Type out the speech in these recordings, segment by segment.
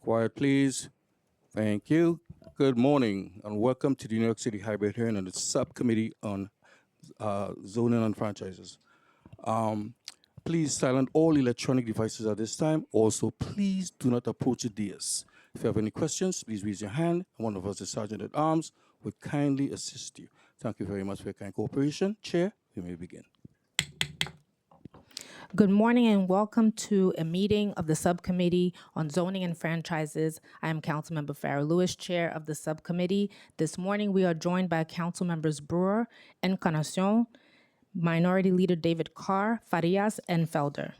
Quiet, please. Thank you. Good morning and welcome to the New York City Hybrid Hearing on the Subcommittee on Zoning and Franchises. Please silence all electronic devices at this time. Also, please do not approach the dais. If you have any questions, please raise your hand and one of us, the Sergeant at Arms, will kindly assist you. Thank you very much for your kind cooperation. Chair, you may begin. Good morning and welcome to a meeting of the Subcommittee on Zoning and Franchises. I am Councilmember Farrah Lewis, Chair of the Subcommittee. This morning we are joined by Council Members Brewer, Encarnacion, Minority Leader David Carr, Farias, and Felder.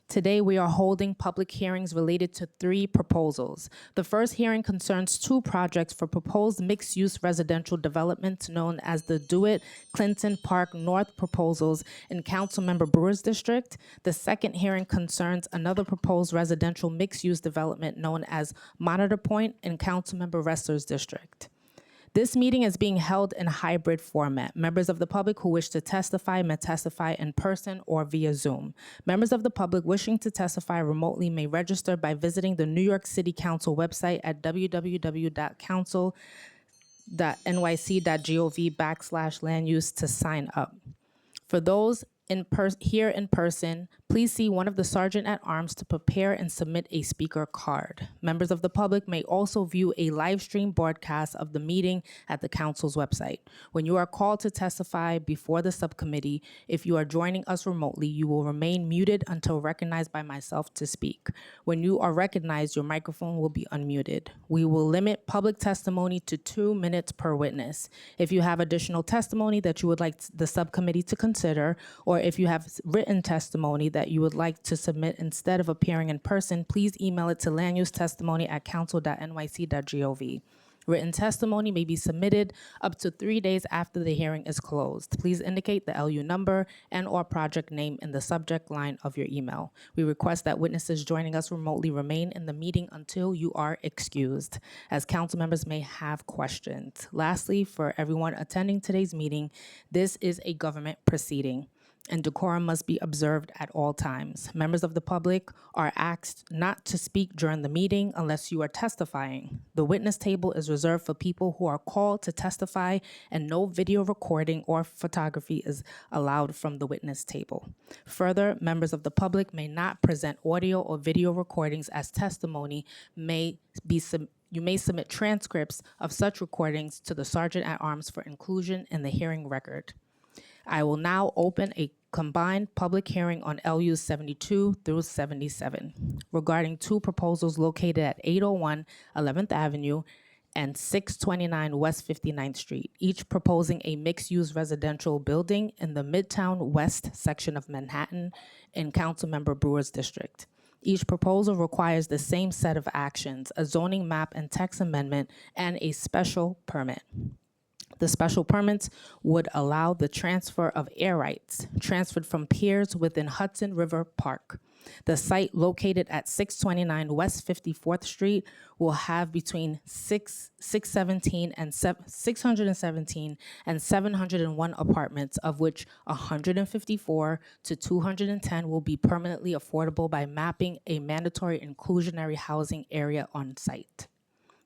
Today, we are holding public hearings related to 3 proposals. The first hearing concerns 2 projects for proposed mixed-use residential developments known as the DeWitt Clinton Park North proposals in Councilmember Brewer's district. The second hearing concerns another proposed residential mixed-use development known as Monitor Point in Councilmember Resser's district. This meeting is being held in a hybrid format. Members of the public who wish to testify may testify in person or via Zoom. Members of the public wishing to testify remotely may register by visiting the New York City Council website at www.council.nyc.gov/land-use to sign up. For those here in person, please see one of the Sergeant-at-Arms to prepare and submit a speaker card. Members of the public may also view a live stream broadcast of the meeting at the Council's website. When you are called to testify before the subcommittee, if you are joining us remotely, you will remain muted until recognized by myself to speak. When you are recognized, your microphone will be unmuted. We will limit public testimony to 2 minutes per witness. If you have additional testimony that you would like the subcommittee to consider, or if you have written testimony that you would like to submit instead of appearing in person, please email it to landusetestimony@council.nyc.gov. Written testimony may be submitted up to 3 days after the hearing is closed. Please indicate the LU number and/or project name in the subject line of your email. We request that witnesses joining us remotely remain in the meeting until you are excused, as council members may have questions. Lastly, for everyone attending today's meeting, this is a government proceeding, and decorum must be observed at all times. Members of the public are asked not to speak during the meeting unless you are testifying. The witness table is reserved for people who are called to testify, and no video recording or photography is allowed from the witness table. Further, members of the public may not present audio or video recordings as testimony. You may submit transcripts of such recordings to the Sergeant-at-Arms for inclusion in the hearing record. I will now open a combined public hearing on LUs 72 through 77 regarding 2 proposals located at 801 11th Avenue and 629 West 59th Street, each proposing a mixed-use residential building in the Midtown West section of Manhattan in Councilmember Brewer's district. Each proposal requires the same set of actions: a zoning map and text amendment and a special permit. The special permits would allow the transfer of air rights transferred from piers within Hudson River Park. The site located at 629 West 54th Street will have between 617 and 701 apartments, of which 154 to 210 will be permanently affordable by mapping a mandatory inclusionary housing area on site.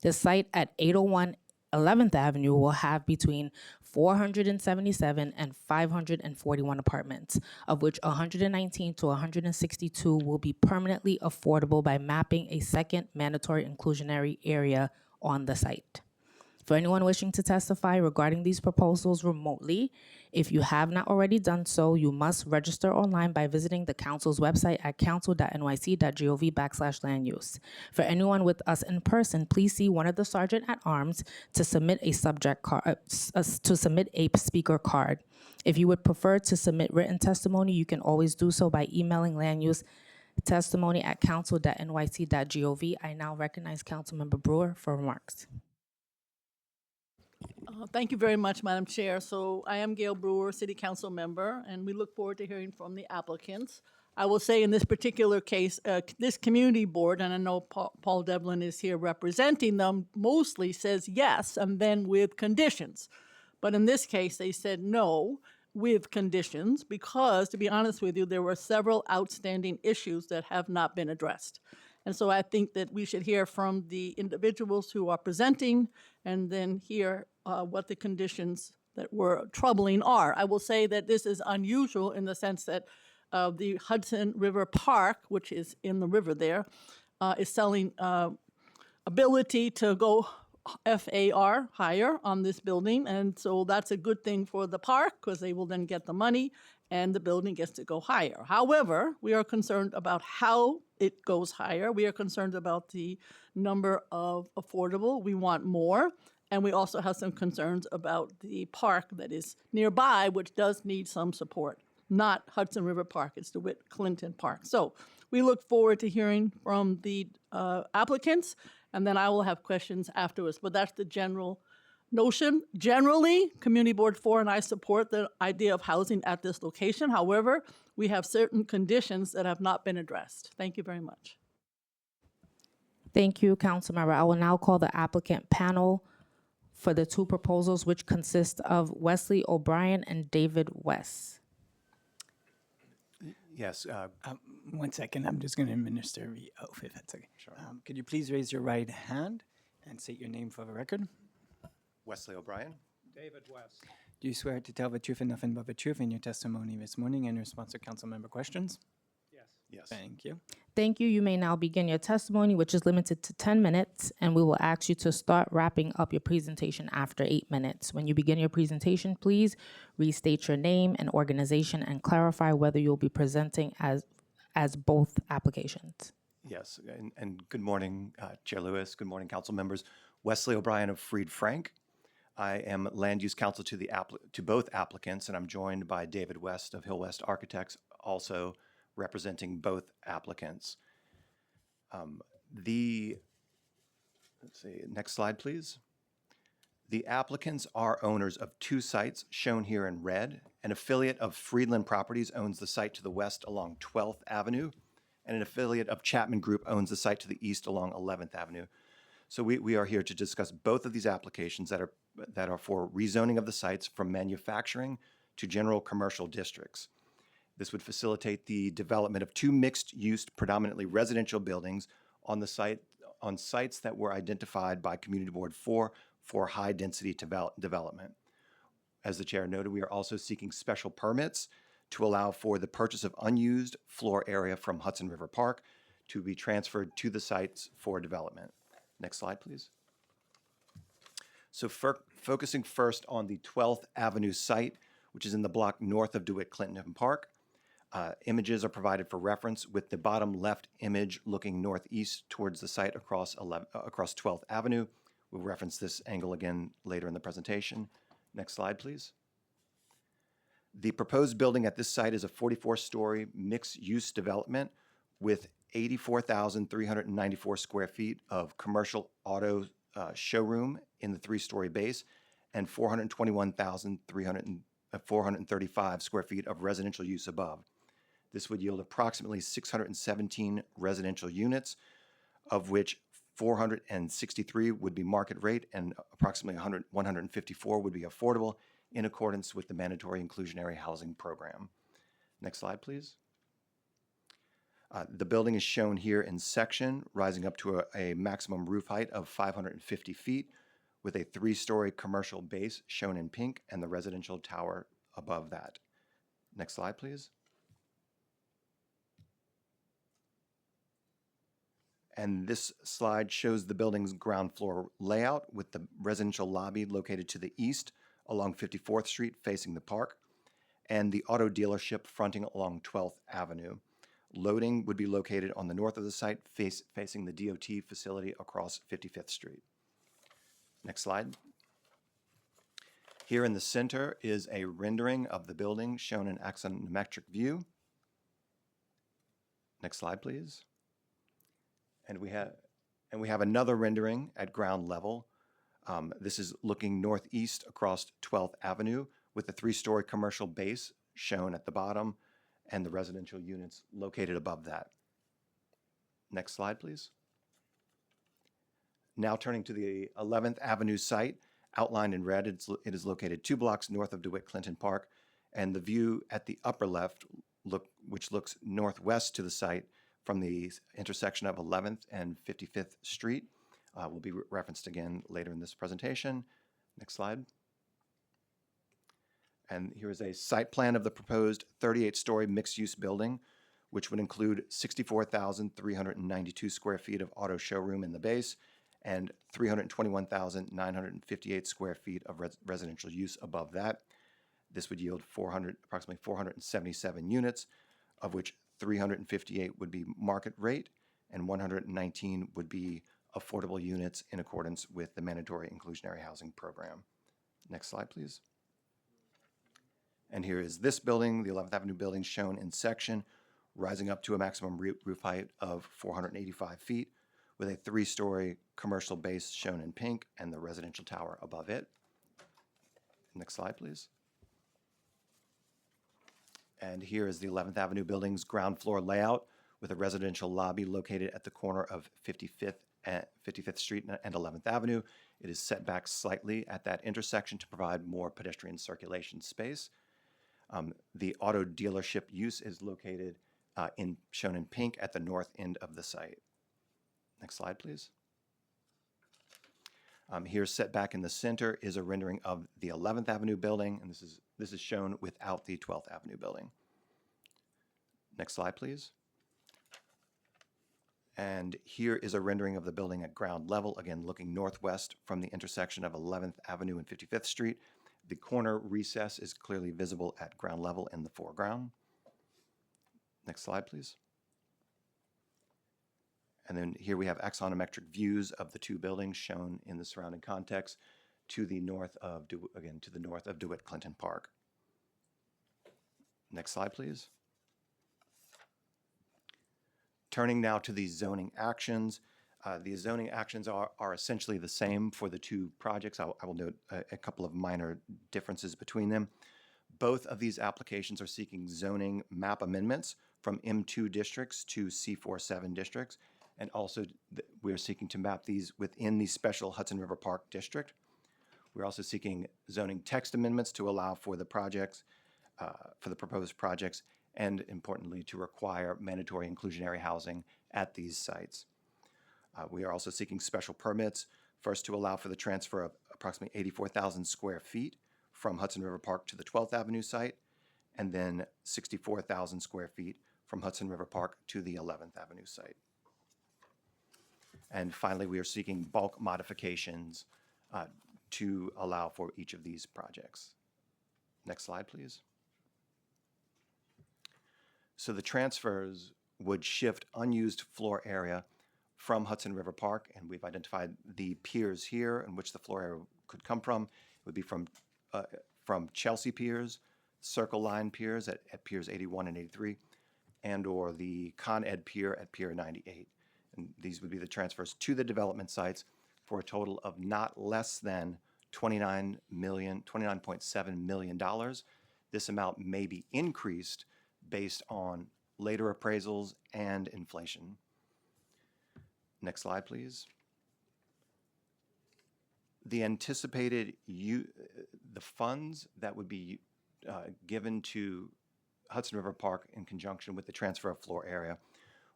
The site at 801 11th Avenue will have between 477 and 541 apartments, of which 119 to 162 will be permanently affordable by mapping a second mandatory inclusionary area on the site. For anyone wishing to testify regarding these proposals remotely, if you have not already done so, you must register online by visiting the council's website at council.nyc.gov/land-use. For anyone with us in person, please see one of the Sergeant-at-Arms to submit a speaker card. If you would prefer to submit written testimony, you can always do so by emailing land-use testimony@council.nyc.gov. I now recognize Councilmember Brewer for remarks. Thank you very much, Madam Chair. So I am Gail Brewer, City Council member, and we look forward to hearing from the applicants. I will say in this particular case, this community board, and I know Paul Devlin is here representing them, mostly says yes, and then with conditions. But in this case, they said no with conditions because, to be honest with you, there were several outstanding issues that have not been addressed. And so I think that we should hear from the individuals who are presenting and then hear what the conditions that were troubling are. I will say that this is unusual in the sense that the Hudson River Park, which is in the river there, is selling ability to go FAR, higher, on this building. And so that's a good thing for the park because they will then get the money and the building gets to go higher. However, we are concerned about how it goes higher. We are concerned about the number of affordable. We want more. And we also have some concerns about the park that is nearby, which does need some support. Not Hudson River Park, it's DeWitt Clinton Park. So we look forward to hearing from the applicants, and then I will have questions afterwards. But that's the general notion. Generally, Community Board 4 and I support the idea of housing at this location. However, we have certain conditions that have not been addressed. Thank you very much. Thank you, Councilmember. I will now call the applicant panel for the two proposals, which consist of Wesley O'Brien and David West. Yes, 1 second, I'm just going to administer the oath, if that's okay. Sure. Could you please raise your right hand and state your name for the record? Wesley O'Brien. David West. Do you swear to tell the truth and nothing but the truth in your testimony this morning in response to council member questions? Yes. Yes. Thank you. Thank you. You may now begin your testimony, which is limited to 10 minutes, and we will ask you to start wrapping up your presentation after 8 minutes. When you begin your presentation, please restate your name and organization and clarify whether you'll be presenting as both applications. Yes, and good morning, Chair Lewis. Good morning, council members. Wesley O'Brien of Freed Frank. I am land use counsel to both applicants, and I'm joined by David West of Hill West Architects, also representing both applicants. Let's see, next slide, please. The applicants are owners of two sites shown here in red. An affiliate of Friedland Properties owns the site to the west along 12th Avenue, and an affiliate of Chapman Group owns the site to the east along 11th Avenue. So we are here to discuss both of these applications that are for rezoning of the sites from manufacturing to general commercial districts. This would facilitate the development of two mixed-use, predominantly residential buildings on sites that were identified by Community Board 4 for high-density development. As the chair noted, we are also seeking special permits to allow for the purchase of unused floor area from Hudson River Park to be transferred to the sites for development. Next slide, please. So focusing first on the 12th Avenue site, which is in the block north of DeWitt Clinton Park. Images are provided for reference, with the bottom left image looking northeast towards the site across 12th Avenue. We'll reference this angle again later in the presentation. Next slide, please. The proposed building at this site is a 44-story mixed-use development with 84,394 square feet of commercial auto showroom in the 3-story base and 435 square feet of residential use above. This would yield approximately 617 residential units, of which 463 would be market rate and approximately 154 would be affordable in accordance with the mandatory inclusionary housing program. Next slide, please. The building is shown here in section, rising up to a maximum roof height of 550 feet with a 3-story commercial base shown in pink and the residential tower above that. Next slide, please. And this slide shows the building's ground floor layout with the residential lobby located to the east along 54th Street facing the park and the auto dealership fronting along 12th Avenue. Loading would be located on the north of the site, facing the DOT facility across 55th Street. Next slide. Here in the center is a rendering of the building shown in axonometric view. Next slide, please. And we have another rendering at ground level. This is looking northeast across 12th Avenue with a 3-story commercial base shown at the bottom and the residential units located above that. Next slide, please. Now turning to the 11th Avenue site, outlined in red, it is located 2 blocks north of DeWitt Clinton Park, and the view at the upper left, which looks northwest to the site, from the intersection of 11th and 55th Street. Will be referenced again later in this presentation. Next slide. And here is a site plan of the proposed 38-story mixed-use building, which would include 64,392 square feet of auto showroom in the base and 321,958 square feet of residential use above that. This would yield approximately 477 units, of which 358 would be market rate and 119 would be affordable units in accordance with the mandatory inclusionary housing program. Next slide, please. And here is this building, the 11th Avenue building, shown in section, rising up to a maximum roof height of 485 feet, with a 3-story commercial base shown in pink and the residential tower above it. Next slide, please. And here is the 11th Avenue building's ground floor layout, with a residential lobby located at the corner of 55th Street and 11th Avenue. It is set back slightly at that intersection to provide more pedestrian circulation space. The auto dealership use is located shown in pink at the north end of the site. Next slide, please. Here, set back in the center, is a rendering of the 11th Avenue building, and this is shown without the 12th Avenue building. Next slide, please. And here is a rendering of the building at ground level, again looking northwest from the intersection of 11th Avenue and 55th Street. The corner recess is clearly visible at ground level in the foreground. Next slide, please. And then here we have axonometric views of the two buildings shown in the surrounding context to the north of, DeWitt Clinton Park. Next slide, please. Turning now to the zoning actions. The zoning actions are essentially the same for the two projects. I will note a couple of minor differences between them. Both of these applications are seeking zoning map amendments from M2 districts to C47 districts. And also, we're seeking to map these within the special Hudson River Park district. We're also seeking zoning text amendments to allow for the projects, for the proposed projects, and importantly, to require mandatory inclusionary housing at these sites. We are also seeking special permits, first to allow for the transfer of approximately 84,000 square feet from Hudson River Park to the 12th Avenue site, and then 64,000 square feet from Hudson River Park to the 11th Avenue site. And finally, we are seeking bulk modifications to allow for each of these projects. Next slide, please. So the transfers would shift unused floor area from Hudson River Park, and we've identified the piers here in which the floor area could come from. It would be from Chelsea Piers, Circle Line Piers at Piers 81 and 83, and or the Con Ed Pier at Pier 98. And these would be the transfers to the development sites for a total of not less than $29.7 million. This amount may be increased based on later appraisals and inflation. Next slide, please. The anticipated the funds that would be given to Hudson River Park in conjunction with the transfer of floor area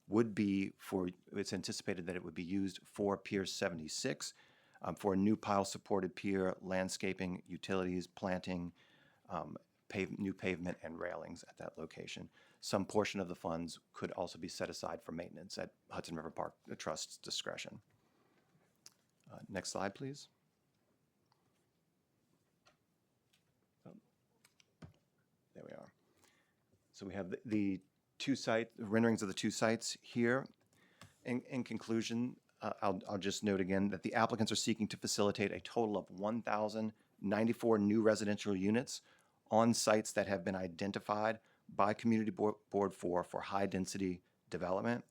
would be it's anticipated that it would be used for Pier 76, for a new pile-supported pier, landscaping, utilities, planting, new pavement, and railings at that location. Some portion of the funds could also be set aside for maintenance at Hudson River Park Trust's discretion. Next slide, please. There we are. So we have the renderings of the two sites here. In conclusion, I'll just note again that the applicants are seeking to facilitate a total of 1,094 new residential units on sites that have been identified by Community Board 4 for high-density development.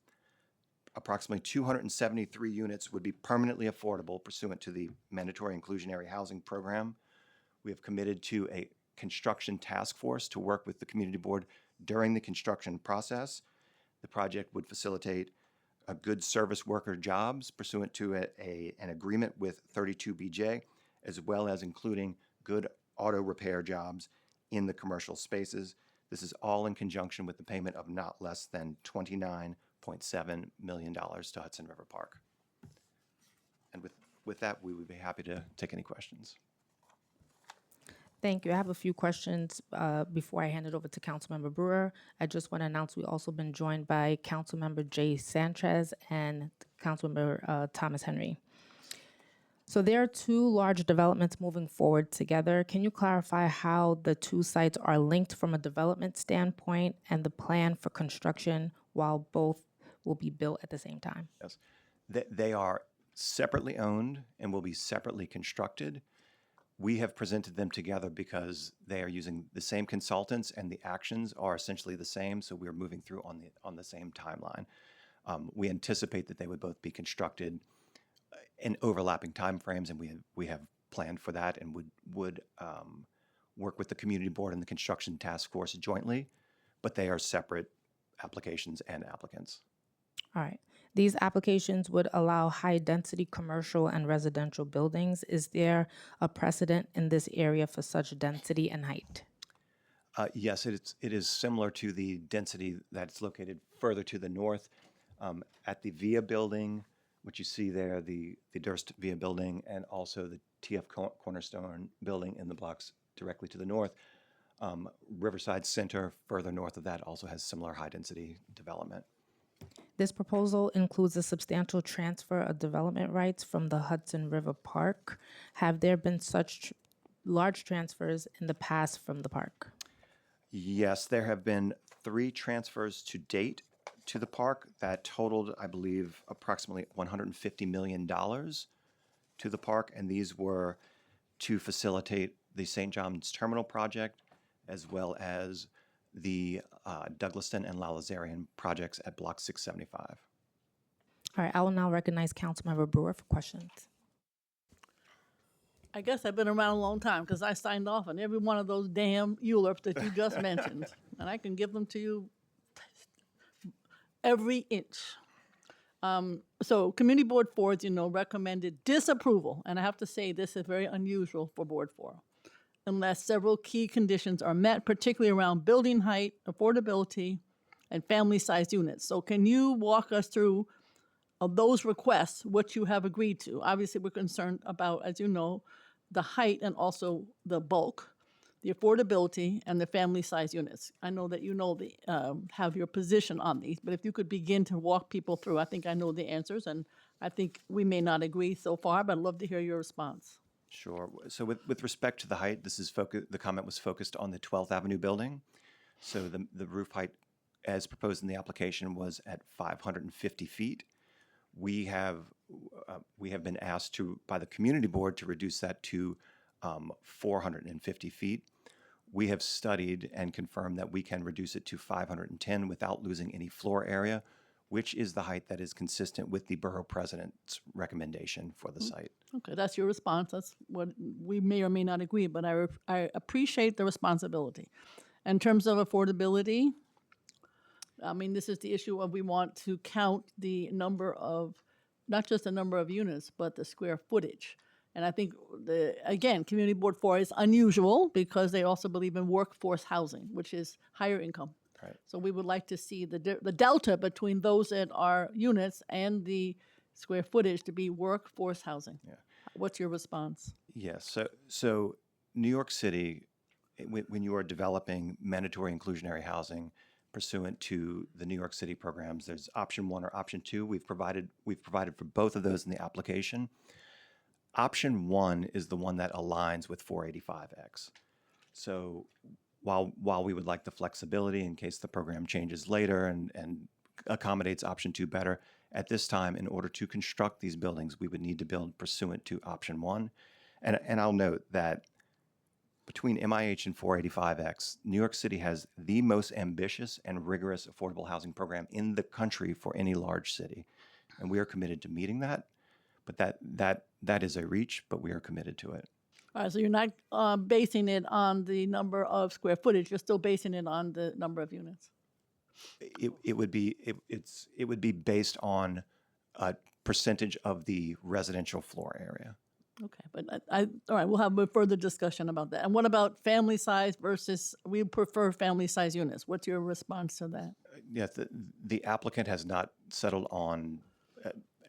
Approximately 273 units would be permanently affordable pursuant to the mandatory inclusionary housing program. We have committed to a construction task force to work with the Community Board during the construction process. The project would facilitate a good service worker jobs pursuant to an agreement with 32BJ, as well as including good auto repair jobs in the commercial spaces. This is all in conjunction with the payment of not less than $5.7 million to Hudson River Park. And with that, we would be happy to take any questions. Thank you. I have a few questions before I hand it over to Councilmember Brewer. I just want to announce we've also been joined by Councilmember Jay Sanchez and Councilmember Thomas Henry. So there are two large developments moving forward together. Can you clarify how the two sites are linked from a development standpoint and the plan for construction while both will be built at the same time? Yes. They are separately owned and will be separately constructed. We have presented them together because they are using the same consultants and the actions are essentially the same, so we're moving through on the same timeline. We anticipate that they would both be constructed in overlapping timeframes, and we have planned for that and would work with the community board and the construction task force jointly, but they are separate applications and applicants. All right. These applications would allow high-density commercial and residential buildings. Is there a precedent in this area for such density and height? Yes, it is similar to the density that's located further to the north. At the VIA building, which you see there, the Durst VIA building, and also the TF Cornerstone building in the blocks directly to the north. Riverside Center, further north of that, also has similar high-density development. This proposal includes a substantial transfer of development rights from the Hudson River Park. Have there been such large transfers in the past from the park? Yes, there have been 3 transfers to date to the park that totaled, I believe, approximately $150 million to the park, and these were to facilitate the St. John's Terminal project, as well as the Douglaston and Lalazarian projects at Block 675. All right, I will now recognize Councilmember Brewer for questions. I guess I've been around a long time because I signed off on every one of those damn ULURPs that you just mentioned. And I can give them to you every inch. So Community Board 4, as you know, recommended disapproval. And I have to say this is very unusual for Board 4. Unless several key conditions are met, particularly around building height, affordability, and family-sized units. So can you walk us through of those requests, what you have agreed to? Obviously, we're concerned about, as you know, the height and also the bulk, the affordability, and the family-sized units. I know that you know have your position on these, but if you could begin to walk people through, I think I know the answers, and I think we may not agree so far, but I'd love to hear your response. Sure. So with respect to the height, the comment was focused on the 12th Avenue building. So the roof height, as proposed in the application, was at 550 feet. We have been asked by the community board to reduce that to 450 feet. We have studied and confirmed that we can reduce it to 510 without losing any floor area, which is the height that is consistent with the borough president's recommendation for the site. Okay, that's your response. That's what we may or may not agree, but I appreciate the responsibility. In terms of affordability, I mean, this is the issue of we want to count the number of, not just the number of units, but the square footage. And I think, again, Community Board 4 is unusual because they also believe in workforce housing, which is higher income. Right. So we would like to see the delta between those that are units and the square footage to be workforce housing. Yeah. What's your response? Yes. So New York City, when you are developing mandatory inclusionary housing pursuant to the New York City programs, there's option 1 or option 2. We've provided for both of those in the application. Option 1 is the one that aligns with 485X. So while we would like the flexibility in case the program changes later and accommodates option 2 better, at this time, in order to construct these buildings, we would need to build pursuant to option 1. And I'll note that between MIH and 485X, New York City has the most ambitious and rigorous affordable housing program in the country for any large city. And we are committed to meeting that. But that is a reach, but we are committed to it. All right, so you're not basing it on the number of square footage. You're still basing it on the number of units. It would be based on a percentage of the residential floor area. Okay, but all right, we'll have a further discussion about that. And what about family size versus, we prefer family size units. What's your response to that? Yes, the applicant has not settled on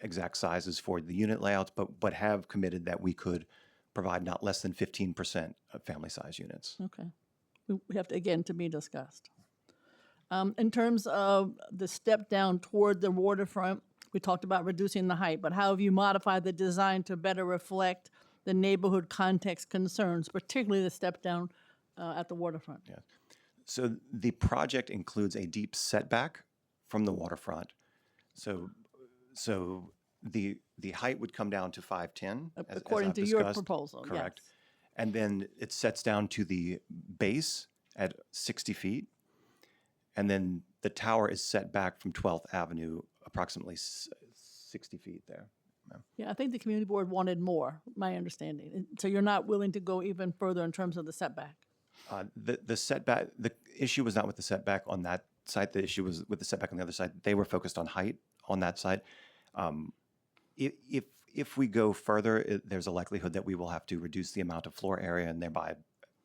exact sizes for the unit layouts, but have committed that we could provide not less than 15% of family size units. Okay. We have to, again, to be discussed. In terms of the step down toward the waterfront, we talked about reducing the height, but how have you modified the design to better reflect the neighborhood context concerns, particularly the step down at the waterfront? Yeah. So the project includes a deep setback from the waterfront. So the height would come down to 5'10", as According I've to your discussed. proposal, Correct. yes. And then it sets down to the base at 60 feet. And then the tower is set back from 12th Avenue approximately 60 feet there. Yeah, I think the community board wanted more, my understanding. So you're not willing to go even further in terms of the setback? The setback, the issue was not with the setback on that side. The issue was with the setback on the other side. They were focused on height on that side. If we go further, there's a likelihood that we will have to reduce the amount of floor area and thereby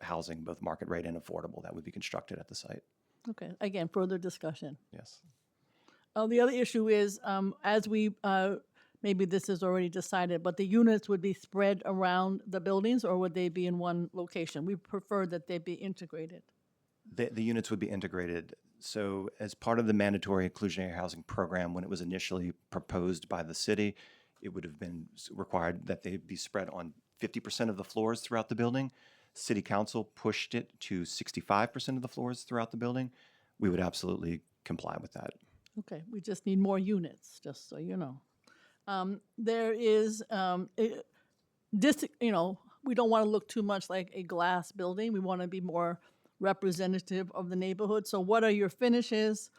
housing both market rate and affordable that would be constructed at the site. Okay, again, further discussion. Yes. The other issue is, as we, maybe this is already decided, but the units would be spread around the buildings, or would they be in one location? We prefer that they be integrated. The units would be integrated. So as part of the mandatory inclusionary housing program, when it was initially proposed by the city, it would have been required that they be spread on 50% of the floors throughout the building. City council pushed it to 65% of the floors throughout the building. We would absolutely comply with that. Okay, we just need more units, just so you know. There is, this, you know, we don't want to look too much like a glass building. We want to be more representative of the neighborhood. So what are your finishes?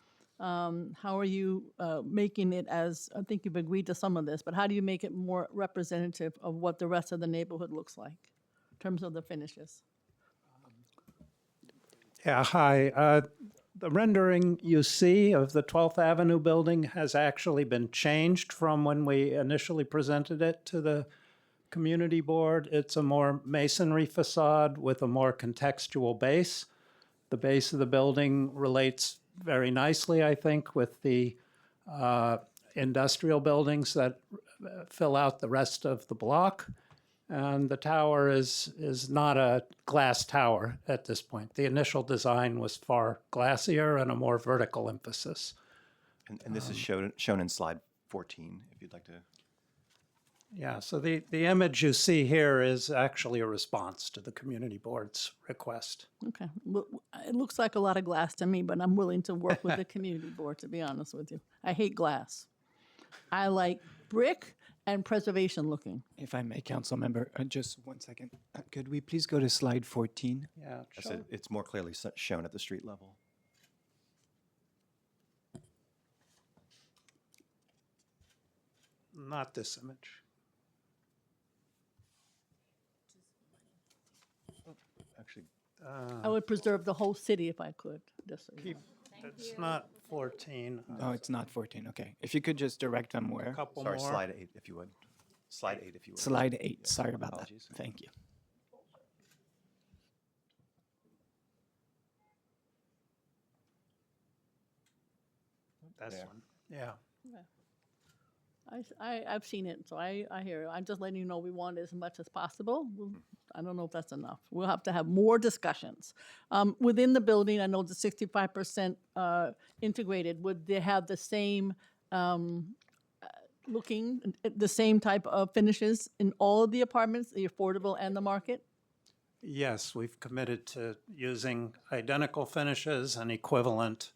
How are you making it as, I think you've agreed to some of this, but how do you make it more representative of what the rest of the neighborhood looks like in terms of the finishes? Yeah, hi. The rendering you see of the 12th Avenue building has actually been changed from when we initially presented it to the community board. It's a more masonry facade with a more contextual base. The base of the building relates very nicely, I think, with the industrial buildings that fill out the rest of the block. And the tower is not a glass tower at this point. The initial design was far glassier and a more vertical emphasis. And this is shown in slide 14, if you'd like to. Yeah, so the image you see here is actually a response to the community board's request. Okay, well, it looks like a lot of glass to me, but I'm willing to work with the community board, to be honest with you. I hate glass. I like brick and preservation looking. If I may, council member, just 1 second. Could we please go to slide 14? Yeah, So it's more clearly shown at the street level. not this image. Actually, I would preserve the whole city if I could, just so you know. It's not 14. No, it's not 14. Okay. If you could just direct them where? Couple sorry, more. slide 8, if you would. Slide 8, if you would. Slide 8. Sorry about Apologies. that. Thank you. That's There. one. Yeah. I've seen it, so I hear you. I'm just letting you know we want as much as possible. I don't know if that's enough. We'll have to have more discussions. Within the building, I know the 65% integrated, would they have the same looking, the same type of finishes in all of the apartments, the affordable and the market? Yes, we've committed to using identical finishes and equivalent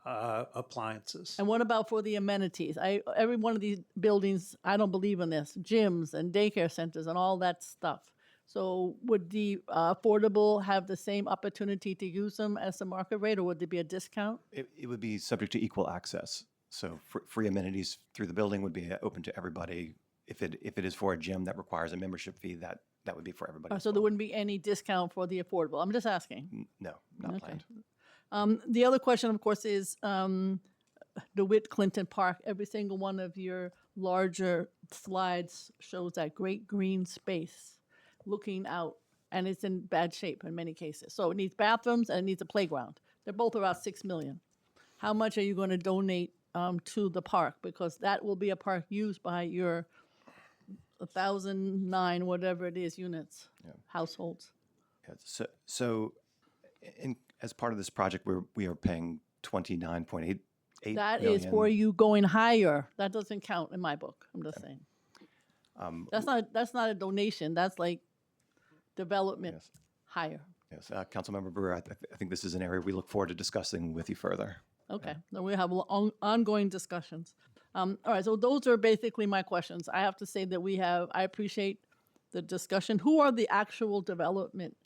appliances. And what about for the amenities? Every one of these buildings, I don't believe in this, gyms and daycare centers and all that stuff. So would the affordable have the same opportunity to use them as the market rate, or would there be a discount? It would be subject to equal access. So free amenities through the building would be open to everybody. If it is for a gym that requires a membership fee, that would be for everybody. as So there well. wouldn't be any discount for the affordable? I'm just asking. No, not Okay. planned. The other question, of course, is DeWitt Clinton Park. Every single one of your larger slides shows that great green space looking out, and it's in bad shape in many cases. So it needs bathrooms and it needs a playground. They're both about $6 million. how much are you going to donate to the park? Because that will be a park used by your 1,009, whatever it is, units, households. Yeah, so as part of this project, we are paying 29.88 That million. is for you going higher. That doesn't count in my book. I'm just saying. That's not a donation. That's like development Yes. higher. Yes, Councilmember Brewer, I think this is an area we look forward to discussing with you further. Okay, then we have ongoing discussions. All right, so those are basically my questions. I have to say that I appreciate the discussion. Who are the actual development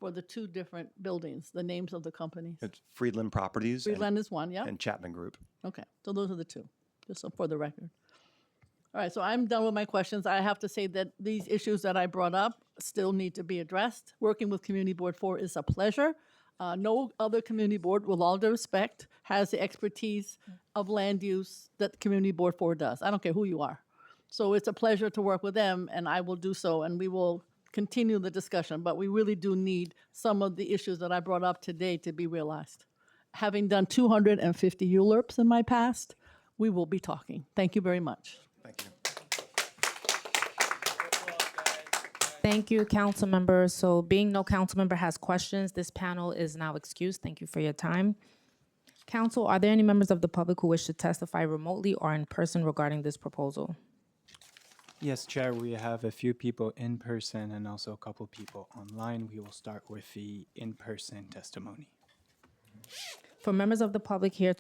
for the two different buildings, the names of the companies? It's Friedland Properties Freeland is one, yeah? and Chapman Group. Okay, so those are the two, just so for the record. All right, so I'm done with my questions. I have to say that these issues that I brought up still need to be addressed. Working with Community Board 4 is a pleasure. No other community board, with all due respect, has the expertise of land use that Community Board 4 does. I don't care who you are. So it's a pleasure to work with them, and I will do so, and we will continue the discussion. But we really do need some of the issues that I brought up today to be realized. Having done 250 ULURPs in my past, we will be talking. Thank you very much. Thank you. Thank you, council members. So being no council member has questions, this panel is now excused. Thank you for your time. Council, are there any members of the public who wish to testify remotely or in person regarding this proposal? Yes, Chair, we have a few people in person and also a couple people online. We will start with the in-person testimony. For members of the public here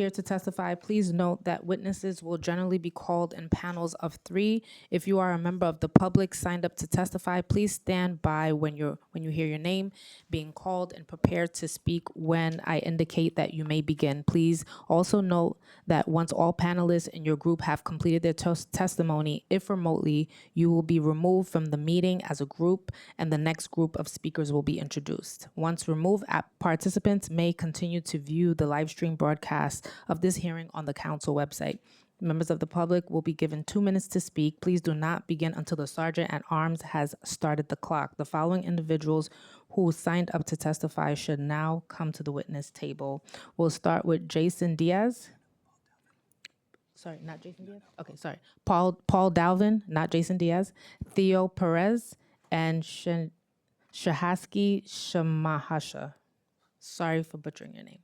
to testify, please note that witnesses will generally be called in panels of 3. If you are a member of the public signed up to testify, please stand by when you hear your name being called and prepare to speak when I indicate that you may begin. Please also note that once all panelists in your group have completed their testimony, if remotely, you will be removed from the meeting as a group and the next group of speakers will be introduced. Once removed, participants may continue to view the live stream broadcast of this hearing on the council website. Members of the public will be given 2 minutes to speak. Please do not begin until the sergeant at arms has started the clock. The following individuals who signed up to testify should now come to the witness table. We'll start with Jason Diaz. Sorry, not Jason Diaz? Okay, sorry. Paul Dalvin, not Jason Diaz. Theo Perez and Shahaski Shamahasha. Sorry for butchering your name.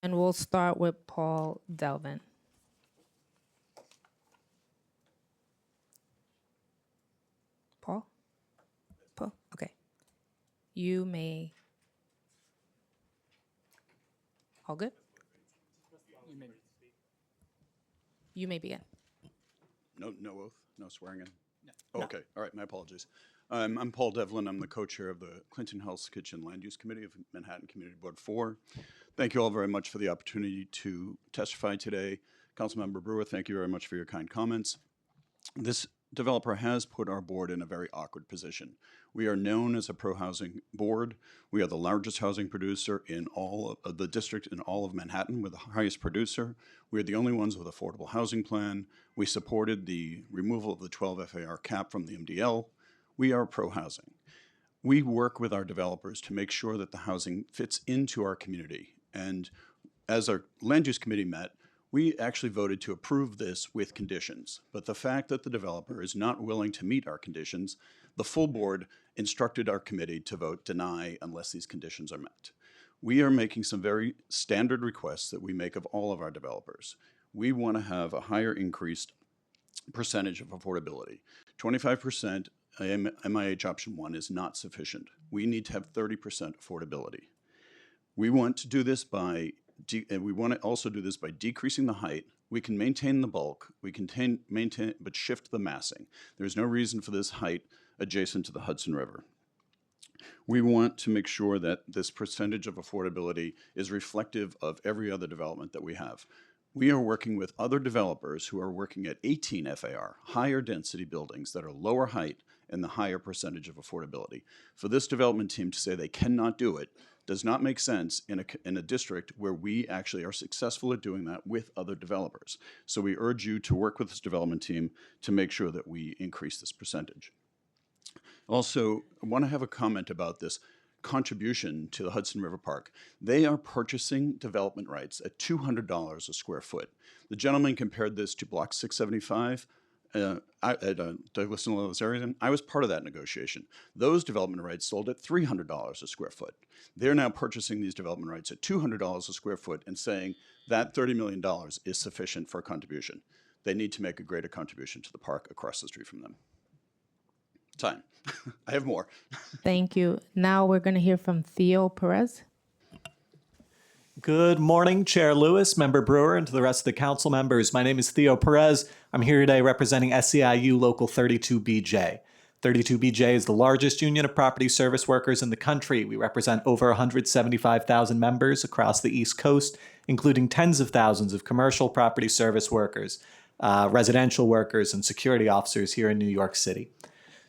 And we'll start with Paul Delvin. Paul? Paul? Okay. You may. All good? You may begin. No oath, no swearing in? Oh, okay, all right, my apologies. I'm Paul Devlin. I'm the co-chair of the Clinton Hell's Kitchen Land Use Committee of Manhattan Community Board 4. Thank you all very much for the opportunity to testify today. Councilmember Brewer, thank you very much for your kind comments. This developer has put our board in a very awkward position. We are known as a pro-housing board. We are the largest housing producer in all of the district in all of Manhattan. We're the highest producer. We're the only ones with affordable housing plan. We supported the removal of the 12 FAR cap from the MDL. We are pro-housing. We work with our developers to make sure that the housing fits into our community. And as our land use committee met, we actually voted to approve this with conditions. But the fact that the developer is not willing to meet our conditions, the full board instructed our committee to vote deny unless these conditions are met. We are making some very standard requests that we make of all of our developers. We want to have a higher increased percentage of affordability. 25% MIH option 1 is not sufficient. We need to have 30% affordability. We want to do this by and we want to also do this by decreasing the height. We can maintain the bulk, we can maintain, but shift the massing. There's no reason for this height adjacent to the Hudson River. We want to make sure that this percentage of affordability is reflective of every other development that we have. We are working with other developers who are working at 18 FAR, higher density buildings that are lower height and the higher percentage of affordability. For this development team to say they cannot do it does not make sense in a district where we actually are successful at doing that with other developers. So we urge you to work with this development team to make sure that we increase this percentage. Also, I want to have a comment about this contribution to the Hudson River Park. They are purchasing development rights at $200 a square foot. The gentleman compared this to Block 675 at Douglas and Lillis area. I was part of that negotiation. Those development rights sold at $300 a square foot. They're now purchasing these development rights at $200 a square foot and saying that $30 million is sufficient for a contribution. They need to make a greater contribution to the park across the street from them. Time. I have more. Thank you. Now we're going to hear from Theo Perez. Good morning, Chair Lewis, Member Brewer, and to the rest of the council members. My name is Theo Perez. I'm here today representing SEIU Local 32BJ. 32BJ is the largest union of property service workers in the country. We represent over 175,000 members across the East Coast, including tens of thousands of commercial property service workers, residential workers, and security officers here in New York City.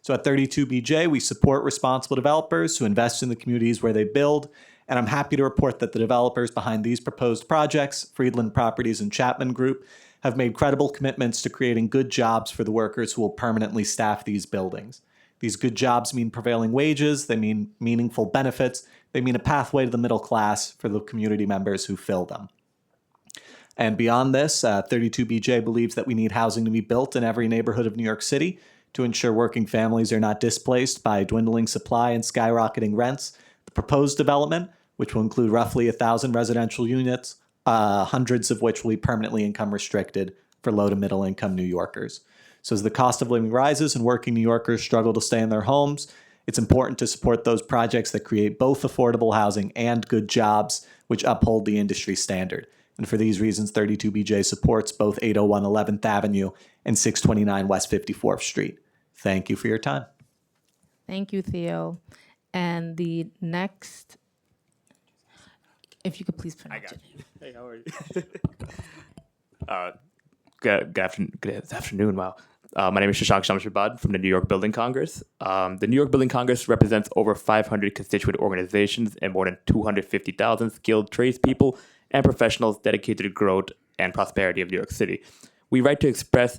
So at 32BJ, we support responsible developers who invest in the communities where they build, and I'm happy to report that the developers behind these proposed projects, Friedland Properties and Chapman Group, have made credible commitments to creating good jobs for the workers who will permanently staff these buildings. These good jobs mean prevailing wages, they mean meaningful benefits, they mean a pathway to the middle class for the community members who fill them. And beyond this, 32BJ believes that we need housing to be built in every neighborhood of New York City to ensure working families are not displaced by dwindling supply and skyrocketing rents. The proposed development, which will include roughly 1,000 residential units, hundreds of which will be permanently income restricted for low to middle income New Yorkers. So as the cost of living rises and working New Yorkers struggle to stay in their homes, it's important to support those projects that create both affordable housing and good jobs, which uphold the industry standard. And for these reasons, 32BJ supports both 801 11th Avenue and 629 West 54th Street. Thank you for your time. Thank you, Theo. And the next, if you could please pronounce it. Hey, how are you? Good afternoon. Wow. My name is Shashank Shamshabad from the New York Building Congress. The New York Building Congress represents over 500 constituent organizations and more than 250,000 skilled tradespeople and professionals dedicated to the growth and prosperity of New York City. We write to express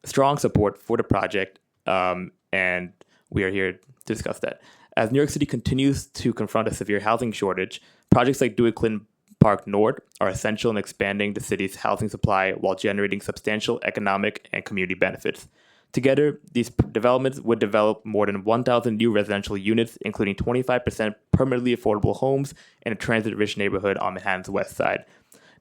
strong support for the project, and we are here to discuss that. As New York City continues to confront a severe housing shortage, projects like Clinton Park North are essential in expanding the city's housing supply while generating substantial economic and community benefits. Together, these developments would develop more than 1,000 new residential units, including 25% permanently affordable homes in a transit-rich neighborhood on Manhattan's west side.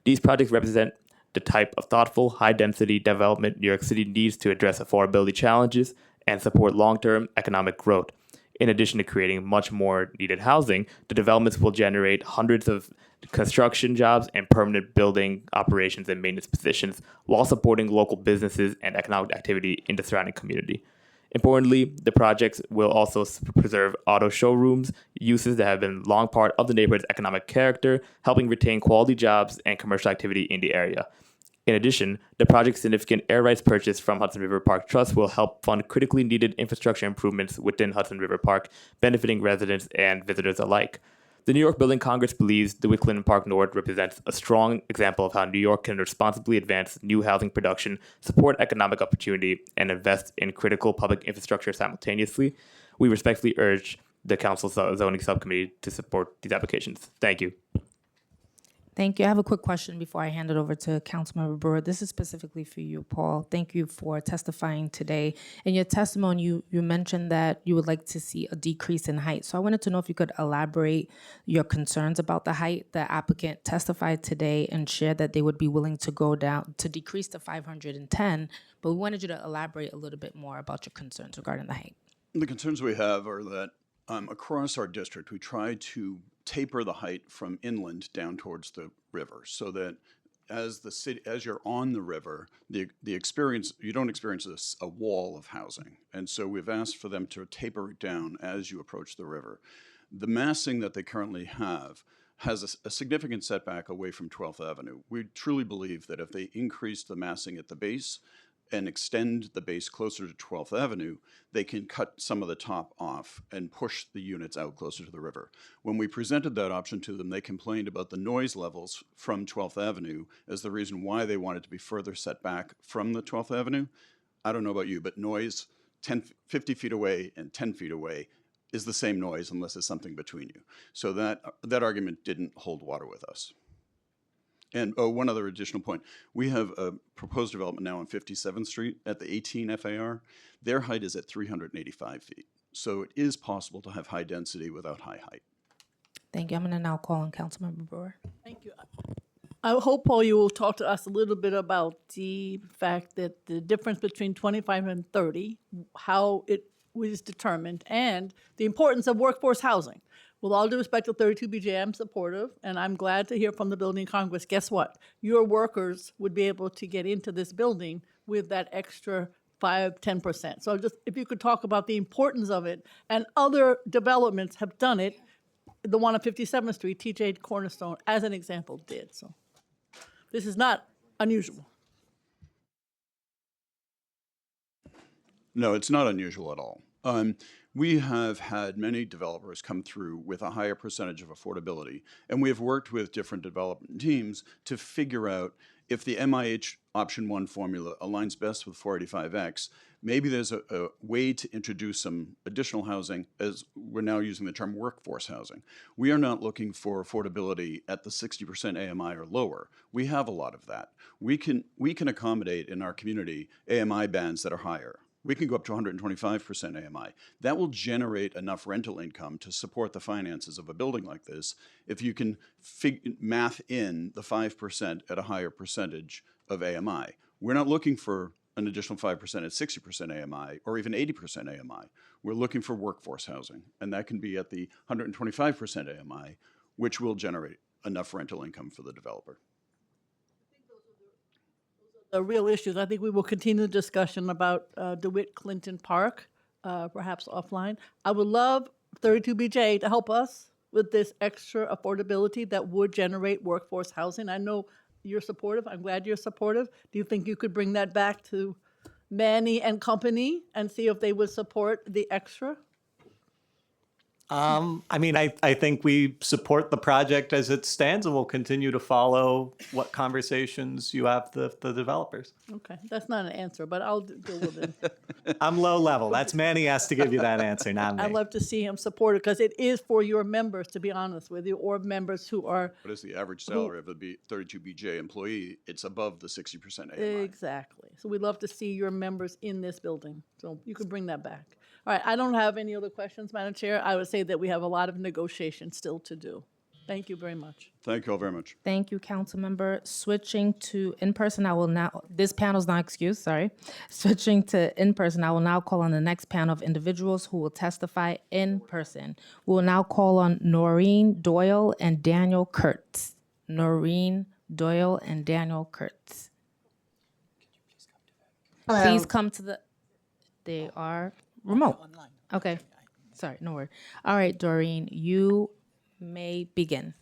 These projects represent the type of thoughtful, high-density development New York City needs to address affordability challenges and support long-term economic growth. In addition to creating much more needed housing, the developments will generate hundreds of construction jobs and permanent building operations and maintenance positions while supporting local businesses and economic activity in the surrounding community. Importantly, the projects will also preserve auto showrooms, uses that have been long part of the neighborhood's economic character, helping retain quality jobs and commercial activity in the area. In addition, the project's significant air rights purchase from Hudson River Park Trust will help fund critically needed infrastructure improvements within Hudson River Park, benefiting residents and visitors alike. The New York Building Congress believes the Clinton Park North represents a strong example of how New York can responsibly advance new housing production, support economic opportunity, and invest in critical public infrastructure simultaneously. We respectfully urge the Council's zoning subcommittee to support these applications. Thank you. Thank you. I have a quick question before I hand it over to Councilmember Brewer. This is specifically for you, Paul. Thank you for testifying today. In your testimony, you mentioned that you would like to see a decrease in height. So I wanted to know if you could elaborate your concerns about the height. The applicant testified today and shared that they would be willing to go down, to decrease to 510, but we wanted you to elaborate a little bit more about your concerns regarding the height. The concerns we have are that across our district, we try to taper the height from inland down towards the river, so that as the city, as you're on the river, the experience, you don't experience a wall of housing. And so we've asked for them to taper it down as you approach the river. The massing that they currently have has a significant setback away from 12th Avenue. We truly believe that if they increase the massing at the base, and extend the base closer to 12th Avenue, they can cut some of the top off and push the units out closer to the river. When we presented that option to them, they complained about the noise levels from 12th Avenue as the reason why they wanted to be further set back from the 12th Avenue. I don't know about you, but noise 50 feet away and 10 feet away is the same noise unless there's something between you. So that argument didn't hold water with us. And one other additional point. We have a proposed development now on 57th Street at the 18 FAR. Their height is at 385 feet. So it is possible to have high density without high height. Thank you. I'm going to now call on Councilmember Brewer. Thank you. I hope, Paul, you will talk to us a little bit about the fact that the difference between 25 and 30, how it was determined, and the importance of workforce housing. With all due respect to 32BJ, I'm supportive, and I'm glad to hear from the Building Congress. Guess what? Your workers would be able to get into this building with that extra 10%. So just if you could talk about the importance of it, and other developments have done it. The one on 57th Street, TJ Cornerstone, as an example, did. So this is not unusual. No, it's not unusual at all. We have had many developers come through with a higher percentage of affordability, and we have worked with different development teams to figure out if the MIH option 1 formula aligns best with 485X. Maybe there's a way to introduce some additional housing, as we're now using the term workforce housing. We are not looking for affordability at the 60% AMI or lower. We have a lot of that. We can accommodate in our community AMI bands that are higher. We can go up to 125% AMI. That will generate enough rental income to support the finances of a building like this if you can math in the 5% at a higher percentage of AMI. We're not looking for an additional 5% at 60% AMI or even 80% AMI. We're looking for workforce housing, and that can be at the 125% AMI, which will generate enough rental income for the developer. The real issues. I think we will continue the discussion about DeWitt Clinton Park, perhaps offline. I would love 32BJ to help us with this extra affordability that would generate workforce housing. I know you're supportive. I'm glad you're supportive. Do you think you could bring that back to Manny and company and see if they would support the extra? I think we support the project as it stands, and we'll continue to follow what conversations you have with the developers. Okay, that's not an answer, but I'll deal with it. I'm low level. That's Manny has to give you that answer, not me. I'd love to see him supported because it is for your members, to be honest with you, or members who are. What is the average salary of a 32BJ employee? It's above the 60% AMI. Exactly. So we'd love to see your members in this building. So you could bring that back. All right, I don't have any other questions, Madam Chair. I would say that we have a lot of negotiation still to do. Thank you very much. Thank you all very much. Thank you, Councilmember. Switching to in-person, I will now, this panel's not excused, sorry. Switching to in-person, I will now call on the next panel of individuals who will testify in person. We will now call on Noreen Doyle and Daniel Kurtz. Noreen Doyle and Daniel Kurtz. Hello. Please come to the, they are remote. Okay, sorry, no worry. All right, Doreen, you may begin.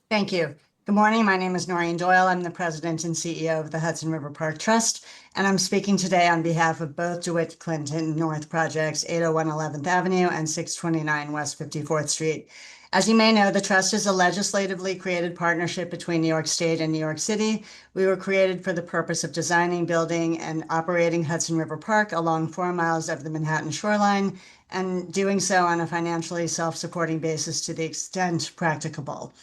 Thank you. Good morning. My name is Noreen Doyle. I'm the president and CEO of the Hudson River Park Trust, and I'm speaking today on behalf of both DeWitt Clinton North projects, 801 11th Avenue and 629 West 54th Street. As you may know, the trust is a legislatively created partnership between New York State and New York City. We were created for the purpose of designing, building, and operating Hudson River Park along 4 miles of the Manhattan shoreline, and doing so on a financially self-supporting basis to the extent practicable.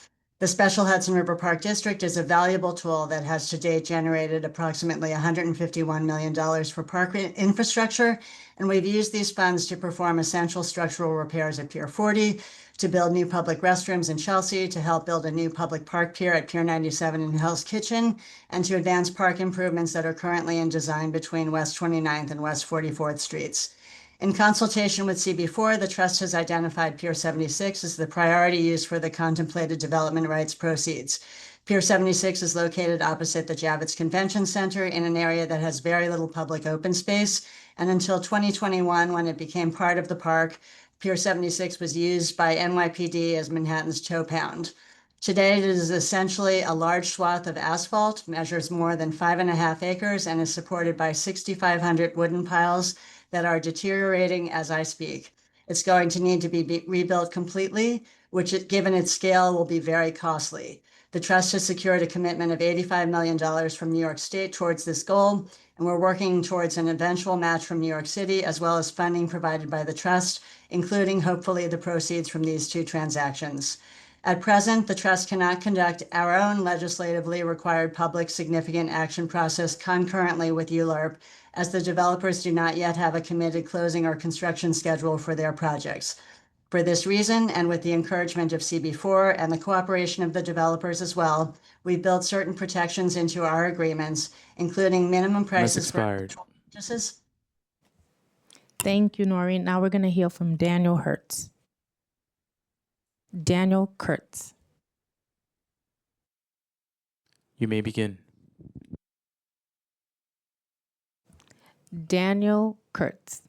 The Special Hudson River Park District is a valuable tool that has to date generated approximately $151 million for park infrastructure, and we've used these funds to perform essential structural repairs at Pier 40, to build new public restrooms in Chelsea, to help build a new public park pier at Pier 97 in Hell's Kitchen, and to advance park improvements that are currently in design between West 29th and West 44th Streets. In consultation with CB4, the trust has identified Pier 76 as the priority use for the contemplated development rights proceeds. Pier 76 is located opposite the Javits Convention Center in an area that has very little public open space, and until 2021, when it became part of the park, Pier 76 was used by NYPD as Manhattan's tow pound. Today, it is essentially a large swath of asphalt, measures more than 5.5 acres, and is supported by 6,500 wooden piles that are deteriorating as I speak. It's going to need to be rebuilt completely, which, given its scale, will be very costly. The trust has secured a commitment of $85 million from New York State towards this goal, and we're working towards an eventual match from New York City, as well as funding provided by the trust, including hopefully the proceeds from these two transactions. At present, the trust cannot conduct our own legislatively required public significant action process concurrently with ULURP, as the developers do not yet have a committed closing or construction schedule for their projects. For this reason, and with the encouragement of CB4 and the cooperation of the developers as well, we built certain protections into our agreements, including minimum prices for purchases. Thank you, Noreen. Now we're going to hear from Daniel Hertz. Daniel Kurtz. You may begin. Daniel Kurtz.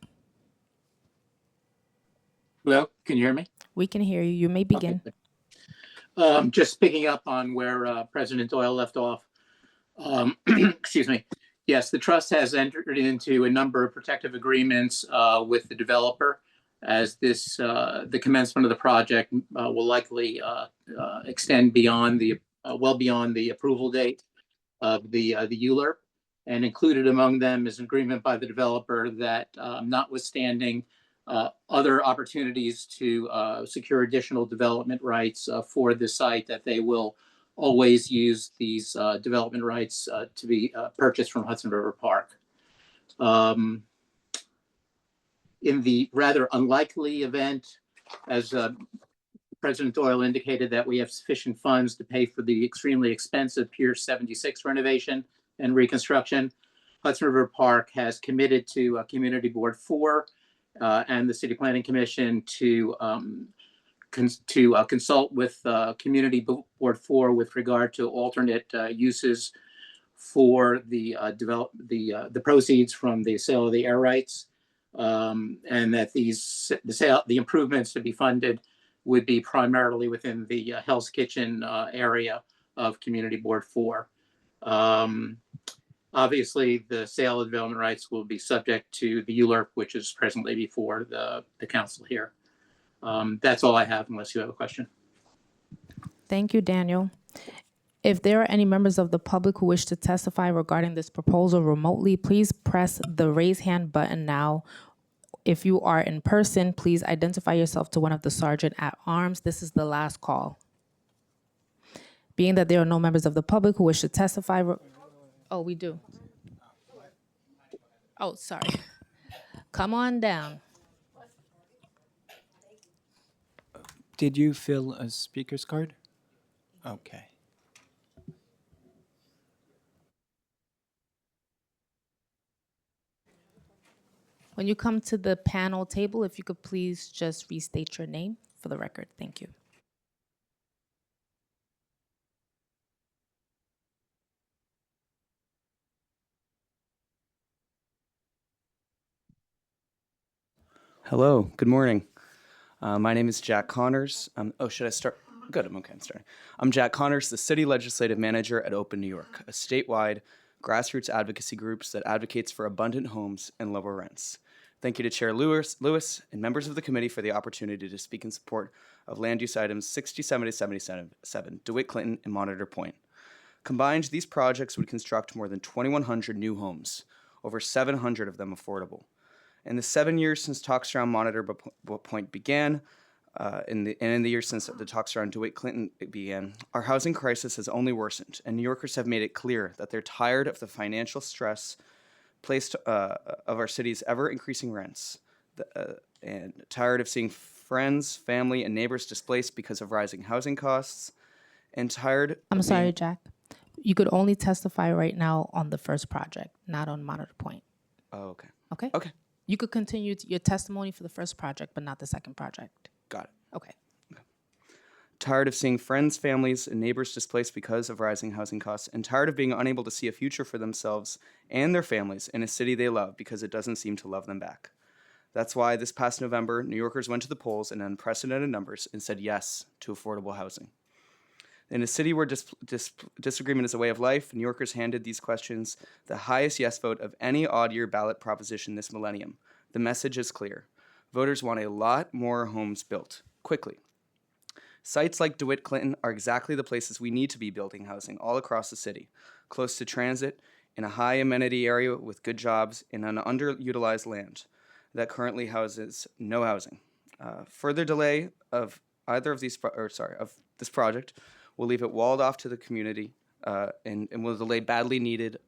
Hello, can you hear me? We can hear you. You may begin. Just picking up on where President Doyle left off. Excuse me. Yes, the trust has entered into a number of protective agreements with the developer, as this the commencement of the project will likely extend beyond the well beyond the approval date of the ULURP. And included among them is an agreement by the developer that notwithstanding other opportunities to secure additional development rights for the site, that they will always use these development rights to be purchased from Hudson River Park. In the rather unlikely event, as President Doyle indicated, that we have sufficient funds to pay for the extremely expensive Pier 76 renovation and reconstruction, Hudson River Park has committed to Community Board 4 and the City Planning Commission to consult with Community Board 4 with regard to alternate uses for the proceeds from the sale of the air rights, and that the improvements to be funded would be primarily within the Hell's Kitchen area of Community Board 4. Obviously, the sale of development rights will be subject to the ULURP, which is presently before the council here. That's all I have, unless you have a question. Thank you, Daniel. If there are any members of the public who wish to testify regarding this proposal remotely, please press the raise hand button now. If you are in person, please identify yourself to one of the sergeant at arms. This is the last call. Being that there are no members of the public who wish to testify. Oh, we do. Oh, sorry. Come on down. Did you fill a speaker's card? Okay. When you come to the panel table, if you could please just restate your name for the record. Thank you. Hello, good morning. My name is Jack Connors. Should I start? Good, I'm okay, I'm starting. I'm Jack Connors, the City Legislative Manager at Open New York, a statewide grassroots advocacy group that advocates for abundant homes and lower rents. Thank you to Chair Lewis and members of the committee for the opportunity to speak in support of land use items 67 to 77, DeWitt Clinton and Monitor Point. Combined, these projects would construct more than 2,100 new homes, over 700 of them affordable. In the 7 years since talks around Monitor Point began, in the years since the talks around DeWitt Clinton began, our housing crisis has only worsened, and New Yorkers have made it clear that they're tired of the financial stress placed of our city's ever-increasing rents, and tired of seeing friends, family, and neighbors displaced because of rising housing costs, and tired. I'm sorry, Jack. You could only testify right now on the first project, not on Monitor Point. Oh, okay. Okay? Okay. You could continue your testimony for the first project, but not the second project. Got it. Okay. Tired of seeing friends, families, and neighbors displaced because of rising housing costs, and tired of being unable to see a future for themselves and their families in a city they love because it doesn't seem to love them back. That's why this past November, New Yorkers went to the polls in unprecedented numbers and said yes to affordable housing. In a city where disagreement is a way of life, New Yorkers handed these questions the highest yes vote of any odd-year ballot proposition this millennium. The message is clear. Voters want a lot more homes built, quickly. Sites like DeWitt Clinton are exactly the places we need to be building housing all across the city, close to transit, in a high amenity area with good jobs, in an underutilized land that currently houses no housing. Further delay of either of these, of this project will leave it walled off to the community and will delay badly needed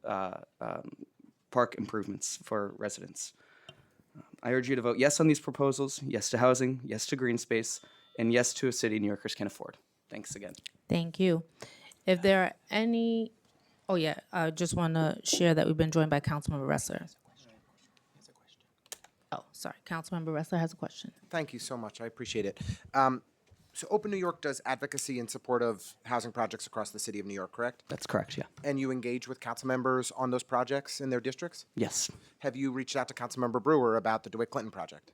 park improvements for residents. I urge you to vote yes on these proposals, yes to housing, yes to green space, and yes to a city New Yorkers can afford. Thanks again. Thank you. If there are any, oh yeah, I just want to share that we've been joined by Councilmember Ressler. Oh, sorry, Councilmember Ressler has a question. Thank you so much. I appreciate it. So Open New York does advocacy in support of housing projects across the city of New York, correct? That's correct, yeah. And you engage with council members on those projects in their districts? Yes. Have you reached out to Councilmember Brewer about the DeWitt Clinton project?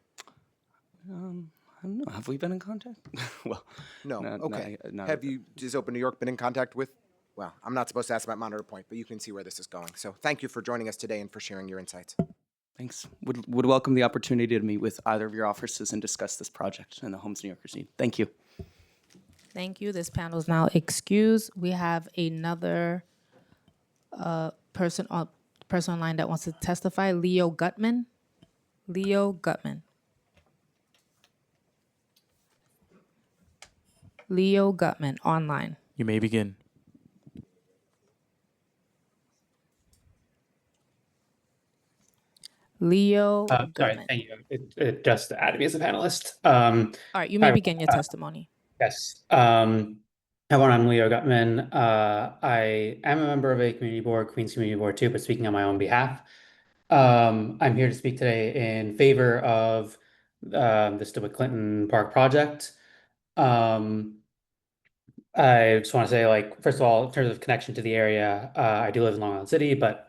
I don't know. Have we been in contact? Well, No. Okay. not Have you, has Open New York been in contact with, well, I'm not supposed to ask about Monitor Point, but you can see where this is going. So thank you for joining us today and for sharing your insights. Thanks. Would welcome the opportunity to meet with either of your offices and discuss this project and the homes New Yorkers need. Thank you. Thank you. This panel is now excused. We have another person online that wants to testify, Leo Gutman. Leo Gutman. Leo Gutman, online. You may begin. Leo Sorry, Gutman. thank you. It just added me as a panelist. All right, you may Hi, begin your testimony. yes. Everyone, I'm Leo Gutman. I am a member of a community board, Queens Community Board 2, but speaking on my own behalf. I'm here to speak today in favor of this DeWitt Clinton Park project. I just want to say, like, first of all, in terms of connection to the area, I do live in Long Island City, but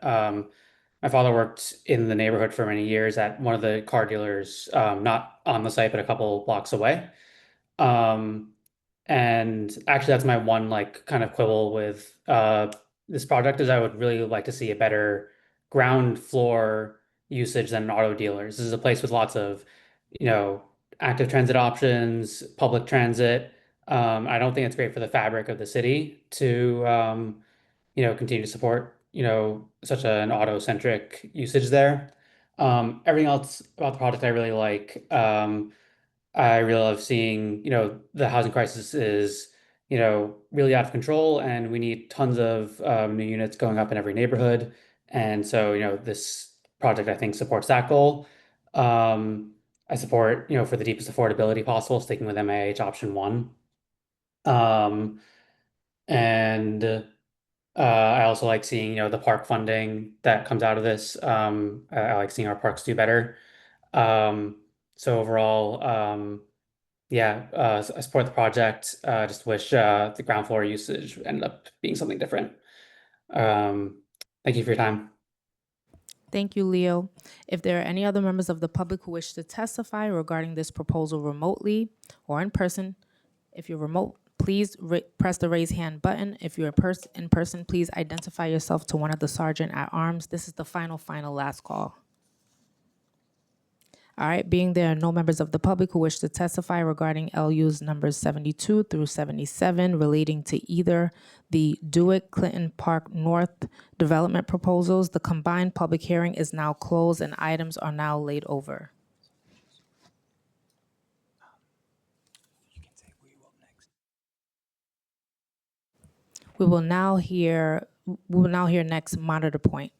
my father worked in the neighborhood for many years at one of the car dealers, not on the site, but a couple blocks away. Um, and actually, that's my one like kind of quibble with this project is I would really like to see a better ground floor usage than an auto dealers. This is a place with lots of, active transit options, public transit. I don't think it's great for the fabric of the city to continue to support, such an auto-centric usage there. Everything else about the project I really like. I really love seeing, the housing crisis is, really out of control, and we need tons of new units going up in every neighborhood. And so, this project I think supports that goal. I support, for the deepest affordability possible, sticking with MAH option one. And I also like seeing, the park funding that comes out of this. I like seeing our parks do better. So overall, yeah, I support the project. Just wish the ground floor usage ended up being something different. Thank you for your time. Thank you, Leo. If there are any other members of the public who wish to testify regarding this proposal remotely or in person, if you're remote, please press the raise hand button. If you're in person, please identify yourself to one of the sergeant at arms. This is the final last call. All right, being there are no members of the public who wish to testify regarding LUs numbers 72 through 77 relating to either the DeWitt Clinton Park North development proposals, the combined public hearing is now closed and items are now laid over. We will now hear next Monitor Point.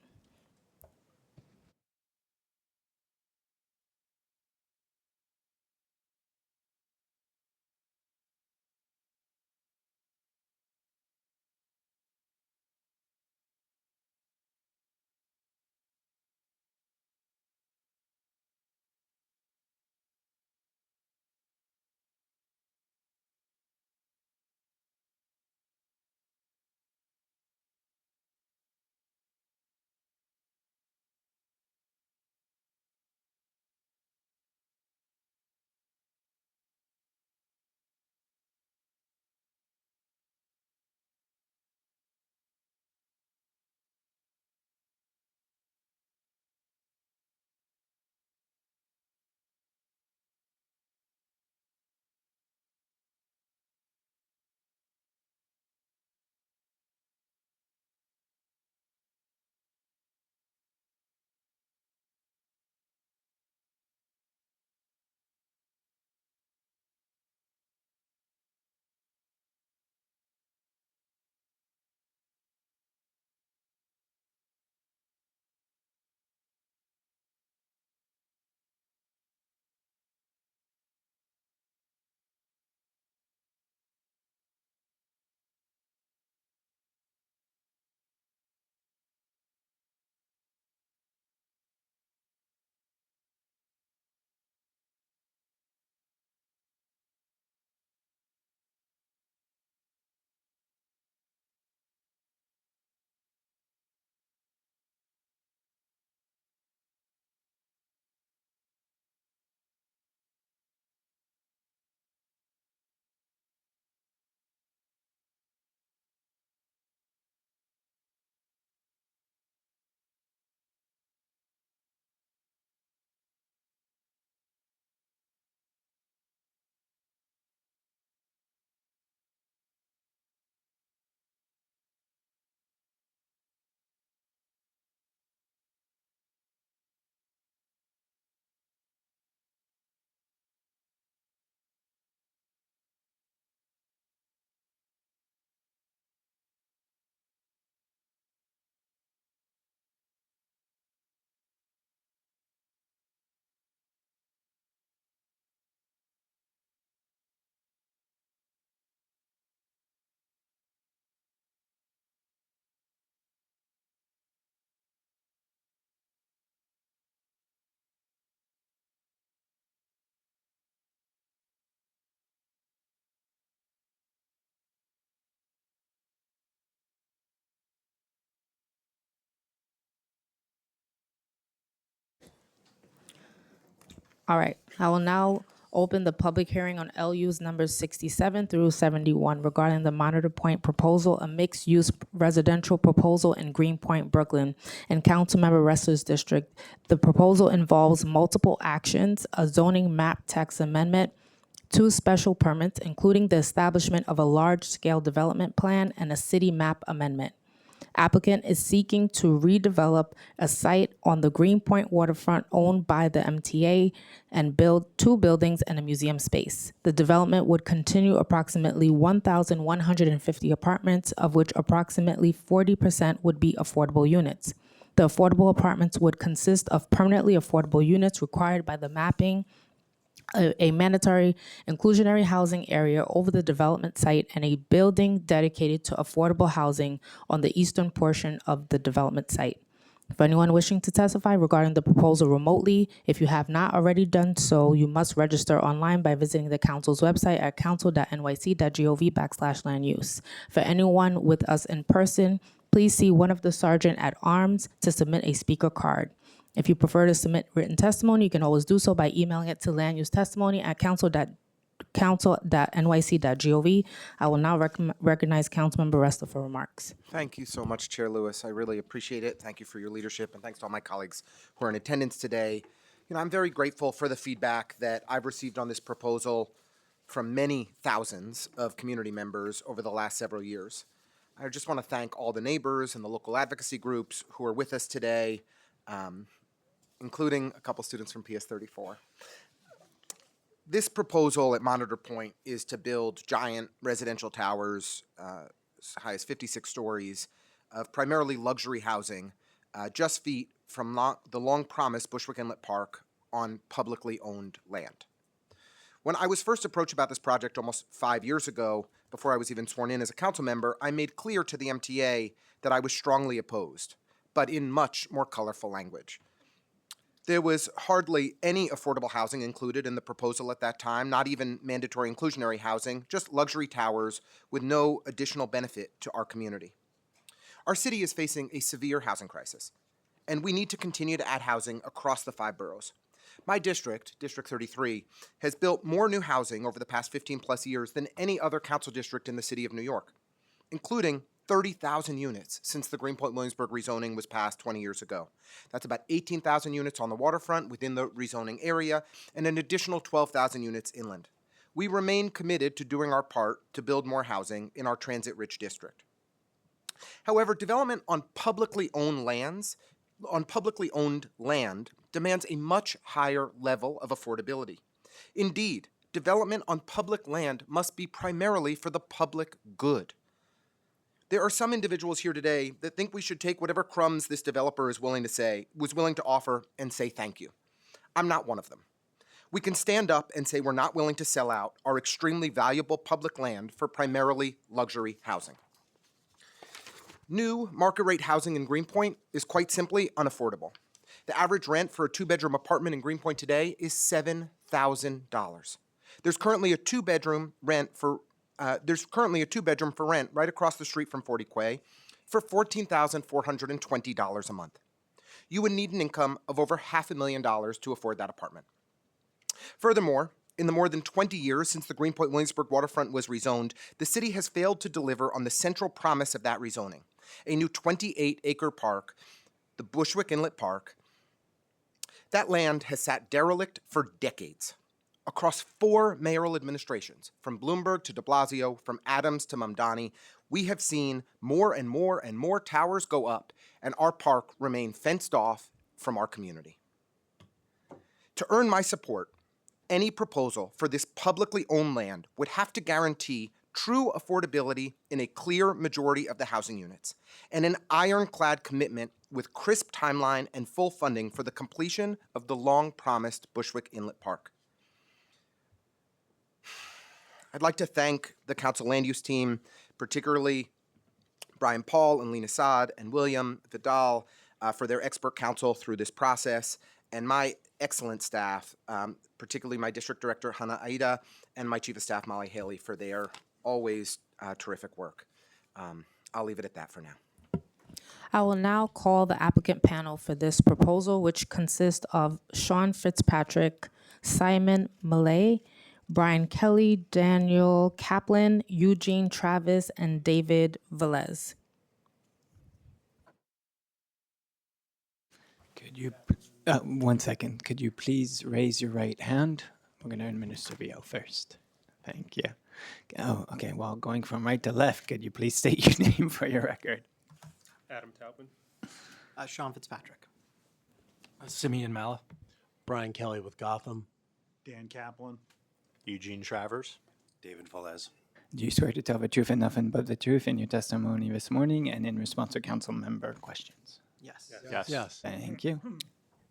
All right, I will now open the public hearing on LUs numbers 67 through 71 regarding the Monitor Point proposal, a mixed-use residential proposal in Greenpoint, Brooklyn, and Councilmember Ressler's district. The proposal involves multiple actions, a zoning map text amendment, 2 special permits, including the establishment of a large-scale development plan and a city map amendment. Applicant is seeking to redevelop a site on the Greenpoint waterfront owned by the MTA and build 2 buildings and a museum space. The development would continue approximately 1,150 apartments, of which approximately 40% would be affordable units. The affordable apartments would consist of permanently affordable units required by the mapping, a mandatory inclusionary housing area over the development site, and a building dedicated to affordable housing on the eastern portion of the development site. For anyone wishing to testify regarding the proposal remotely, if you have not already done so, you must register online by visiting the council's website at council.nyc.gov/land use. For anyone with us in person, please see one of the sergeant at arms to submit a speaker card. If you prefer to submit written testimony, you can always do so by emailing it to landusetestimony@council.nyc.gov. I will now recognize Councilmember Ressler for remarks. Thank you so much, Chair Lewis. I really appreciate it. Thank you for your leadership, and thanks to all my colleagues who are in attendance today. I'm very grateful for the feedback that I've received on this proposal from many thousands of community members over the last several years. I just want to thank all the neighbors and the local advocacy groups who are with us today, including a couple students from PS34. This proposal at Monitor Point is to build giant residential towers as high as 56 stories of primarily luxury housing just feet from the long-promised Bushwick Inlet Park on publicly owned land. When I was first approached about this project almost 5 years ago, before I was even sworn in as a council member, I made clear to the MTA that I was strongly opposed, but in much more colorful language. There was hardly any affordable housing included in the proposal at that time, not even mandatory inclusionary housing, just luxury towers with no additional benefit to our community. Our city is facing a severe housing crisis, and we need to continue to add housing across the 5 boroughs. My district, District 33, has built more new housing over the past 15 plus years than any other council district in the city of New York, including 30,000 units since the Greenpoint-Williamsburg rezoning was passed 20 years ago. That's about 18,000 units on the waterfront within the rezoning area and an additional 12,000 units inland. We remain committed to doing our part to build more housing in our transit-rich district. However, development on publicly owned land demands a much higher level of affordability. Indeed, development on public land must be primarily for the public good. There are some individuals here today that think we should take whatever crumbs this developer was willing to offer and say thank you. I'm not one of them. We can stand up and say we're not willing to sell out our extremely valuable public land for primarily luxury housing. New market rate housing in Greenpoint is quite simply unaffordable. The average rent for a 2-bedroom apartment in Greenpoint today is $7,000. There's currently a 2-bedroom for rent right across the street from 40 Quay for $14,420 a month. You would need an income of over $500,000 to afford that apartment. Furthermore, in the more than 20 years since the Greenpoint-Williamsburg waterfront was rezoned, the city has failed to deliver on the central promise of that rezoning, a new 28-acre park, the Bushwick Inlet Park. That land has sat derelict for decades. Across 4 mayoral administrations, from Bloomberg to de Blasio, from Adams to Mamdani, we have seen more and more and more towers go up, and our park remain fenced off from our community. To earn my support, any proposal for this publicly owned land would have to guarantee true affordability in a clear majority of the housing units, and an ironclad commitment with crisp timeline and full funding for the completion of the long-promised Bushwick Inlet Park. I'd like to thank the council land use team, particularly Brian Paul and Lena Saad and William Vidal for their expert counsel through this process, and my excellent staff, particularly my district director, Hannah Aida, and my chief of staff, Molly Haley, for their always terrific work. I'll leave it at that for now. I will now call the applicant panel for this proposal, which consists of Sean Fitzpatrick, Simon Millay, Brian Kelly, Daniel Kaplan, Eugene Travis, and David Velez. Could you, 1 second, could you please raise your right hand? We're going to administer VO first. Thank you. Oh, okay, well, going from right to left, could you please state your name for your record? Adam Taubman. Sean Fitzpatrick. Simeon Mala. Brian Kelly with Gotham. Dan Kaplan. Eugene Travers. David Velez. Do you swear to tell the truth and nothing but the truth in your testimony this morning and in response to council member questions? Yes. Yes. Thank you.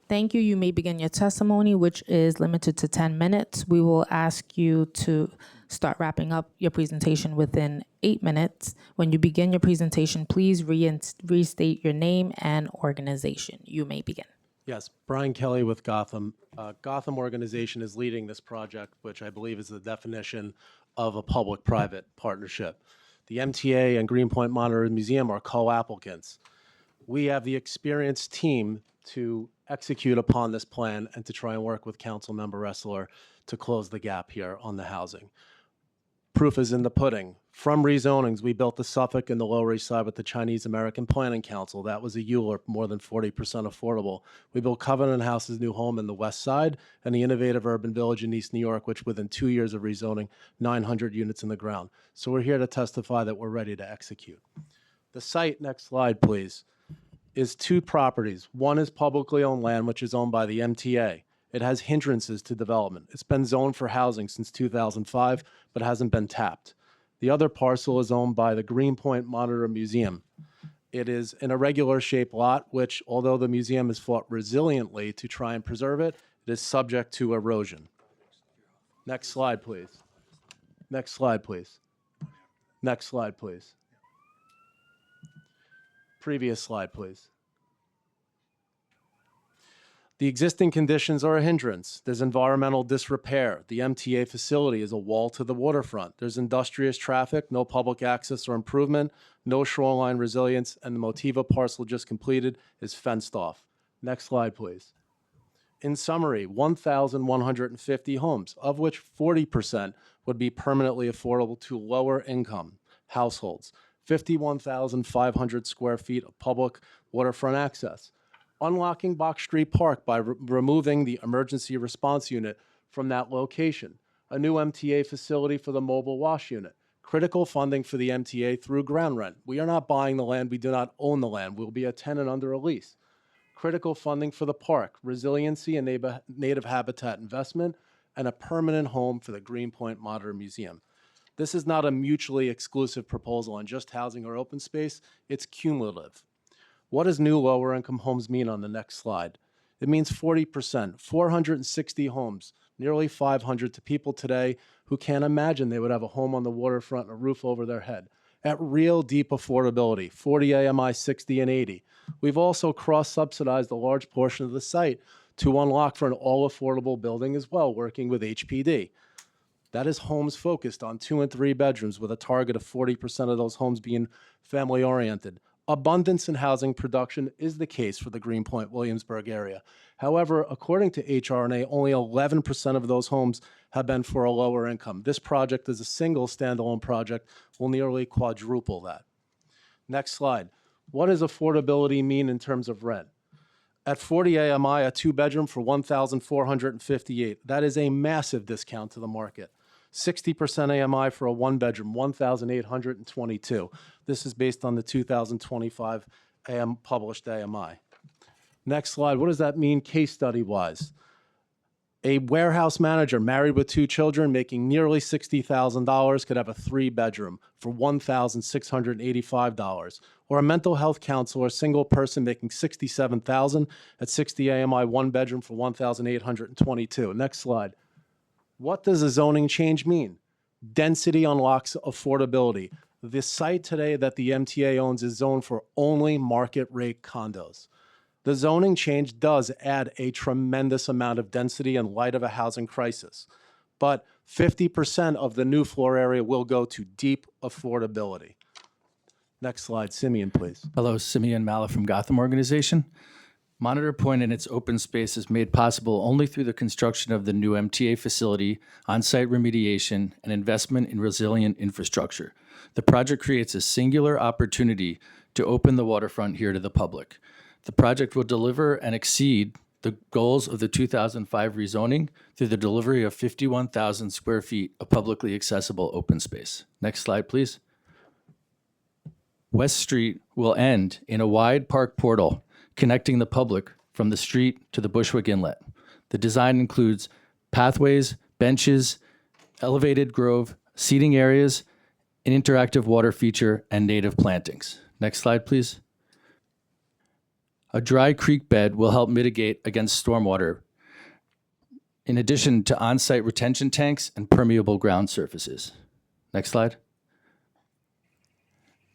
Thank you. You may begin your testimony, which is limited to 10 minutes. We will ask you to start wrapping up your presentation within 8 minutes. When you begin your presentation, please restate your name and organization. You may begin. Yes. Brian Kelly with Gotham. Gotham organization is leading this project, which I believe is the definition of a public-private partnership. The MTA and Greenpoint Monitor Museum are co-applicants. We have the experienced team to execute upon this plan and to try and work with Councilmember Ressler to close the gap here on the housing. Proof is in the pudding. From rezonings, we built the Suffolk and the Lower East Side with the Chinese American Planning Council. That was a ULURP, more than 40% affordable. We built Covenant House's new home in the West Side and the Innovative Urban Village in East New York, which within 2 years of rezoning, 900 units in the ground. So we're here to testify that we're ready to execute. The site, next slide, please, is 2 properties. One is publicly owned land, which is owned by the MTA. It has hindrances to development. It's been zoned for housing since 2005, but hasn't been tapped. The other parcel is owned by the Greenpoint Monitor Museum. It is an irregular shaped lot, which, although the museum has fought resiliently to try and preserve it, it is subject to erosion. Next slide, please. Next slide, please. Next slide, please. Previous slide, please. The existing conditions are a hindrance. There's environmental disrepair. The MTA facility is a wall to the waterfront. There's industrious traffic, no public access or improvement, no shoreline resilience, and the Motiva parcel just completed is fenced off. Next slide, please. In summary, 1,150 homes, of which 40% would be permanently affordable to lower income households. 51,500 square feet of public waterfront access. Unlocking Box Street Park by removing the emergency response unit from that location. A new MTA facility for the mobile wash unit. Critical funding for the MTA through ground rent. We are not buying the land. We do not own the land. We'll be a tenant under a lease. Critical funding for the park. Resiliency and native habitat investment. And a permanent home for the Greenpoint Monitor Museum. This is not a mutually exclusive proposal on just housing or open space. It's cumulative. What does new lower income homes mean on the next slide? It means 40%, 460 homes, nearly 500 to people today who can't imagine they would have a home on the waterfront and a roof over their head. At real deep affordability, 40 AMI, 60 and 80. We've also cross-subsidized a large portion of the site to unlock for an all-affordable building as well, working with HPD. That is homes focused on 2 and 3 bedrooms with a target of 40% of those homes being family-oriented. Abundance in housing production is the case for the Greenpoint Williamsburg area. However, according to HRNA, only 11% of those homes have been for a lower income. This project as a single standalone project will nearly quadruple that. Next slide. What does affordability mean in terms of rent? At 40 AMI, a 2-bedroom for $1,458. That is a massive discount to the market. 60% AMI for a 1-bedroom, $1,822. This is based on the 2025 published AMI. Next slide. What does that mean case study-wise? A warehouse manager married with 2 children making nearly $60,000 could have a 3-bedroom for $1,685. Or a mental health counselor, single person making $67,000 at 60 AMI, 1-bedroom for $1,822. Next slide. What does a zoning change mean? Density unlocks affordability. The site today that the MTA owns is zoned for only market rate condos. The zoning change does add a tremendous amount of density in light of a housing crisis, but 50% of the new floor area will go to deep affordability. Next slide, Simeon, please. Hello, Simeon Mala from Gotham Organization. Monitor Point and its open space is made possible only through the construction of the new MTA facility, on-site remediation, and investment in resilient infrastructure. The project creates a singular opportunity to open the waterfront here to the public. The project will deliver and exceed the goals of the 2005 rezoning through the delivery of 51,000 square feet of publicly accessible open space. Next slide, please. West Street will end in a wide park portal connecting the public from the street to the Bushwick Inlet. The design includes pathways, benches, elevated grove, seating areas, an interactive water feature, and native plantings. Next slide, please. A dry creek bed will help mitigate against stormwater, in addition to on-site retention tanks and permeable ground surfaces. Next slide.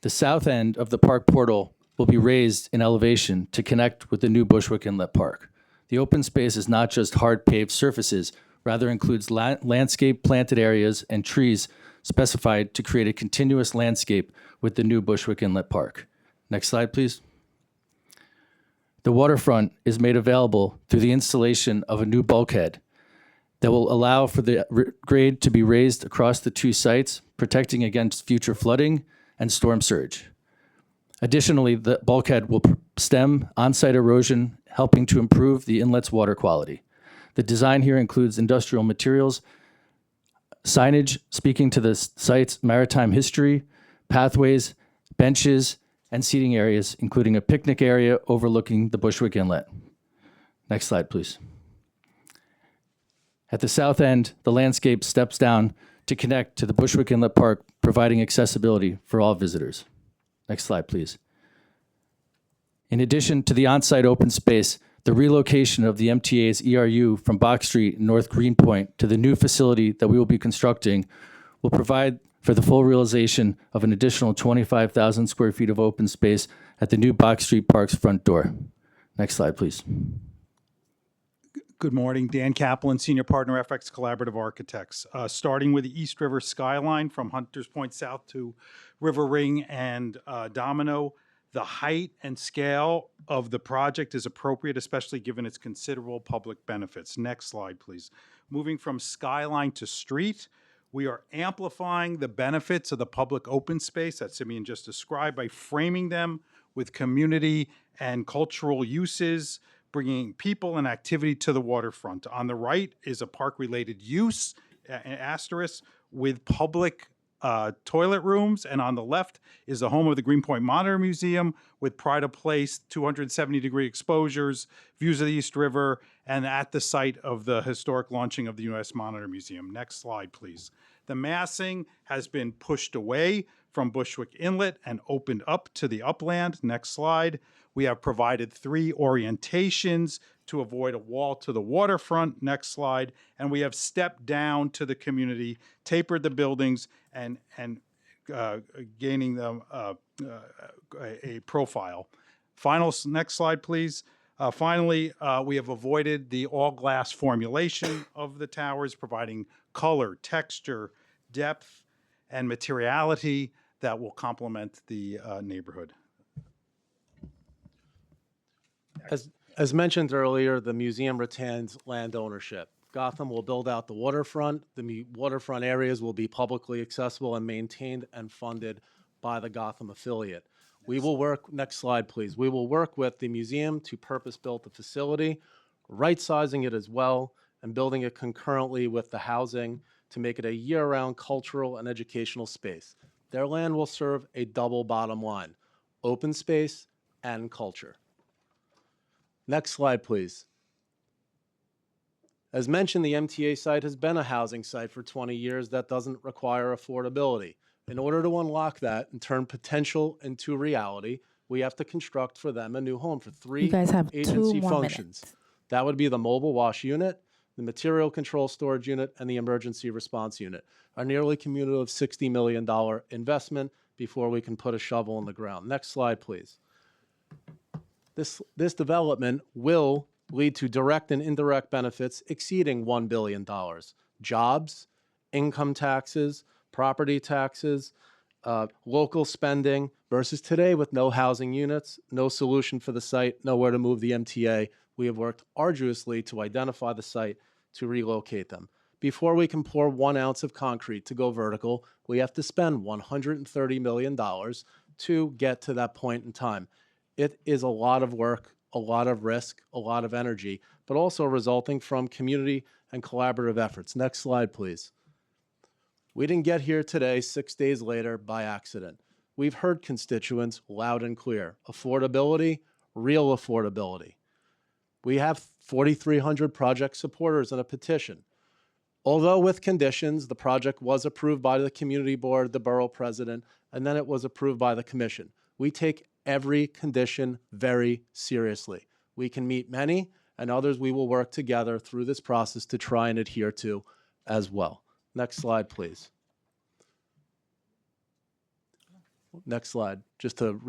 The south end of the park portal will be raised in elevation to connect with the new Bushwick Inlet Park. The open space is not just hard paved surfaces, rather includes landscape planted areas and trees specified to create a continuous landscape with the new Bushwick Inlet Park. Next slide, please. The waterfront is made available through the installation of a new bulkhead that will allow for the grade to be raised across the two sites, protecting against future flooding and storm surge. Additionally, the bulkhead will stem on-site erosion, helping to improve the inlet's water quality. The design here includes industrial materials, signage speaking to the site's maritime history, pathways, benches, and seating areas, including a picnic area overlooking the Bushwick Inlet. Next slide, please. At the south end, the landscape steps down to connect to the Bushwick Inlet Park, providing accessibility for all visitors. Next slide, please. In addition to the on-site open space, the relocation of the MTA's ERU from Box Street and North Greenpoint to the new facility that we will be constructing will provide for the full realization of an additional 25,000 square feet of open space at the new Box Street Park's front door. Next slide, please. Good morning, Dan Kaplan, Senior Partner, FX Collaborative Architects. Starting with the East River skyline from Hunters Point South to River Ring and Domino, the height and scale of the project is appropriate, especially given its considerable public benefits. Next slide, please. Moving from skyline to street, we are amplifying the benefits of the public open space that Simeon just described by framing them with community and cultural uses, bringing people and activity to the waterfront. On the right is a park-related use, an asterisk, with public toilet rooms, and on the left is the home of the Greenpoint Monitor Museum with pride of place, 270-degree exposures, views of the East River, and at the site of the historic launching of the U.S. Monitor Museum. Next slide, please. The massing has been pushed away from Bushwick Inlet and opened up to the upland. Next slide. We have provided 3 orientations to avoid a wall to the waterfront. Next slide. And we have stepped down to the community, tapered the buildings, and gaining them a profile. Next slide, please. Finally, we have avoided the all-glass formulation of the towers, providing color, texture, depth, and materiality that will complement the neighborhood. As mentioned earlier, the museum retains land ownership. Gotham will build out the waterfront. The waterfront areas will be publicly accessible and maintained and funded by the Gotham affiliate. We will work, next slide, please. We will work with the museum to purpose-build the facility, right-sizing it as well, and building it concurrently with the housing to make it a year-round cultural and educational space. Their land will serve a double bottom line, open space and culture. Next slide, please. As mentioned, the MTA site has been a housing site for 20 years that doesn't require affordability. In order to unlock that and turn potential into reality, we have to construct for them a new home for 3 You guys have 2 agency more functions. minutes. That would be the mobile wash unit, the material control storage unit, and the emergency response unit. A nearly cumulative $60 million investment before we can put a shovel in the ground. Next slide, please. This development will lead to direct and indirect benefits exceeding $1 billion. Jobs, income taxes, property taxes, local spending versus today with no housing units, no solution for the site, nowhere to move the MTA. We have worked arduously to identify the site to relocate them. Before we can pour 1 ounce of concrete to go vertical, we have to spend $130 million to get to that point in time. It is a lot of work, a lot of risk, a lot of energy, but also resulting from community and collaborative efforts. Next slide, please. We didn't get here today 6 days later by accident. We've heard constituents loud and clear. Affordability, real affordability. We have 4,300 project supporters in a petition. Although with conditions, the project was approved by the community board, the borough president, and then it was approved by the commission. We take every condition very seriously. We can meet many, and others we will work together through this process to try and adhere to as well. Next slide, please. Next slide, just to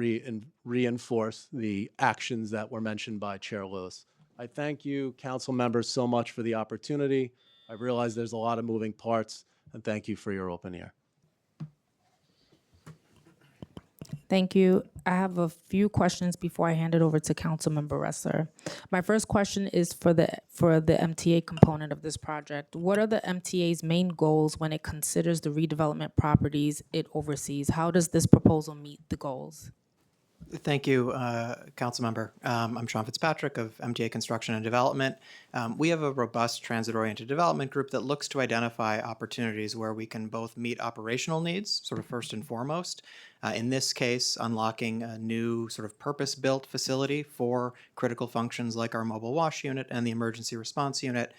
reinforce the actions that were mentioned by Chair Lewis. I thank you, council members, so much for the opportunity. I realize there's a lot of moving parts, and thank you for your open ear. Thank you. I have a few questions before I hand it over to Councilmember Ressler. My first question is for the MTA component of this project. What are the MTA's main goals when it considers the redevelopment properties it oversees? How does this proposal meet the goals? Thank you, Councilmember. I'm Sean Fitzpatrick of MTA Construction and Development. We have a robust transit-oriented development group that looks to identify opportunities where we can both meet operational needs, sort of first and foremost. In this case, unlocking a new sort of purpose-built facility for critical functions like our mobile wash unit and the emergency response unit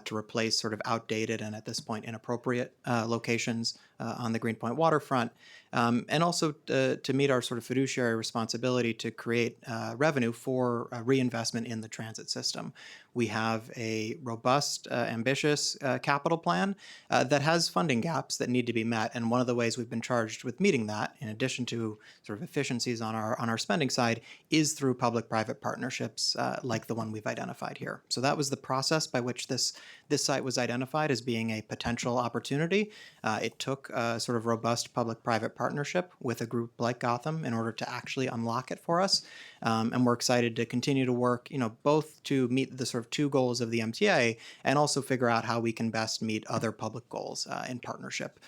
to replace sort of outdated and at this point inappropriate locations on the Greenpoint waterfront. And also to meet our sort of fiduciary responsibility to create revenue for reinvestment in the transit system. We have a robust, ambitious capital plan that has funding gaps that need to be met. And one of the ways we've been charged with meeting that, in addition to sort of efficiencies on our spending side, is through public-private partnerships like the one we've identified here. So that was the process by which this site was identified as being a potential opportunity. It took a sort of robust public-private partnership with a group like Gotham in order to actually unlock it for us. And we're excited to continue to work, both to meet the sort of two goals of the MTA and also figure out how we can best meet other public goals in partnership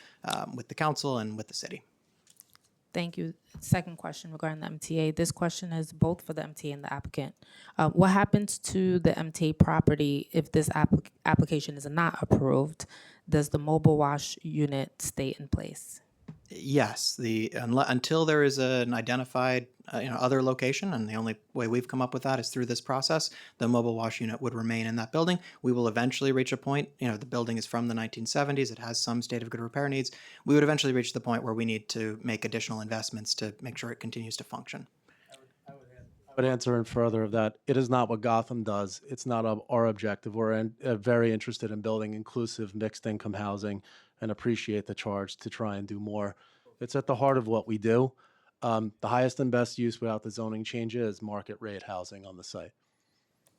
with the council and with the city. Thank you. Second question regarding the MTA. This question is both for the MTA and the applicant. What happens to the MTA property if this application is not approved? Does the mobile wash unit stay in place? Yes, until there is an identified other location, and the only way we've come up with that is through this process, the mobile wash unit would remain in that building. We will eventually reach a point, the building is from the 1970s, it has some state of good repair needs. We would eventually reach the point where we need to make additional investments to make sure it continues to function. I would answer in further of that. It is not what Gotham does. It's not our objective. We're very interested in building inclusive mixed income housing and appreciate the charge to try and do more. It's at the heart of what we do. The highest and best use without the zoning change is market rate housing on the site.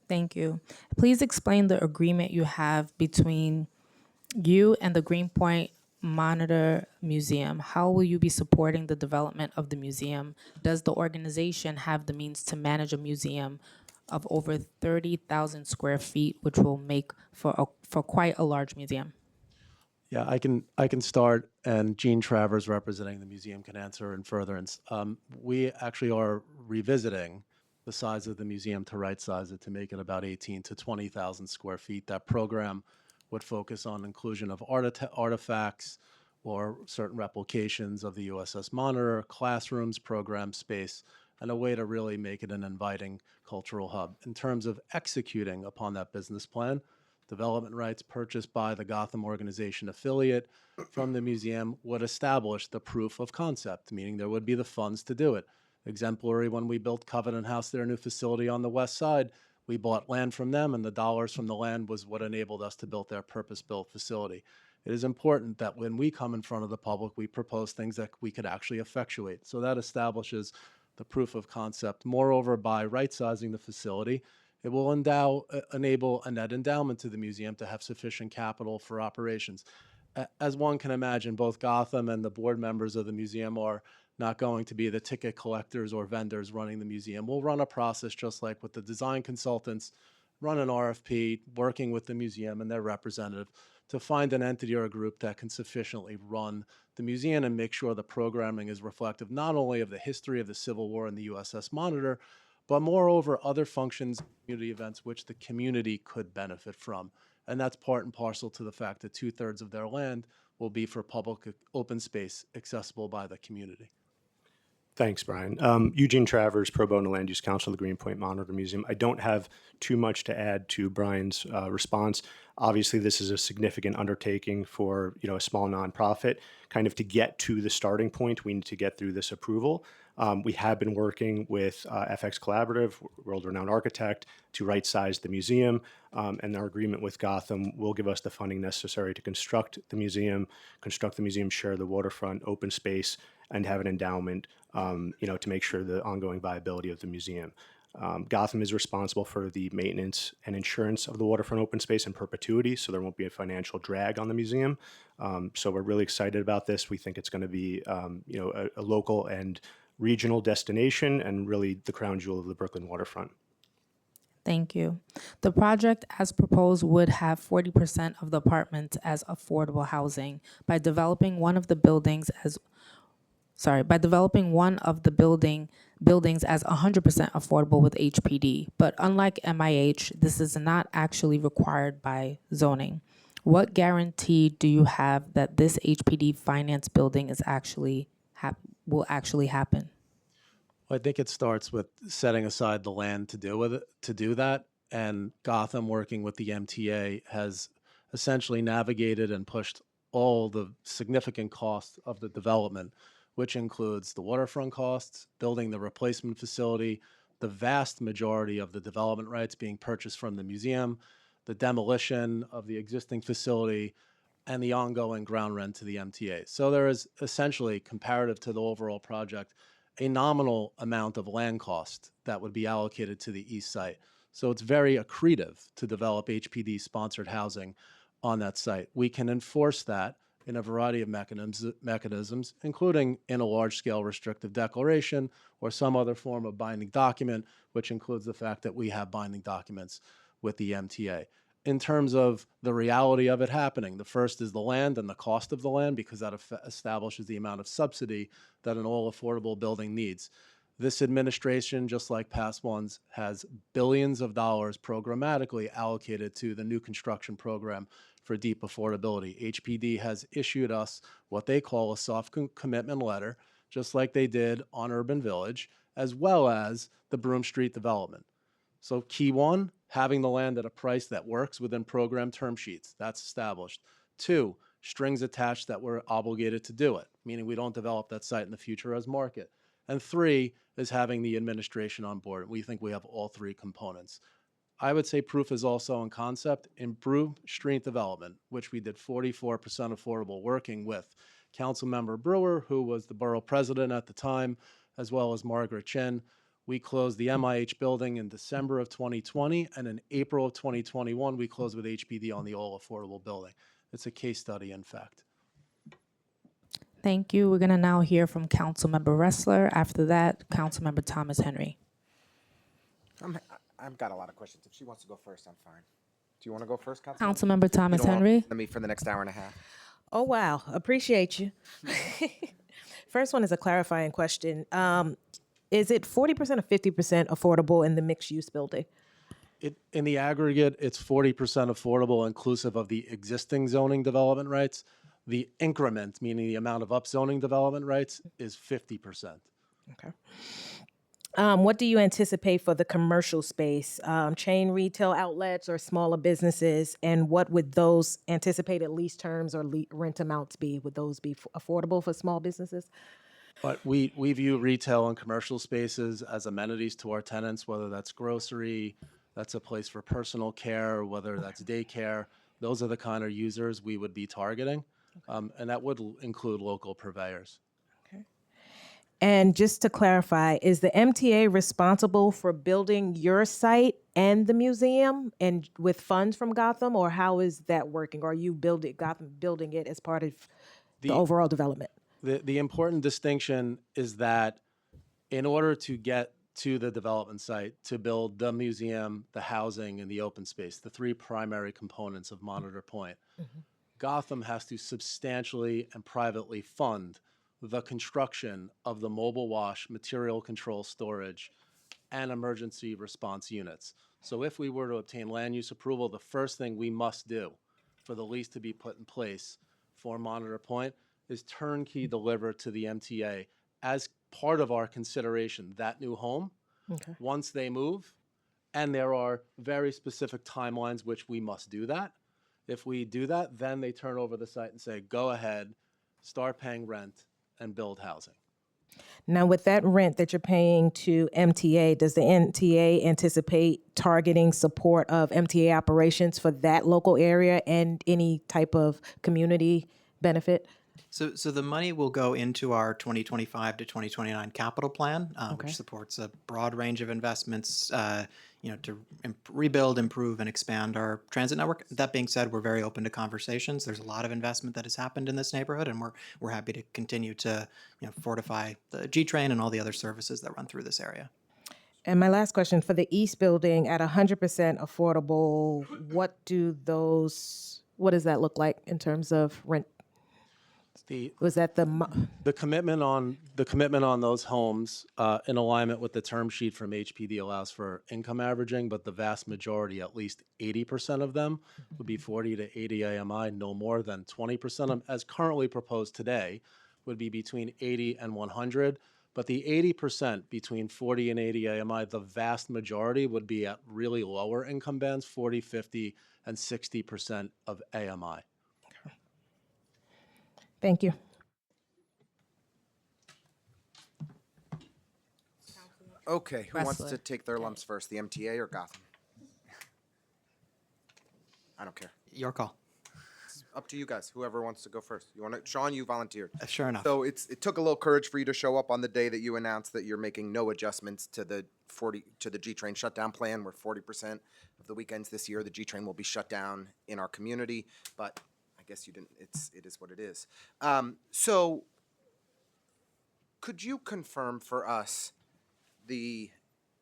Thank you. Please explain the agreement you have between you and the Greenpoint Monitor Museum. How will you be supporting the development of the museum? Does the organization have the means to manage a museum of over 30,000 square feet, which will make for quite a large museum? Yeah, I can start, and Gene Travers, representing the museum, can answer in furtherance. We actually are revisiting the size of the museum to right size it to make it about 18 to 20,000 square feet. That program would focus on inclusion of artifacts or certain replications of the USS Monitor, classrooms, program space, and a way to really make it an inviting cultural hub. In terms of executing upon that business plan, development rights purchased by the Gotham organization affiliate from the museum would establish the proof of concept, meaning there would be the funds to do it. Exemplary, when we built Covenant House, their new facility on the west side, we bought land from them, and the dollars from the land was what enabled us to build their purpose-built facility. It is important that when we come in front of the public, we propose things that we could actually effectuate. So that establishes the proof of concept. Moreover, by right-sizing the facility, it will enable a net endowment to the museum to have sufficient capital for operations. as one can imagine, both Gotham and the board members of the museum are not going to be the ticket collectors or vendors running the museum. We'll run a process just like with the design consultants, run an RFP, working with the museum and their representative to find an entity or a group that can sufficiently run the museum and make sure the programming is reflective not only of the history of the Civil War and the USS Monitor, but moreover other functions, community events which the community could benefit from. And that's part and parcel to the fact that 2/3 of their land will be for public open space accessible by the community. Thanks, Brian. Eugene Travers, Pro Bono Land Use Council of the Greenpoint Monitor Museum. I don't have too much to add to Brian's response. Obviously, this is a significant undertaking for a small nonprofit. Kind of to get to the starting point, we need to get through this approval. We have been working with FX Collaborative, world-renowned architect, to right-size the museum, and our agreement with Gotham will give us the funding necessary to construct the museum, share the waterfront, open space, and have an endowment, to make sure the ongoing viability of the museum. Gotham is responsible for the maintenance and insurance of the waterfront open space in perpetuity, so there won't be a financial drag on the museum. So we're really excited about this. We think it's going to be, a local and regional destination and really the crown jewel of the Brooklyn waterfront. Thank you. The project as proposed would have 40% of the apartments as affordable housing by developing one of the buildings as buildings as 100% affordable with HPD. But unlike MIH, this is not actually required by zoning. What guarantee do you have that this HPD finance building is will actually happen? Well, I think it starts with setting aside the land to do that. And Gotham, working with the MTA, has essentially navigated and pushed all the significant costs of the development, which includes the waterfront costs, building the replacement facility, the vast majority of the development rights being purchased from the museum, the demolition of the existing facility, and the ongoing ground rent to the MTA. So there is essentially, comparative to the overall project, a nominal amount of land cost that would be allocated to the east site. So it's very accretive to develop HPD-sponsored housing on that site. We can enforce that in a variety of mechanisms, including in a large-scale restrictive declaration or some other form of binding document, which includes the fact that we have binding documents with the MTA. In terms of the reality of it happening, the first is the land and the cost of the land, because that establishes the amount of subsidy that an all-affordable building needs. This administration, just like past ones, has billions of dollars programmatically allocated to the new construction program for deep affordability. HPD has issued us what they call a soft commitment letter, just like they did on Urban Village, as well as the Broome Street development. So key one, having the land at a price that works within program term sheets. That's established. 2, strings attached that we're obligated to do it, meaning we don't develop that site in the future as market. And 3 is having the administration on board. We think we have all 3 components. I would say proof is also in concept. In Broome Street development, which we did 44% affordable, working with Councilmember Brewer, who was the borough president at the time, as well as Margaret Chin. We closed the MIH building in December of 2020, and in April of 2021, we closed with HPD on the all-affordable building. It's a case study, in fact. Thank you. We're going to now hear from Councilmember Ressler. After that, Councilmember Thomas Henry. I've got a lot of questions. If she wants to go first, I'm fine. Do you want to go first, Councilmember Thomas Henry? Me for the next hour and a half. Oh, wow. Appreciate you. First one is a clarifying question. Is it 40% or 50% affordable in the mixed-use building? In the aggregate, it's 40% affordable, inclusive of the existing zoning development rights. The increment, meaning the amount of upzoning development rights, is 50%. Okay. What do you anticipate for the commercial space? Chain retail outlets or smaller businesses? And what would those anticipated lease terms or rent amounts be? Would those be affordable for small businesses? But we view retail and commercial spaces as amenities to our tenants, whether that's grocery, that's a place for personal care, whether that's daycare. Those are the kind of users we would be targeting. And that would include local purveyors. And just to clarify, is the MTA responsible for building your site and the museum and with funds from Gotham, or how is that working? Or are you Gotham building it as part of the overall development? The important distinction is that in order to get to the development site, to build the museum, the housing, and the open space, the three primary components of Monitor Point, Gotham has to substantially and privately fund the construction of the mobile wash, material control storage, and emergency response units. So if we were to obtain land use approval, the first thing we must do for the lease to be put in place for Monitor Point is turnkey deliver to the MTA as part of our consideration that new home once they move. And there are very specific timelines which we must do that. If we do that, then they turn over the site and say, go ahead, start paying rent, and build housing. Now, with that rent that you're paying to MTA, does the MTA anticipate targeting support of MTA operations for that local area and any type of community benefit? So the money will go into our 2025 to 2029 capital plan, Okay. which supports a broad range of investments, to rebuild, improve, and expand our transit network. That being said, we're very open to conversations. There's a lot of investment that has happened in this neighborhood, and we're happy to continue to fortify the G train and all the other services that run through this area. And my last question, for the East Building at 100% affordable, what does that look like in terms of rent? Was that the commitment on those homes in alignment with the term sheet from HPD allows for income averaging, but the vast majority, at least 80% of them, would be 40 to 80 AMI. No more than 20% of them, as currently proposed today, would be between 80 and 100. But the 80% between 40 and 80 AMI, the vast majority would be at really lower income bands, 40, 50, and 60% of AMI. Thank you. Okay, who wants Wrestler. to take their lumps first, the MTA or Gotham? I don't care. Your call. It's up to you guys. Whoever wants to go first. You want to? Sean, you volunteered. Sure enough. So it took a little courage for you to show up on the day that you announced that you're making no adjustments to the G train shutdown plan, where 40% of the weekends this year the G train will be shut down in our community. But I guess you didn't. It is what it is. So could you confirm for us the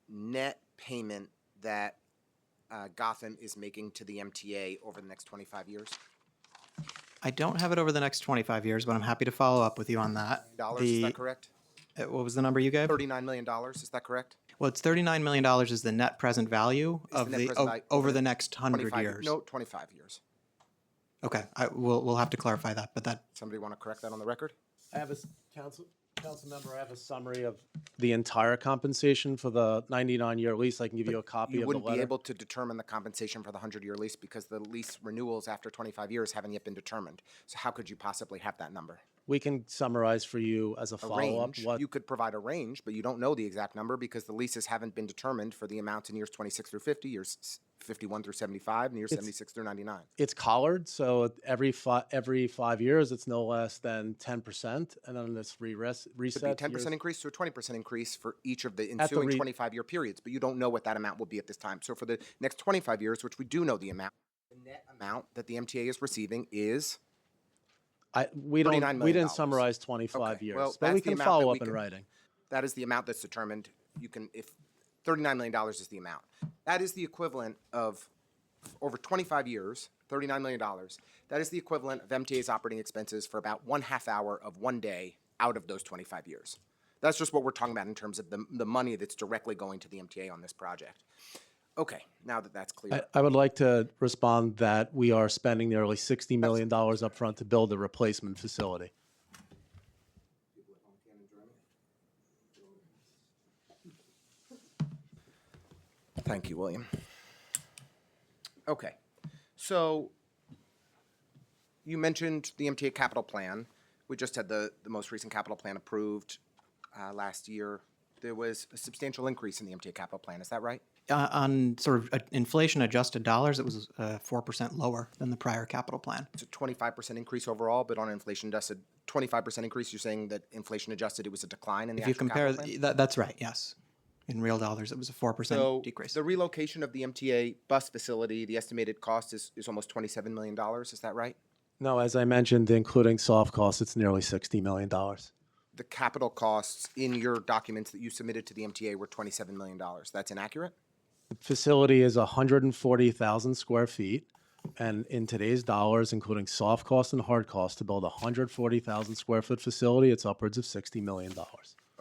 net payment that Gotham is making to the MTA over the next 25 years? I don't have it over the next 25 years, but I'm happy to follow up with you on that. Is that correct? What was the number you gave? $39 million, is that correct? Well, it's $39 million is the net present value of over the next 100 years. No, 25 years. Okay, we'll have to clarify that, but that. Somebody want to correct that on the record? I have a council member. I have a summary of the entire compensation for the 99-year lease. I can give you a copy of the letter. You wouldn't be able to determine the compensation for the 100-year lease because the lease renewals after 25 years haven't yet been determined. So how could you possibly have that number? We can summarize for you as a follow-up. You could provide a range, but you don't know the exact number because the leases haven't been determined for the amounts in years 26 through 50, years 51 through 75, and years 76 through 99. It's collared, so every 5 years, it's no less than 10%, and then this reset. Could be 10% increase to a 20% increase for each of the ensuing 25-year periods, but you don't know what that amount will be at this time. So for the next 25 years, which we do know the amount, the net amount that the MTA is receiving is we didn't summarize 25 years, but we can follow up in writing. That is the amount that's determined. If $39 million is the amount. That is the equivalent of, over 25 years, $39 million. That is the equivalent of MTA's operating expenses for about 1/2 hour of one day out of those 25 years. That's just what we're talking about in terms of the money that's directly going to the MTA on this project. Okay, now that that's clear. I would like to respond that we are spending nearly $60 million up front to build a replacement facility. Thank you, William. Okay, so you mentioned the MTA capital plan. We just had the most recent capital plan approved last year. There was a substantial increase in the MTA capital plan, is that right? On sort of inflation adjusted dollars, it was 4% lower than the prior capital plan. It's a 25% increase overall, but on inflation adjusted, 25% increase, you're saying that inflation adjusted, it was a decline in the If you actual compare, capital plan? that's right, yes. In real dollars, it was a 4% So decrease. the relocation of the MTA bus facility, the estimated cost is almost $27 million. Is that right? No, as I mentioned, including soft costs, it's nearly $60 million. The capital costs in your documents that you submitted to the MTA were $27 million. That's inaccurate? The facility is 140,000 square feet. And in today's dollars, including soft costs and hard costs, to build a 140,000 square foot facility, it's upwards of $60 million.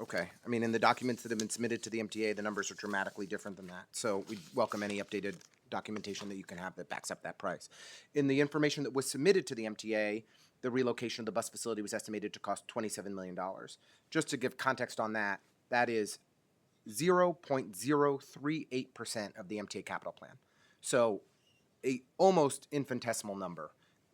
Okay. I mean, in the documents that have been submitted to the MTA, the numbers are dramatically different than that. So we welcome any updated documentation that you can have that backs up that price. In the information that was submitted to the MTA, the relocation of the bus facility was estimated to cost $27 million. Just to give context on that, that is 0.038% of the MTA capital plan. So a almost infinitesimal number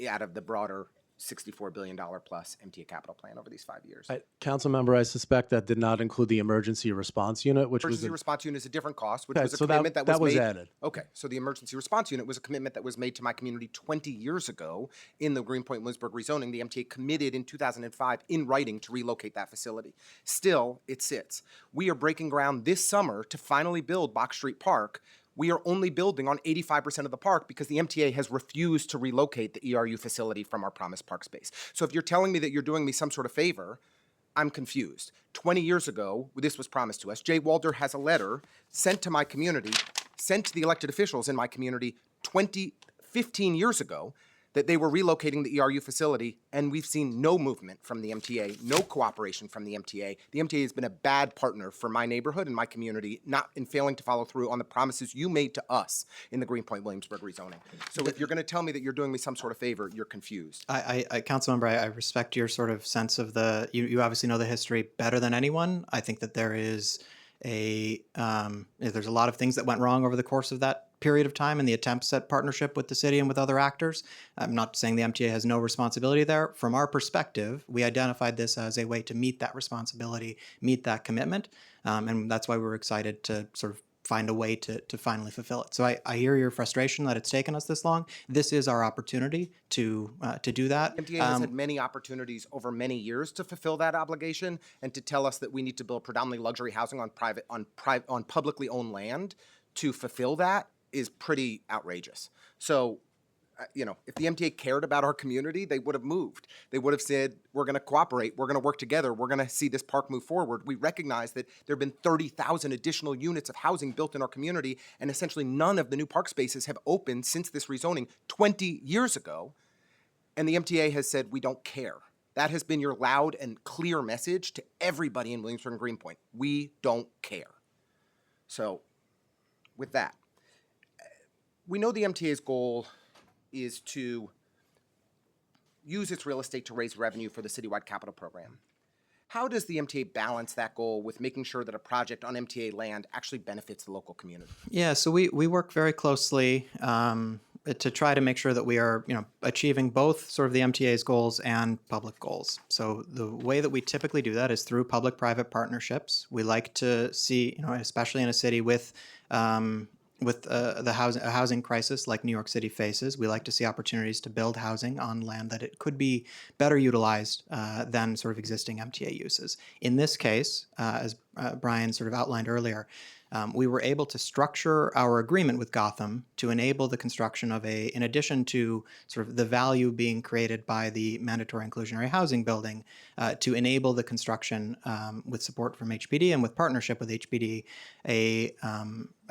out of the broader $64 billion plus MTA capital plan over these 5 years. Council member, I suspect that did not include the emergency response unit, which Emergency was response unit is a different cost, which Okay, was a so commitment that was made. added. Okay, so the emergency response unit was a commitment that was made to my community 20 years ago in the Greenpoint Williamsburg rezoning. The MTA committed in 2005 in writing to relocate that facility. Still, it sits. We are breaking ground this summer to finally build Box Street Park. We are only building on 85% of the park because the MTA has refused to relocate the ERU facility from our promised park space. So if you're telling me that you're doing me some sort of favor, I'm confused. 20 years ago, this was promised to us. Jay Walder has a letter sent to my community, sent to the elected officials in my community 15 years ago, that they were relocating the ERU facility, and we've seen no movement from the MTA, no cooperation from the MTA. The MTA has been a bad partner for my neighborhood and my community, not in failing to follow through on the promises you made to us in the Greenpoint Williamsburg rezoning. So if you're going to tell me that you're doing me some sort of favor, you're confused. Councilmember, I respect your sort of sense of you obviously know the history better than anyone. I think that there is there's a lot of things that went wrong over the course of that period of time and the attempts at partnership with the city and with other actors. I'm not saying the MTA has no responsibility there. From our perspective, we identified this as a way to meet that responsibility, meet that commitment, and that's why we were excited to sort of find a way to finally fulfill it. So I hear your frustration that it's taken us this long. This is our opportunity to do that. The MTA has had many opportunities over many years to fulfill that obligation and to tell us that we need to build predominantly luxury housing on publicly owned land to fulfill that is pretty outrageous. So, if the MTA cared about our community, they would have moved. They would have said, we're going to cooperate. We're going to work together. We're going to see this park move forward. We recognize that there have been 30,000 additional units of housing built in our community, and essentially none of the new park spaces have opened since this rezoning 20 years ago. And the MTA has said, we don't care. That has been your loud and clear message to everybody in Williamsburg and Greenpoint. We don't care. So, with that, we know the MTA's goal is to use its real estate to raise revenue for the citywide capital program. How does the MTA balance that goal with making sure that a project on MTA land actually benefits the local community? Yeah, so we work very closely to try to make sure that we are achieving both sort of the MTA's goals and public goals. So the way that we typically do that is through public-private partnerships. We like to see, especially in a city with a housing crisis like New York City faces, we like to see opportunities to build housing on land that it could be better utilized than sort of existing MTA uses. In this case, as Brian sort of outlined earlier, we were able to structure our agreement with Gotham to enable the construction of in addition to sort of the value being created by the mandatory inclusionary housing building, to enable the construction with support from HPD and with partnership with HPD, a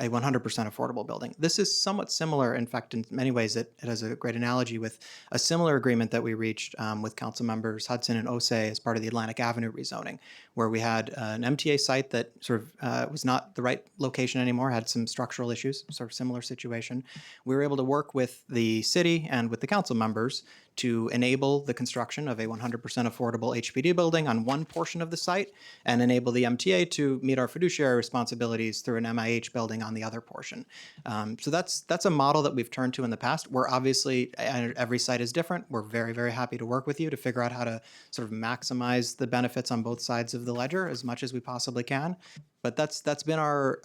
100% affordable building. This is somewhat similar. In fact, in many ways, it has a great analogy with a similar agreement that we reached with council members Hudson and Osei as part of the Atlantic Avenue rezoning, where we had an MTA site that sort of was not the right location anymore, had some structural issues, sort of similar situation. We were able to work with the city and with the council members to enable the construction of a 100% affordable HPD building on one portion of the site and enable the MTA to meet our fiduciary responsibilities through an MIH building on the other portion. So that's a model that we've turned to in the past. We're obviously, every site is different. We're very, very happy to work with you to figure out how to sort of maximize the benefits on both sides of the ledger as much as we possibly can. But that's been our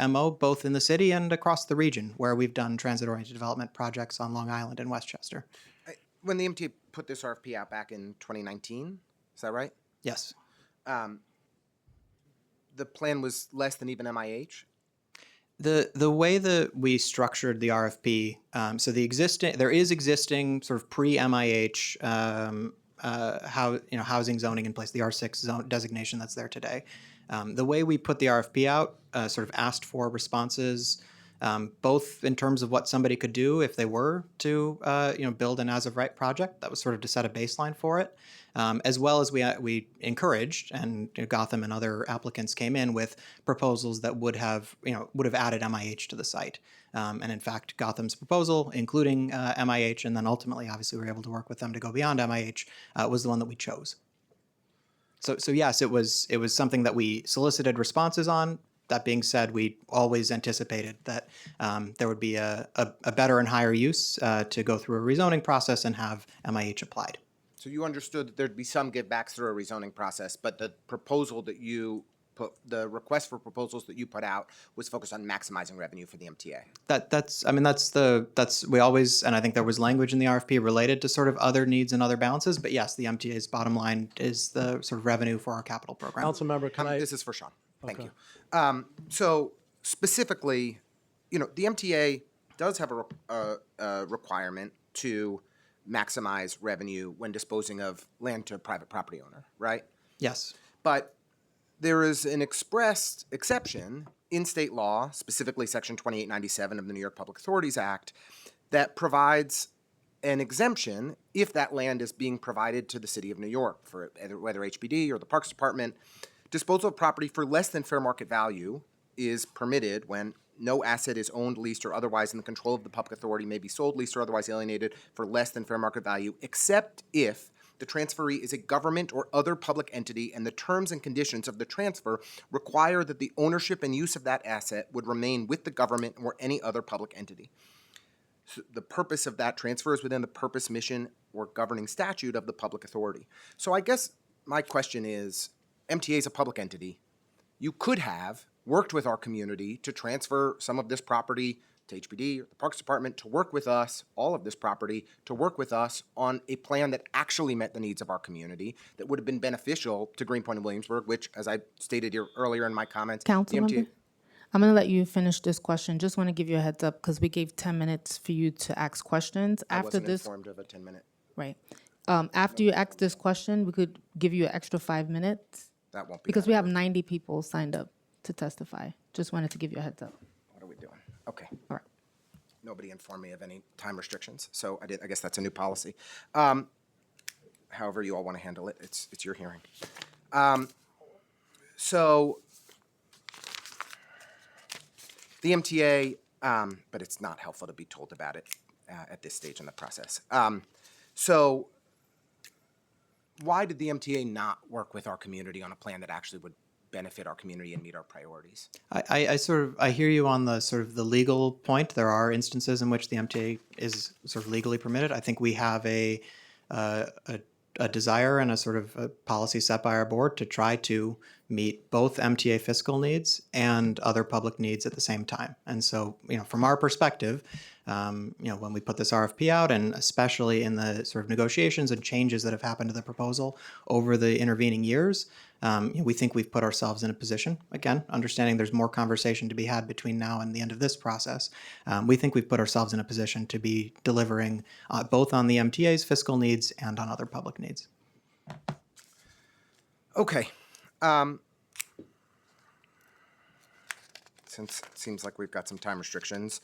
MO both in the city and across the region where we've done transit-oriented development projects on Long Island and Westchester. When the MTA put this RFP out back in 2019, is that right? Yes. The plan was less than even MIH? The way that we structured the RFP, so there is existing sort of pre-MIH housing zoning in place, the R6 zone designation that's there today. The way we put the RFP out, sort of asked for responses, both in terms of what somebody could do if they were to build an as-of-right project. That was sort of to set a baseline for it, as well as we encouraged, and Gotham and other applicants came in with proposals that would have added MIH to the site. And in fact, Gotham's proposal, including MIH, and then ultimately, obviously, we were able to work with them to go beyond MIH, was the one that we chose. So yes, it was something that we solicited responses on. That being said, we always anticipated that there would be a better and higher use to go through a rezoning process and have MIH applied. So you understood that there'd be some givebacks through a rezoning process, but the proposal that you put, the request for proposals that you put out was focused on maximizing revenue for the MTA. We always, and I think there was language in the RFP related to sort of other needs and other balances, but yes, the MTA's bottom line is the sort of revenue for our capital program. Councilmember, This is for Sean. Thank you. So specifically, the MTA does have a requirement to maximize revenue when disposing of land to a private property owner, right? Yes. But there is an expressed exception in state law, specifically Section 2897 of the New York Public Authorities Act, that provides an exemption if that land is being provided to the City of New York, for whether HPD or the Parks Department. Disposal of property for less than fair market value is permitted when no asset is owned, leased, or otherwise in the control of the public authority may be sold, leased, or otherwise alienated for less than fair market value, except if the transferee is a government or other public entity and the terms and conditions of the transfer require that the ownership and use of that asset would remain with the government or any other public entity. So the purpose of that transfer is within the purpose, mission, or governing statute of the public authority. So I guess my question is, MTA is a public entity. You could have worked with our community to transfer some of this property to HPD or the Parks Department to work with us, all of this property, to work with us on a plan that actually met the needs of our community, that would have been beneficial to Greenpoint and Williamsburg, which, as I stated here earlier in my comments, Councilmember, I'm going to let you finish this question. Just want to give you a heads up because we gave 10 minutes for you to ask questions. I wasn't informed of a 10-minute. Right. After you ask this question, we could give you an extra 5 minutes. That won't be because we have 90 people signed up to testify. Just wanted to give you a heads up. What are we doing? Okay. All right. Nobody informed me of any time restrictions, so I guess that's a new policy. However you all want to handle it, it's your hearing. So the MTA, but it's not helpful to be told about it at this stage in the process. So why did the MTA not work with our community on a plan that actually would benefit our community and meet our priorities? I hear you on the sort of the legal point. There are instances in which the MTA is sort of legally permitted. I think we have a desire and a sort of a policy set by our board to try to meet both MTA fiscal needs and other public needs at the same time. And so, from our perspective, when we put this RFP out, and especially in the sort of negotiations and changes that have happened to the proposal over the intervening years, we think we've put ourselves in a position, again, understanding there's more conversation to be had between now and the end of this process. We think we've put ourselves in a position to be delivering both on the MTA's fiscal needs and on other public needs. Okay. Since it seems like we've got some time restrictions,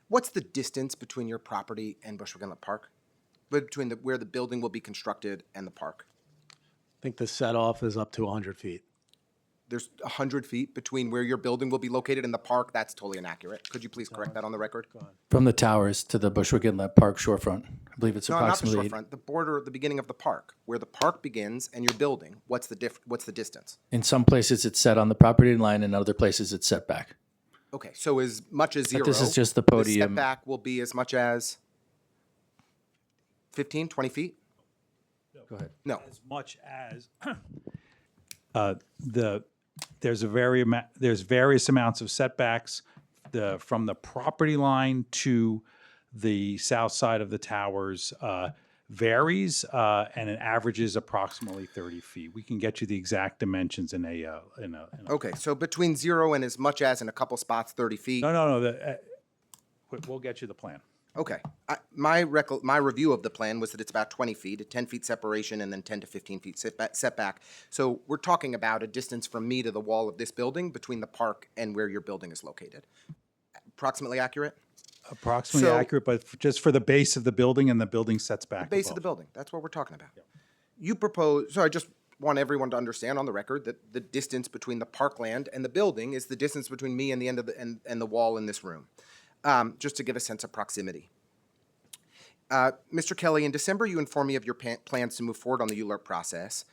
what's the distance between your property and Bushwick Inlet Park? Between where the building will be constructed and the park? I think the set off is up to 100 feet. there's 100 feet between where your building will be located and the park. That's totally inaccurate. Could you please correct that on the record? From the towers to the Bushwick Inlet Park shorefront. I believe it's No, not the approximately shorefront, the border, the beginning of the park, where the park begins and your building. What's the distance? in some places it's set on the property line, and other places it's set back. Okay, so as much as zero. But this is just the podium. setback will be as much as 15, 20 feet? Go ahead. No. As much as there's various amounts of setbacks from the property line to the south side of the towers varies, and it averages approximately 30 feet. We can get you the exact dimensions in a. Okay, so between 0 and as much as in a couple spots, 30 feet? No. We'll get you the plan. Okay. My review of the plan was that it's about 20 feet, a 10 feet separation, and then 10 to 15 feet setback. So we're talking about a distance from me to the wall of this building between the park and where your building is located. Approximately accurate? Approximately So- accurate, but just for the base of the building, and the building sets back. The base of the building, that's what we're talking about. You propose, so I just want everyone to understand on the record that the distance between the parkland and the building is the distance between me and the end of and the wall in this room, just to give a sense of proximity. Mr. Kelly, in December, you informed me of your plans to move forward on the ULURP process.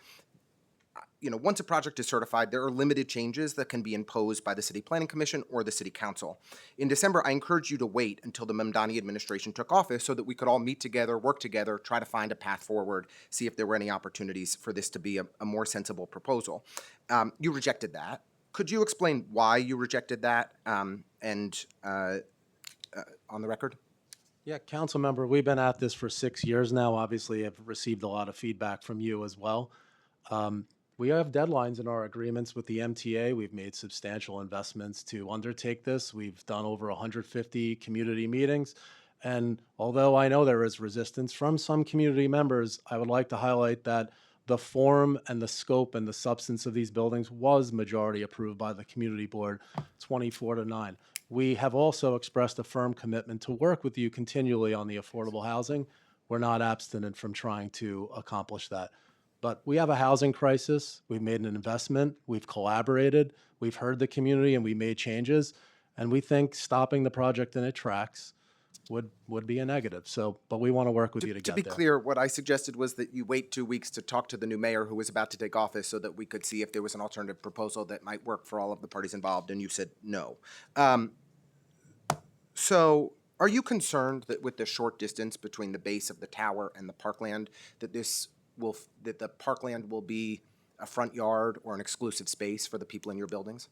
Once a project is certified, there are limited changes that can be imposed by the City Planning Commission or the City Council. In December, I encouraged you to wait until the Mamdani administration took office so that we could all meet together, work together, try to find a path forward, see if there were any opportunities for this to be a more sensible proposal. You rejected that. Could you explain why you rejected that on the record? Yeah, council member, we've been at this for 6 years now. Obviously, I've received a lot of feedback from you as well. We have deadlines in our agreements with the MTA. We've made substantial investments to undertake this. We've done over 150 community meetings. And although I know there is resistance from some community members, I would like to highlight that the form and the scope and the substance of these buildings was majority approved by the community board, 24-9. We have also expressed a firm commitment to work with you continually on the affordable housing. We're not abstinent from trying to accomplish that. But we have a housing crisis. We've made an investment. We've collaborated. We've heard the community, and we made changes. And we think stopping the project in its tracks would be a negative. So, but we want to work with you to To get be there. clear, what I suggested was that you wait 2 weeks to talk to the new mayor who was about to take office so that we could see if there was an alternative proposal that might work for all of the parties involved, and you said no. So are you concerned that with the short distance between the base of the tower and the parkland, that that the parkland will be a front yard or an exclusive space for the people in your buildings?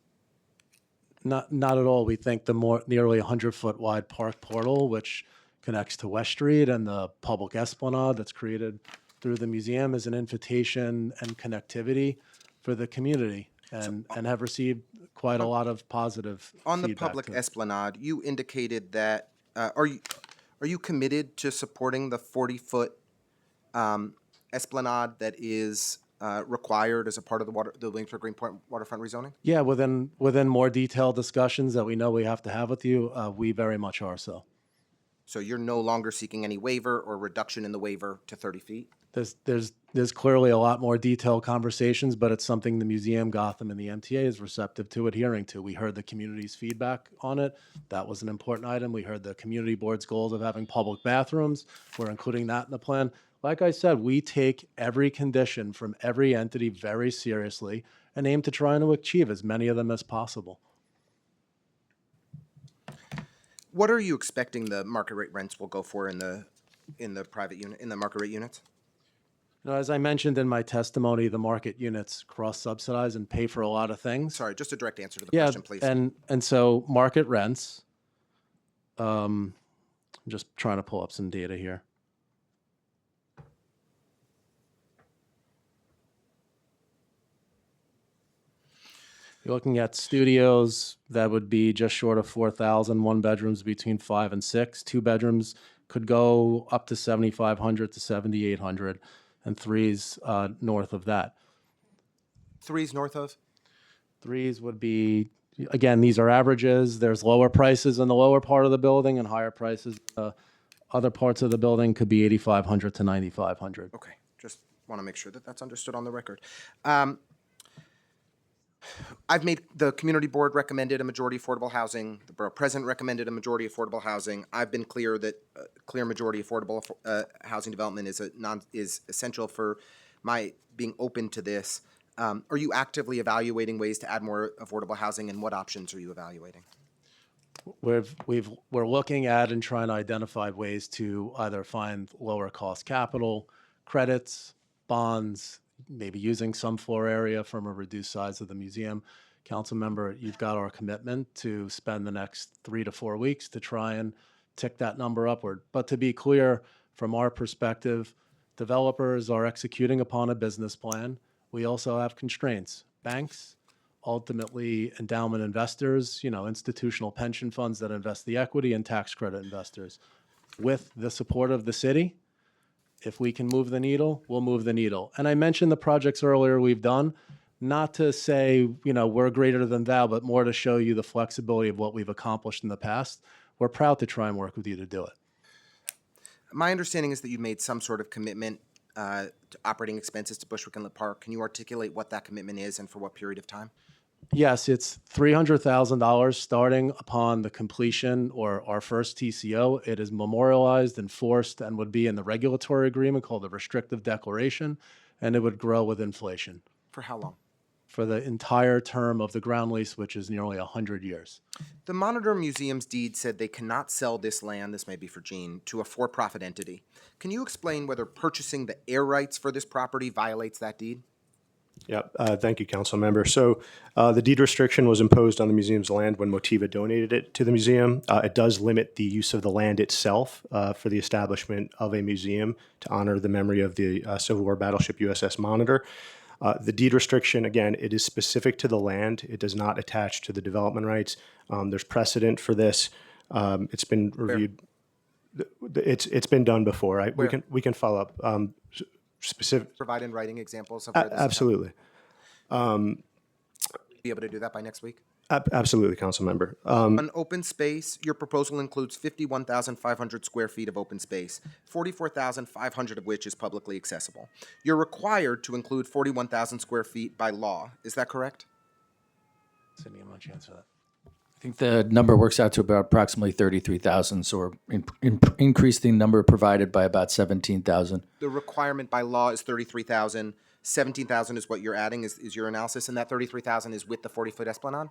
Not at all. We think the nearly 100-foot wide park portal, which connects to West Street, and the public esplanade that's created through the museum, is an invitation and connectivity for the community, and have received quite a lot of positive On the feedback public to it. esplanade, you indicated that, are you committed to supporting the 40-foot esplanade that is required as a part of the Williamsburg Greenpoint waterfront rezoning? Yeah, within more detailed discussions that we know we have to have with you, we very much are so. So you're no longer seeking any waiver or reduction in the waiver to 30 feet? There's clearly a lot more detailed conversations, but it's something the museum, Gotham, and the MTA is receptive to adhering to. We heard the community's feedback on it. That was an important item. We heard the community board's goals of having public bathrooms. We're including that in the plan. Like I said, we take every condition from every entity very seriously and aim to try and achieve as many of them as possible. What are you expecting the market rate rents will go for in the private unit, in the market rate units? As I mentioned in my testimony, the market units cross-subsidize and pay for a lot of things. Sorry, just a direct answer to the Yeah, question, please. and so market rents, I'm just trying to pull up some data here. You're looking at studios that would be just short of 4,000, one bedrooms between 5 and 6, two bedrooms could go up to 7,500 to 7,800, and threes north of that. Threes north of? Threes would be, again, these are averages. There's lower prices in the lower part of the building and higher prices. Other parts of the building could be 8,500 to 9,500. Okay, just want to make sure that that's understood on the record. The community board recommended a majority affordable housing. The borough president recommended a majority affordable housing. I've been clear that clear majority affordable housing development is essential for my being open to this. Are you actively evaluating ways to add more affordable housing, and what options are you evaluating? We're looking at and trying to identify ways to either find lower cost capital, credits, bonds, maybe using some floor area from a reduced size of the museum. Council member, you've got our commitment to spend the next 3 to 4 weeks to try and tick that number upward. But to be clear, from our perspective, developers are executing upon a business plan. We also have constraints. Banks, ultimately endowment investors, institutional pension funds that invest the equity, and tax credit investors. With the support of the city, if we can move the needle, we'll move the needle. And I mentioned the projects earlier we've done, not to say, we're greater than thou, but more to show you the flexibility of what we've accomplished in the past. We're proud to try and work with you to do it. My understanding is that you made some sort of commitment to operating expenses to Bushwick Inlet Park. Can you articulate what that commitment is and for what period of time? Yes, it's $300,000 starting upon the completion or our first TCO. It is memorialized, enforced, and would be in the regulatory agreement called the restrictive declaration, and it would grow with inflation For how long? for the entire term of the ground lease, which is nearly 100 years. The Monitor Museum's deed said they cannot sell this land, this may be for Gene, to a for-profit entity. Can you explain whether purchasing the air rights for this property violates that deed? Yep. Thank you, council member. So the deed restriction was imposed on the museum's land when Motiva donated it to the museum. It does limit the use of the land itself for the establishment of a museum to honor the memory of the Civil War battleship USS Monitor. The deed restriction, again, it is specific to the land. It does not attach to the development rights. There's precedent for this. It's been reviewed. It's been done before. We can follow up. Specific. Provide in writing examples of where this Absolutely. Be able to do that by next week? Absolutely, council member. On open space, your proposal includes 51,500 square feet of open space, 44,500 of which is publicly accessible. You're required to include 41,000 square feet by law. Is that correct? Cindy, I'm not to answer that. I think the number works out to about approximately 33,000, so we're increased the number provided by about 17,000. The requirement by law is 33,000. 17,000 is what you're adding, is your analysis, and that 33,000 is with the 40-foot esplanade?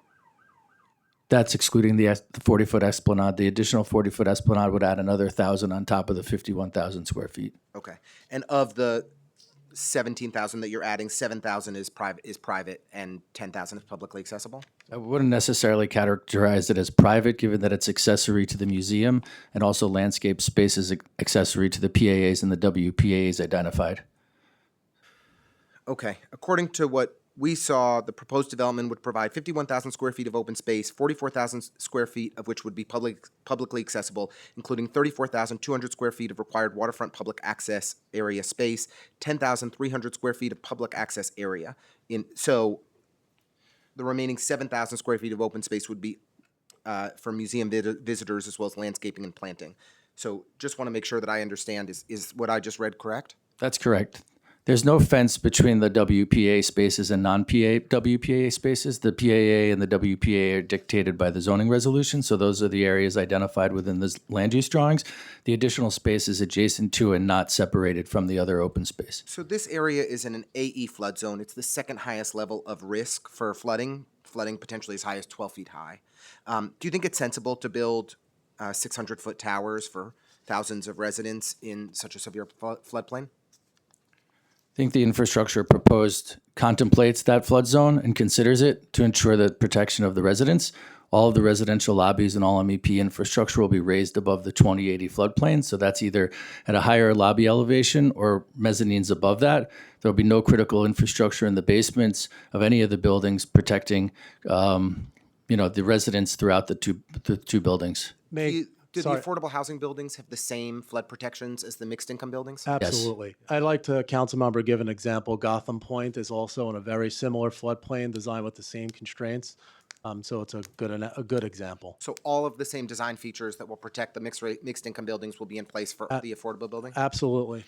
That's excluding the 40-foot esplanade. The additional 40-foot esplanade would add another 1,000 on top of the 51,000 square feet. Okay. And of the 17,000 that you're adding, 7,000 is private and 10,000 is publicly accessible? I wouldn't necessarily characterize it as private, given that it's accessory to the museum, and also landscape space is accessory to the PAAs and the WPAs identified. Okay. According to what we saw, the proposed development would provide 51,000 square feet of open space, 44,000 square feet of which would be publicly accessible, including 34,200 square feet of required waterfront public access area space, 10,300 square feet of public access area. So the remaining 7,000 square feet of open space would be for museum visitors as well as landscaping and planting. So just want to make sure that I understand, is what I just read correct? That's correct. There's no fence between the WPA spaces and non-PA WPA spaces. The PAA and the WPA are dictated by the zoning resolution, so those are the areas identified within the land use drawings. The additional space is adjacent to and not separated from the other open space. So this area is in an AE flood zone. It's the second highest level of risk for flooding potentially as high as 12 feet high. Do you think it's sensible to build 600-foot towers for thousands of residents in such a severe floodplain? I think the infrastructure proposed contemplates that flood zone and considers it to ensure the protection of the residents. All of the residential lobbies and all MEP infrastructure will be raised above the 2080 floodplain, so that's either at a higher lobby elevation or mezzanines above that. There will be no critical infrastructure in the basements of any of the buildings protecting, the residents throughout the two buildings. Do the affordable housing buildings have the same flood protections as the mixed income buildings? Absolutely. Yes. I'd like to, council member, give an example. Gotham Point is also in a very similar floodplain designed with the same constraints. So it's a good example. So all of the same design features that will protect the mixed income buildings will be in place for the affordable building? Absolutely.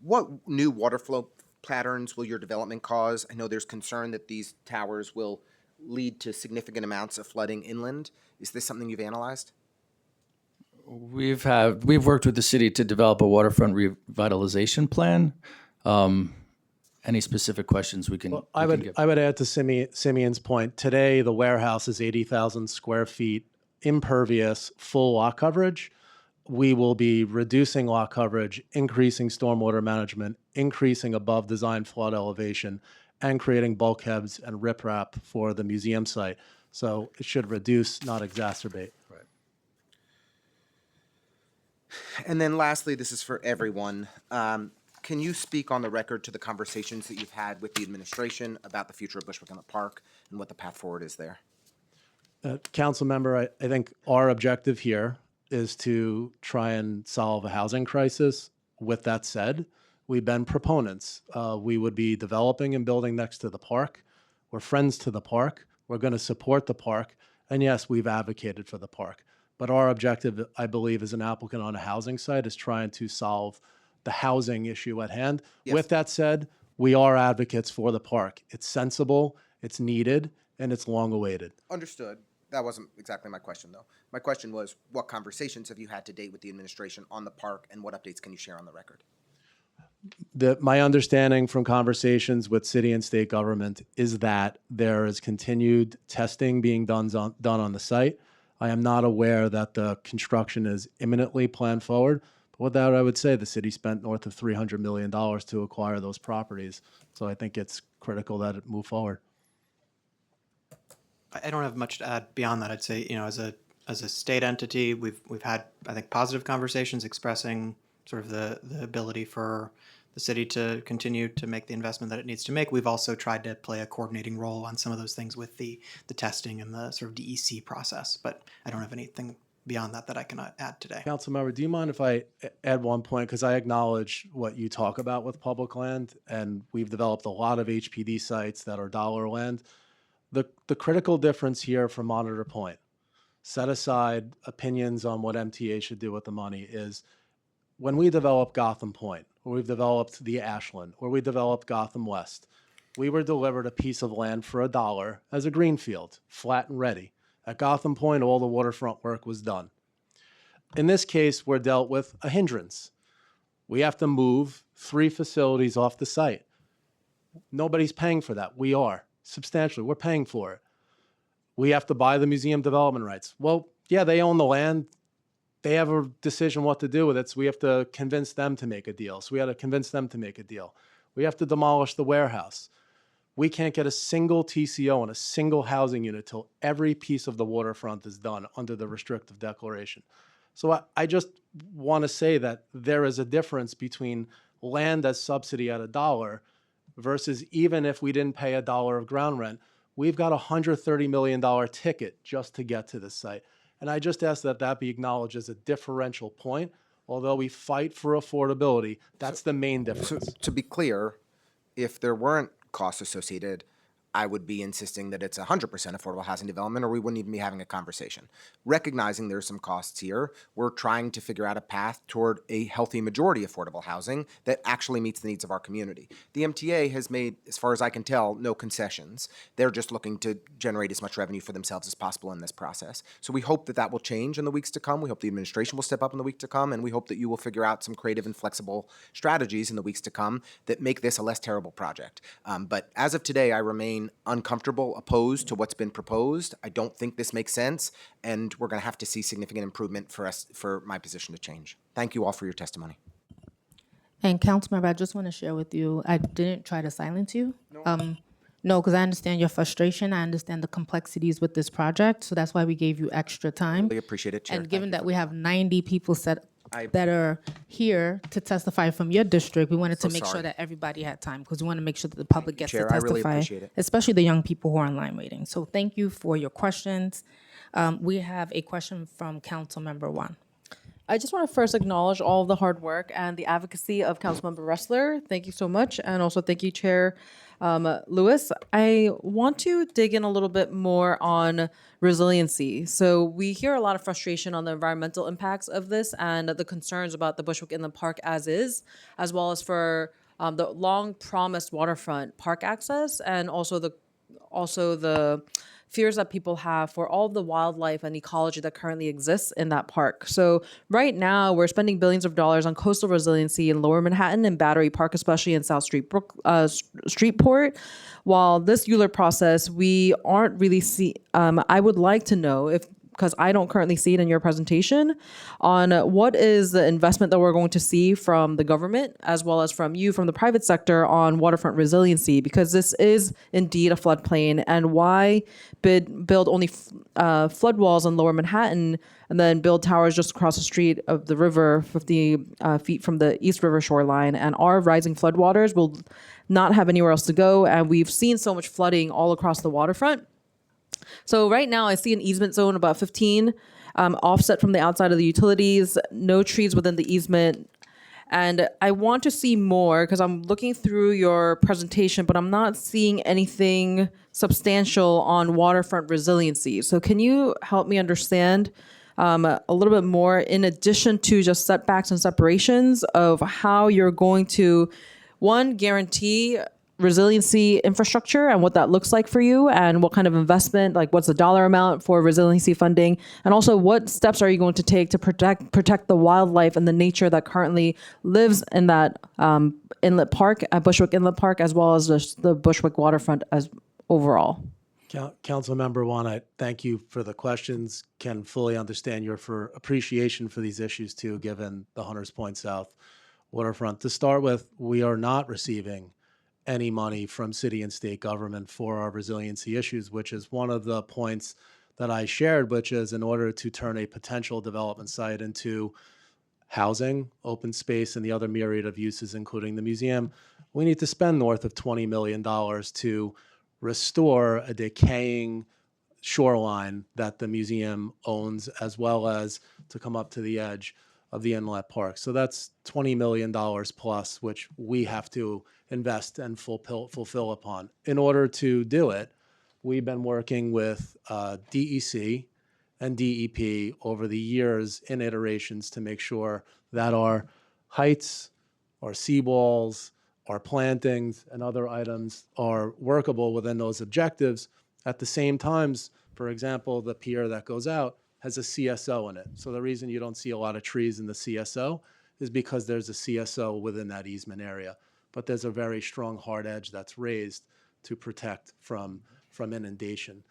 What new water flow patterns will your development cause? I know there's concern that these towers will lead to significant amounts of flooding inland. Is this something you've analyzed? We've worked with the city to develop a waterfront revitalization plan. Any specific questions we can? Well, we can give? I would add to Simeon's point. Today, the warehouse is 80,000 square feet, impervious, full lot coverage. We will be reducing lot coverage, increasing stormwater management, increasing above design flood elevation, and creating bulkheads and riprap for the museum site. So it should reduce, not exacerbate. Right. And then lastly, this is for everyone. Can you speak on the record to the conversations that you've had with the administration about the future of Bushwick Inlet Park and what the path forward is there? Council member, I think our objective here is to try and solve a housing crisis. With that said, we've been proponents. We would be developing and building next to the park. We're friends to the park. We're going to support the park. And yes, we've advocated for the park. But our objective, I believe, as an applicant on a housing site is trying to solve the housing issue at hand. Yes. With that said, we are advocates for the park. It's sensible, it's needed, and it's long awaited. Understood. That wasn't exactly my question, though. My question was, what conversations have you had to date with the administration on the park, and what updates can you share on the record? My understanding from conversations with city and state government is that there is continued testing being done on the site. I am not aware that the construction is imminently planned forward. But with that, I would say the city spent north of $300 million to acquire those properties. So I think it's critical that it move forward. I don't have much to add beyond that. I'd say, as a state entity, we've had, I think, positive conversations expressing sort of the ability for the city to continue to make the investment that it needs to make. We've also tried to play a coordinating role on some of those things with the testing and the sort of DEC process. But I don't have anything beyond that I can add today. Councilmember, do you mind if I add one point? Because I acknowledge what you talk about with public land, and we've developed a lot of HPD sites that are dollar land. The critical difference here from Monitor Point, set aside opinions on what MTA should do with the money, is when we developed Gotham Point, or we've developed the Ashland, or we developed Gotham West, we were delivered a piece of land for $1 as a greenfield, flat and ready. At Gotham Point, all the waterfront work was done. In this case, we're dealt with a hindrance. We have to move 3 facilities off the site. Nobody's paying for that. We are. Substantially, we're paying for it. We have to buy the museum development rights. Well, yeah, they own the land. They have a decision what to do with it, so we have to convince them to make a deal. So we had to convince them to make a deal. We have to demolish the warehouse. We can't get a single TCO on a single housing unit till every piece of the waterfront is done under the restrictive declaration. So I just want to say that there is a difference between land as subsidy at $1 versus even if we didn't pay $1 of ground rent, we've got a $130 million ticket just to get to this site. And I just ask that that be acknowledged as a differential point. Although we fight for affordability, that's the main difference. So, to be clear, if there weren't costs associated, I would be insisting that it's 100% affordable housing development, or we wouldn't even be having a conversation. Recognizing there's some costs here, we're trying to figure out a path toward a healthy majority affordable housing that actually meets the needs of our community. The MTA has made, as far as I can tell, no concessions. They're just looking to generate as much revenue for themselves as possible in this process. So we hope that that will change in the weeks to come. We hope the administration will step up in the week to come, and we hope that you will figure out some creative and flexible strategies in the weeks to come that make this a less terrible project. But as of today, I remain uncomfortable, opposed to what's been proposed. I don't think this makes sense, and we're going to have to see significant improvement for my position to change. Thank you all for your testimony. And Councilmember, I just want to share with you, I didn't try to silence you. No, because I understand your frustration. I understand the complexities with this project, so that's why we gave you extra time. Really appreciate it, Chair. And given that we have 90 people that are here to testify from your district, we wanted to make sure that everybody had time, because we want to make sure that the public gets Chair, to I really testify, appreciate it. especially the young people who are online waiting. So thank you for your questions. We have a question from Councilmember Wan. I just want to first acknowledge all of the hard work and the advocacy of Councilmember Ressler. Thank you so much. And also thank you, Chair Lewis. I want to dig in a little bit more on resiliency. So we hear a lot of frustration on the environmental impacts of this and the concerns about the Bushwick Inland Park as is, as well as for the long promised waterfront park access, and also the fears that people have for all of the wildlife and ecology that currently exists in that park. So right now we're spending billions of dollars on coastal resiliency in Lower Manhattan and Battery Park, especially in South Streetport. While this Euler process, we aren't really I would like to know if, because I don't currently see it in your presentation, on what is the investment that we're going to see from the government as well as from you, from the private sector, on waterfront resiliency, because this is indeed a floodplain, and why build only flood walls in Lower Manhattan and then build towers just across the street of the river 50 feet from the East River shoreline, and our rising floodwaters will not have anywhere else to go, and we've seen so much flooding all across the waterfront. So right now I see an easement zone about 15, offset from the outside of the utilities, no trees within the easement. And I want to see more, because I'm looking through your presentation, but I'm not seeing anything substantial on waterfront resiliency. So can you help me understand a little bit more, in addition to just setbacks and separations, of how you're going to, one, guarantee resiliency infrastructure and what that looks like for you, and what kind of investment, like what's the dollar amount for resiliency funding, and also what steps are you going to take to protect the wildlife and the nature that currently lives in that inlet park, at Bushwick Inlet Park, as well as the Bushwick waterfront as overall. Council Member Wan, I thank you for the questions. Can fully understand your appreciation for these issues too, given the Hunters Point South waterfront. To start with, we are not receiving any money from city and state government for our resiliency issues, which is one of the points that I shared, which is in order to turn a potential development site into housing, open space, and the other myriad of uses, including the museum, we need to spend north of $20 million to restore a decaying shoreline that the museum owns, as well as to come up to the edge of the inlet park. So that's $20 million plus, which we have to invest and fulfill upon. In order to do it, we've been working with DEC and DEP over the years in iterations to make sure that our heights, our seawalls, our plantings, and other items are workable within those objectives. At the same times, for example, the pier that goes out has a CSO in it. So the reason you don't see a lot of trees in the CSO is because there's a CSO within that easement area. But there's a very strong hard edge that's raised to protect from inundation.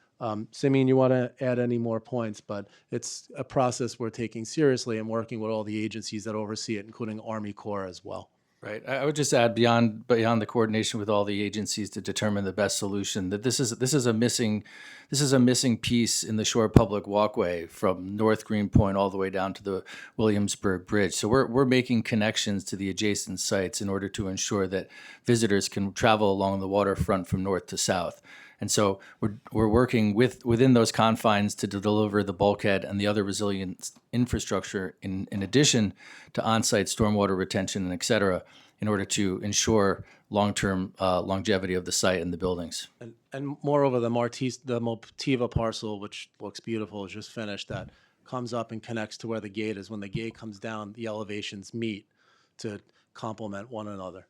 Simeon, you want to add any more points, but it's a process we're taking seriously and working with all the agencies that oversee it, including Army Corps as well. Right. I would just add, beyond the coordination with all the agencies to determine the best solution, that this is a missing piece in the Shore Public Walkway from North Greenpoint all the way down to the Williamsburg Bridge. So we're making connections to the adjacent sites in order to ensure that visitors can travel along the waterfront from north to south. And so we're working within those confines to deliver the bulkhead and the other resilient infrastructure in addition to on-site stormwater retention and et cetera, in order to ensure long-term longevity of the site and the buildings. And moreover, the Motiva parcel, which looks beautiful, is just finished, that comes up and connects to where the gate is. When the gate comes down, the elevations meet to complement one another.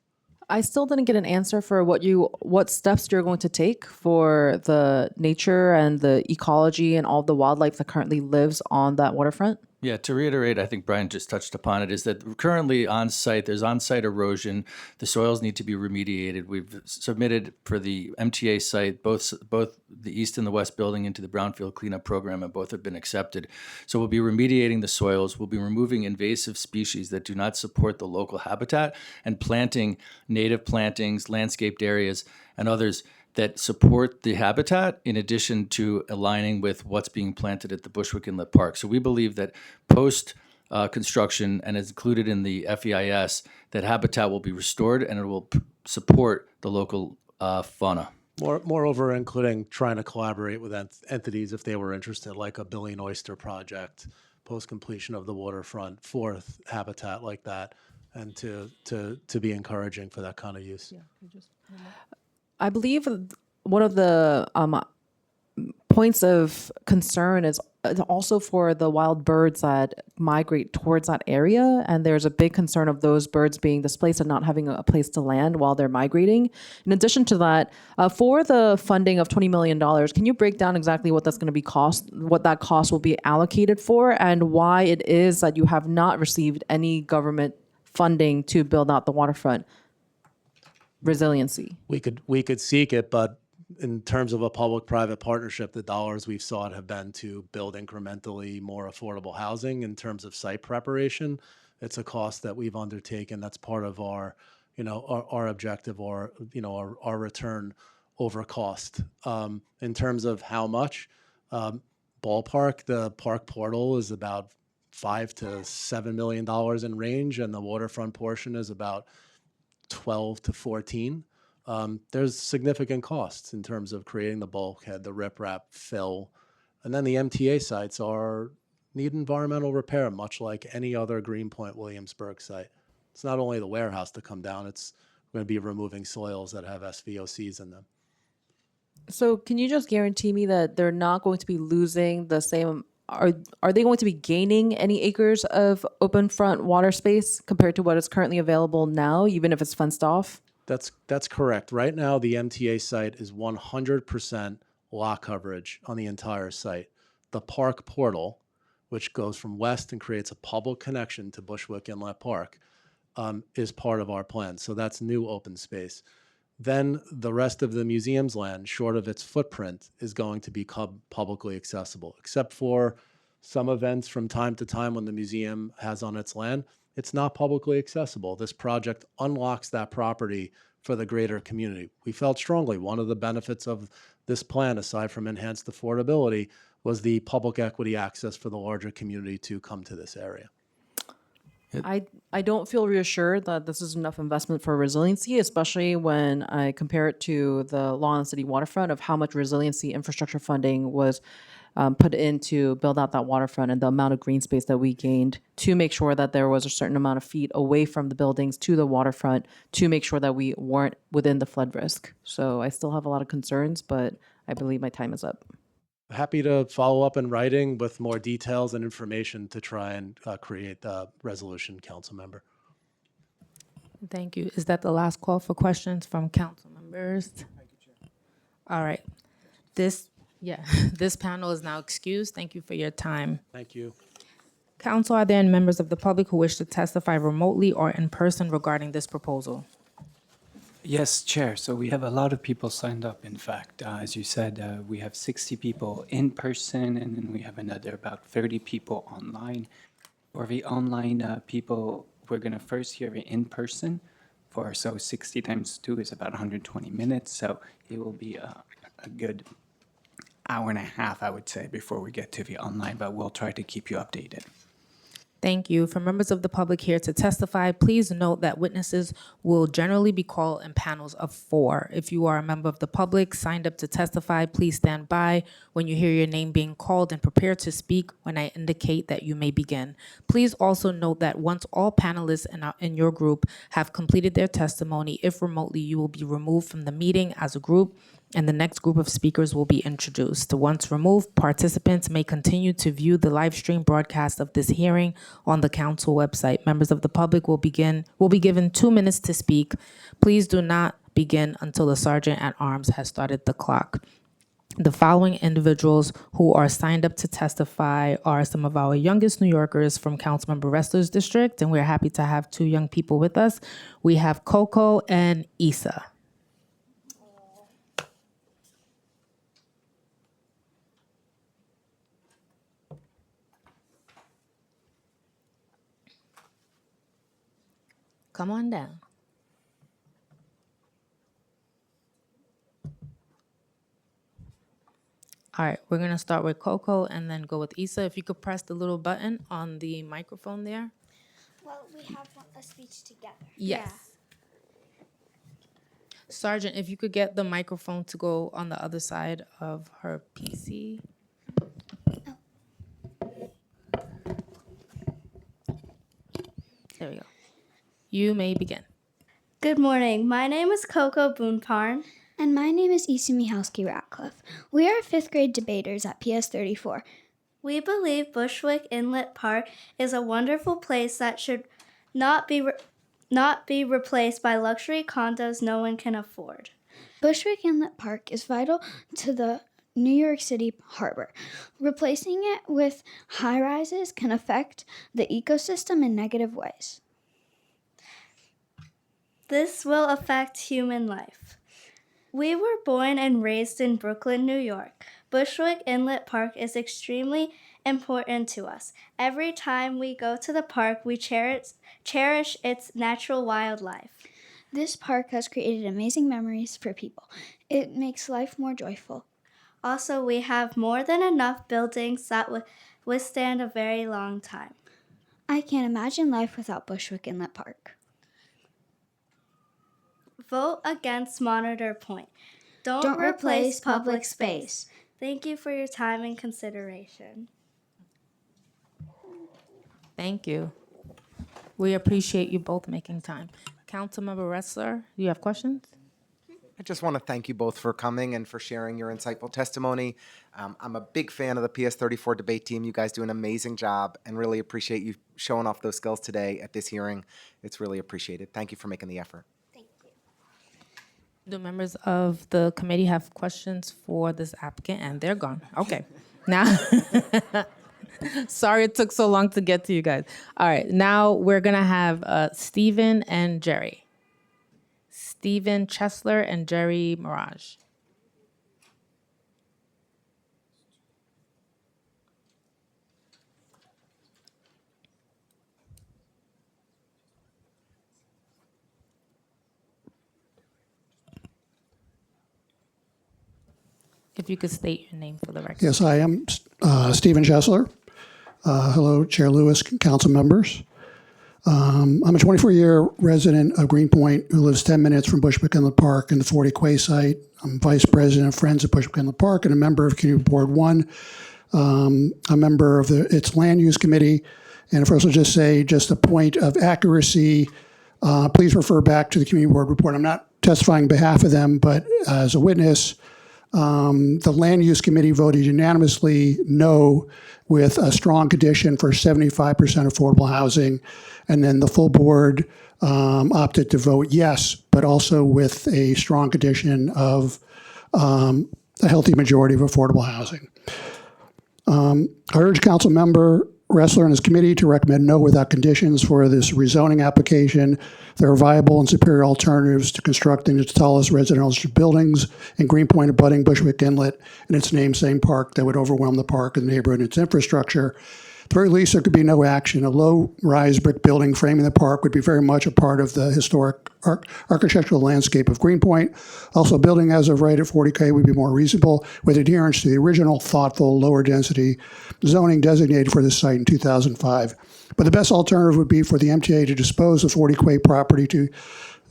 I still didn't get an answer for what steps you're going to take for the nature and the ecology and all the wildlife that currently lives on that waterfront. Yeah, to reiterate, I think Brian just touched upon it, is that currently there's on-site erosion. The soils need to be remediated. We've submitted for the MTA site, both the east and the west building into the brownfield cleanup program, and both have been accepted. So we'll be remediating the soils. We'll be removing invasive species that do not support the local habitat and planting native plantings, landscaped areas, and others that support the habitat, in addition to aligning with what's being planted at the Bushwick Inlet Park. So we believe that post construction, and is included in the FEIS, that habitat will be restored and it will support the local fauna. Moreover, including trying to collaborate with entities if they were interested, like a Billy and Oyster project, post completion of the waterfront, fourth habitat like that, and to be encouraging for that kind of use. I believe one of the points of concern is also for the wild birds that migrate towards that area. And there's a big concern of those birds being displaced and not having a place to land while they're migrating. In addition to that, for the funding of $20 million, can you break down exactly what that's going to be what that cost will be allocated for, and why it is that you have not received any government funding to build out the waterfront resiliency? We could seek it, but in terms of a public-private partnership, the dollars we've sought have been to build incrementally more affordable housing. In terms of site preparation, it's a cost that we've undertaken. That's part of our, our objective, or our return over cost. In terms of how much, ballpark, the park portal is about $5 to $7 million in range, and the waterfront portion is about 12 to 14. There's significant costs in terms of creating the bulkhead, the riprap, fill, and then the MTA sites need environmental repair, much like any other Greenpoint Williamsburg site. It's not only the warehouse to come down; it's going to be removing soils that have SVOCs in them. So can you just guarantee me that they're not going to be losing the same? Are they going to be gaining any acres of open front water space compared to what is currently available now, even if it's fenced off? That's correct. Right now, the MTA site is 100% lot coverage on the entire site. The park portal, which goes from west and creates a public connection to Bushwick Inlet Park, is part of our plan. So that's new open space. Then the rest of the museum's land, short of its footprint, is going to be publicly accessible, except for some events from time to time when the museum has on its land. It's not publicly accessible. This project unlocks that property for the greater community. We felt strongly one of the benefits of this plan, aside from enhanced affordability, was the public equity access for the larger community to come to this area. I don't feel reassured that this is enough investment for resiliency, especially when I compare it to the Long Island City waterfront of how much resiliency infrastructure funding was put in to build out that waterfront, and the amount of green space that we gained to make sure that there was a certain amount of feet away from the buildings to the waterfront to make sure that we weren't within the flood risk. So I still have a lot of concerns, but I believe my time is up. Happy to follow up in writing with more details and information to try and create the resolution, council member. Thank you. Is that the last call for questions from council members? All right. This panel is now excused. Thank you for your time. Thank you. Council, are there any members of the public who wish to testify remotely or in person regarding this proposal? Yes, Chair. So we have a lot of people signed up, in fact. As you said, we have 60 people in person, and then we have another about 30 people online. For the online people, we're going to first hear it in person. So 60 times 2 is about 120 minutes. So it will be a good hour and a half, I would say, before we get to the online, but we'll try to keep you updated. Thank you. For members of the public here to testify, please note that witnesses will generally be called in panels of 4. If you are a member of the public signed up to testify, please stand by when you hear your name being called and prepare to speak when I indicate that you may begin. Please also note that once all panelists in your group have completed their testimony, if remotely, you will be removed from the meeting as a group, and the next group of speakers will be introduced. Once removed, participants may continue to view the live stream broadcast of this hearing on the council website. Members of the public will be given 2 minutes to speak. Please do not begin until the sergeant at arms has started the clock. The following individuals who are signed up to testify are some of our youngest New Yorkers from Councilmember Ressler's district, and we're happy to have 2 young people with us. We have Coco and Issa. Come on down. All right, we're going to start with Coco and then go with Issa. If you could press the little button on the microphone there. Well, we have a speech together. Yes. Sergeant, if you could get the microphone to go on the other side of her PC. There we go. You may begin. Good morning. My name is Coco Boonparn. And my name is Issa Michalski Ratcliffe. We are 5th grade debaters at PS 34. We believe Bushwick Inlet Park is a wonderful place that should not be replaced by luxury condos no one can afford. Bushwick Inlet Park is vital to the New York City harbor. Replacing it with high rises can affect the ecosystem in negative ways. This will affect human life. We were born and raised in Brooklyn, New York. Bushwick Inlet Park is extremely important to us. Every time we go to the park, we cherish its natural wildlife. This park has created amazing memories for people. It makes life more joyful. Also, we have more than enough buildings that would withstand a very long time. I can't imagine life without Bushwick Inlet Park. Vote against Monitor Point. Don't replace public space. Thank you for your time and consideration. Thank you. We appreciate you both making time. Councilmember Ressler, do you have questions? I just want to thank you both for coming and for sharing your insightful testimony. I'm a big fan of the PS34 debate team. You guys do an amazing job and really appreciate you showing off those skills today at this hearing. It's really appreciated. Thank you for making the effort. Do members of the committee have questions for this applicant? And they're gone. Okay. Now, sorry it took so long to get to you guys. All right. Now we're going to have Stephen and Jerry. Stephen Chesler and Jerry Mirage. If you could state your name for the record. Yes, I am Stephen Chesler. Hello, Chair Lewis, council members. I'm a 24-year resident of Greenpoint who lives 10 minutes from Bushwick Inlet Park and the 40 Quay site. I'm vice president of Friends of Bushwick Inlet Park and a member of Community Board 1. A member of its land use committee. And first I'll just say, just a point of accuracy, please refer back to the Community Board report. I'm not testifying on behalf of them, but as a witness, the Land Use Committee voted unanimously no with a strong condition for 75% affordable housing. And then the full board opted to vote yes, but also with a strong condition of a healthy majority of affordable housing. I urge Council Member Ressler and his committee to recommend no without conditions for this rezoning application. There are viable and superior alternatives to constructing the tallest residential buildings in Greenpoint abutting Bushwick Inlet and its namesake park that would overwhelm the park and the neighborhood and its infrastructure. At the very least, there could be no action. A low-rise brick building framing the park would be very much a part of the historic architectural landscape of Greenpoint. Also, building as of right at 40K would be more reasonable with adherence to the original thoughtful lower-density zoning designated for this site in 2005. But the best alternative would be for the MTA to dispose of 40 Quay property to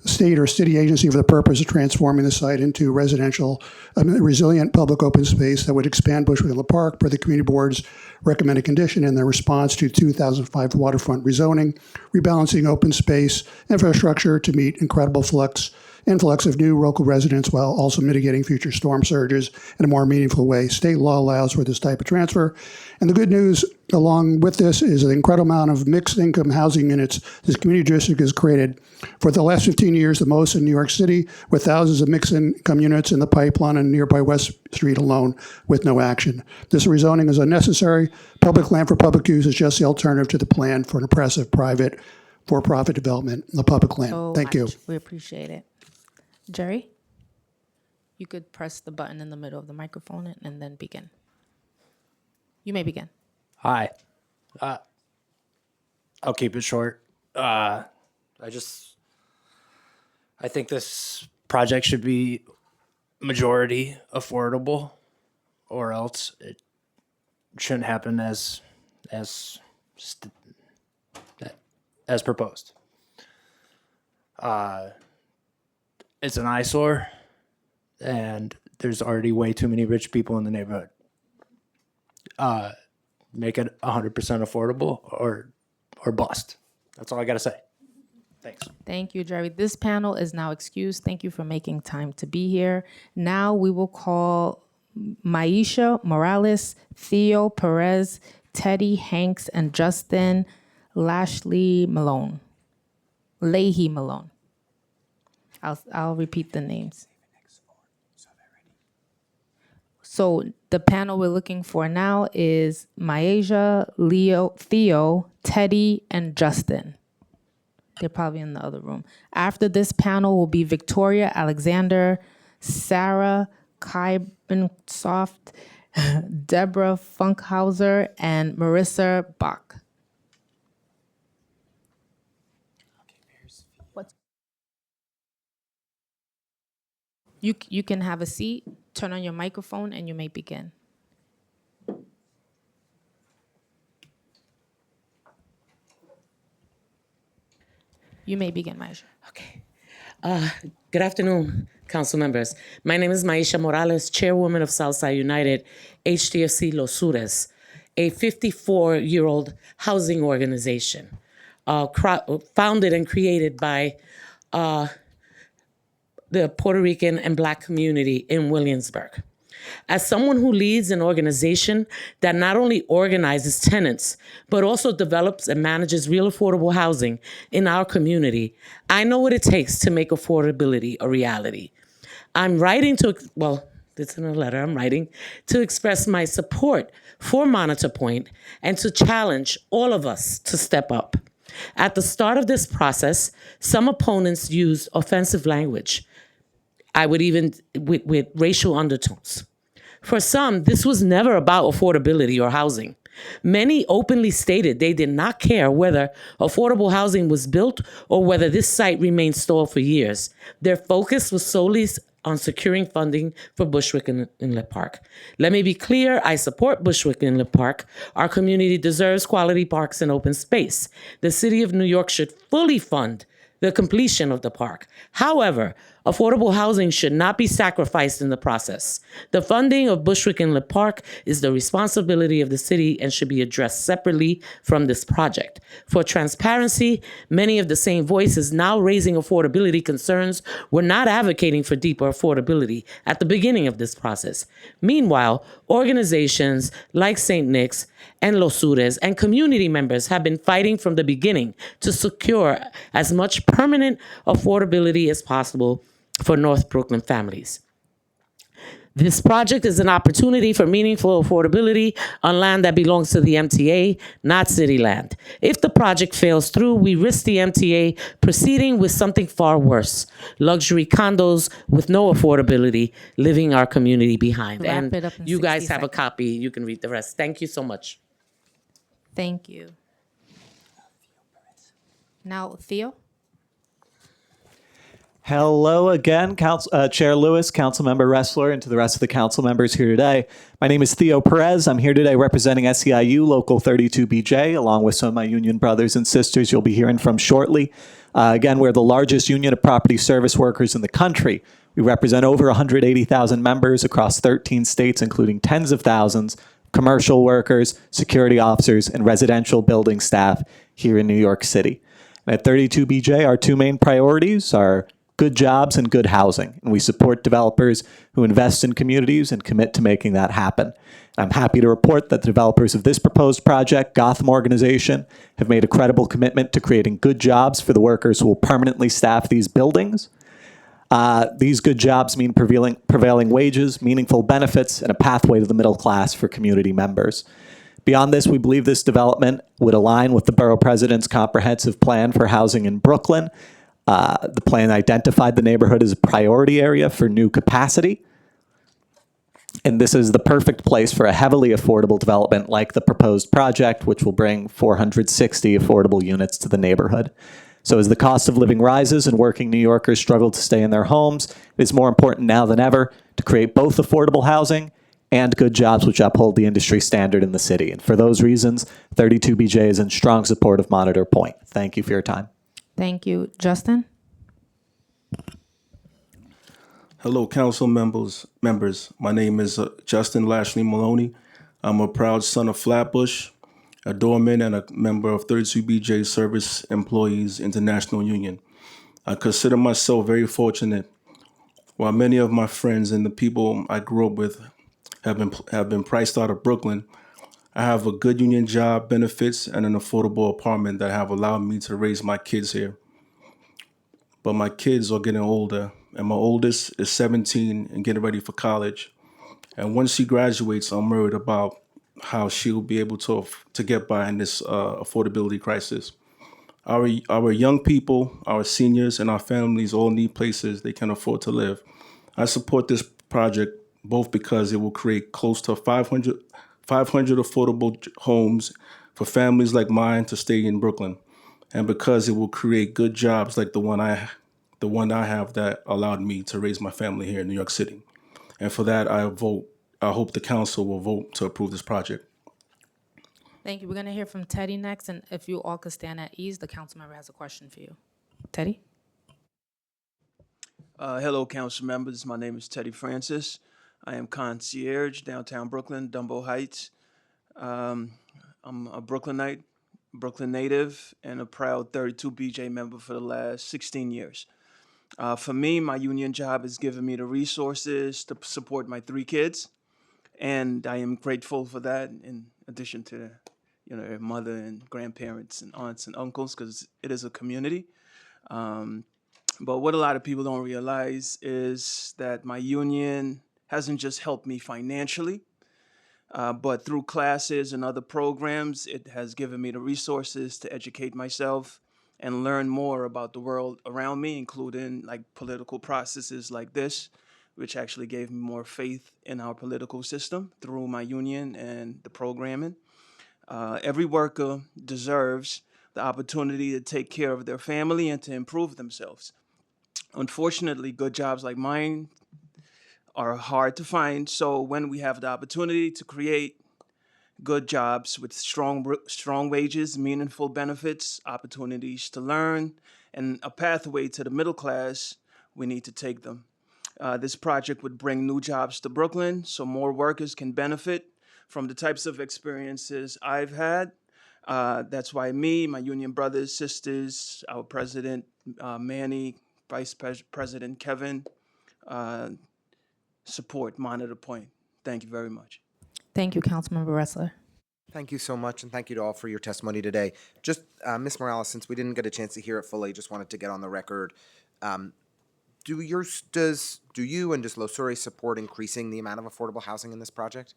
state or city agency for the purpose of transforming the site into residential, resilient public open space that would expand Bushwick Inlet Park per the community board's recommended condition in their response to 2005 waterfront rezoning, rebalancing open space infrastructure to meet incredible influx of new local residents while also mitigating future storm surges in a more meaningful way. State law allows for this type of transfer. And the good news along with this is an incredible amount of mixed income housing units this community district has created for the last 15 years, the most in New York City, with thousands of mixed income units in the pipeline and nearby West Street alone with no action. This rezoning is unnecessary. Public land for public use is just the alternative to the plan for an oppressive private for-profit development in the public land. Thank you. We appreciate it. Jerry, you could press the button in the middle of the microphone and then begin. You may begin. Hi. I'll keep it short. I think this project should be majority affordable, or else it shouldn't happen as proposed. It's an eyesore, and there's already way too many rich people in the neighborhood. Make it 100% affordable or bust. That's all I got to say. Thanks. Thank you, Jerry. This panel is now excused. Thank you for making time to be here. Now we will call Maisha Morales, Theo Perez, Teddy Hanks, and Justin Leahy Malone. I'll repeat the names. So the panel we're looking for now is Myasia, Leo, Theo, Teddy, and Justin. They're probably in the other room. After this panel will be Victoria Alexander, Sarah Kaibensoft, Deborah Funkhauser, and Marissa Bach. You can have a seat, turn on your microphone, and you may begin. You may begin, Maisha. Okay. Good afternoon, council members. My name is Maisha Morales, chairwoman of Southside United HDFC Los Sures, a 54-year-old housing organization founded and created by the Puerto Rican and Black community in Williamsburg. As someone who leads an organization that not only organizes tenants, but also develops and manages real affordable housing in our community, I know what it takes to make affordability a reality. I'm writing it's in a letter I'm writing to express my support for Monitor Point and to challenge all of us to step up. At the start of this process, some opponents used offensive language. I would even with racial undertones. For some, this was never about affordability or housing. Many openly stated they did not care whether affordable housing was built or whether this site remained stalled for years. Their focus was solely on securing funding for Bushwick Inlet Park. Let me be clear, I support Bushwick Inlet Park. Our community deserves quality parks and open space. The City of New York should fully fund the completion of the park. However, affordable housing should not be sacrificed in the process. The funding of Bushwick Inlet Park is the responsibility of the city and should be addressed separately from this project. For transparency, many of the same voices now raising affordability concerns were not advocating for deeper affordability at the beginning of this process. Meanwhile, organizations like St. Nick's and Los Sures and community members have been fighting from the beginning to secure as much permanent affordability as possible for North Brooklyn families. This project is an opportunity for meaningful affordability on land that belongs to the MTA, not city land. If the project fails through, we risk the MTA proceeding with something far worse, luxury condos with no affordability, leaving our community behind. Wrap And it up in you guys 60 have a seconds. copy. You can read the rest. Thank you so much. Thank you. Now, Theo? Hello again, Chair Lewis, Councilmember Ressler, and to the rest of the council members here today. My name is Theo Perez. I'm here today representing SEIU Local 32BJ, along with some of my union brothers and sisters you'll be hearing from shortly. Again, we're the largest union of property service workers in the country. We represent over 180,000 members across 13 states, including tens of thousands of commercial workers, security officers, and residential building staff here in New York City. And at 32BJ, our two main priorities are good jobs and good housing. And we support developers who invest in communities and commit to making that happen. And I'm happy to report that the developers of this proposed project, Gotham Organization, have made a credible commitment to creating good jobs for the workers who will permanently staff these buildings. These good jobs mean prevailing wages, meaningful benefits, and a pathway to the middle class for community members. Beyond this, we believe this development would align with the borough president's comprehensive plan for housing in Brooklyn. The plan identified the neighborhood as a priority area for new capacity. And this is the perfect place for a heavily affordable development like the proposed project, which will bring 460 affordable units to the neighborhood. So as the cost of living rises and working New Yorkers struggle to stay in their homes, it is more important now than ever to create both affordable housing and good jobs which uphold the industry standard in the city. And for those reasons, 32BJ is in strong support of Monitor Point. Thank you for your time. Thank you. Justin? Hello, council members. My name is Justin Lashley Maloney. I'm a proud son of Flatbush, a doorman, and a member of 32BJ Service Employees International Union. I consider myself very fortunate. While many of my friends and the people I grew up with have been priced out of Brooklyn. I have a good union job, benefits, and an affordable apartment that have allowed me to raise my kids here. But my kids are getting older, and my oldest is 17 and getting ready for college. And once she graduates, I'm worried about how she'll be able to get by in this affordability crisis. Our young people, our seniors, and our families all need places they can afford to live. I support this project both because it will create close to 500 affordable homes for families like mine to stay in Brooklyn, and because it will create good jobs like the one I have that allowed me to raise my family here in New York City. And for that, I hope the council will vote to approve this project. Thank you. We're going to hear from Teddy next, and if you all could stand at ease, the council member has a question for you. Teddy? Hello, council members. My name is Teddy Francis. I am concierge downtown Brooklyn, Dumbo Heights. I'm a Brooklynite, Brooklyn native, and a proud 32 BJ member for the last 16 years. For me, my union job has given me the resources to support my 3 kids, and I am grateful for that. In addition to, their mother and grandparents and aunts and uncles, because it is a community. But what a lot of people don't realize is that my union hasn't just helped me financially, but through classes and other programs, it has given me the resources to educate myself and learn more about the world around me, including like political processes like this, which actually gave me more faith in our political system through my union and the programming. Every worker deserves the opportunity to take care of their family and to improve themselves. Unfortunately, good jobs like mine are hard to find. So when we have the opportunity to create good jobs with strong wages, meaningful benefits, opportunities to learn, and a pathway to the middle class, we need to take them. This project would bring new jobs to Brooklyn so more workers can benefit from the types of experiences I've had. That's why me, my union brothers, sisters, our president, Manny, Vice President Kevin, support Monitor Point. Thank you very much. Thank you, Councilmember Ressler. Thank you so much, and thank you to all for your testimony today. Just, Ms. Morales, since we didn't get a chance to hear it fully, just wanted to get on the record. Do you and does Losuri support increasing the amount of affordable housing in this project?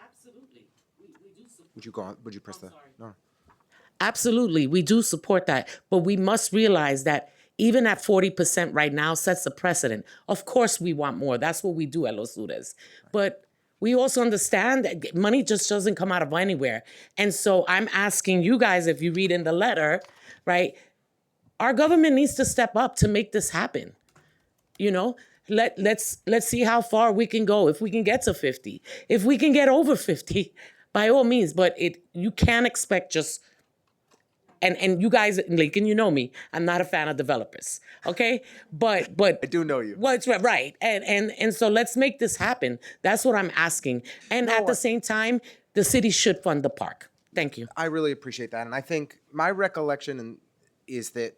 Absolutely. We do support. Would you go on? Would you press the? No. Absolutely, we do support that, but we must realize that even at 40% right now sets a precedent. Of course, we want more. That's what we do at Los Ludes. But we also understand that money just doesn't come out of anywhere. And so I'm asking you guys, if you read in the letter, right, our government needs to step up to make this happen. Let's see how far we can go. If we can get to 50, if we can get over 50, by all means. But you can't expect just. And you guys, like, and you know me, I'm not a fan of developers, okay? But I do know you. Well, it's right. And so let's make this happen. That's what I'm asking. And at the same time, the city should fund the park. Thank you. I really appreciate that. And I think my recollection is that,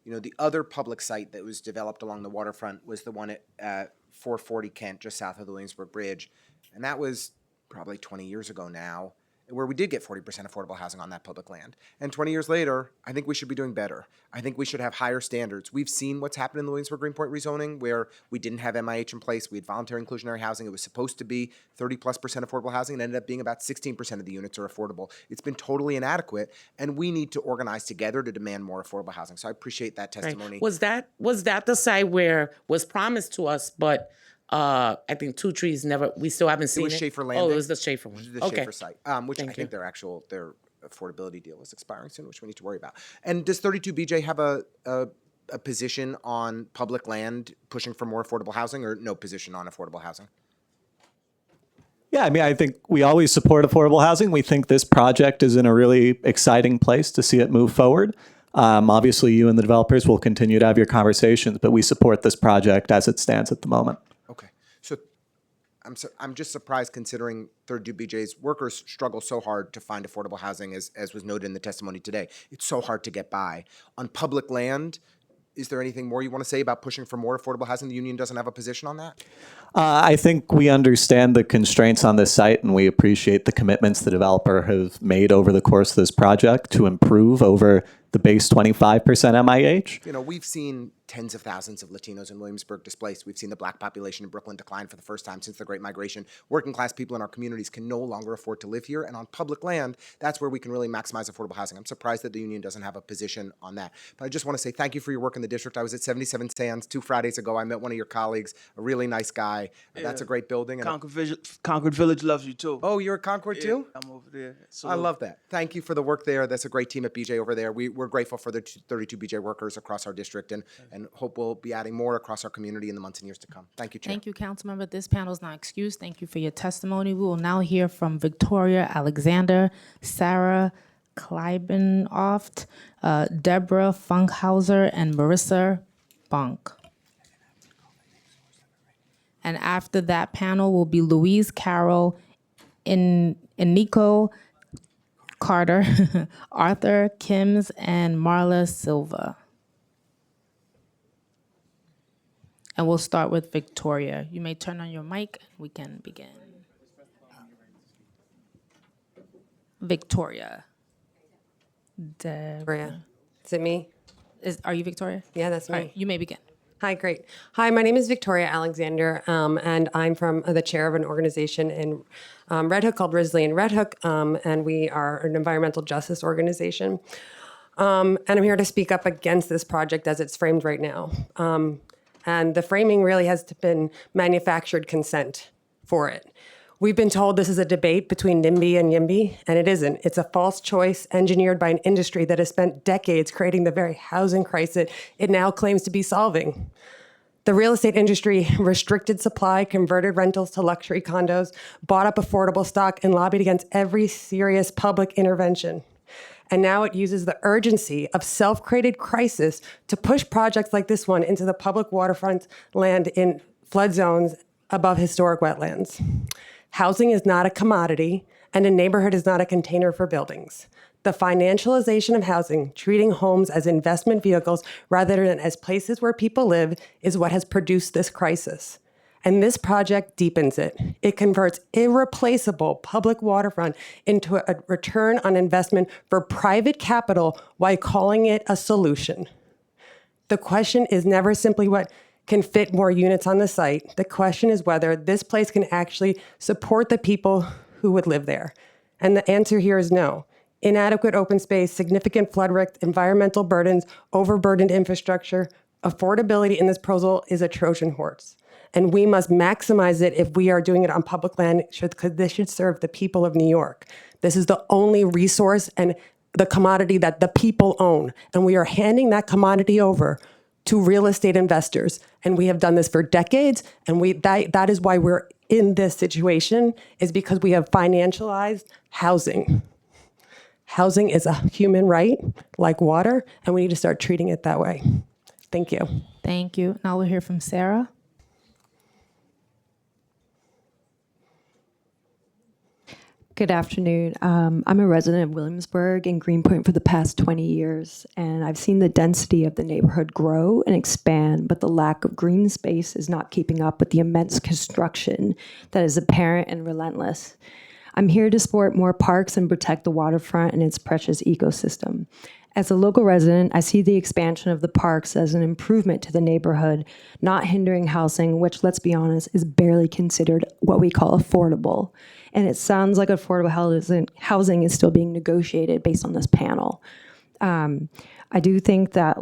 the other public site that was developed along the waterfront was the one at 440 Kent, just south of the Williamsburg Bridge. And that was probably 20 years ago now, where we did get 40% affordable housing on that public land. And 20 years later, I think we should be doing better. I think we should have higher standards. We've seen what's happened in the Williamsburg Greenpoint rezoning, where we didn't have MIH in place. We had voluntary inclusionary housing. It was supposed to be 30+% affordable housing, and ended up being about 16% of the units are affordable. It's been totally inadequate, and we need to organize together to demand more affordable housing. So I appreciate that testimony. Right. Was that the site where was promised to us, but I think Two Trees we still haven't seen it? It was Schaefer Landing. Oh, it was the Schaefer one. The Okay. Schaefer site, which I think their affordability deal is expiring soon, which we need to worry about. And does 32 BJ have a position on public land pushing for more affordable housing, or no position on affordable housing? Yeah, I think we always support affordable housing. We think this project is in a really exciting place to see it move forward. Obviously, you and the developers will continue to have your conversations, but we support this project as it stands at the moment. Okay. So I'm just surprised, considering 32 BJ's workers struggle so hard to find affordable housing, as was noted in the testimony today. It's so hard to get by. On public land, Is there anything more you want to say about pushing for more affordable housing? The union doesn't have a position on that? I think we understand the constraints on this site, and we appreciate the commitments the developer have made over the course of this project to improve over the base 25% MIH. You know, we've seen tens of thousands of Latinos in Williamsburg displaced. We've seen the black population in Brooklyn decline for the first time since the Great Migration. Working class people in our communities can no longer afford to live here, and on public land, that's where we can really maximize affordable housing. I'm surprised that the union doesn't have a position on that. But I just want to say thank you for your work in the district. I was at 77 Sands 2 Fridays ago. I met one of your colleagues, a really nice guy. That's a great building. And Concord Village loves you too. Oh, you're at Concord too? I'm over there. So I love that. Thank you for the work there. That's a great team at BJ over there. We're grateful for the 32 BJ workers across our district, and hope we'll be adding more across our community in the months and years to come. Thank you, Chair. Thank you, Councilmember. This panel is not excused. Thank you for your testimony. We will now hear from Victoria Alexander, Sarah Kleibenoft, Deborah Funkhauser, and Marissa Bunk. And after that panel will be Louise Carroll, Nico Carter, Arthur Kims, and Marla Silva. And we'll start with Victoria. You may turn on your mic and we can begin. Victoria. Victoria. Is it me? Are you Victoria? Yeah, that's me. All right, you may begin. Hi, great. Hi, my name is Victoria Alexander, and I'm from the chair of an organization in Red Hook called Risley and Red Hook, and we are an environmental justice organization. And I'm here to speak up against this project as it's framed right now. And the framing really has been manufactured consent for it. We've been told this is a debate between NIMBY and YIMBY, and it isn't. It's a false choice engineered by an industry that has spent decades creating the very housing crisis it now claims to be solving. The real estate industry restricted supply, converted rentals to luxury condos, bought up affordable stock, and lobbied against every serious public intervention. And now it uses the urgency of self-created crisis to push projects like this one into the public waterfront land in flood zones above historic wetlands. Housing is not a commodity, and a neighborhood is not a container for buildings. The financialization of housing, treating homes as investment vehicles rather than as places where people live, is what has produced this crisis. And this project deepens it. It converts irreplaceable public waterfront into a return on investment for private capital while calling it a solution. The question is never simply what can fit more units on the site. The question is whether this place can actually support the people who would live there. And the answer here is no. Inadequate open space, significant flood risk, environmental burdens, overburdened infrastructure, affordability in this proposal is a Trojan horse. And we must maximize it if we are doing it on public land, because this should serve the people of New York. This is the only resource and the commodity that the people own. And we are handing that commodity over to real estate investors. And we have done this for decades. And that is why we're in this situation, is because we have financialized housing. Housing is a human right, like water, and we need to start treating it that way. Thank you. Thank you. Now we'll hear from Sarah. Good afternoon. I'm a resident of Williamsburg and Greenpoint for the past 20 years, and I've seen the density of the neighborhood grow and expand, but the lack of green space is not keeping up with the immense construction that is apparent and relentless. I'm here to support more parks and protect the waterfront and its precious ecosystem. As a local resident, I see the expansion of the parks as an improvement to the neighborhood, not hindering housing, which, let's be honest, is barely considered what we call affordable. And it sounds like affordable housing is still being negotiated based on this panel. I do think that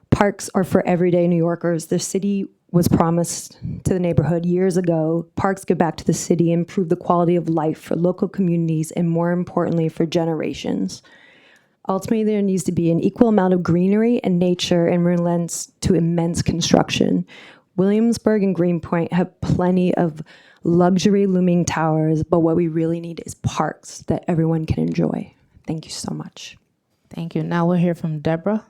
parks are for everyday New Yorkers. The city was promised to the neighborhood years ago. Parks give back to the city, improve the quality of life for local communities, and more importantly, for generations. Ultimately, there needs to be an equal amount of greenery and nature and relents to immense construction. Williamsburg and Greenpoint have plenty of luxury looming towers, but what we really need is parks that everyone can enjoy. Thank you so much. Thank you. Now we'll hear from Deborah.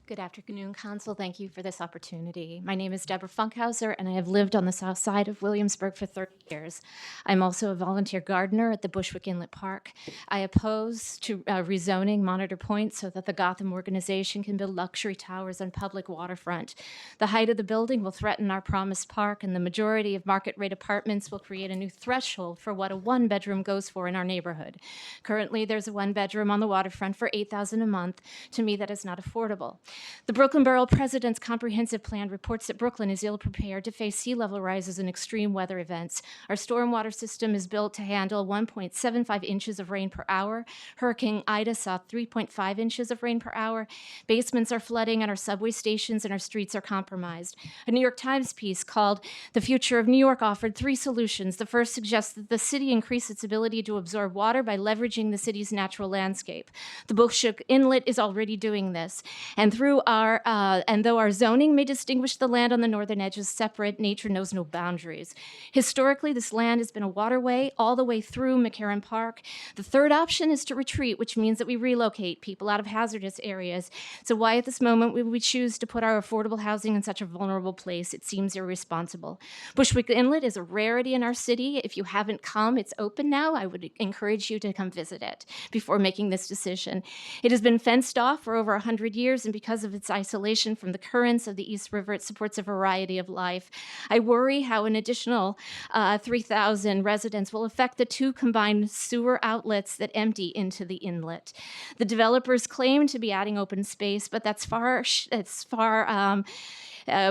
Good afternoon, Council. Thank you for this opportunity. My name is Deborah Funkhauser, and I have lived on the south side of Williamsburg for 30 years. I'm also a volunteer gardener at the Bushwick Inlet Park. I oppose to rezoning Monitor Point so that the Gotham organization can build luxury towers on public waterfront. The height of the building will threaten our promised park, and the majority of market-rate apartments will create a new threshold for what a one-bedroom goes for in our neighborhood. Currently, there's a one-bedroom on the waterfront for $8,000 a month. To me, that is not affordable. The Brooklyn Borough President's Comprehensive Plan reports that Brooklyn is ill-prepared to face sea level rises and extreme weather events. Our stormwater system is built to handle 1.75 inches of rain per hour. Hurricane Ida saw 3.5 inches of rain per hour. Basements are flooding, and our subway stations and our streets are compromised. A New York Times piece called "The Future of New York" offered 3 solutions. The first suggests that the city increase its ability to absorb water by leveraging the city's natural landscape. The Bushwick Inlet is already doing this, and though our zoning may distinguish the land on the northern edge as separate, nature knows no boundaries. Historically, this land has been a waterway all the way through McCarran Park. The third option is to retreat, which means that we relocate people out of hazardous areas. So why at this moment would we choose to put our affordable housing in such a vulnerable place? It seems irresponsible. Bushwick Inlet is a rarity in our city. If you haven't come, it's open now. I would encourage you to come visit it before making this decision. It has been fenced off for over 100 years, and because of its isolation from the currents of the East River, it supports a variety of life. I worry how an additional 3,000 residents will affect the 2 combined sewer outlets that empty into the inlet. The developers claim to be adding open space, but that's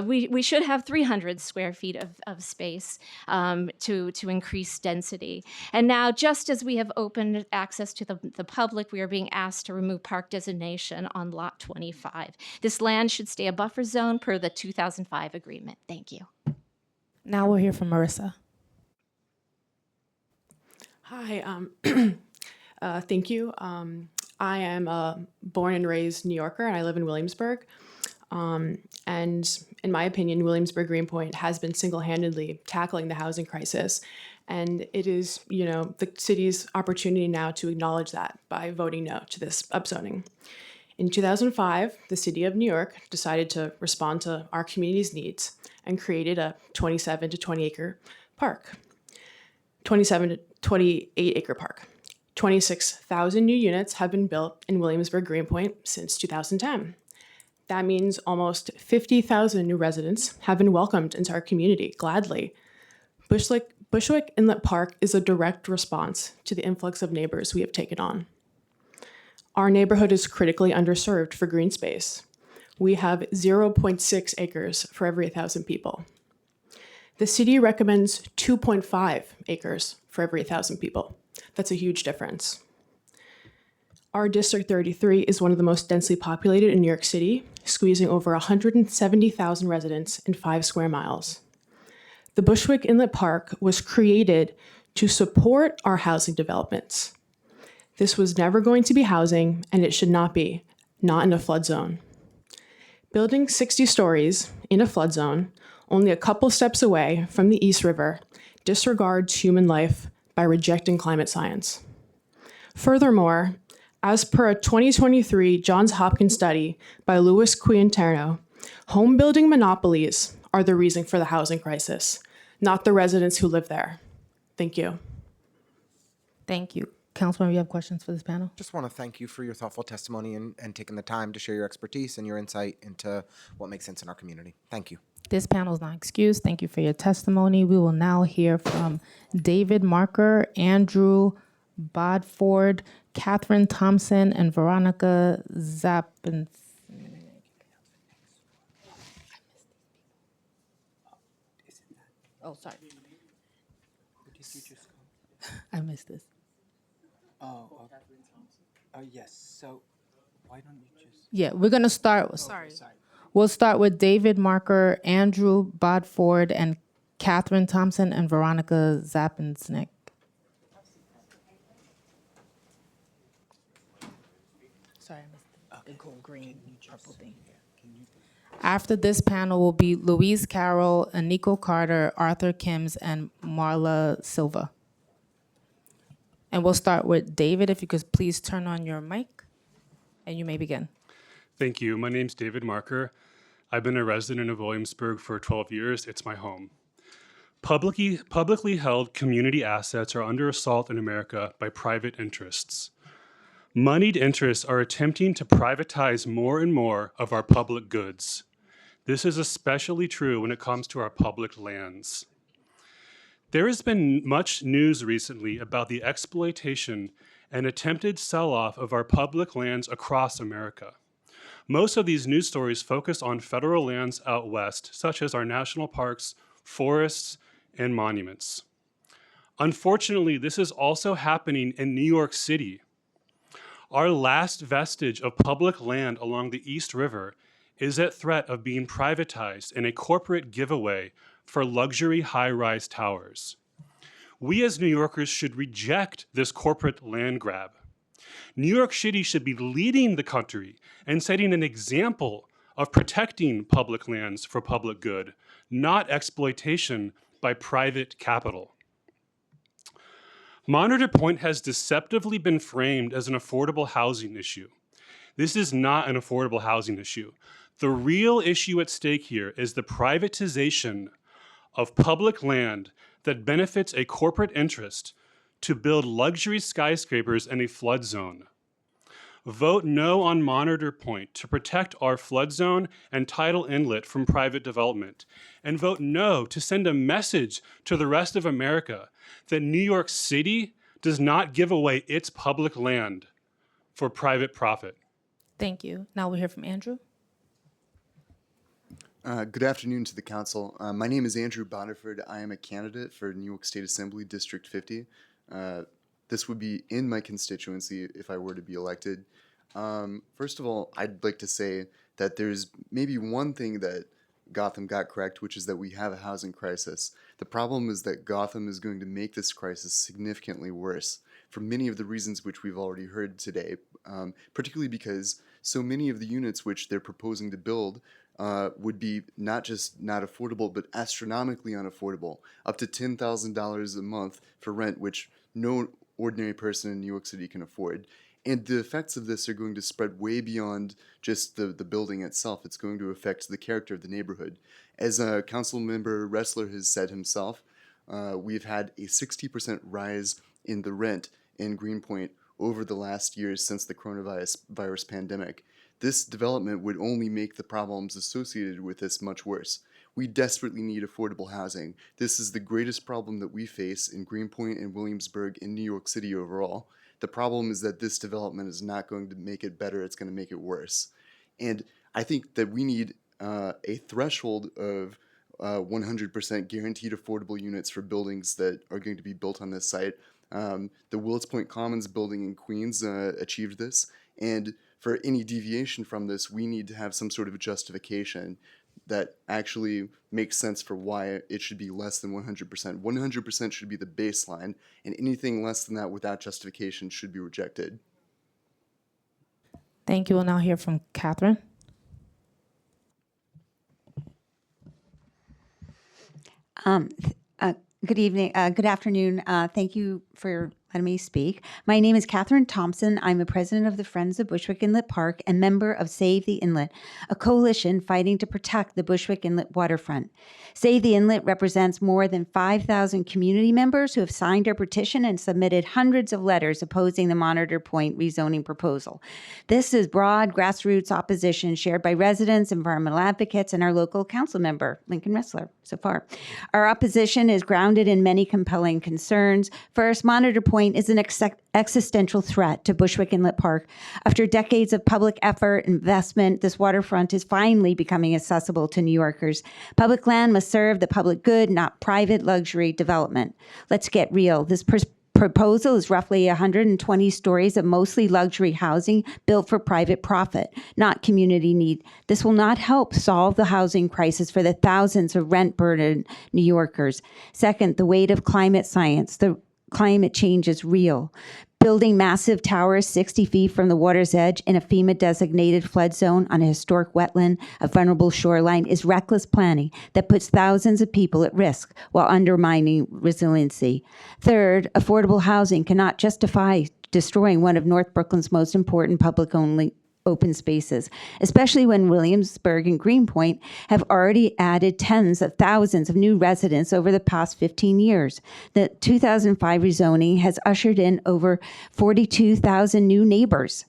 we should have 300 square feet of space to increase density. And now, just as we have opened access to the public, we are being asked to remove park designation on Lot 25. This land should stay a buffer zone per the 2005 agreement. Thank you. Now we'll hear from Marissa. Hi, thank you. I am a born and raised New Yorker, and I live in Williamsburg. And in my opinion, Williamsburg Greenpoint has been single-handedly tackling the housing crisis. And it is, the city's opportunity now to acknowledge that by voting no to this upzoning. In 2005, the city of New York decided to respond to our community's needs and created a 27 to 28 acre park. 26,000 new units have been built in Williamsburg Greenpoint since 2010. That means almost 50,000 new residents have been welcomed into our community gladly. Bushwick Inlet Park is a direct response to the influx of neighbors we have taken on. Our neighborhood is critically underserved for green space. We have 0.6 acres for every 1,000 people. The city recommends 2.5 acres for every 1,000 people. That's a huge difference. Our District 33 is one of the most densely populated in New York City, squeezing over 170,000 residents in 5 square miles. The Bushwick Inlet Park was created to support our housing developments. This was never going to be housing, and it should not be, not in a flood zone. Building 60 stories in a flood zone, only a couple steps away from the East River, disregards human life by rejecting climate science. Furthermore, as per a 2023 Johns Hopkins study by Louis Quianterno, home building monopolies are the reason for the housing crisis, not the residents who live there. Thank you. Thank you. Councilman, you have questions for this panel? Just want to thank you for your thoughtful testimony and taking the time to share your expertise and your insight into what makes sense in our community. Thank you. This panel is not excused. Thank you for your testimony. We will now hear from David Marker, Andrew Bodford, Catherine Thompson, and Veronica Zappin. Oh, sorry. I missed this. Oh, okay. Oh, yes. So why don't you just... Yeah, we're going to start. Oh, Sorry. sorry. We'll start with David Marker, Andrew Bodford, and Catherine Thompson, and Veronica Zappensnick. Sorry, I missed the gold, green, purple thing. After this panel will be Louise Carroll, Aniko Carter, Arthur Kims, and Marla Silva. And we'll start with David. If you could please turn on your mic, and you may begin. Thank you. My name's David Marker. I've been a resident of Williamsburg for 12 years. It's my home. Publicly held community assets are under assault in America by private interests. Moneyed interests are attempting to privatize more and more of our public goods. This is especially true when it comes to our public lands. There has been much news recently about the exploitation and attempted sell-off of our public lands across America. Most of these news stories focus on federal lands out west, such as our national parks, forests, and monuments. Unfortunately, this is also happening in New York City. Our last vestige of public land along the East River is at threat of being privatized in a corporate giveaway for luxury high-rise towers. We as New Yorkers should reject this corporate land grab. New York City should be leading the country and setting an example of protecting public lands for public good, not exploitation by private capital. Monitor Point has deceptively been framed as an affordable housing issue. This is not an affordable housing issue. The real issue at stake here is the privatization of public land that benefits a corporate interest to build luxury skyscrapers in a flood zone. Vote no on Monitor Point to protect our flood zone and tidal inlet from private development. And vote no to send a message to the rest of America that New York City does not give away its public land for private profit. Thank you. Now we'll hear from Andrew. Good afternoon to the council. My name is Andrew Boniford. I am a candidate for New York State Assembly District 50. This would be in my constituency if I were to be elected. First of all, I'd like to say that there's maybe one thing that Gotham got correct, which is that we have a housing crisis. The problem is that Gotham is going to make this crisis significantly worse for many of the reasons which we've already heard today, particularly because so many of the units which they're proposing to build would be not just not affordable, but astronomically unaffordable, up to $10,000 a month for rent, which no ordinary person in New York City can afford. And the effects of this are going to spread way beyond just the building itself. It's going to affect the character of the neighborhood. As Council Member Ressler has said himself, we've had a 60% rise in the rent in Greenpoint over the last years since the coronavirus pandemic. This development would only make the problems associated with this much worse. We desperately need affordable housing. This is the greatest problem that we face in Greenpoint and Williamsburg in New York City overall. The problem is that this development is not going to make it better, it's going to make it worse. And I think that we need a threshold of 100% guaranteed affordable units for buildings that are going to be built on this site. The Willets Point Commons building in Queens achieved this, and for any deviation from this, we need to have some sort of a justification that actually makes sense for why it should be less than 100%. 100% should be the baseline, and anything less than that without justification should be rejected. Thank you. We'll now hear from Catherine. Good evening, good afternoon. Thank you for letting me speak. My name is Catherine Thompson. I'm a president of the Friends of Bushwick Inlet Park and member of Save the Inlet, a coalition fighting to protect the Bushwick Inlet waterfront. Save the Inlet represents more than 5,000 community members who have signed our petition and submitted hundreds of letters opposing the Monitor Point rezoning proposal. This is broad grassroots opposition shared by residents, environmental advocates, and our local council member, Lincoln Ressler, so far. Our opposition is grounded in many compelling concerns. First, Monitor Point is an existential threat to Bushwick Inlet Park. After decades of public effort, investment, this waterfront is finally becoming accessible to New Yorkers. Public land must serve the public good, not private luxury development. Let's get real. This proposal is roughly 120 stories of mostly luxury housing built for private profit, not community need. This will not help solve the housing crisis for the thousands of rent-burdened New Yorkers. Second, the weight of climate science. The climate change is real. Building massive towers 60 feet from the water's edge in a FEMA-designated flood zone on a historic wetland, a vulnerable shoreline, is reckless planning that puts thousands of people at risk while undermining resiliency. Third, affordable housing cannot justify destroying one of North Brooklyn's most important public-owned open spaces, especially when Williamsburg and Greenpoint have already added tens of thousands of new residents over the past 15 years. The 2005 rezoning has ushered in over 42,000 new neighbors.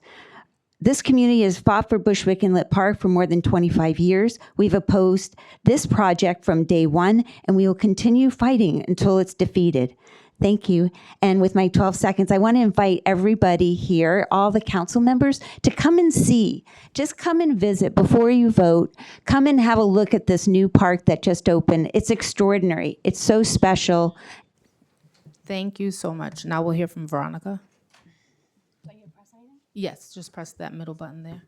This community has fought for Bushwick Inlet Park for more than 25 years. We've opposed this project from day one, and we will continue fighting until it's defeated. Thank you. And with my 12 seconds, I want to invite everybody here, all the council members, to come and see. Just come and visit before you vote. Come and have a look at this new park that just opened. It's extraordinary. It's so special. Thank you so much. Now we'll hear from Veronica. Yes, just press that middle button there.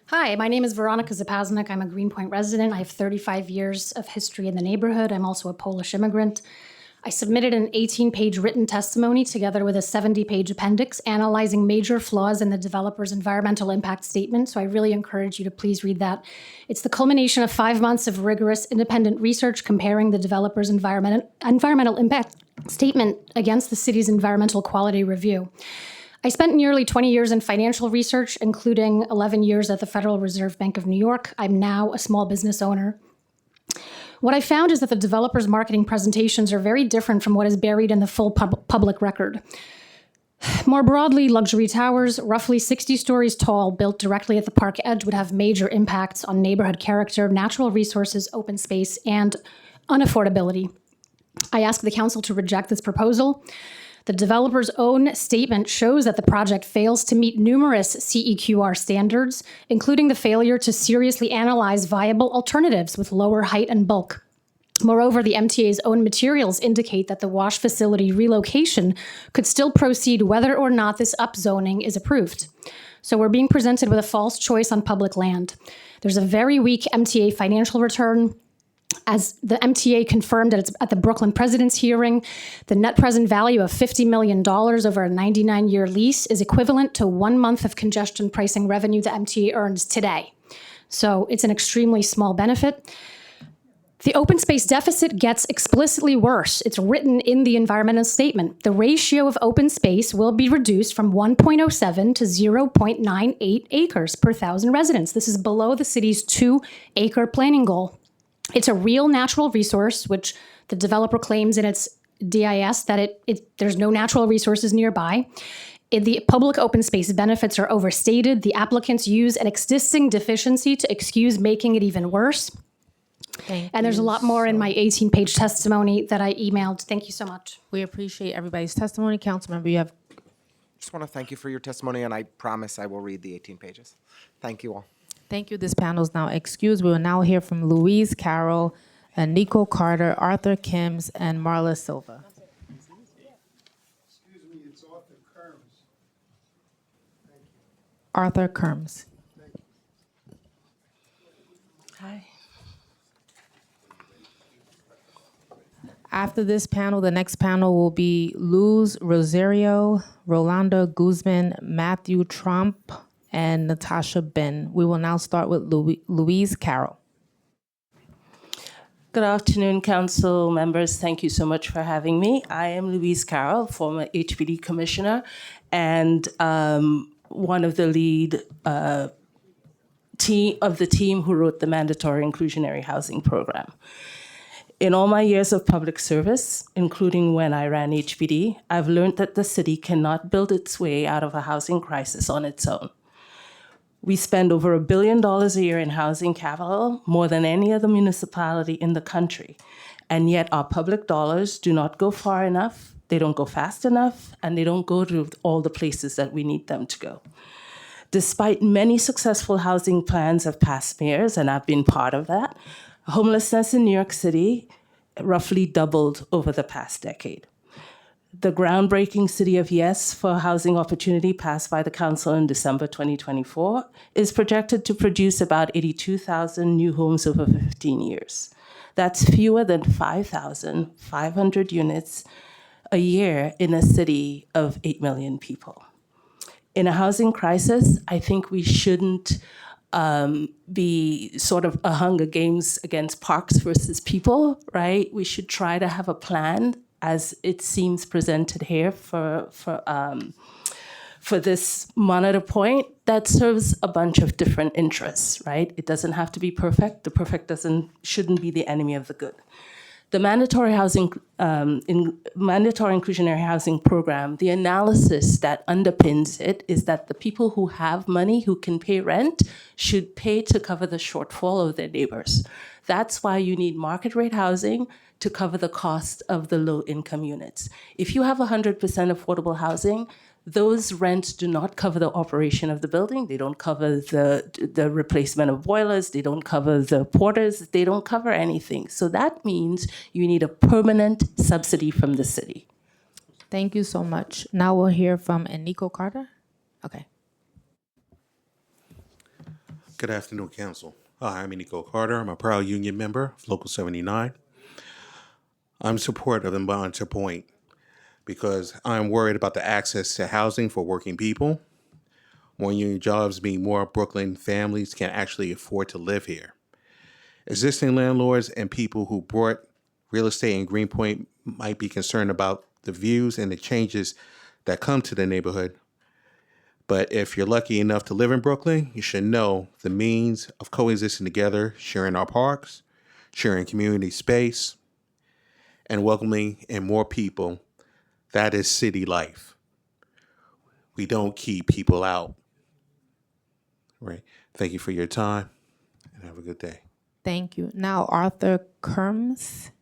Hi, my name is Veronica Zapaznik. I'm a Greenpoint resident. I have 35 years of history in the neighborhood. I'm also a Polish immigrant. I submitted an 18-page written testimony together with a 70-page appendix analyzing major flaws in the developer's environmental impact statement, so I really encourage you to please read that. It's the culmination of 5 months of rigorous independent research comparing the developer's environmental impact statement against the city's environmental quality review. I spent nearly 20 years in financial research, including 11 years at the Federal Reserve Bank of New York. I'm now a small business owner. What I found is that the developer's marketing presentations are very different from what is buried in the full public record. More broadly, luxury towers, roughly 60 stories tall, built directly at the park edge, would have major impacts on neighborhood character, natural resources, open space, and unaffordability. I ask the council to reject this proposal. The developer's own statement shows that the project fails to meet numerous CEQR standards, including the failure to seriously analyze viable alternatives with lower height and bulk. Moreover, the MTA's own materials indicate that the wash facility relocation could still proceed whether or not this upzoning is approved. So we're being presented with a false choice on public land. There's a very weak MTA financial return. As the MTA confirmed at the Brooklyn President's hearing, the net present value of $50 million over a 99-year lease is equivalent to 1 month of congestion pricing revenue the MTA earns today. So it's an extremely small benefit. The open space deficit gets explicitly worse. It's written in the environmental statement. The ratio of open space will be reduced from 1.07 to 0.98 acres per 1,000 residents. This is below the city's 2-acre planning goal. It's a real natural resource, which the developer claims in its DIS that there's no natural resources nearby. The public open space benefits are overstated. The applicants use an existing deficiency to excuse making it even worse. And there's a lot more in my 18-page testimony that I emailed. Thank you so much. We appreciate everybody's testimony. Councilmember, you have. Just want to thank you for your testimony, and I promise I will read the 18 pages. Thank you all. Thank you. This panel is now excused. We will now hear from Louise Carroll, and Nico Carter, Arthur Kims, and Marla Silva. Excuse me, it's Arthur Kerms. Arthur Kerms. Hi. After this panel, the next panel will be Luz Rosario, Rolanda Guzman, Matthew Trump, and Natasha Ben. We will now start with Louise Carroll. Good afternoon, council members. Thank you so much for having me. I am Louise Carroll, former HPD commissioner, and one of the lead team who wrote the mandatory inclusionary housing program. In all my years of public service, including when I ran HPD, I've learned that the city cannot build its way out of a housing crisis on its own. We spend over $1 billion a year in housing capital, more than any other municipality in the country. And yet our public dollars do not go far enough, they don't go fast enough, and they don't go to all the places that we need them to go. Despite many successful housing plans of past mayors, and I've been part of that, homelessness in New York City roughly doubled over the past decade. The groundbreaking City of Yes for Housing Opportunity passed by the council in December 2024 is projected to produce about 82,000 new homes over 15 years. That's fewer than 5,500 units a year in a city of 8 million people. In a housing crisis, I think we shouldn't be sort of a Hunger Games against parks versus people, right? We should try to have a plan, as it seems presented here, for for this monitor point that serves a bunch of different interests, right? It doesn't have to be perfect. The perfect shouldn't be the enemy of the good. The mandatory inclusionary housing program, the analysis that underpins it is that the people who have money, who can pay rent, should pay to cover the shortfall of their neighbors. That's why you need market rate housing to cover the cost of the low income units. If you have 100% affordable housing, those rents do not cover the operation of the building. They don't cover the replacement of boilers. They don't cover the porters. They don't cover anything. So that means you need a permanent subsidy from the city. Thank you so much. Now we'll hear from Nycc Carter. Okay. Good afternoon, Council. Hi, I'm Nycc Carter. I'm a proud union member of Local 79. I'm in support of the monitor point because I'm worried about the access to housing for working people. More union jobs mean more Brooklyn families can actually afford to live here. Existing landlords and people who bought real estate in Greenpoint might be concerned about the views and the changes that come to the neighborhood. But if you're lucky enough to live in Brooklyn, you should know the means of coexisting together, sharing our parks, sharing community space, and welcoming in more people. That is city life. We don't keep people out. Right. Thank you for your time and have a good day. Thank you. Now, Arthur Kerms.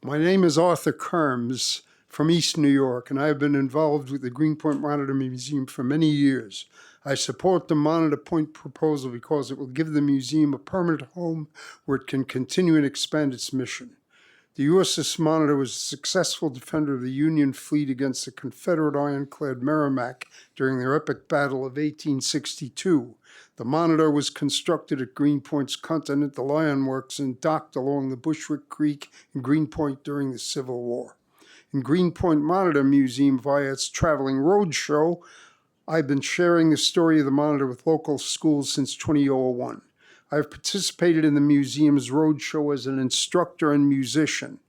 My name is Arthur Kerms from East New York, and I have been involved with the Greenpoint Monitor Museum for many years. I support the Monitor Point proposal because it will give the museum a permanent home where it can continue and expand its mission. The USS Monitor was a successful defender of the Union fleet against the Confederate ironclad Merrimac during their epic battle of 1862. The Monitor was constructed at Greenpoint's Continental Iron Works and docked along the Bushwick Creek in Greenpoint during the Civil War. In Greenpoint Monitor Museum, via its traveling roadshow, I've been sharing the story of the Monitor with local schools since 2001. I've participated in the museum's roadshow as an instructor and musician.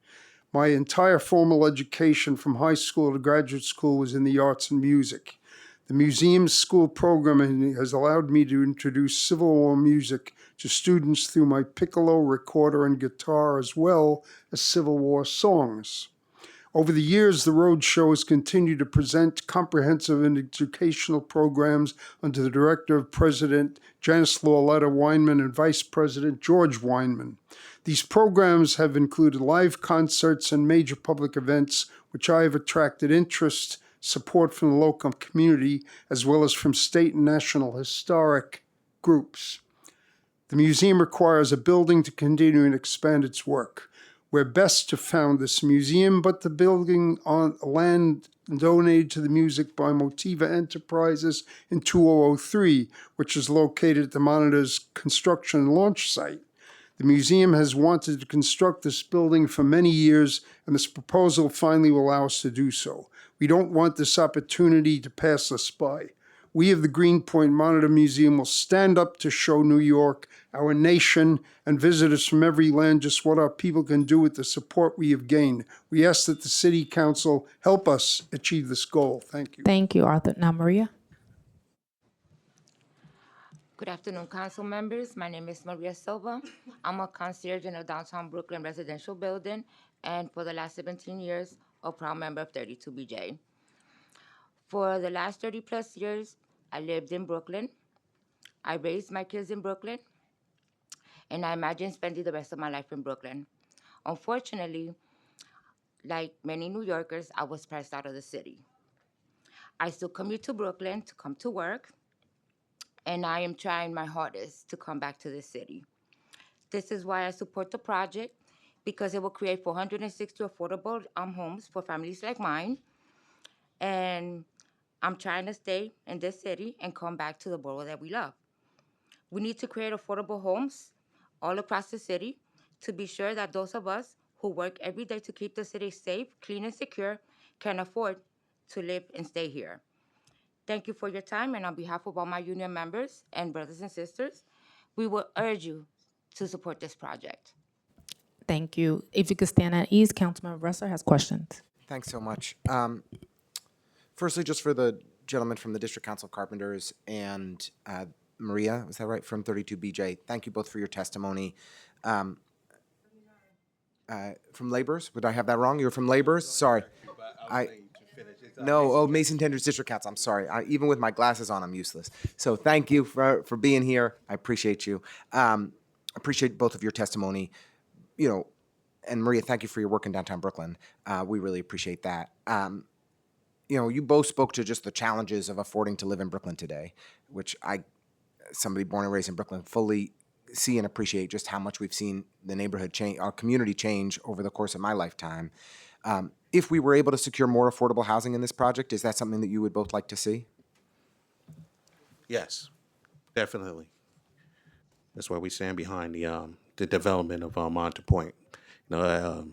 My entire formal education from high school to graduate school was in the arts and music. The museum's school programming has allowed me to introduce Civil War music to students through my piccolo, recorder, and guitar, as well as Civil War songs. Over the years, the Roadshow has continued to present comprehensive and educational programs under the director of President Janice Lauletta Weinman and Vice President George Weinman. These programs have included live concerts and major public events, which I have attracted interest, support from the local community, as well as from state and national historic groups. The museum requires a building to continue and expand its work. We're best to found this museum, but the building on land donated to the music by Motiva Enterprises in 2003, which is located at the Monitor's construction and launch site. The museum has wanted to construct this building for many years, and this proposal finally will allow us to do so. We don't want this opportunity to pass us by. We of the Greenpoint Monitor Museum will stand up to show New York, our nation, and visitors from every land just what our people can do with the support we have gained. We ask that the City Council help us achieve this goal. Thank you. Thank you, Arthur. Now, Maria. Good afternoon, council members. My name is Maria Silva. I'm a concierge in a downtown Brooklyn residential building, and for the last 17 years, a proud member of 32BJ. For the last 30 plus years, I lived in Brooklyn. I raised my kids in Brooklyn, and I imagine spending the rest of my life in Brooklyn. Unfortunately, like many New Yorkers, I was pressed out of the city. I still commute to Brooklyn to come to work, and I am trying my hardest to come back to the city. This is why I support the project, because it will create 460 affordable homes for families like mine. And I'm trying to stay in this city and come back to the borough that we love. We need to create affordable homes all across the city to be sure that those of us who work every day to keep the city safe, clean, and secure can afford to live and stay here. Thank you for your time, and on behalf of all my union members and brothers and sisters, we will urge you to support this project. Thank you. If you could stand at ease, Councilmember Ressler has questions. Thanks so much. Firstly, just for the gentleman from the District Council of Carpenters and Maria, is that right, from 32BJ, thank you both for your testimony. From Laborers, would I have that wrong? You were from Laborers? Sorry. No, Mason Tenders District Council, I'm sorry. Even with my glasses on, I'm useless. So thank you for being here. I appreciate you. Appreciate both of your testimony. You know, and Maria, thank you for your work in downtown Brooklyn. We really appreciate that. You know, you both spoke to just the challenges of affording to live in Brooklyn today, which somebody born and raised in Brooklyn, fully see and appreciate just how much we've seen the neighborhood change, our community change over the course of my lifetime. If we were able to secure more affordable housing in this project, is that something that you would both like to see? Yes, definitely. That's why we stand behind the development of Monte Point. You know,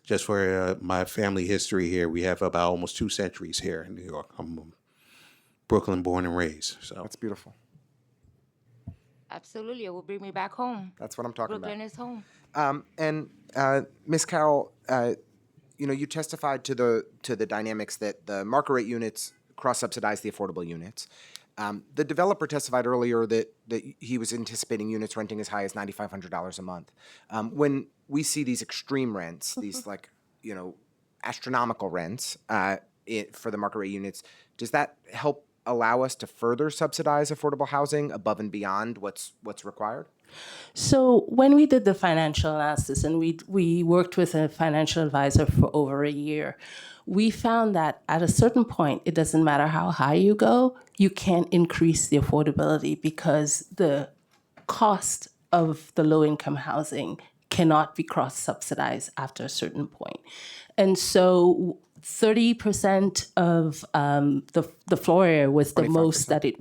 just for my family history here, we have about almost 2 centuries here in New York. I'm Brooklyn born and raised. So that's beautiful. Absolutely, it will bring me back home. That's what I'm talking Brooklyn about. is home. And Ms. Carroll, you know, you testified to the dynamics that the market rate units cross-subsidize the affordable units. The developer testified earlier that he was anticipating units renting as high as $9,500 a month. When we see these extreme rents, these astronomical rents for the market rate units, does that help allow us to further subsidize affordable housing above and beyond what's required? So when we did the financial analysis, and we worked with a financial advisor for over a year, we found that at a certain point, it doesn't matter how high you go, you can't increase the affordability because the cost of the low-income housing cannot be cross-subsidized after a certain point. And so 30% of the floor area was the most that it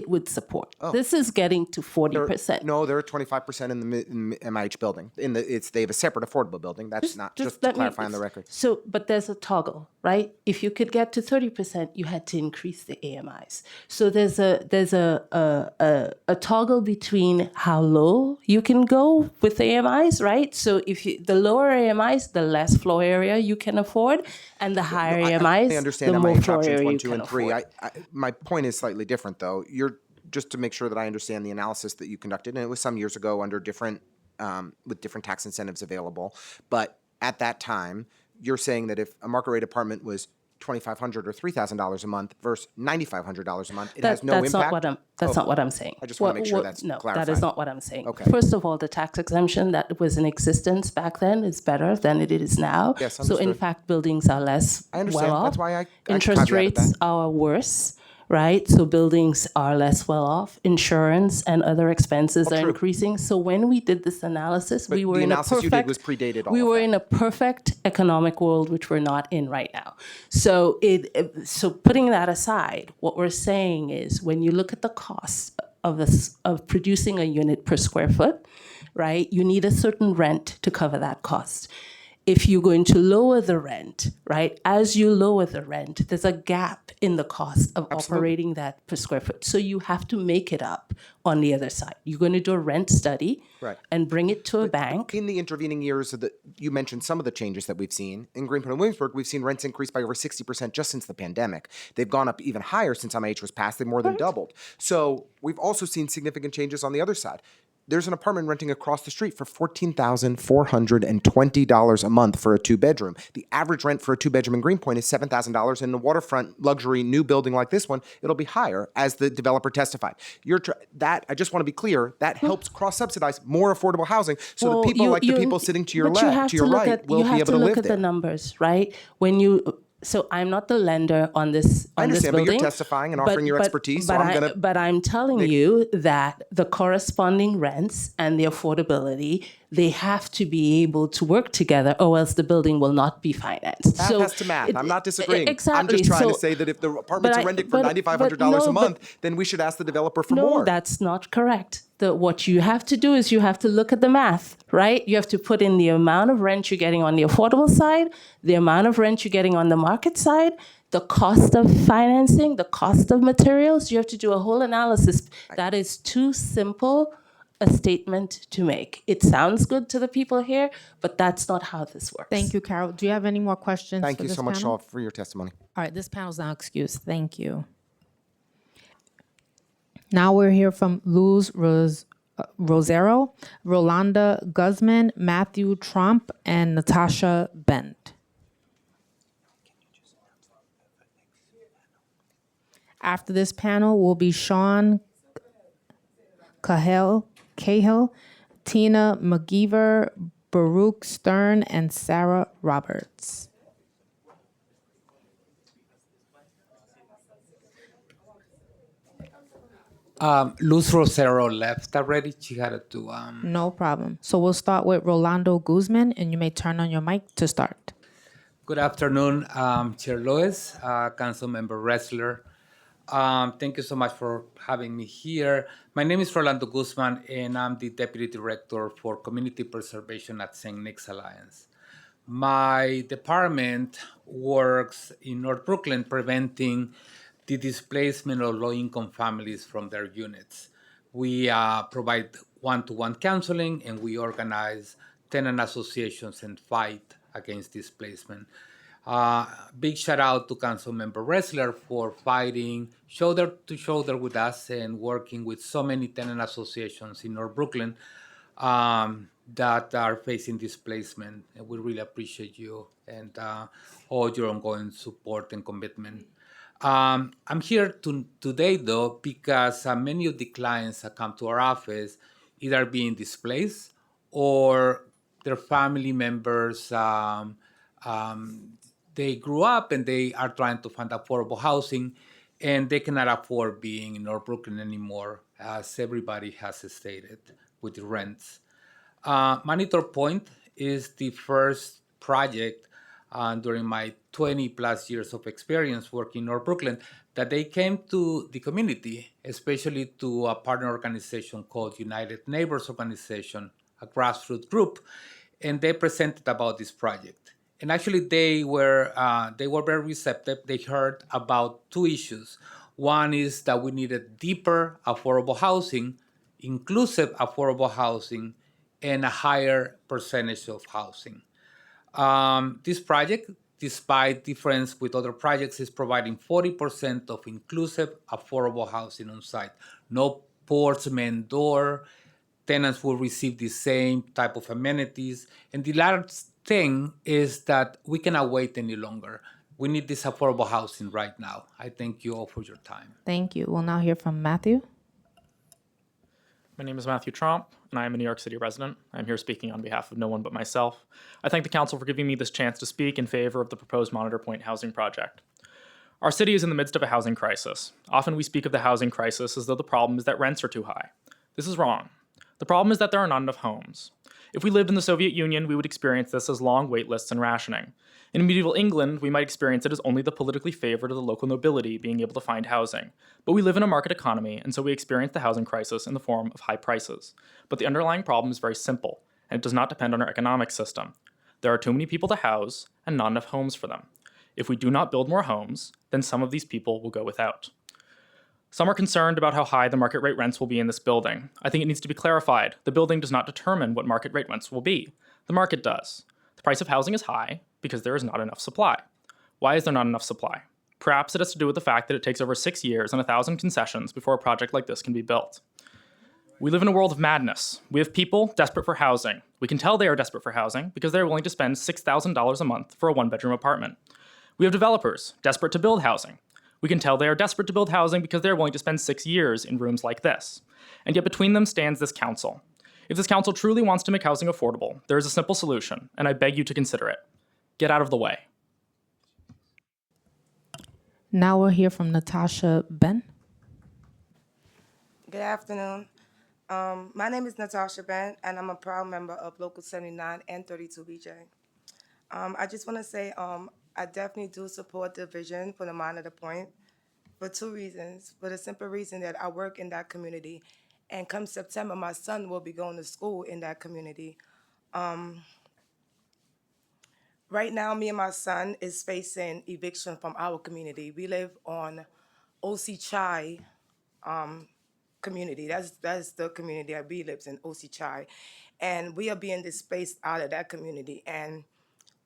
would support. Oh. This is getting to 40%. No, they're at 25% in the MIH building. They have a separate affordable building. That's just to clarify on the record. So, but there's a toggle, right? If you could get to 30%, you had to increase the AMIs. So there's a toggle between how low you can go with AMIs, right? So if the lower AMIs, the less floor area you can afford, and the higher AMIs, I understand the more MIH floor options area 1, you 2, can and 3. afford. My point is slightly different, though. Just to make sure that I understand the analysis that you conducted, and it was some years ago under different with different tax incentives available. But at that time, you're saying that if a market rate apartment was $2,500 or $3,000 a month versus $9,500 a month, it has no impact? That's not what I'm saying. I just want to make sure that's clarified. No, that is not what I'm saying. Okay. First of all, the tax exemption that was in existence back then is better than it is now. Yes, so in understood. fact, buildings are less I understand. well off. That's why I Interest caveated rates that. are worse, right? So buildings are less well off. Insurance and other expenses are true. increasing. So when we did this analysis, But we were the in a analysis you did was predated all we of were that. in a perfect economic world, which we're not in right now. So so putting that aside, what we're saying is when you look at the cost of producing a unit per square foot, right, you need a certain rent to cover that cost. If you're going to lower the rent, right, as you lower the rent, there's a gap in the cost of operating that per square foot. So you have to make it up on the other side. You're going to do a rent study Right. and bring it to a bank. In the intervening years, you mentioned some of the changes that we've seen. In Greenpoint and Williamsburg, we've seen rents increase by over 60% just since the pandemic. They've gone up even higher since MIH was passed. They've more than doubled. So we've also seen significant changes on the other side. There's an apartment renting across the street for $14,420 a month for a 2-bedroom. The average rent for a 2-bedroom in Greenpoint is $7,000. In a waterfront luxury new building like this one, it'll be higher, as the developer testified. I just want to be clear, that helps cross-subsidize more affordable housing, so Well, the people you- like the you- people sitting to your but you have left, to your look right, at- will you be have able to look live at there. the numbers, right? So I'm not the lender on this I on this understand, but building. you're testifying and offering your expertise, so I'm gonna But I'm telling you that the corresponding rents and the affordability, they have to be able to work together, or else the building will not be financed. Math has to math. I'm not disagreeing. Exactly. I'm just trying to So- say that if the apartments but are I- renting for but- $9,500 a but no, month, then we should ask the developer for No, more. that's not correct. What you have to do is you have to look at the math, right? You have to put in the amount of rent you're getting on the affordable side, the amount of rent you're getting on the market side, the cost of financing, the cost of materials. You have to do a whole analysis. That is too simple a statement to make. It sounds good to the people here, but that's not how this works. Thank you, Carol. Do you have any more questions Thank for you this so much panel? all for your testimony. All right, this panel's now excused. Thank you. Now we're here from Luz Rosero, Rolanda Guzman, Matthew Trump, and Natasha Bent. After this panel will be Sean Cahill, Tina McGeever, Baruch Stern, and Sarah Roberts. Luz Rosero left already. She had to. No problem. So we'll start with Rolando Guzman, and you may turn on your mic to start. Good afternoon, Chair Lewis, Councilmember Ressler. Thank you so much for having me here. My name is Rolando Guzman, and I'm the Deputy Director for Community Preservation at St. Nick's Alliance. My department works in North Brooklyn preventing the displacement of low-income families from their units. We provide one-to-one counseling, and we organize tenant associations and fight against displacement. Big shout out to Councilmember Ressler for fighting shoulder to shoulder with us and working with so many tenant associations in North Brooklyn that are facing displacement. And we really appreciate you and all your ongoing support and commitment. I'm here today, though, because many of the clients that come to our office either being displaced or their family members, they grew up and they are trying to find affordable housing, and they cannot afford being in North Brooklyn anymore, as everybody has stated, with the rents. Monitor Point is the first project during my 20 plus years of experience working in North Brooklyn that they came to the community, especially to a partner organization called United Neighbors Organization, a grassroots group, and they presented about this project. And actually, they were very receptive. They heard about two issues. One is that we needed deeper affordable housing, inclusive affordable housing, and a higher percentage of housing. This project, despite difference with other projects, is providing 40% of inclusive affordable housing on site. No portsman door. Tenants will receive the same type of amenities. And the last thing is that we cannot wait any longer. We need this affordable housing right now. I thank you all for your time. Thank you. We'll now hear from Matthew. My name is Matthew Tromp, and I am a New York City resident. I'm here speaking on behalf of no one but myself. I thank the council for giving me this chance to speak in favor of the proposed Monitor Point housing project. Our city is in the midst of a housing crisis. Often we speak of the housing crisis as though the problem is that rents are too high. This is wrong. The problem is that there are not enough homes. If we lived in the Soviet Union, we would experience this as long wait lists and rationing. In medieval England, we might experience it as only the politically favored of the local nobility being able to find housing. But we live in a market economy, and so we experience the housing crisis in the form of high prices. But the underlying problem is very simple, and it does not depend on our economic system. There are too many people to house, and not enough homes for them. If we do not build more homes, then some of these people will go without. Some are concerned about how high the market rate rents will be in this building. I think it needs to be clarified. The building does not determine what market rate rents will be. The market does. The price of housing is high because there is not enough supply. Why is there not enough supply? Perhaps it has to do with the fact that it takes over 6 years and 1,000 concessions before a project like this can be built. We live in a world of madness. We have people desperate for housing. We can tell they are desperate for housing because they're willing to spend $6,000 a month for a one-bedroom apartment. We have developers desperate to build housing. We can tell they are desperate to build housing because they're willing to spend 6 years in rooms like this. And yet between them stands this council. If this council truly wants to make housing affordable, there is a simple solution, and I beg you to consider it. Get out of the way. Now we'll hear from Natasha Ben. Good afternoon. My name is Natasha Ben, and I'm a proud member of Local 79 and 32BJ. I just want to say I definitely do support the vision for the Monitor Point for 2 reasons. For the simple reason that I work in that community, and come September, my son will be going to school in that community. Right now, me and my son is facing eviction from our community. We live on O.C. Chai community. That's the community that we lives in, OC Chai. And we are being displaced out of that community. And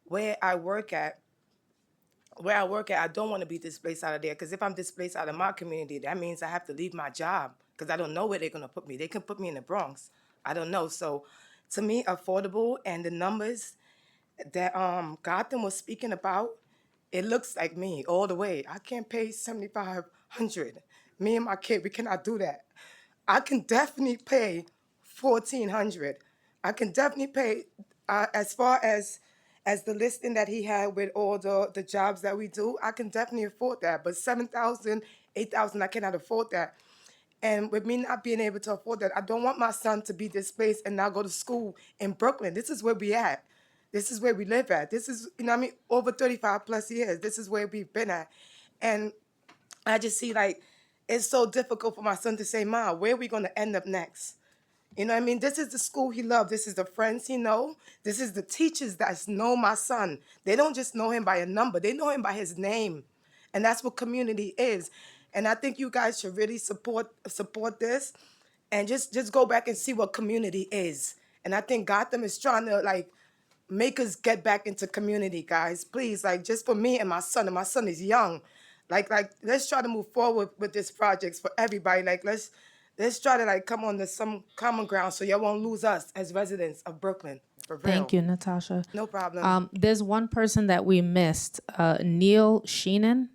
where I work at, I don't want to be displaced out of there, because if I'm displaced out of my community, that means I have to leave my job, because I don't know where they're going to put me. They can put me in the Bronx. I don't know. So to me, affordable and the numbers that Gotham was speaking about, it looks like me all the way. I can't pay 7,500. Me and my kid, we cannot do that. I can definitely pay 1,400. I can definitely pay as far as the listing that he had with all the jobs that we do. I can definitely afford that. But 7,000, 8,000, I cannot afford that. And with me not being able to afford that, I don't want my son to be displaced and not go to school in Brooklyn. This is where we at. This is where we live at. This is, you know what I mean, over 35 plus years. This is where we've been at. And I just see like, it's so difficult for my son to say, Mom, where are we going to end up next? You know what I mean? This is the school he loved. This is the friends he know. This is the teachers that know my son. They don't just know him by a number. They know him by his name. And that's what community is. And I think you guys should really support this and just go back and see what community is. And I think Gotham is trying to like make us get back into community, guys. Please, like just for me and my son is young. Like let's try to move forward with this project for everybody. Like let's try to like come on to some common ground so y'all won't lose us as residents of Brooklyn. For real. Thank you, Natasha. No problem. There's one person that we missed, Neil Sheenan.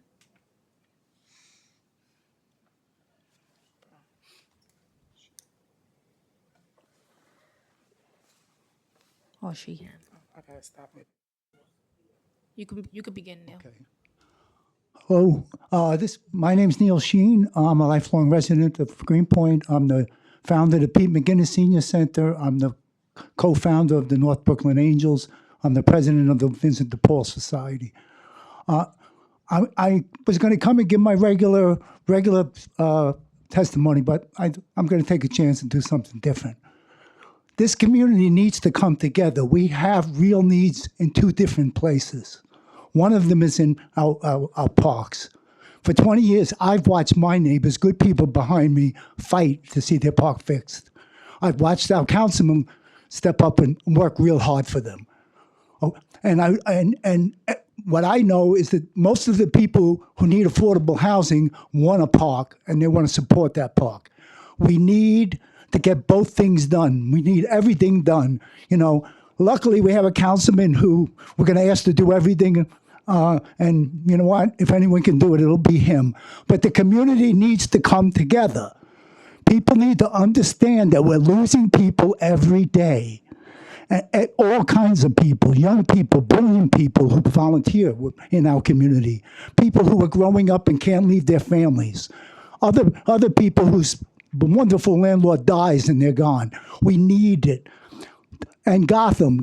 Oh, she. I gotta stop it. You could begin, Neil. Hello, my name's Neil Sheen. I'm a lifelong resident of Greenpoint. I'm the founder of the Pete McGinnis Senior Center. I'm the co-founder of the North Brooklyn Angels. I'm the president of the Vincent DePaul Society. I was going to come and give my regular testimony, but I'm going to take a chance and do something different. This community needs to come together. We have real needs in two different places. One of them is in our parks. For 20 years, I've watched my neighbors, good people behind me, fight to see their park fixed. I've watched our councilman step up and work real hard for them. Oh, and what I know is that most of the people who need affordable housing want a park, and they want to support that park. We need to get both things done. We need everything done. You know, luckily we have a councilman who we're going to ask to do everything. And you know what? If anyone can do it, it'll be him. But the community needs to come together. People need to understand that we're losing people every day. All kinds of people, young people, brilliant people who volunteer in our community, people who are growing up and can't leave their families, other people whose wonderful landlord dies and they're gone. We need it. And Gotham's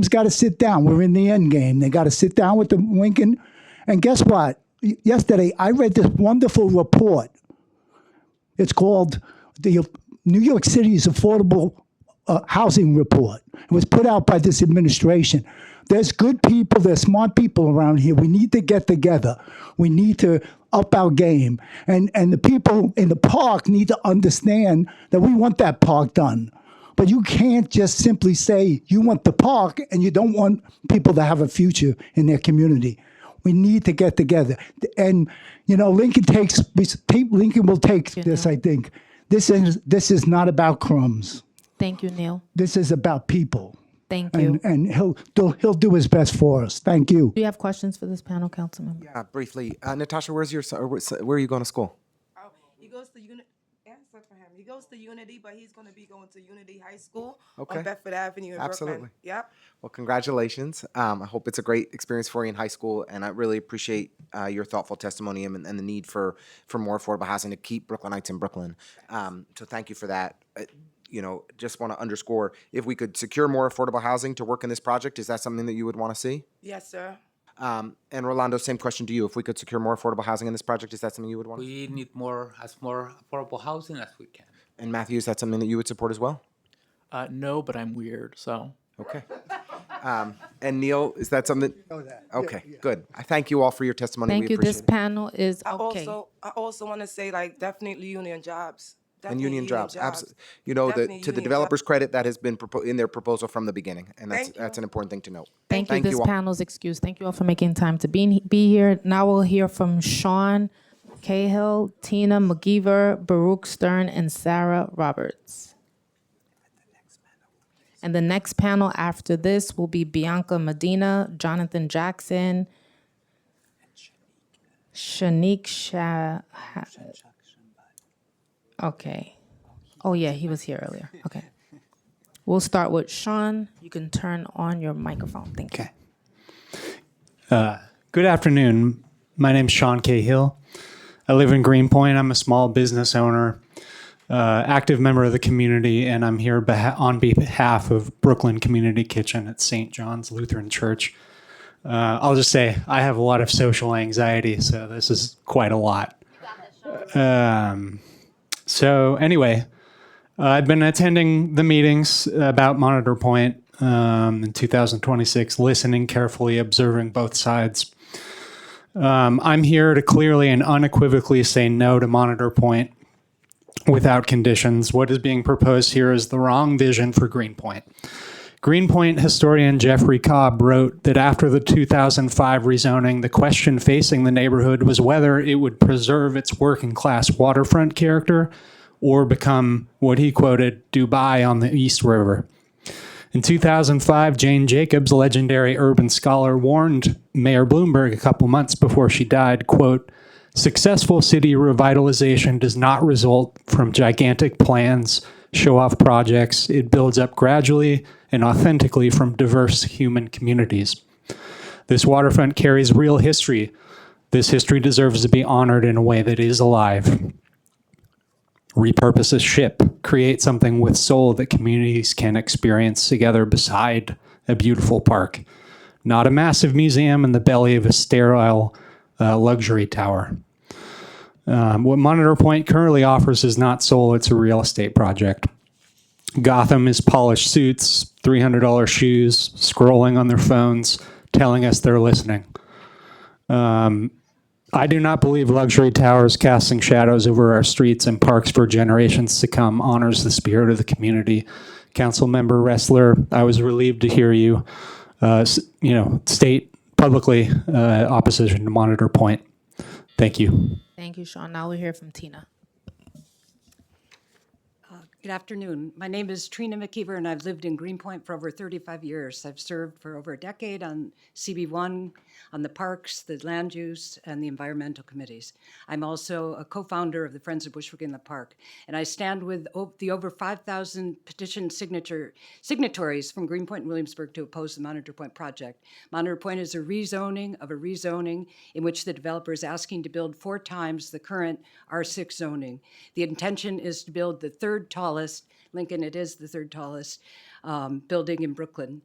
got to sit down. We're in the end game. They got to sit down with the Lincoln. And guess what? Yesterday, I read this wonderful report. It's called the New York City's Affordable Housing Report. It was put out by this administration. There's good people, there's smart people around here. We need to get together. We need to up our game. And the people in the park need to understand that we want that park done. But you can't just simply say you want the park and you don't want people to have a future in their community. We need to get together. And, you know, Lincoln will take this, I think. This is not about crumbs. Thank you, Neil. This is about people. Thank you. And he'll do his best for us. Thank you. Do you have questions for this panel, council member? Yeah, briefly. Natasha, where's your son? Where are you going to school? Oh, he goes to Unity. Answer for him. He goes to Unity, but he's going to be going to Unity High School on Bedford Avenue in Absolutely. Brooklyn. Yep. Well, congratulations. I hope it's a great experience for you in high school, and I really appreciate your thoughtful testimony and the need for more affordable housing to keep Brooklynites in Brooklyn. So thank you for that. You know, just want to underscore, if we could secure more affordable housing to work in this project, is that something that you would want to see? Yes, sir. And Rolando, same question to you. If we could secure more affordable housing in this project, is that something you would want? We need more affordable housing as we can. And Matthew, is that something that you would support as well? No, but I'm weird, so. Okay. And Neil, is that something? Okay, good. I thank you all for your testimony. Thank We you. This appreciate it. panel is okay. I also want to say, like, definitely union jobs. And Definitely union jobs. You know, Definitely to the union developers' credit, that has been in their proposal from the beginning, and Thank you. that's an important thing to note. Thank you. Thank This you all. panel's excused. Thank you all for making time to be here. Now we'll hear from Sean Cahill, Tina McGeever, Baruch Stern, and Sarah Roberts. And the next panel after this will be Bianca Medina, Jonathan Jackson, Shanique Okay. Oh, yeah, he was here earlier. Okay. We'll start with Sean. You can turn on your microphone. Thank you. Good afternoon. My name's Sean Cahill. I live in Greenpoint. I'm a small business owner, active member of the community, and I'm here on behalf of Brooklyn Community Kitchen at St. John's Lutheran Church. I'll just say I have a lot of social anxiety, so this is quite a lot. So anyway, I've been attending the meetings about Monitor Point in 2026, listening carefully, observing both sides. I'm here to clearly and unequivocally say no to Monitor Point without conditions. What is being proposed here is the wrong vision for Greenpoint. Greenpoint historian Jeffrey Cobb wrote that after the 2005 rezoning, the question facing the neighborhood was whether it would preserve its working class waterfront character or become what he quoted, Dubai on the East River. In 2005, Jane Jacobs, legendary urban scholar, warned Mayor Bloomberg a couple months before she died, quote, "Successful city revitalization does not result from gigantic plans, show-off projects. It builds up gradually and authentically from diverse human communities. This waterfront carries real history. This history deserves to be honored in a way that is alive. Repurpose a ship, create something with soul that communities can experience together beside a beautiful park. Not a massive museum in the belly of a sterile luxury tower. What Monitor Point currently offers is not soul, it's a real estate project. Gotham is polished suits, $300 shoes, scrolling on their phones, telling us they're listening. I do not believe luxury towers casting shadows over our streets and parks for generations to come honors the spirit of the community. Councilmember Ressler, I was relieved to hear you, state publicly opposition to Monitor Point. Thank you. Thank you, Sean. Now we'll hear from Tina. Good afternoon. My name is Trina McKeever, and I've lived in Greenpoint for over 35 years. I've served for over a decade on CB1, on the parks, the land use, and the environmental committees. I'm also a co-founder of the Friends of Bushwick in the Park, and I stand with the over 5,000 petition signatories from Greenpoint and Williamsburg to oppose the Monitor Point project. Monitor Point is a rezoning of a rezoning in which the developer is asking to build 4 times the current R6 zoning. The intention is to build the third tallest, Lincoln, it is the third tallest building in Brooklyn.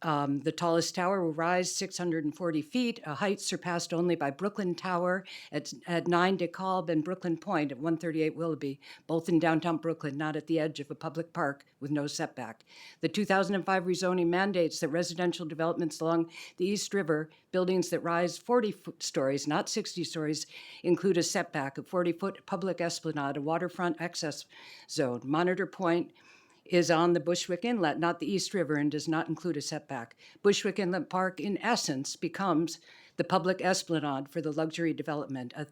The tallest tower will rise 640 feet, a height surpassed only by Brooklyn Tower at 9 DeKalb and Brooklyn Point at 138 Willoughby, both in downtown Brooklyn, not at the edge of a public park with no setback. The 2005 rezoning mandates that residential developments along the East River, buildings that rise 40 stories, not 60 stories, include a setback, a 40-foot public esplanade, a waterfront access zone. Monitor Point is on the Bushwick Inlet, not the East River, and does not include a setback. Bushwick Inlet Park, in essence, becomes the public esplanade for the luxury development. The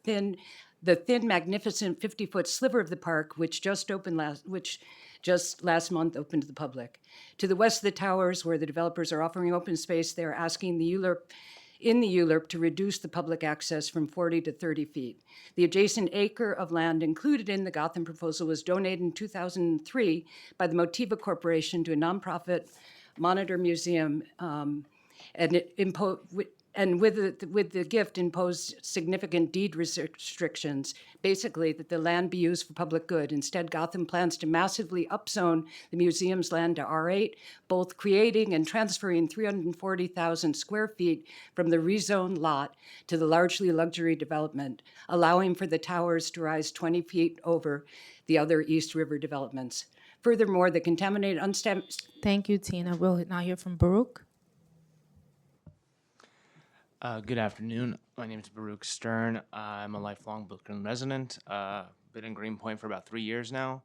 thin, magnificent 50-foot sliver of the park, which just last month opened to the public. To the west of the towers, where the developers are offering open space, they are asking the ULURP to reduce the public access from 40 to 30 feet. The adjacent acre of land included in the Gotham proposal was donated in 2003 by the Motiva Corporation to a nonprofit Monitor Museum, and with the gift imposed significant deed restrictions, basically that the land be used for public good. Instead, Gotham plans to massively upzone the museum's land to R8, both creating and transferring 340,000 square feet from the rezoned lot to the largely luxury development, allowing for the towers to rise 20 feet over the other East River developments. Furthermore, the contaminated Thank you, Tina. We'll now hear from Baruch. Good afternoon. My name is Baruch Stern. I'm a lifelong Brooklyn resident. been in Greenpoint for about 3 years now.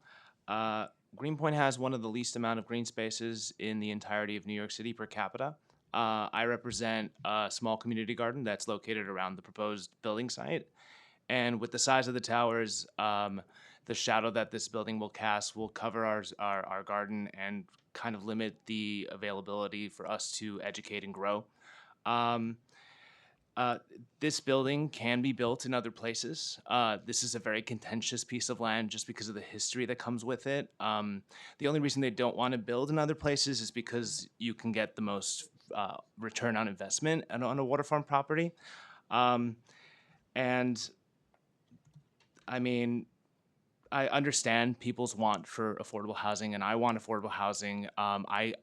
Greenpoint has one of the least amount of green spaces in the entirety of New York City per capita. I represent a small community garden that's located around the proposed building site. And with the size of the towers, the shadow that this building will cast will cover our garden and kind of limit the availability for us to educate and grow. Um, this building can be built in other places. This is a very contentious piece of land just because of the history that comes with it. The only reason they don't want to build in other places is because you can get the most return on investment on a waterfront property. And I mean, I understand people's want for affordable housing, and I want affordable housing. I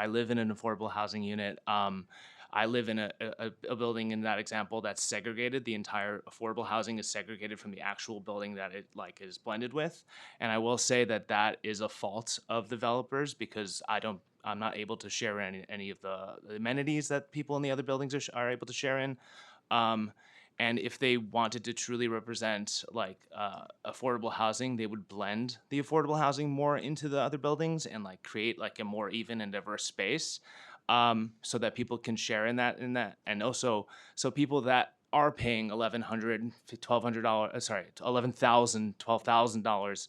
live in an affordable housing unit. I live in a building in that example that's segregated. The entire affordable housing is segregated from the actual building that it is blended with. And I will say that that is a fault of developers because I'm not able to share any of the amenities that people in the other buildings are able to share in. And if they wanted to truly represent affordable housing, they would blend the affordable housing more into the other buildings and create a more even and diverse space, so that people can share in that, and also so people that are paying $1,100, $1,200, $12,000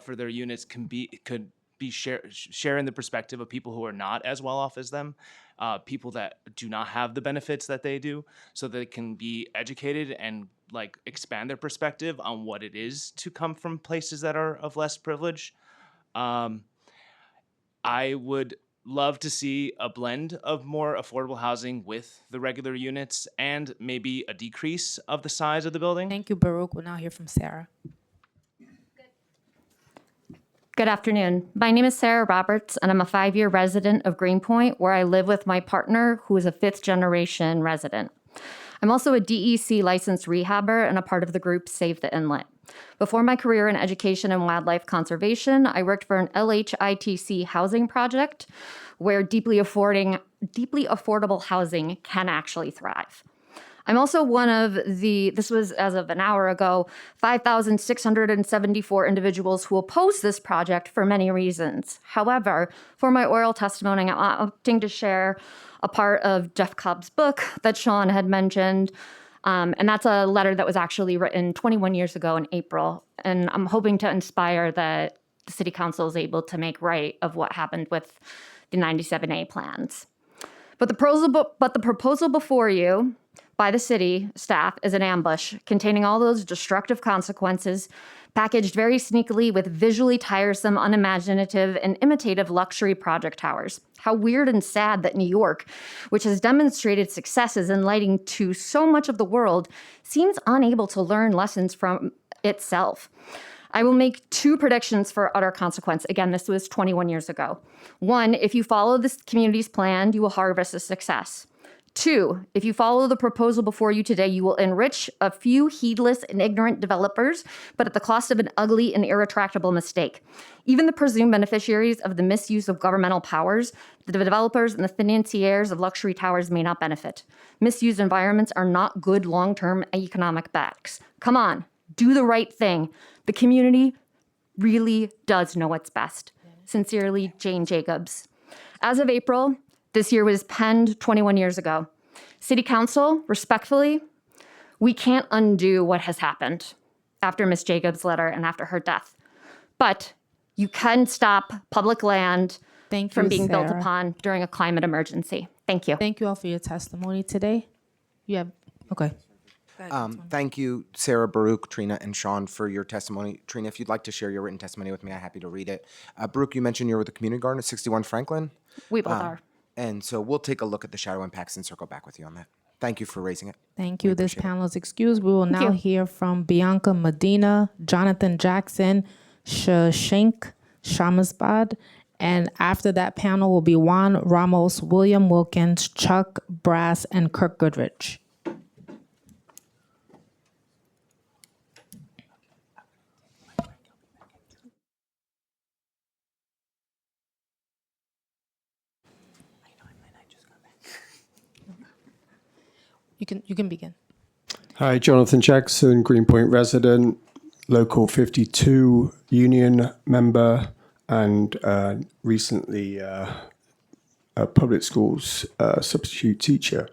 for their units could be sharing the perspective of people who are not as well off as them, people that do not have the benefits that they do, so they can be educated and expand their perspective on what it is to come from places that are of less privilege. I would love to see a blend of more affordable housing with the regular units and maybe a decrease of the size of the building. Thank you, Baruch. We'll now hear from Sarah. Good afternoon. My name is Sarah Roberts, and I'm a 5-year resident of Greenpoint, where I live with my partner, who is a 5th-generation resident. I'm also a DEC licensed rehabber and a part of the group Save the Inlet. Before my career in education and wildlife conservation, I worked for an LHITC housing project where deeply affordable housing can actually thrive. I'm also one of this was as of an hour ago, 5,674 individuals who oppose this project for many reasons. However, for my oral testimony, I'm opting to share a part of Jeff Cobb's book that Sean had mentioned. And that's a letter that was actually written 21 years ago in April. And I'm hoping to inspire that the City Council is able to make right of what happened with the 97A plans. But the proposal before you by the city staff is an ambush containing all those destructive consequences, packaged very sneakily with visually tiresome, unimaginative, and imitative luxury project towers. How weird and sad that New York, which has demonstrated successes in lighting to so much of the world, seems unable to learn lessons from itself. I will make 2 predictions for utter consequence. Again, this was 21 years ago. 1, if you follow this community's plan, you will harvest a success. 2, if you follow the proposal before you today, you will enrich a few heedless and ignorant developers, but at the cost of an ugly and irretractable mistake. Even the presumed beneficiaries of the misuse of governmental powers, the developers and the financiers of luxury towers, may not benefit. Misused environments are not good long-term economic backs. Come on, do the right thing. The community really does know what's best. Sincerely, Jane Jacobs. As of April, this year was penned 21 years ago. City Council, respectfully, we can't undo what has happened after Ms. Jacobs' letter and after her death. But you can stop public land from being built upon during a climate emergency. Thank you. Thank you all for your testimony today. Okay. Thank you, Sarah, Baruch, Trina, and Sean for your testimony. Trina, if you'd like to share your written testimony with me, I'm happy to read it. Baruch, you mentioned you're with the community garden at 61 Franklin. We both are. And so we'll take a look at the shadow impacts and circle back with you on that. Thank you for raising it. Thank you. This panel is excused. We will now hear from Bianca Medina, Jonathan Jackson, Shashank Shamasbad, and after that panel will be Juan Ramos, William Wilkins, Chuck Brass, and Kirk Goodrich. You can begin. Hi, Jonathan Jackson, Greenpoint resident. Local 52 union member and recently a public schools substitute teacher.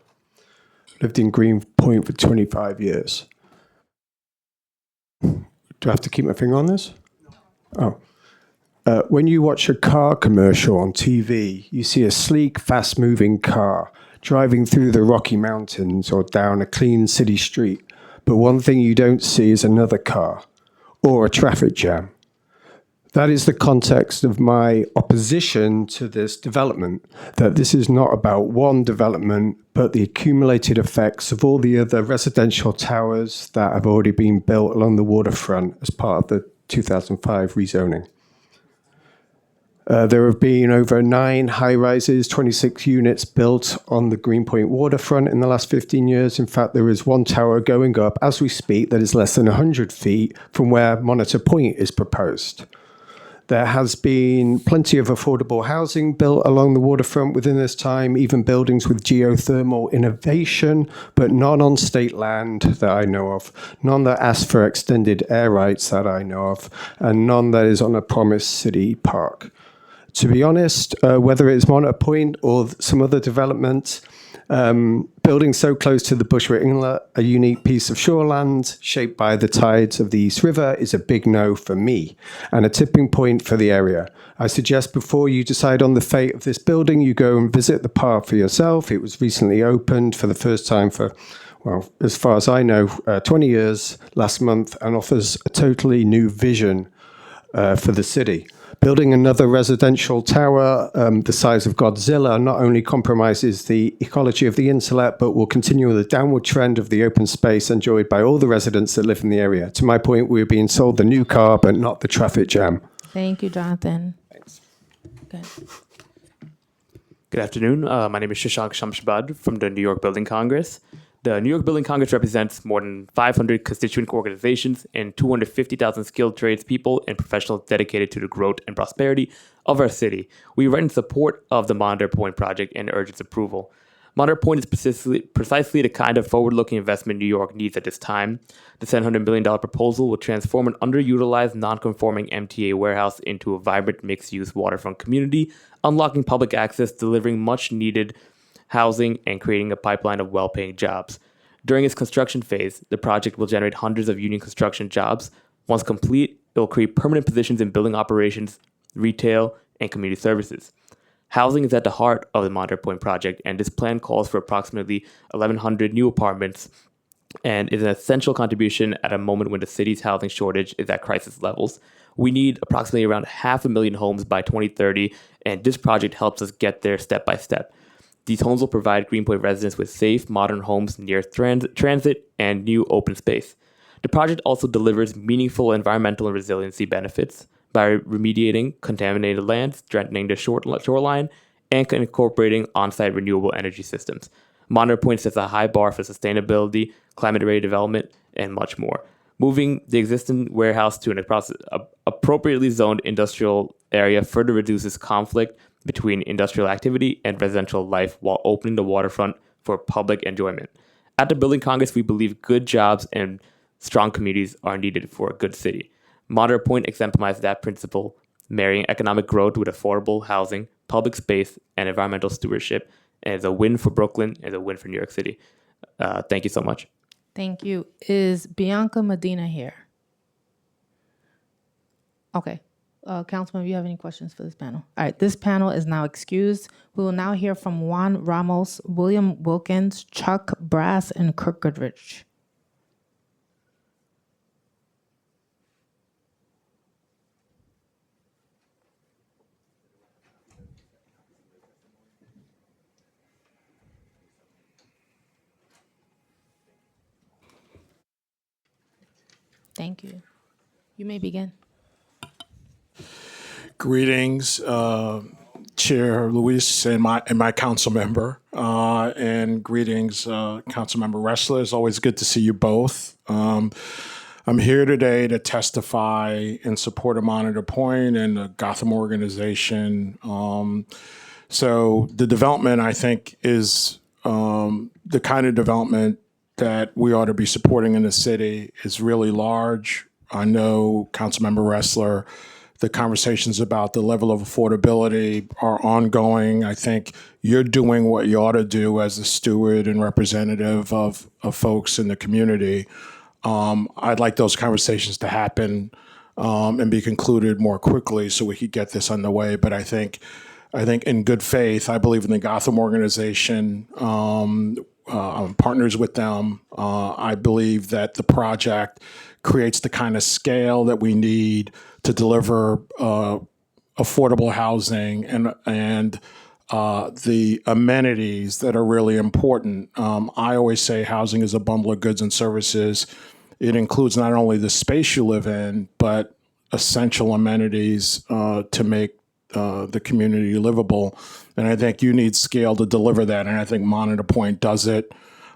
Lived in Greenpoint for 25 years. Do I have to keep my finger on this? Oh. When you watch a car commercial on TV, you see a sleek, fast-moving car driving through the Rocky Mountains or down a clean city street. But one thing you don't see is another car or a traffic jam. That is the context of my opposition to this development, that this is not about one development, but the accumulated effects of all the other residential towers that have already been built along the waterfront as part of the 2005 rezoning. There have been over 9 high-rises, 26 units built on the Greenpoint waterfront in the last 15 years. In fact, there is one tower going up as we speak that is less than 100 feet from where Monitor Point is proposed. There has been plenty of affordable housing built along the waterfront within this time, even buildings with geothermal innovation, but none on state land that I know of, none that ask for extended air rights that I know of, and none that is on a promised city park. To be honest, whether it's Monitor Point or some other development, building so close to the Bushwick Inlet, a unique piece of shoreland shaped by the tides of the East River, is a big no for me and a tipping point for the area. I suggest before you decide on the fate of this building, you go and visit the park for yourself. It was recently opened for the first time for, well, as far as I know, 20 years last month, and offers a totally new vision for the city. Building another residential tower the size of Godzilla not only compromises the ecology of the insulet, but will continue the downward trend of the open space enjoyed by all the residents that live in the area. To my point, we're being sold the new car, but not the traffic jam. Thank you, Jonathan. Thanks. Good. Good afternoon. My name is Shashank Shamshabad from the New York Building Congress. The New York Building Congress represents more than 500 constituent organizations and 250,000 skilled tradespeople and professionals dedicated to the growth and prosperity of our city. We write in support of the Monitor Point project and urge its approval. Monitor Point is precisely the kind of forward-looking investment New York needs at this time. The $700 million proposal will transform an underutilized, non-conforming MTA warehouse into a vibrant mixed-use waterfront community, unlocking public access, delivering much-needed housing, and creating a pipeline of well-paying jobs. During its construction phase, the project will generate hundreds of union construction jobs. Once complete, it will create permanent positions in building operations, retail, and community services. Housing is at the heart of the Monitor Point project, and this plan calls for approximately 1,100 new apartments and is an essential contribution at a moment when the city's housing shortage is at crisis levels. We need approximately around 500,000 homes by 2030, and this project helps us get there step by step. These homes will provide Greenpoint residents with safe, modern homes near transit and new open space. The project also delivers meaningful environmental and resiliency benefits by remediating contaminated land, strengthening the shoreline, and incorporating on-site renewable energy systems. Monitor Point sets a high bar for sustainability, climate-ready development, and much more. Moving the existing warehouse to an appropriately zoned industrial area further reduces conflict between industrial activity and residential life while opening the waterfront for public enjoyment. At the Building Congress, we believe good jobs and strong communities are needed for a good city. Monitor Point exemplifies that principle, marrying economic growth with affordable housing, public space, and environmental stewardship, and is a win for Brooklyn and a win for New York City. Thank you so much. Thank you. Is Bianca Medina here? Okay. Councilman, do you have any questions for this panel? All right, this panel is now excused. We will now hear from Juan Ramos, William Wilkins, Chuck Brass, and Kirk Goodrich. Thank you. You may begin. Greetings, Chair Luis and my council member, and greetings, Council Member Ressler. It's always good to see you both. I'm here today to testify in support of Monitor Point and the Gotham organization. So the development, I think, is the kind of development that we ought to be supporting in the city. Is really large, I know Councilmember Ressler, the conversations about the level of affordability are ongoing. I think you're doing what you ought to do as a steward and representative of folks in the community. I'd like those conversations to happen and be concluded more quickly so we could get this underway. But I think in good faith, I believe in the Gotham organization. I'm partners with them. I believe that the project creates the kind of scale that we need to deliver affordable housing and the amenities that are really important. I always say housing is a bundle of goods and services. It includes not only the space you live in, but essential amenities to make the community livable. And I think you need scale to deliver that. And I think Monitor Point does it.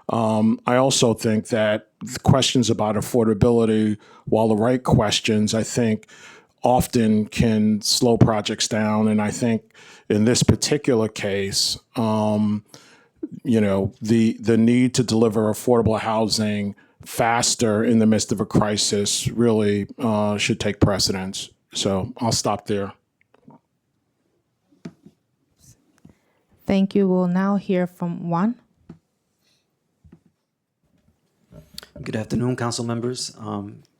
I also think that the questions about affordability, while the right questions, I think often can slow projects down. And I think in this particular case, the need to deliver affordable housing faster in the midst of a crisis really should take precedence. So I'll stop there. Thank you. We'll now hear from Juan. Good afternoon, council members.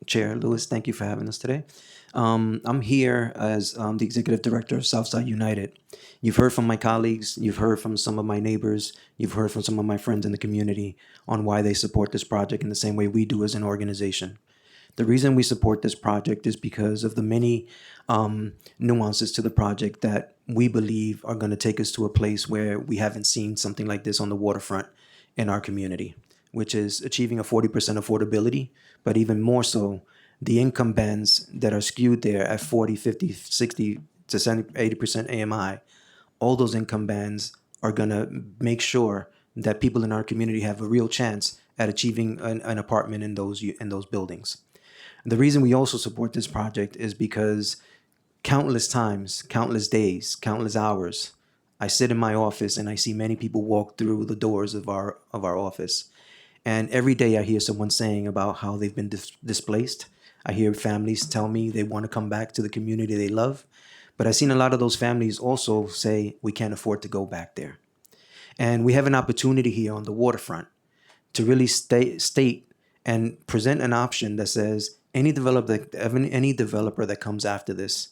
Chair Lewis, thank you for having us today. I'm here as the executive director of Southside United. You've heard from my colleagues, you've heard from some of my neighbors, you've heard from some of my friends in the community on why they support this project in the same way we do as an organization. The reason we support this project is because of the many nuances to the project that we believe are going to take us to a place where we haven't seen something like this on the waterfront in our community, which is achieving a 40% affordability, but even more so, the income bands that are skewed there at 40, 50, 60 to 70, 80% AMI, all those income bands are going to make sure that people in our community have a real chance at achieving an apartment in those buildings. The reason we also support this project is because countless times, countless days, countless hours, I sit in my office and I see many people walk through the doors of our office. And every day I hear someone saying about how they've been displaced. I hear families tell me they want to come back to the community they love. But I've seen a lot of those families also say we can't afford to go back there. And we have an opportunity here on the waterfront to really state and present an option that says any developer that comes after this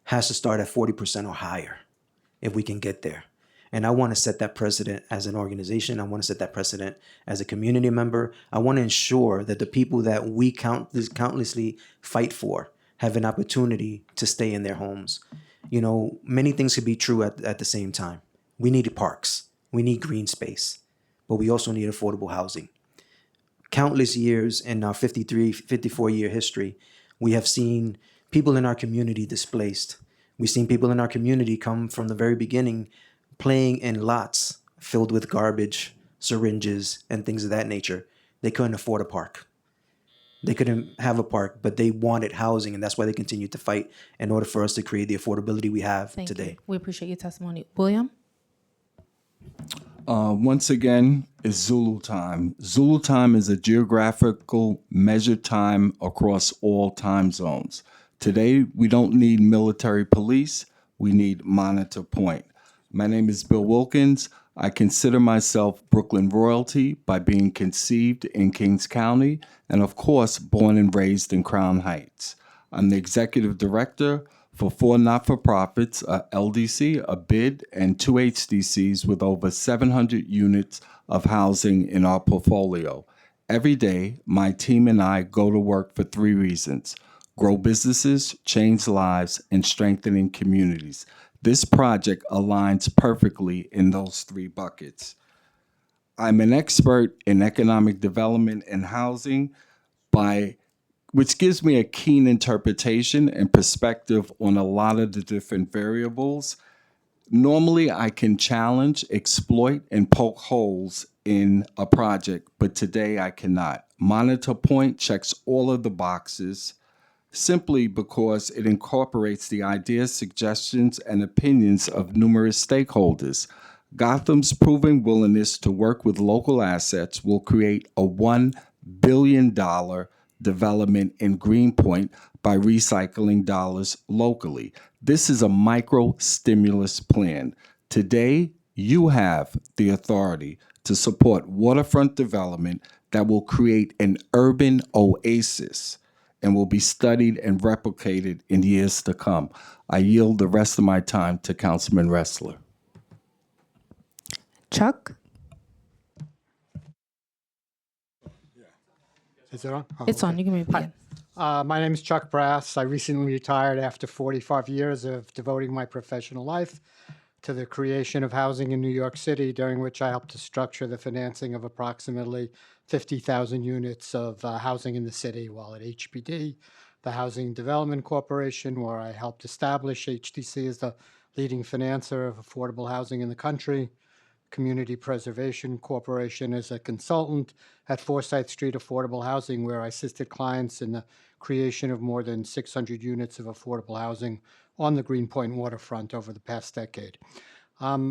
has to start at 40% or higher if we can get there. And I want to set that precedent as an organization. I want to set that precedent as a community member. I want to ensure that the people that we countlessly fight for have an opportunity to stay in their homes. Many things could be true at the same time. We need parks. We need green space. But we also need affordable housing. Countless years in our 54-year history, we have seen people in our community displaced. We've seen people in our community come from the very beginning playing in lots filled with garbage, syringes, and things of that nature. They couldn't afford a park. They couldn't have a park, but they wanted housing, and that's why they continued to fight in order for us to create the affordability we have Thank today. you. We appreciate your testimony. William? Once again, it's Zulu time. Zulu time is a geographical measured time across all time zones. Today, we don't need military police. We need Monitor Point. My name is Bill Wilkins. I consider myself Brooklyn royalty by being conceived in Kings County and, of course, born and raised in Crown Heights. I'm the executive director for 4 not-for-profits, a LDC, a BID, and 2 HDCs with over 700 units of housing in our portfolio. Every day, my team and I go to work for 3 reasons: grow businesses, change lives, and strengthening communities. This project aligns perfectly in those 3 buckets. I'm an expert in economic development and housing, which gives me a keen interpretation and perspective on a lot of the different variables. Normally, I can challenge, exploit, and poke holes in a project, but today I cannot. Monitor Point checks all of the boxes simply because it incorporates the ideas, suggestions, and opinions of numerous stakeholders. Gotham's proven willingness to work with local assets will create a $1 billion development in Greenpoint by recycling dollars locally. This is a micro stimulus plan. Today, you have the authority to support waterfront development that will create an urban oasis and will be studied and replicated in years to come. I yield the rest of my time to Councilman Ressler. Chuck? Is it on? Oh, It's on. You can maybe begin. My name is Chuck Brass. I recently retired after 45 years of devoting my professional life to the creation of housing in New York City, during which I helped to structure the financing of approximately 50,000 units of housing in the city, while at HPD, the Housing Development Corporation, where I helped establish HDC as the leading financer of affordable housing in the country, Community Preservation Corporation as a consultant at Forsyth Street Affordable Housing, where I assisted clients in the creation of more than 600 units of affordable housing on the Greenpoint waterfront over the past decade.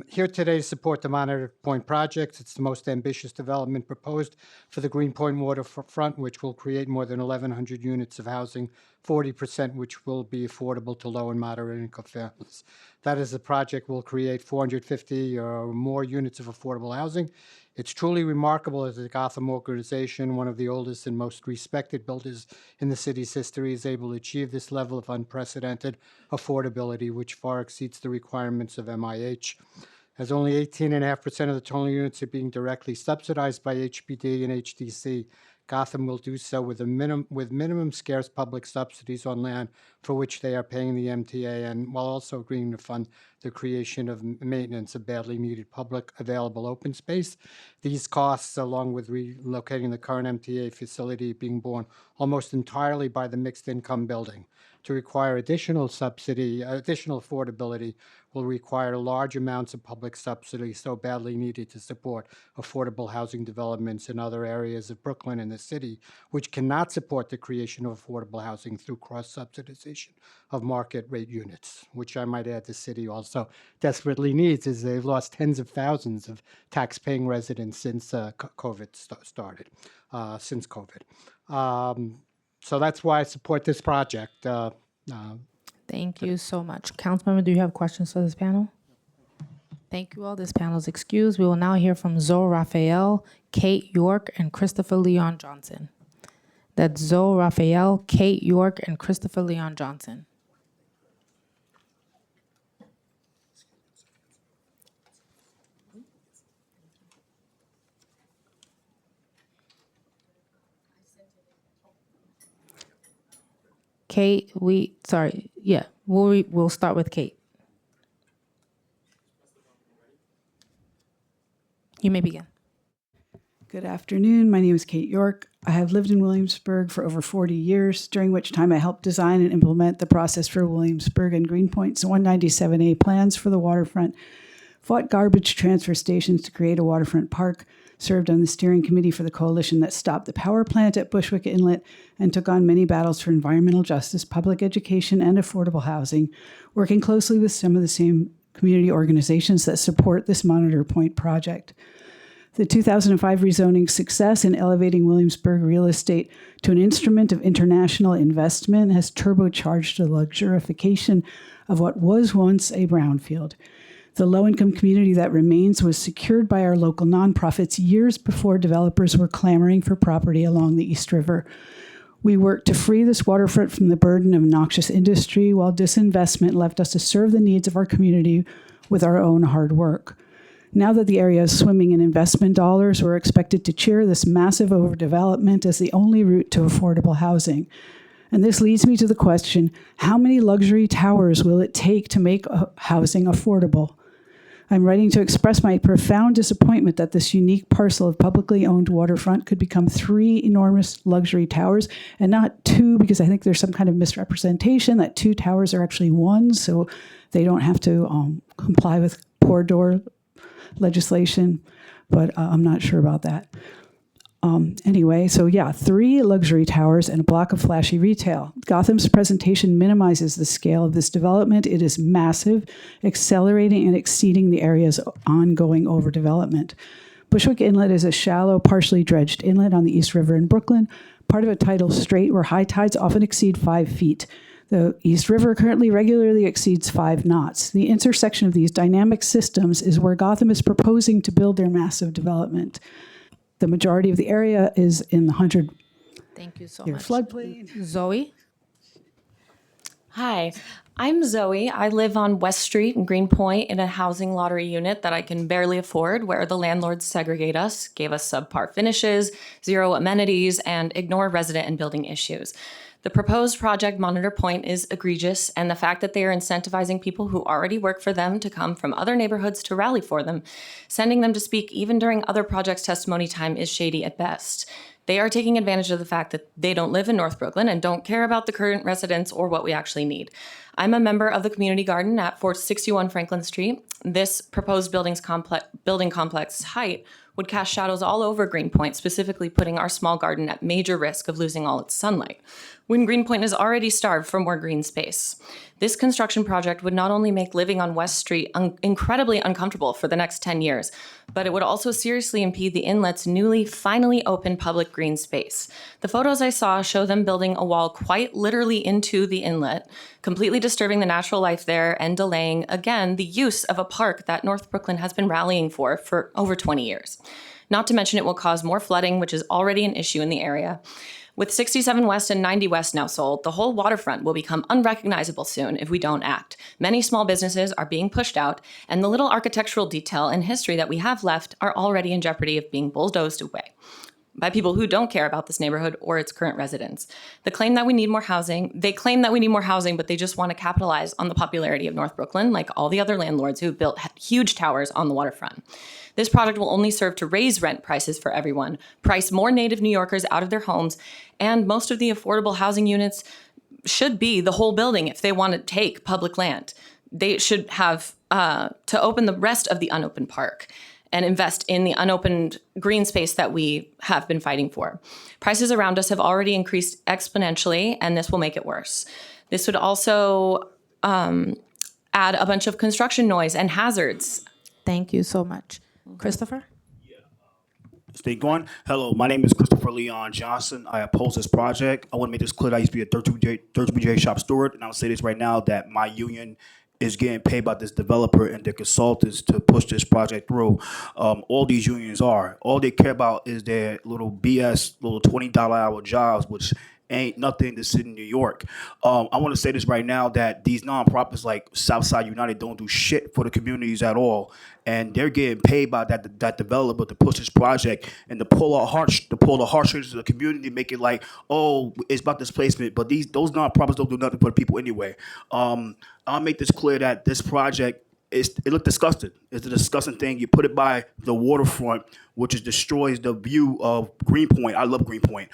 Here today to support the Monitor Point project. It's the most ambitious development proposed for the Greenpoint waterfront, which will create more than 1,100 units of housing, 40% which will be affordable to low and moderate income families. That is, the project will create 450 or more units of affordable housing. It's truly remarkable as the Gotham organization, one of the oldest and most respected builders in the city's history, is able to achieve this level of unprecedented affordability, which far exceeds the requirements of MIH. As only 18.5% of the total units are being directly subsidized by HPD and HDC, Gotham will do so with minimum scarce public subsidies on land for which they are paying the MTA, and while also agreeing to fund the creation of maintenance of badly needed public available open space. These costs, along with relocating the current MTA facility, being borne almost entirely by the mixed income building. To require additional affordability will require large amounts of public subsidy so badly needed to support affordable housing developments in other areas of Brooklyn and the city, which cannot support the creation of affordable housing through cross-subsidization of market rate units, which I might add the city also desperately needs, as they've lost tens of thousands of tax-paying residents since COVID started, since COVID. So that's why I support this project. Thank you so much. Councilmember, do you have questions for this panel? Thank you all. This panel is excused. We will now hear from Zoe Raphael, Kate York, and Christopher Leon Johnson. That's Zoe Raphael, Kate York, and Christopher Leon Johnson. Kate, we'll start with Kate. You may begin. Good afternoon. My name is Kate York. I have lived in Williamsburg for over 40 years, during which time I helped design and implement the process for Williamsburg and Greenpoint's 197A plans for the waterfront, fought garbage transfer stations to create a waterfront park, served on the steering committee for the coalition that stopped the power plant at Bushwick Inlet, and took on many battles for environmental justice, public education, and affordable housing, working closely with some of the same community organizations that support this Monitor Point project. The 2005 rezoning success in elevating Williamsburg real estate to an instrument of international investment has turbocharged the luxurification of what was once a brownfield. The low-income community that remains was secured by our local nonprofits years before developers were clamoring for property along the East River. We worked to free this waterfront from the burden of noxious industry, while disinvestment left us to serve the needs of our community with our own hard work. Now that the area is swimming in investment dollars, we're expected to cheer this massive overdevelopment as the only route to affordable housing. And this leads me to the question, how many luxury towers will it take to make housing affordable? I'm writing to express my profound disappointment that this unique parcel of publicly owned waterfront could become 3 enormous luxury towers and not 2, because I think there's some kind of misrepresentation that 2 towers are actually 1, so they don't have to comply with poor door legislation, but I'm not sure about that. Anyway, so yeah, 3 luxury towers and a block of flashy retail. Gotham's presentation minimizes the scale of this development. It is massive, accelerating and exceeding the area's ongoing overdevelopment. Bushwick Inlet is a shallow, partially dredged inlet on the East River in Brooklyn, part of a tidal strait where high tides often exceed 5 feet. The East River currently regularly exceeds 5 knots. The intersection of these dynamic systems is where Gotham is proposing to build their massive development. The majority of the area is in the 100-year Thank you so much. floodplain. Zoe? Hi, I'm Zoe. I live on West Street in Greenpoint in a housing lottery unit that I can barely afford, where the landlords segregate us, gave us subpar finishes, zero amenities, and ignore resident and building issues. The proposed project Monitor Point is egregious, and the fact that they are incentivizing people who already work for them to come from other neighborhoods to rally for them, sending them to speak even during other projects' testimony time is shady at best. They are taking advantage of the fact that they don't live in North Brooklyn and don't care about the current residents or what we actually need. I'm a member of the community garden at 461 Franklin Street. This proposed building complex height would cast shadows all over Greenpoint, specifically putting our small garden at major risk of losing all its sunlight, when Greenpoint is already starved for more green space. This construction project would not only make living on West Street incredibly uncomfortable for the next 10 years, but it would also seriously impede the inlet's newly, finally open public green space. The photos I saw show them building a wall quite literally into the inlet, completely disturbing the natural life there and delaying, again, the use of a park that North Brooklyn has been rallying for over 20 years. Not to mention it will cause more flooding, which is already an issue in the area. With 67 West and 90 West now sold, the whole waterfront will become unrecognizable soon if we don't act. Many small businesses are being pushed out, and the little architectural detail and history that we have left are already in jeopardy of being bulldozed away by people who don't care about this neighborhood or its current residents. They claim that we need more housing, but they just want to capitalize on the popularity of North Brooklyn, like all the other landlords who've built huge towers on the waterfront. This project will only serve to raise rent prices for everyone, price more native New Yorkers out of their homes, and most of the affordable housing units should be the whole building if they want to take public land. They should have to open the rest of the unopened park and invest in the unopened green space that we have been fighting for. Prices around us have already increased exponentially, and this will make it worse. This would also add a bunch of construction noise and hazards. Thank you so much. Christopher? Speak on. Hello, my name is Christopher Leon Johnson. I oppose this project. I want to make this clear that I used to be a 32BJ shop steward, and I'll say this right now that my union is getting paid by this developer and their consultants to push this project through. All these unions are. All they care about is their little BS, little $20 hour jobs, which ain't nothing to sit in New York. I want to say this right now that these nonprofits like Southside United don't do shit for the communities at all, and they're getting paid by that developer to push this project and to pull the heartstrings of the community, make it like, oh, it's about displacement, but those nonprofits don't do nothing for the people anyway. I'll make this clear that this project it looked disgusting. It's a disgusting thing. You put it by the waterfront, which destroys the view of Greenpoint. I love Greenpoint.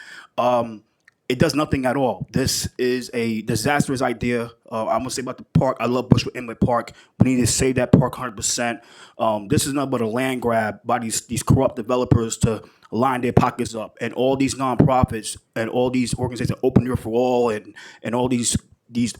It does nothing at all. This is a disastrous idea. I'm gonna say about the park. I love Bushwick Inlet Park. We need to save that park 100%. This is nothing but a land grab by these corrupt developers to line their pockets up, and all these nonprofits and all these organizations, Open Door for All, and all these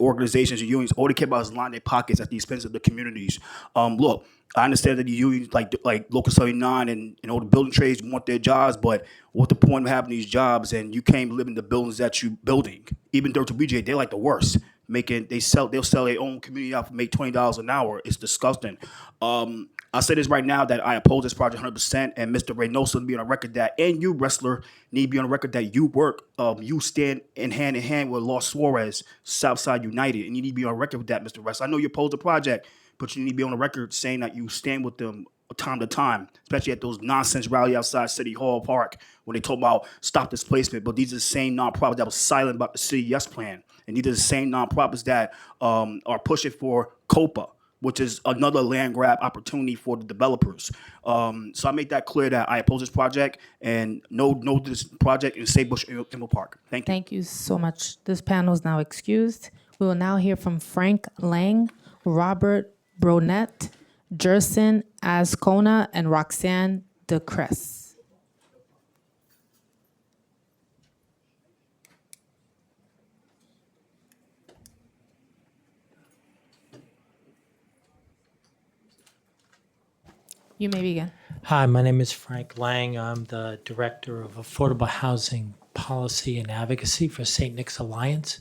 organizations and unions, all they care about is line their pockets at the expense of the communities. Look, I understand that the unions like Local 79 and all the building trades want their jobs, but what's the point of having these jobs and you can't live in the buildings that you building? Even 32BJ, they're like the worst. They'll sell their own community out for make $20 an hour. It's disgusting. I'll say this right now that I oppose this project 100%, and Mr. Reynoso be on a record that, and you, wrestler, need to be on a record that you stand in hand with Los Suarez, Southside United, and you need to be on record with that, Mr. Wrestler. I know you oppose the project, but you need to be on the record saying that you stand with them time to time, especially at those nonsense rally outside City Hall Park when they talk about stop displacement. But these are the same nonprofits that was silent about the City Yes Plan, and these are the same nonprofits that are pushing for COPA, which is another land grab opportunity for the developers. So I make that clear that I oppose this project and no this project and save Bush Inlet Park. Thank you. Thank you so much. This panel is now excused. We will now hear from Frank Lang, Robert Bronette, Jerson Ascona, and Roxanne DeCrest. You may begin. Hi, my name is Frank Lang. I'm the Director of Affordable Housing policy and advocacy for St. Nick's Alliance.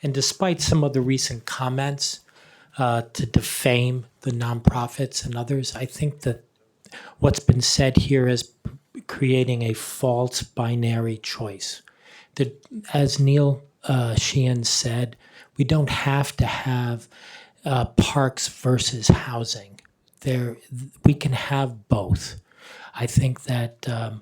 And despite some of the recent comments to defame the nonprofits and others, I think that what's been said here is creating a false binary choice. That, as Neil Sheehan said, we don't have to have parks versus housing. We can have both. I think that there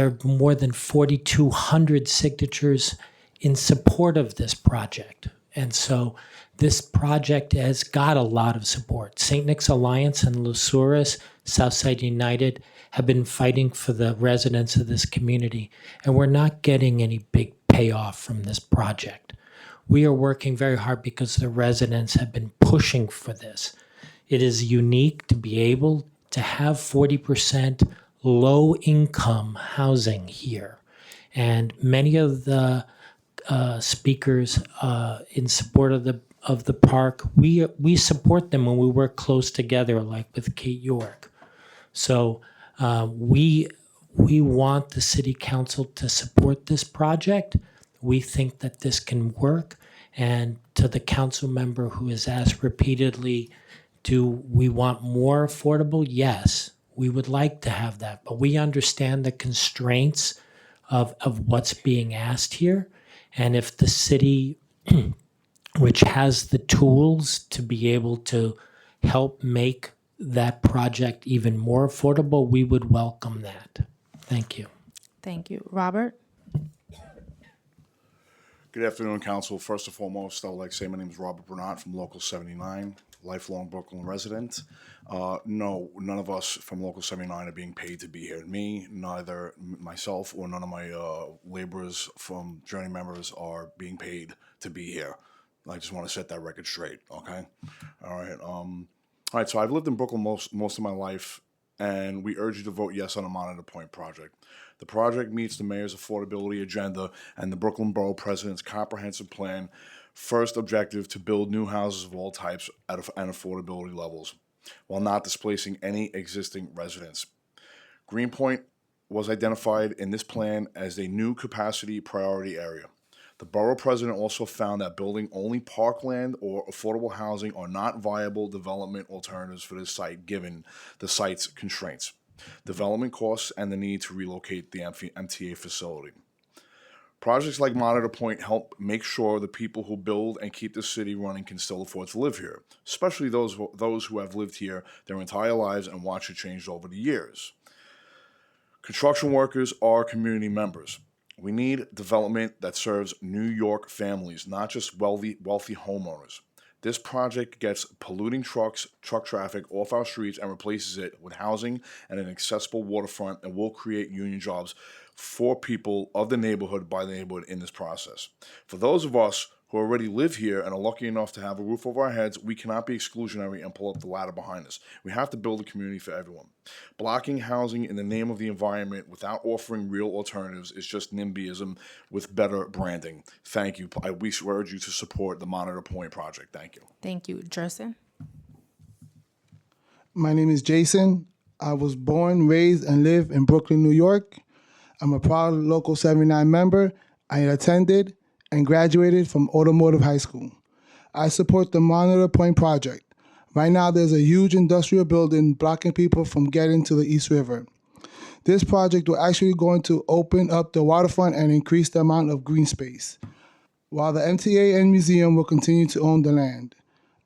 are more than 4,200 signatures in support of this project, and so this project has got a lot of support. St. Nick's Alliance and Lusuris, Southside United, have been fighting for the residents of this community, and we're not getting any big payoff from this project. We are working very hard because the residents have been pushing for this. It is unique to be able to have 40% low-income housing here. And many of the speakers in support of the park, we support them when we work close together, like with Kate York. So we want the city council to support this project. We think that this can work. And to the council member who has asked repeatedly, do we want more affordable? Yes, we would like to have that. But we understand the constraints of what's being asked here. And if the city, which has the tools to be able to help make that project even more affordable, we would welcome that. Thank you. Thank you. Robert? Good afternoon, Council. First and foremost, I would like to say my name is Robert Bernard from Local 79, lifelong Brooklyn resident. No, none of us from Local 79 are being paid to be here. Me, neither myself or none of my laborers from Journey members are being paid to be here. I just want to set that record straight, okay? All right, so I've lived in Brooklyn most of my life, and we urge you to vote yes on the Monitor Point project. The project meets the mayor's affordability agenda and the Brooklyn Borough President's comprehensive plan. First objective, to build new houses of all types and affordability levels, while not displacing any existing residents. Greenpoint was identified in this plan as a new capacity priority area. The borough president also found that building only parkland or affordable housing are not viable development alternatives for this site given the site's constraints, development costs, and the need to relocate the MTA facility. Projects like Monitor Point help make sure the people who build and keep the city running can still afford to live here, especially those who have lived here their entire lives and watched it change over the years. Construction workers are community members. We need development that serves New York families, not just wealthy homeowners. This project gets polluting truck traffic off our streets and replaces it with housing and an accessible waterfront, and will create union jobs for people of the neighborhood by the neighborhood in this process. For those of us who already live here and are lucky enough to have a roof over our heads, we cannot be exclusionary and pull up the ladder behind us. We have to build a community for everyone. Blocking housing in the name of the environment without offering real alternatives is just NIMBYism with better branding. Thank you. We urge you to support the Monitor Point project. Thank you. Thank you. Jerson? My name is Jason. I was born, raised, and live in Brooklyn, New York. I'm a proud Local 79 member. I attended and graduated from Automotive High School. I support the Monitor Point project. Right now, there's a huge industrial building blocking people from getting to the East River. This project will actually going to open up the waterfront and increase the amount of green space, while the MTA and museum will continue to own the land.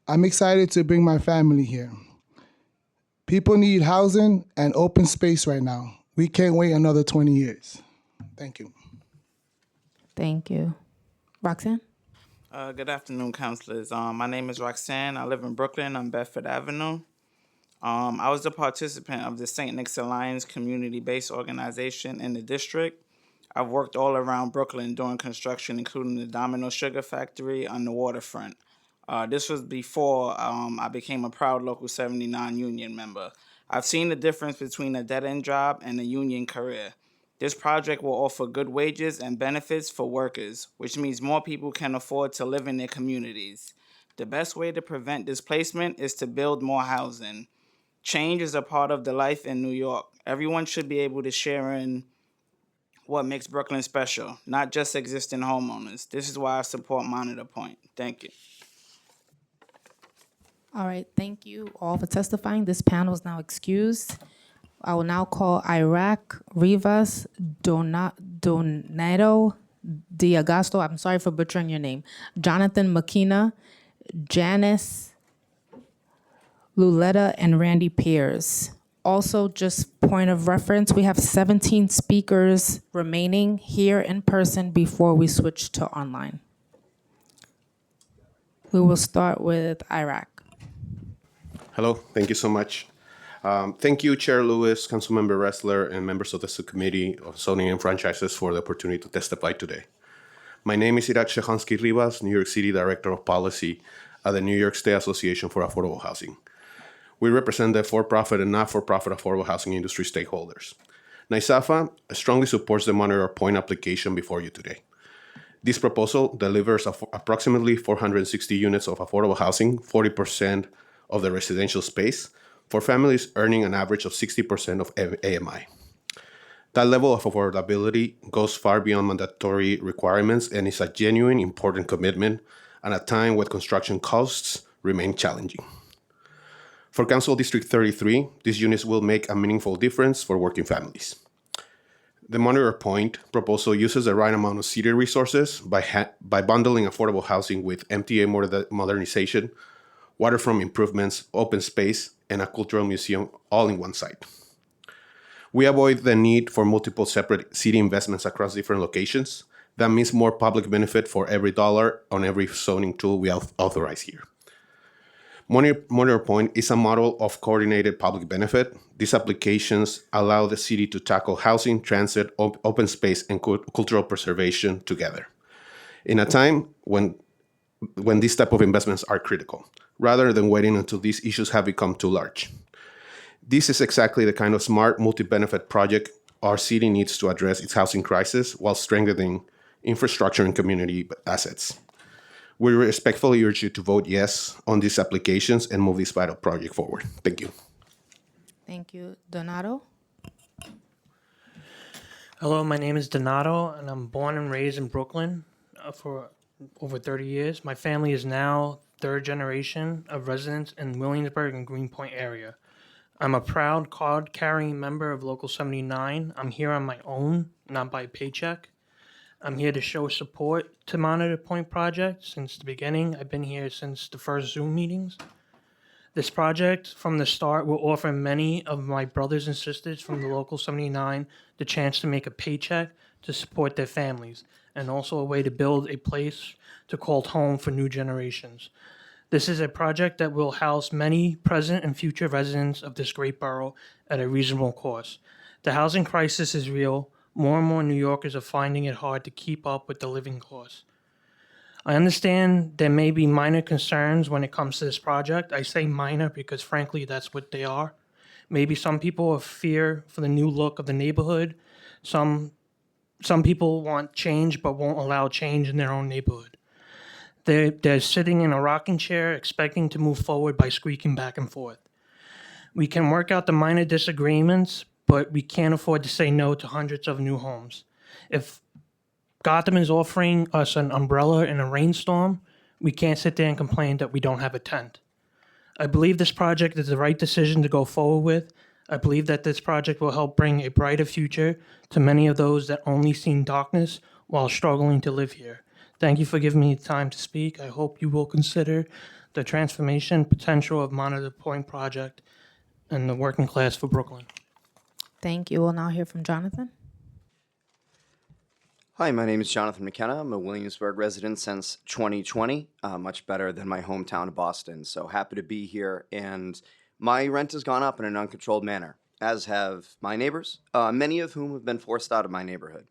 I'm excited to bring my family here. People need housing and open space right now. We can't wait another 20 years. Thank you. Thank you. Roxanne? Good afternoon, councilors. My name is Roxanne. I live in Brooklyn on Bedford Avenue. I was a participant of the St. Nick's Alliance community-based organization in the district. I've worked all around Brooklyn doing construction, including the Domino Sugar Factory on the waterfront. This was before I became a proud Local 79 union member. I've seen the difference between a dead-end job and a union career. This project will offer good wages and benefits for workers, which means more people can afford to live in their communities. The best way to prevent displacement is to build more housing. Change is a part of the life in New York. Everyone should be able to share in what makes Brooklyn special, not just existing homeowners. This is why I support Monitor Point. Thank you. All right, thank you all for testifying. This panel is now excused. I will now call Iraq Rivas Donato Diagosto. I'm sorry for butchering your name. Jonathan McKenna, Janice Luletta, and Randy Pierce. Also, just point of reference, we have 17 speakers remaining here in person before we switch to online. We will start with Iraq. Hello, thank you so much. Thank you, Chair Lewis, Councilmember Ressler, and members of the Subcommittee of Zoning and Franchises for the opportunity to testify today. My name is Irak Shehansky Rivas, New York City Director of Policy at the New York State Association for Affordable Housing. We represent the for-profit and not-for-profit affordable housing industry stakeholders. Nycc strongly supports the Monitor Point application before you today. This proposal delivers approximately 460 units of affordable housing, 40% of the residential space, for families earning an average of 60% of AMI. That level of affordability goes far beyond mandatory requirements and is a genuine, important commitment at a time when construction costs remain challenging. For Council District 33, these units will make a meaningful difference for working families. The Monitor Point proposal uses the right amount of city resources by bundling affordable housing with MTA modernization, waterfront improvements, open space, and a cultural museum all in one site. We avoid the need for multiple separate city investments across different locations. That means more public benefit for every dollar on every zoning tool we authorize here. Monitor Point is a model of coordinated public benefit. These applications allow the city to tackle housing, transit, open space, and cultural preservation together in a time when these type of investments are critical, rather than waiting until these issues have become too large. This is exactly the kind of smart multi-benefit project our city needs to address its housing crisis while strengthening infrastructure and community assets. We respectfully urge you to vote yes on these applications and move this vital project forward. Thank you. Thank you. Donato? Hello, my name is Donato, and I'm born and raised in Brooklyn for over 30 years. My family is now third generation of residents in Williamsburg and Greenpoint area. I'm a proud card-carrying member of Local 79. I'm here on my own, not by paycheck. I'm here to show support to Monitor Point project since the beginning. I've been here since the first Zoom meetings. This project, from the start, will offer many of my brothers and sisters from the Local 79 the chance to make a paycheck to support their families, and also a way to build a place to call home for new generations. This is a project that will house many present and future residents of this great borough at a reasonable cost. The housing crisis is real. More and more New Yorkers are finding it hard to keep up with the living costs. I understand there may be minor concerns when it comes to this project. I say minor because frankly, that's what they are. Maybe some people have fear for the new look of the neighborhood. Some people want change but won't allow change in their own neighborhood. They're sitting in a rocking chair expecting to move forward by squeaking back and forth. We can work out the minor disagreements, but we can't afford to say no to hundreds of new homes. If Gotham is offering us an umbrella in a rainstorm, we can't sit there and complain that we don't have a tent. I believe this project is the right decision to go forward with. I believe that this project will help bring a brighter future to many of those that only seen darkness while struggling to live here. Thank you for giving me the time to speak. I hope you will consider the transformation potential of Monitor Point project and the working class for Brooklyn. Thank you. We'll now hear from Jonathan. Hi, my name is Jonathan McKenna. I'm a Williamsburg resident since 2020, much better than my hometown of Boston. So happy to be here. And my rent has gone up in an uncontrolled manner, as have my neighbors, many of whom have been forced out of my neighborhood.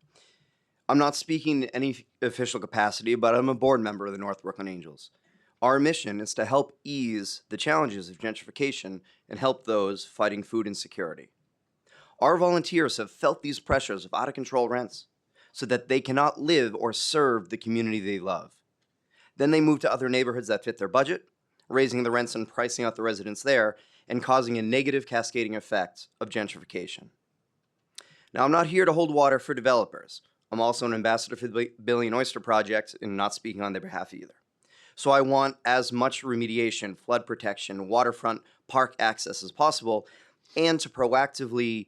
I'm not speaking in any official capacity, but I'm a board member of the North Brooklyn Angels. Our mission is to help ease the challenges of gentrification and help those fighting food insecurity. Our volunteers have felt these pressures of out-of-control rents so that they cannot live or serve the community they love. Then they move to other neighborhoods that fit their budget, raising the rents and pricing out the residents there, and causing a negative cascading effect of gentrification. Now, I'm not here to hold water for developers. I'm also an ambassador for the Billy and Oyster Project and not speaking on their behalf either. So I want as much remediation, flood protection, waterfront park access as possible. And to proactively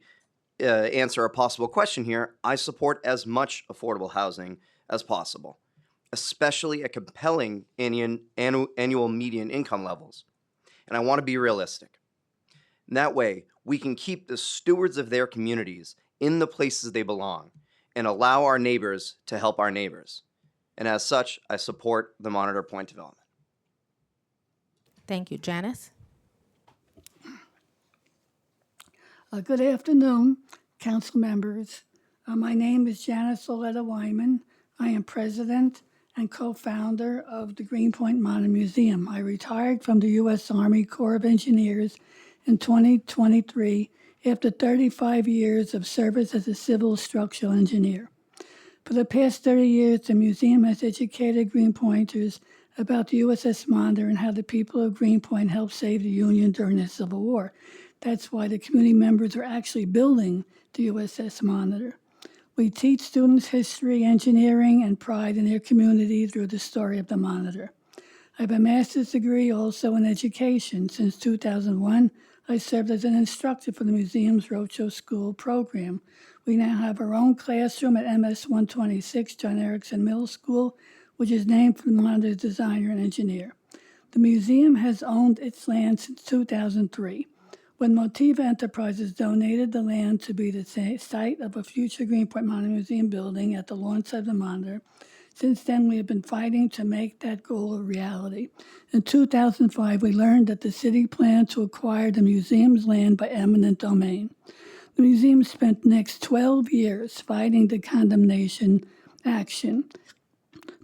answer a possible question here, I support as much affordable housing as possible, especially at compelling annual median income levels. And I want to be realistic. And that way, we can keep the stewards of their communities in the places they belong and allow our neighbors to help our neighbors. And as such, I support the Monitor Point development. Thank you. Janice? Good afternoon, council members. My name is Janice Oletta Wyman. I am president and co-founder of the Greenpoint Modern Museum. I retired from the U.S. Army Corps of Engineers in 2023 after 35 years of service as a civil structural engineer. For the past 30 years, the museum has educated Greenpointers about the USS Monitor and how the people of Greenpoint helped save the Union during the Civil War. That's why the community members are actually building the USS Monitor. We teach students history, engineering, and pride in their community through the story of the Monitor. I have a master's degree also in education. Since 2001, I served as an instructor for the museum's Roadshow School program. We now have our own classroom at MS 126 John Erickson Middle School, which is named for the Monitor's designer and engineer. The museum has owned its land since 2003, when Motiva Enterprises donated the land to be the site of a future Greenpoint Modern Museum building at the launch site of the Monitor. Since then, we have been fighting to make that goal a reality. In 2005, we learned that the city planned to acquire the museum's land by eminent domain. The museum spent the next 12 years fighting the condemnation action.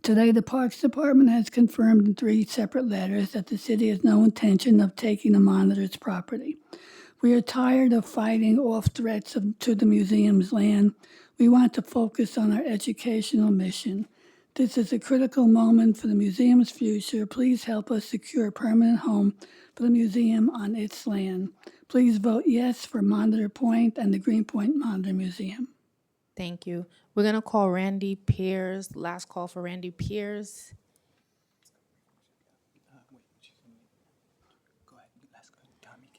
Today, the Parks Department has confirmed in 3 separate letters that the city has no intention of taking the Monitor's property. We are tired of fighting off threats to the museum's land. We want to focus on our educational mission. This is a critical moment for the museum's future. Please help us secure a permanent home for the museum on its land. Please vote yes for Monitor Point and the Greenpoint Monitor Museum. Thank you. We're going to call Randy Pierce. Last call for Randy Pierce.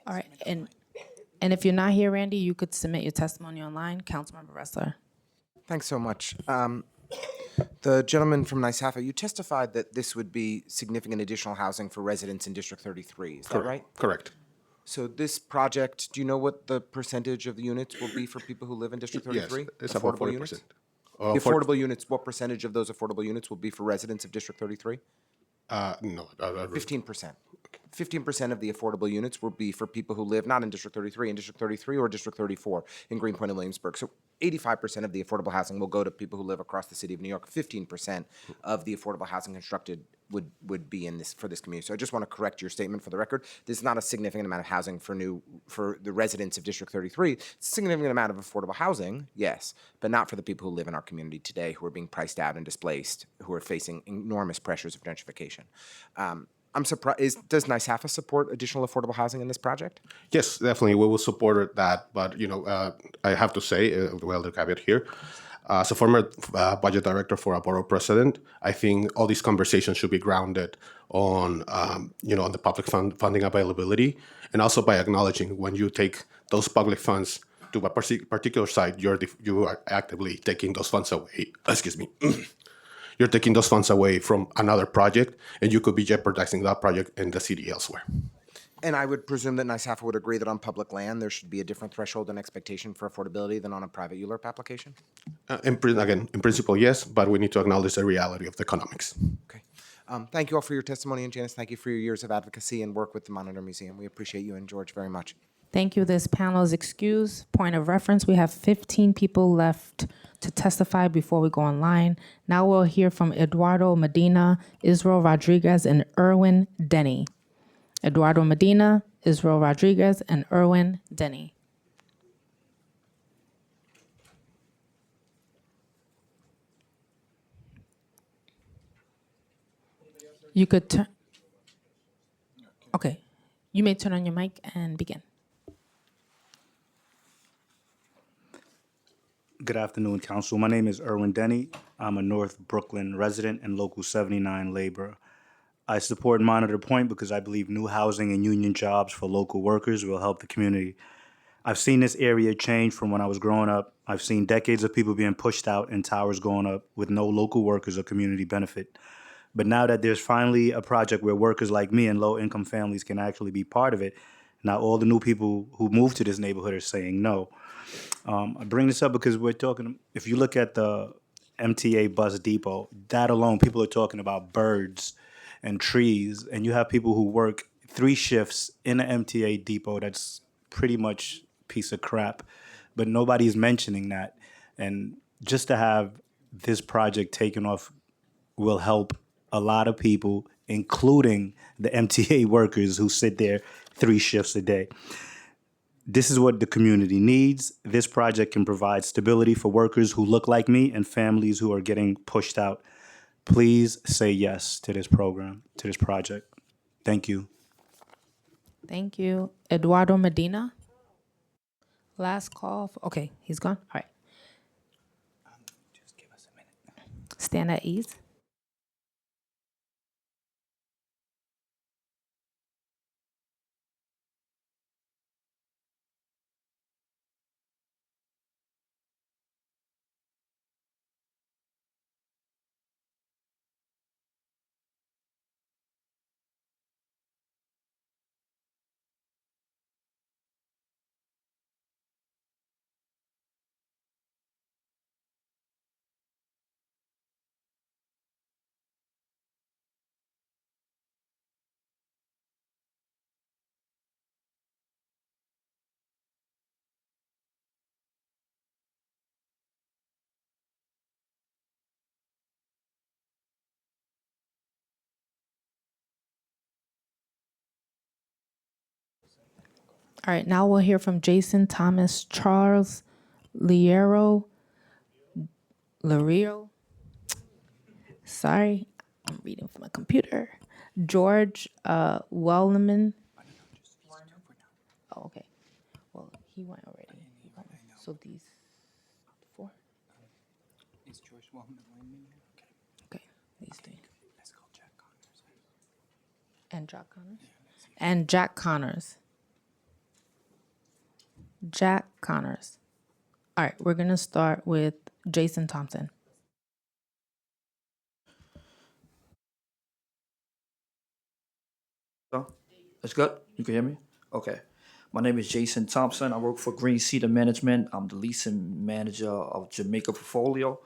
All right. And if you're not here, Randy, you could submit your testimony online. Councilmember Ressler. Thanks so much. The gentleman from Nycc, you testified that this would be significant additional housing for residents in District 33. Is that right? Correct. So this project, do you know what the percentage of the units will be for people who live in District 33? Yes, it's about 40%. Units? The affordable units, what percentage of those affordable units will be for residents of District 33? No. 15%. 15% of the affordable units will be for people who live not in District 33, in District 33 or District 34 in Greenpoint and Williamsburg. So 85% of the affordable housing will go to people who live across the city of New York. 15% of the affordable housing constructed would be in this for this community. So I just want to correct your statement for the record. This is not a significant amount of housing for the residents of District 33. It's a significant amount of affordable housing, yes, but not for the people who live in our community today who are being priced out and displaced, who are facing enormous pressures of gentrification. I'm surprised. Does Nycc support additional affordable housing in this project? Yes, definitely. We will support that. But, I have to say, the caveat here, as a former budget director for a borough president, I think all these conversations should be grounded on, on the public funding availability, and also by acknowledging when you take those public funds to a particular site, you are actively taking those funds away. Excuse me. You're taking those funds away from another project, and you could be jeopardizing that project in the city elsewhere. And I would presume that Nycc would agree that on public land, there should be a different threshold and expectation for affordability than on a private ULURP application? In principle, yes, but we need to acknowledge the reality of the economics. Okay. Thank you all for your testimony, and Janice, thank you for your years of advocacy and work with the Monitor Museum. We appreciate you and George very much. Thank you. This panel is excused. Point of reference, we have 15 people left to testify before we go online. Now we'll hear from Eduardo Medina, Israel Rodriguez, and Erwin Denny. Eduardo Medina, Israel Rodriguez, and Erwin Denny. You could turn. Okay. You may turn on your mic and begin. Good afternoon, Council. My name is Erwin Denny. I'm a North Brooklyn resident and Local 79 laborer. I support Monitor Point because I believe new housing and union jobs for local workers will help the community. I've seen this area change from when I was growing up. I've seen decades of people being pushed out and towers going up with no local workers or community benefit. But now that there's finally a project where workers like me and low-income families can actually be part of it, now all the new people who moved to this neighborhood are saying no. I bring this up because we're talking, if you look at the MTA bus depot, that alone, people are talking about birds and trees, and you have people who work 3 shifts in an MTA depot that's pretty much a piece of crap, but nobody's mentioning that. And just to have this project taken off will help a lot of people, including the MTA workers who sit there 3 shifts a day. This is what the community needs. This project can provide stability for workers who look like me and families who are getting pushed out. Please say yes to this program, to this project. Thank you. Thank you. Eduardo Medina. Last call. Okay, he's gone. All right. Stand at ease. All right, now we'll hear from Jason Thomas Charles Liero. Sorry, I'm reading from a computer. George Wellman. Oh, okay. Well, he went already. So these 4? Is George Wellman Okay, these 3. And Jack Connors? And Jack Connors. Jack Connors. All right, we're going to start with Jason Thompson. Oh, that's good. You can hear me? Okay. My name is Jason Thompson. I work for Green Cedar Management. I'm the leasing manager of Jamaica Portfolio.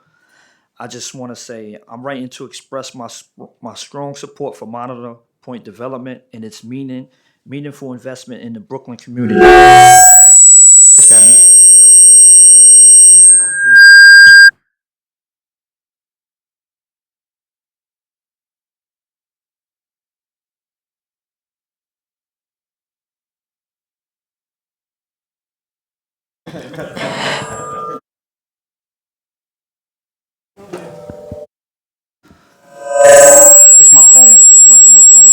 I just want to say I'm writing to express my strong support for Monitor Point development and its meaningful investment in the Brooklyn community. Is that me? It's my phone. It might be my phone.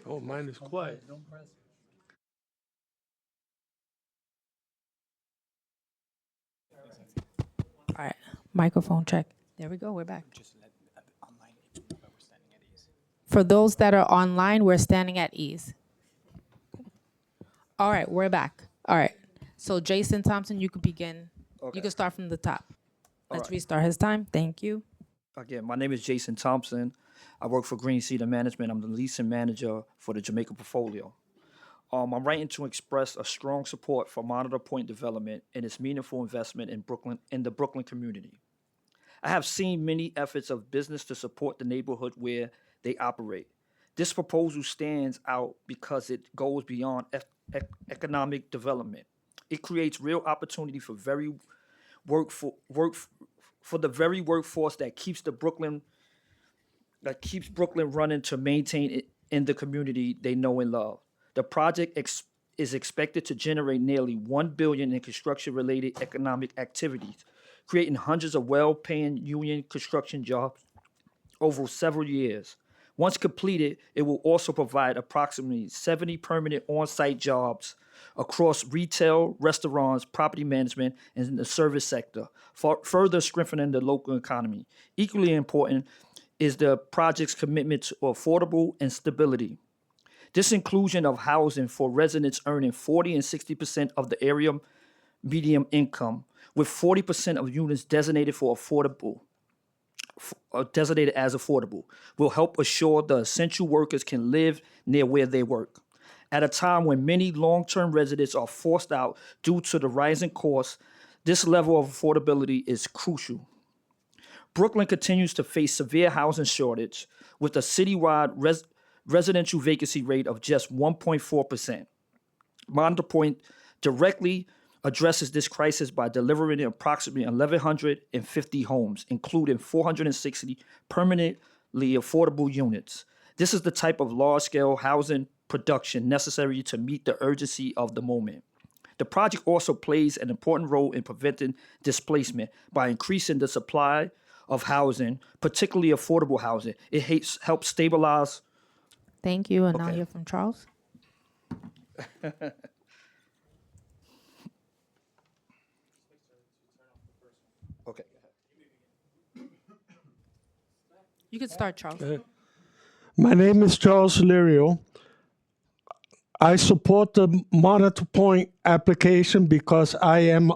Oh, mine is quiet. All right, microphone check. There we go, we're back. For those that are online, we're standing at ease. All right, we're back. All right, so Jason Thompson, you could begin. Okay. You can start from the top. Let's right. restart his time. Thank you. Again, my name is Jason Thompson. I work for Green Cedar Management. I'm the leasing manager for the Jamaica Portfolio. I'm writing to express a strong support for Monitor Point development and its meaningful investment in the Brooklyn community. I have seen many efforts of business to support the neighborhood where they operate. This proposal stands out because it goes beyond economic development. It creates real opportunity for very for the very workforce that keeps Brooklyn running to maintain it in the community they know and love. The project is expected to generate nearly $1 billion in construction-related economic activities, creating hundreds of well-paying union construction jobs over several years. Once completed, it will also provide approximately 70 permanent on-site jobs across retail, restaurants, property management, and the service sector, further strengthening the local economy. Equally important is the project's commitment to affordable and stability. This inclusion of housing for residents earning 40 and 60% of the area median income, with 40% of units designated as affordable, will help assure the essential workers can live near where they work. At a time when many long-term residents are forced out due to the rising costs, this level of affordability is crucial. Brooklyn continues to face severe housing shortage with a citywide residential vacancy rate of just 1.4%. Monitor Point directly addresses this crisis by delivering approximately 1,150 homes, including 460 permanently affordable units. This is the type of large-scale housing production necessary to meet the urgency of the moment. The project also plays an important role in preventing displacement by increasing the supply of housing, particularly affordable housing. It helps stabilize. Thank you. And now hear from Charles. Okay. You can start, Charles. My name is Charles Lirio. I support the Monitor Point application because I am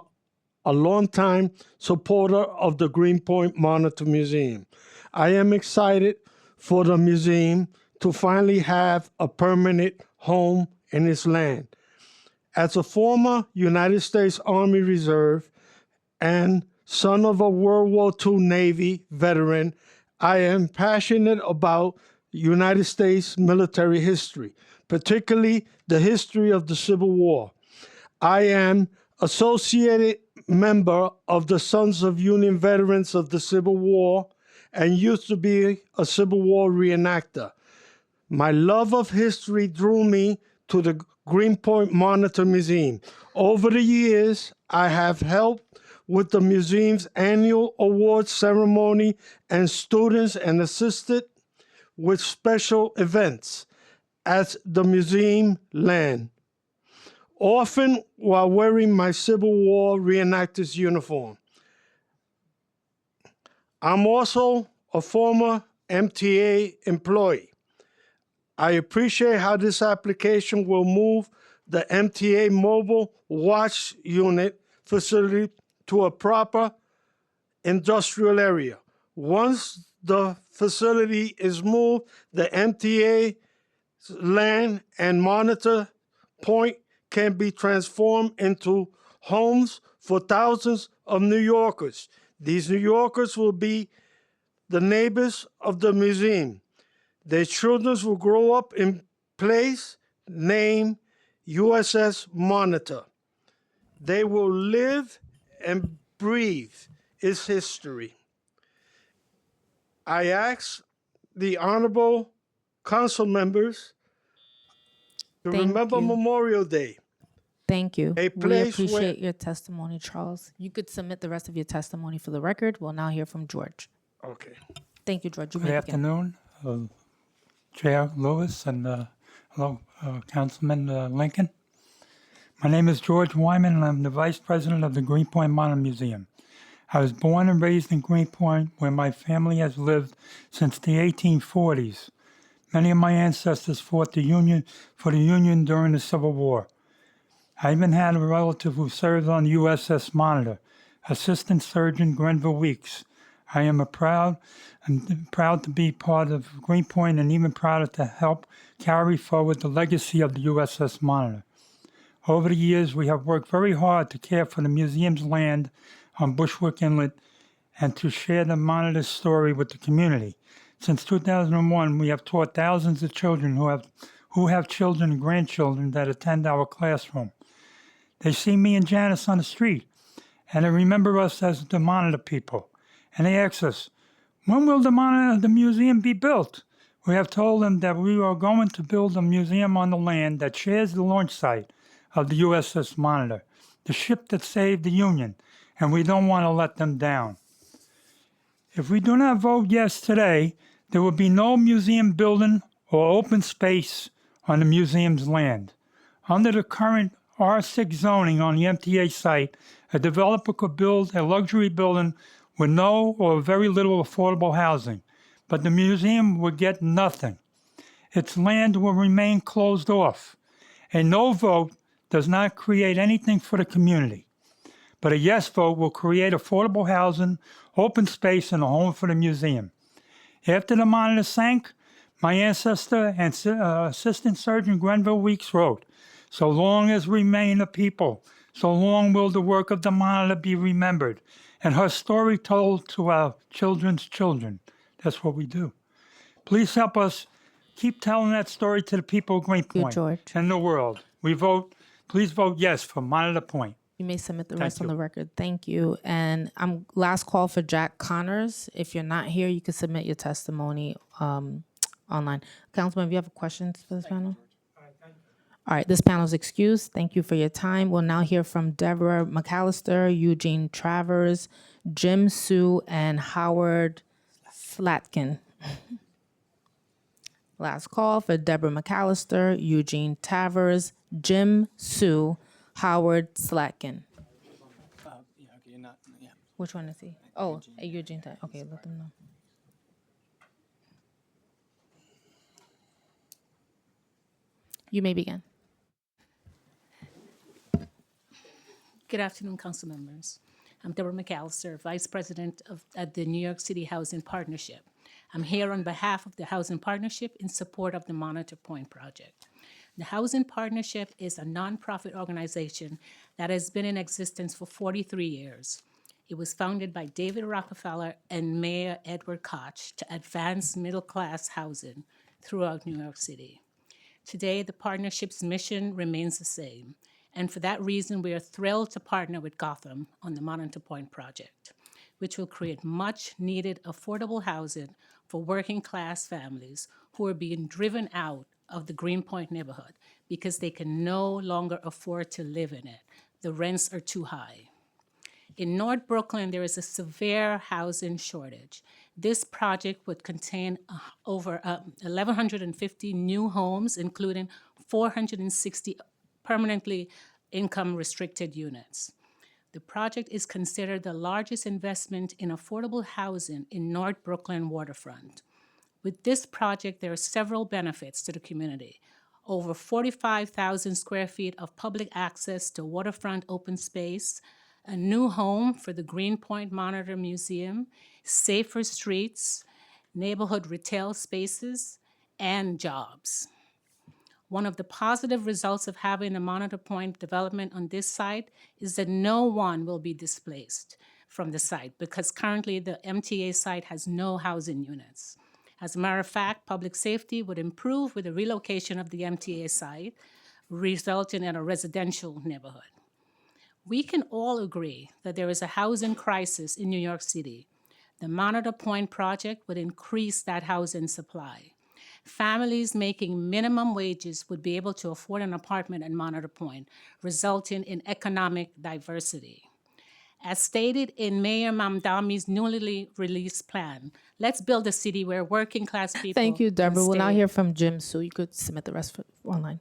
a longtime supporter of the Greenpoint Monitor Museum. I am excited for the museum to finally have a permanent home in its land. As a former United States Army Reserve and son of a World War II Navy veteran, I am passionate about United States military history, particularly the history of the Civil War. I am associated member of the Sons of Union Veterans of the Civil War and used to be a Civil War reenactor. My love of history drew me to the Greenpoint Monitor Museum. Over the years, I have helped with the museum's annual awards ceremony and students and assisted with special events at the museum land, often while wearing my Civil War reenactor's uniform. I'm also a former MTA employee. I appreciate how this application will move the MTA mobile watch unit facility to a proper industrial area. Once the facility is moved, the MTA land and Monitor Point can be transformed into homes for thousands of New Yorkers. These New Yorkers will be the neighbors of the museum. Their children will grow up in place named USS Monitor. They will live and breathe its history. I ask the honorable council members to remember Memorial Day. Thank you. A We place where appreciate your testimony, Charles. You could submit the rest of your testimony for the record. We'll now hear from George. Okay. Thank you, George. You Good may begin. afternoon, Chair Lewis and hello, Councilman Lincoln. My name is George Wyman, and I'm the Vice President of the Greenpoint Monitor Museum. I was born and raised in Greenpoint, where my family has lived since the 1840s. Many of my ancestors fought for the Union during the Civil War. I even had a relative who served on the USS Monitor, Assistant Surgeon Grenville Weeks. I am proud to be part of Greenpoint and even prouder to help carry forward the legacy of the USS Monitor. Over the years, we have worked very hard to care for the museum's land on Bushwick Inlet and to share the Monitor's story with the community. Since 2001, we have taught thousands of children who have children and grandchildren that attend our classroom. They see me and Janice on the street, and they remember us as the Monitor people. And they ask us, when will the museum be built? We have told them that we are going to build a museum on the land that shares the launch site of the USS Monitor, the ship that saved the Union, and we don't want to let them down. If we do not vote yes today, there will be no museum building or open space on the museum's land. Under the current R6 zoning on the MTA site, a developer could build a luxury building with no or very little affordable housing, but the museum would get nothing. Its land will remain closed off. A no vote does not create anything for the community, but a yes vote will create affordable housing, open space, and a home for the museum. After the Monitor sank, my ancestor and Assistant Surgeon Grenville Weeks wrote, "So long as we remain a people, so long will the work of the Monitor be remembered, and her story told to our children's children." That's what we do. Please help us keep telling that story to the people of Greenpoint and the world. Please vote yes for Monitor Point. You may submit the Thank rest on you. the record. Thank you. And last call for Jack Connors. If you're not here, you can submit your testimony online. Councilman, if you have questions for this panel? All right, this panel is excused. Thank you for your time. We'll now hear from Deborah McAllister, Eugene Travers, Jim Sue, and Howard Slatkin. Last call for Deborah McAllister, Eugene Travers, Jim Sue, Howard Slatkin. Which one is he? Oh, Eugene. Okay, let them know. You may begin. Good afternoon, council members. I'm Deborah McAllister, Vice President at the New York City Housing Partnership. I'm here on behalf of the Housing Partnership in support of the Monitor Point project. The Housing Partnership is a nonprofit organization that has been in existence for 43 years. It was founded by David Rockefeller and Mayor Edward Koch to advance middle-class housing throughout New York City. Today, the partnership's mission remains the same, and for that reason, we are thrilled to partner with Gotham on the Monitor Point project, which will create much-needed affordable housing for working-class families who are being driven out of the Greenpoint neighborhood because they can no longer afford to live in it. The rents are too high. In North Brooklyn, there is a severe housing shortage. This project would contain over 1,150 new homes, including 460 permanently income-restricted units. The project is considered the largest investment in affordable housing in North Brooklyn waterfront. With this project, there are several benefits to the community. Over 45,000 square feet of public access to waterfront open space, a new home for the Greenpoint Monitor Museum, safer streets, neighborhood retail spaces, and jobs. One of the positive results of having a Monitor Point development on this site is that no one will be displaced from the site because currently the MTA site has no housing units. As a matter of fact, public safety would improve with the relocation of the MTA site, resulting in a residential neighborhood. We can all agree that there is a housing crisis in New York City. The Monitor Point project would increase that housing supply. Families making minimum wages would be able to afford an apartment at Monitor Point, resulting in economic diversity. As stated in Mayor Mamdami's newly released plan, let's build a city where working class people. Thank you, Deborah. can We'll now stay. hear from Jim Sue. You could submit the rest online.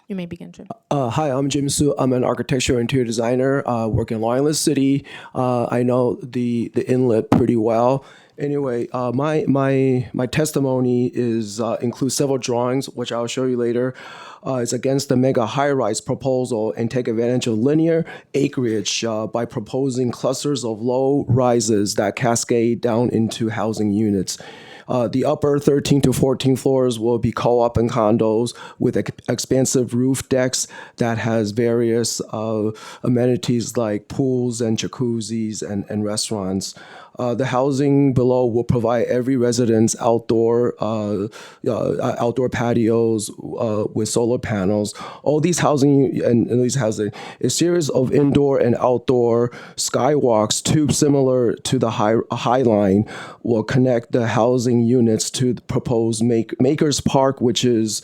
You may begin, Jim. Hi, I'm Jim Su. I'm an architectural interior designer working in Long Island City. I know the inlet pretty well. Anyway, my testimony is includes several drawings, which I'll show you later. It's against the mega high-rise proposal and take advantage of linear acreage by proposing clusters of low rises that cascade down into housing units. The upper 13 to 14 floors will be co-op and condos with expansive roof decks that has various amenities like pools and jacuzzis and restaurants. The housing below will provide every residence outdoor patios with solar panels. All these housing a series of indoor and outdoor skywalks, tubes similar to the High Line, will connect the housing units to the proposed Makers Park, which is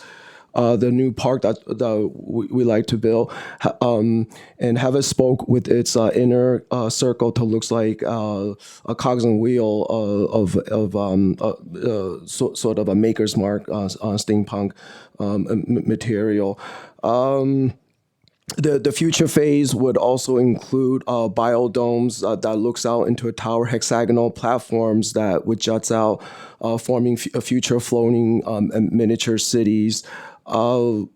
the new park that we like to build, and have a spoke with its inner circle to looks like a cogs and wheel sort of a maker's mark steampunk material. The future phase would also include biodomes that looks out into a tower hexagonal platforms that would juts out, forming future floating miniature cities. I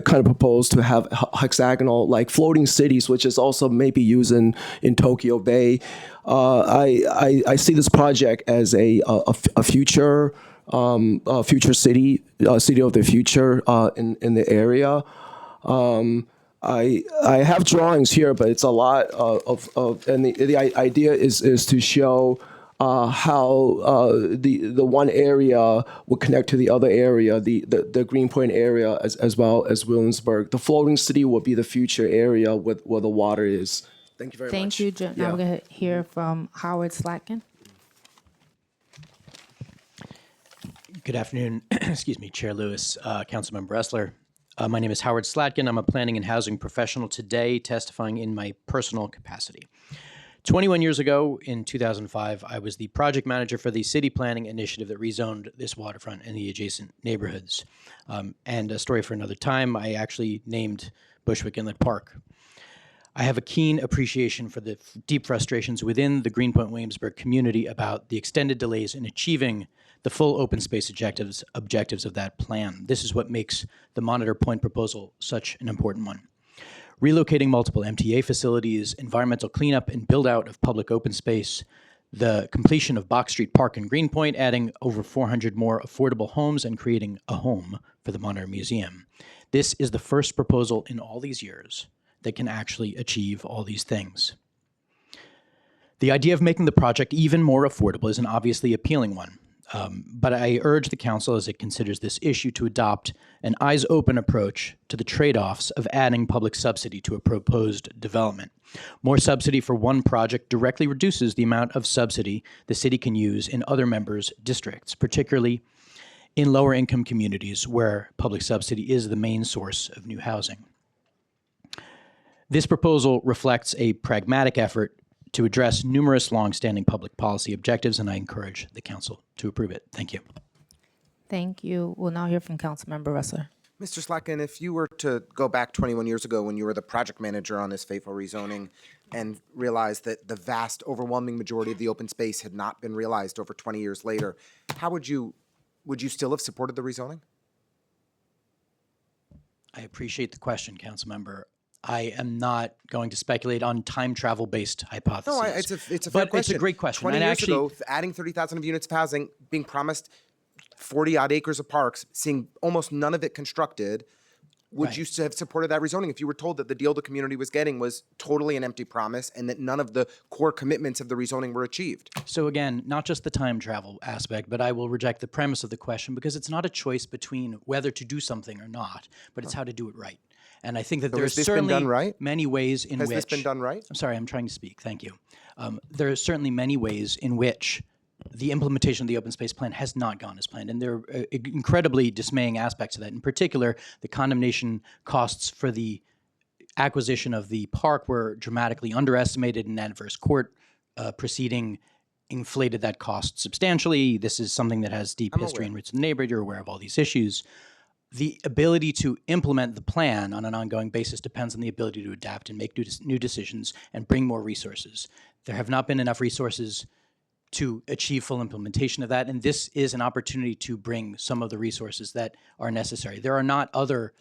kind of propose to have hexagonal like floating cities, which is also maybe used in Tokyo Bay. I see this project as a future future city of the future in the area. I have drawings here, but it's a lot and the idea is to show how the one area will connect to the other area, the Greenpoint area as well as Williamsburg. The floating city will be the future area where the water is. Thank you very much. Thank you. Now we're going to hear from Howard Slatkin. Good afternoon, excuse me, Chair Lewis, Councilmember Ressler. My name is Howard Slatkin. I'm a planning and housing professional today, testifying in my personal capacity. 21 years ago, in 2005, I was the project manager for the city planning initiative that rezoned this waterfront and the adjacent neighborhoods. And a story for another time, I actually named Bushwick Inlet Park. I have a keen appreciation for the deep frustrations within the Greenpoint Williamsburg community about the extended delays in achieving the full open space objectives of that plan. This is what makes the Monitor Point proposal such an important one. Relocating multiple MTA facilities, environmental cleanup and build out of public open space, the completion of Box Street Park and Greenpoint, adding over 400 more affordable homes and creating a home for the Monitor Museum. This is the first proposal in all these years that can actually achieve all these things. The idea of making the project even more affordable is an obviously appealing one. But I urge the council, as it considers this issue, to adopt an eyes-open approach to the trade-offs of adding public subsidy to a proposed development. More subsidy for one project directly reduces the amount of subsidy the city can use in other members' districts, particularly in lower-income communities where public subsidy is the main source of new housing. This proposal reflects a pragmatic effort to address numerous long-standing public policy objectives, and I encourage the council to approve it. Thank you. Thank you. We'll now hear from Councilmember Ressler. Mr. Slatkin, if you were to go back 21 years ago when you were the project manager on this fateful rezoning and realized that the vast, overwhelming majority of the open space had not been realized over 20 years later, how would you still have supported the rezoning? I appreciate the question, Councilmember. I am not going to speculate on time travel based hypotheses. No, it's a fair question. It's a great question. 20 years ago, adding 30,000 of units of housing, being promised 40 odd acres of parks, seeing almost none of it constructed, would you have supported that rezoning if you were told that the deal the community was getting was totally an empty promise and that none of the core commitments of the rezoning were achieved? So again, not just the time travel aspect, but I will reject the premise of the question because it's not a choice between whether to do something or not, but it's how to do it right. And I think that there's certainly many ways in which... Has this been done right? I'm sorry, I'm trying to speak. Thank you. There are certainly many ways in which the implementation of the open space plan has not gone as planned. And there are incredibly dismaying aspects of that. In particular, the condemnation costs for the acquisition of the park were dramatically underestimated, and adverse court proceeding inflated that cost substantially. This is something that has deep history and roots in the neighborhood. You're aware of all these issues. The ability to implement the plan on an ongoing basis depends on the ability to adapt and make new decisions and bring more resources. There have not been enough resources to achieve full implementation of that, and this is an opportunity to bring some of the resources that are necessary. There are not other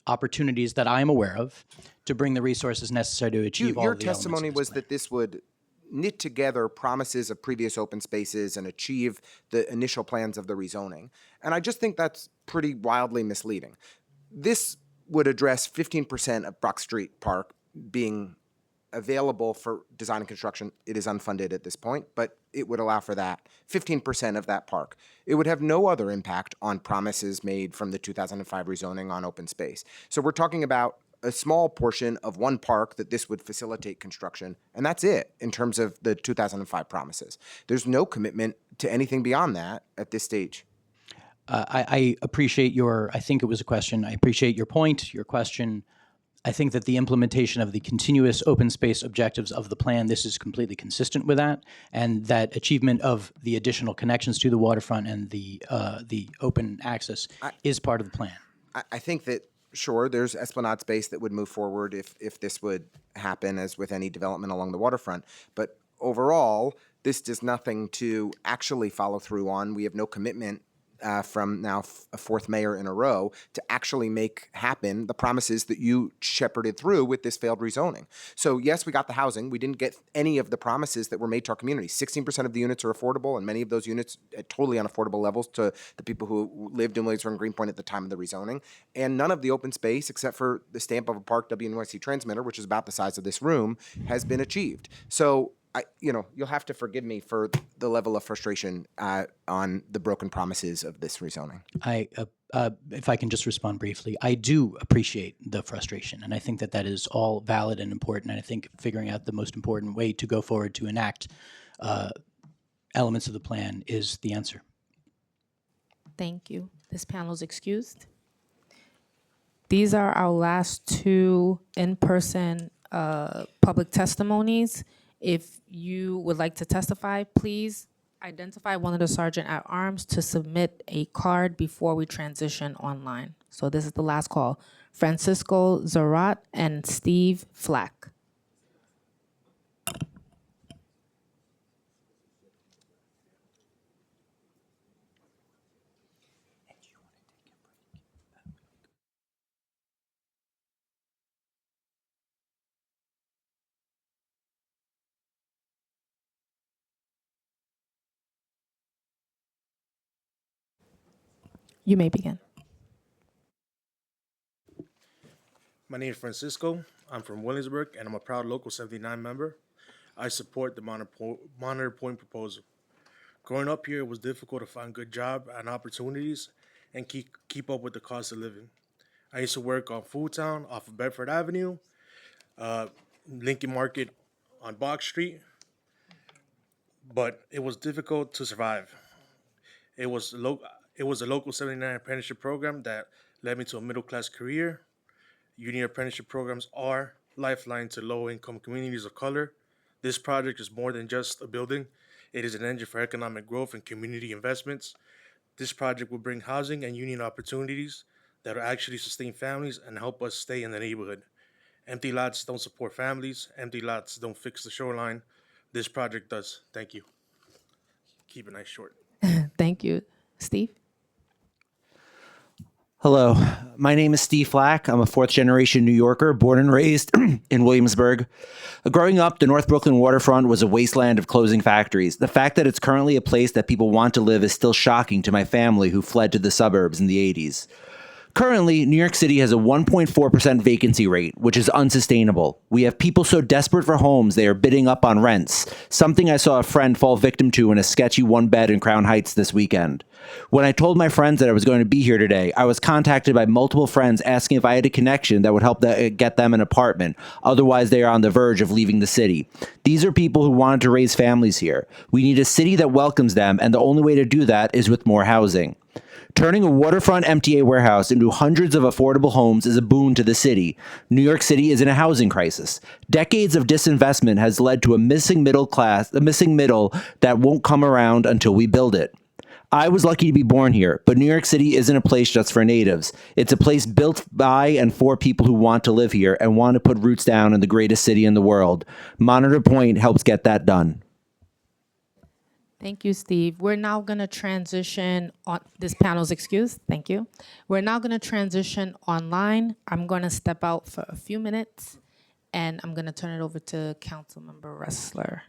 opportunities that I am aware of to bring the resources necessary to achieve all of the elements. Your testimony was that this would knit together promises of previous open spaces and achieve the initial plans of the rezoning. And I just think that's pretty wildly misleading. This would address 15% of Brock Street Park being available for design and construction. It is unfunded at this point, but it would allow for that 15% of that park. It would have no other impact on promises made from the 2005 rezoning on open space. So we're talking about a small portion of one park that this would facilitate construction, and that's it in terms of the 2005 promises. There's no commitment to anything beyond that at this stage. I appreciate I think it was a question. I appreciate your point, your question. I think that the implementation of the continuous open space objectives of the plan, this is completely consistent with that, and that achievement of the additional connections to the waterfront and the open access is part of the plan. I think that, sure, there's Esplanade space that would move forward if this would happen, as with any development along the waterfront. But overall, this does nothing to actually follow through on. We have no commitment from now a fourth mayor in a row to actually make happen the promises that you shepherded through with this failed rezoning. So yes, we got the housing. We didn't get any of the promises that were made to our community. 16% of the units are affordable, and many of those units at totally unaffordable levels to the people who lived in Williamsburg and Greenpoint at the time of the rezoning. And none of the open space, except for the stamp of a park WNYC transmitter, which is about the size of this room, has been achieved. So you'll have to forgive me for the level of frustration on the broken promises of this rezoning. If I can just respond briefly, I do appreciate the frustration, and I think that that is all valid and important, and I think figuring out the most important way to go forward to enact elements of the plan is the answer. Thank you. This panel is excused. These are our last two in-person public testimonies. If you would like to testify, please identify one of the sergeant-at-arms to submit a card before we transition online. So this is the last call. Francisco Zarat and Steve Flack. You may begin. My name is Francisco. I'm from Williamsburg, and I'm a proud Local 79 member. I support the Monitor Point proposal. Growing up here, it was difficult to find good job and opportunities and keep up with the cost of living. I used to work on Foodtown off of Bedford Avenue, Lincoln Market on Box Street, but it was difficult to survive. It was a Local 79 apprenticeship program that led me to a middle-class career. Union apprenticeship programs are lifeline to low-income communities of color. This project is more than just a building. It is an engine for economic growth and community investments. This project will bring housing and union opportunities that will actually sustain families and help us stay in the neighborhood. Empty lots don't support families. Empty lots don't fix the shoreline. This project does. Thank you. Keep it nice short. Thank you. Steve? Hello, my name is Steve Flack. I'm a fourth-generation New Yorker, born and raised in Williamsburg. Growing up, the North Brooklyn waterfront was a wasteland of closing factories. The fact that it's currently a place that people want to live is still shocking to my family who fled to the suburbs in the 80s. Currently, New York City has a 1.4% vacancy rate, which is unsustainable. We have people so desperate for homes they are bidding up on rents, something I saw a friend fall victim to in a sketchy one-bed in Crown Heights this weekend. When I told my friends that I was going to be here today, I was contacted by multiple friends asking if I had a connection that would help get them an apartment. Otherwise, they are on the verge of leaving the city. These are people who wanted to raise families here. We need a city that welcomes them, and the only way to do that is with more housing. Turning a waterfront MTA warehouse into hundreds of affordable homes is a boon to the city. New York City is in a housing crisis. Decades of disinvestment has led to a missing middle that won't come around until we build it. I was lucky to be born here, but New York City isn't a place just for natives. It's a place built by and for people who want to live here and want to put roots down in the greatest city in the world. Monitor Point helps get that done. Thank you, Steve. We're now going to transition on. This panel's excused. Thank you. We're now going to transition online. I'm going to step out for a few minutes, and I'm going to turn it over to Councilmember Ressler.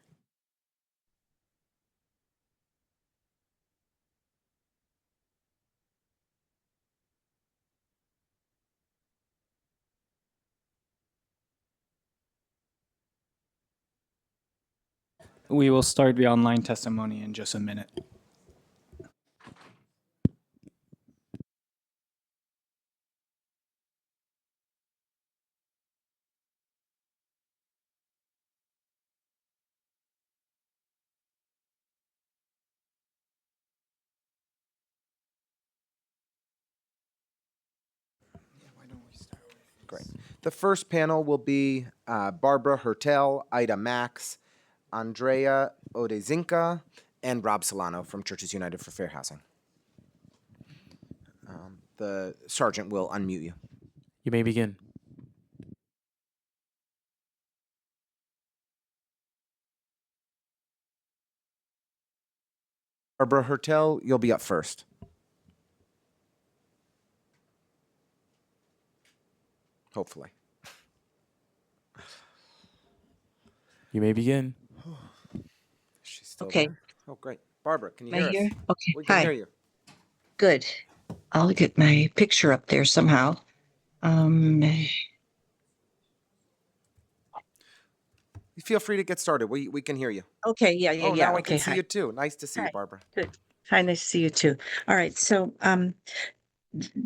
We will start the online testimony in just a minute. Great. The first panel will be Barbara Hertel, Ida Max, Andrea Odezinka, and Rob Solano from Churches United for Fair Housing. The sergeant will unmute you. You may begin. Barbara Hertel, you'll be up first. Hopefully. You may begin. She's still Okay. there? Oh, great. Barbara, can you Am I hear here? us? Okay. We can Hi. hear you. Good. I'll get my picture up there somehow. Feel free to get started. We can hear you. Okay. Yeah. Oh, now I Okay. can see Hi. you too. Nice to see you, Hi. Barbara. Good. Hi. Nice to see you too. All right. So,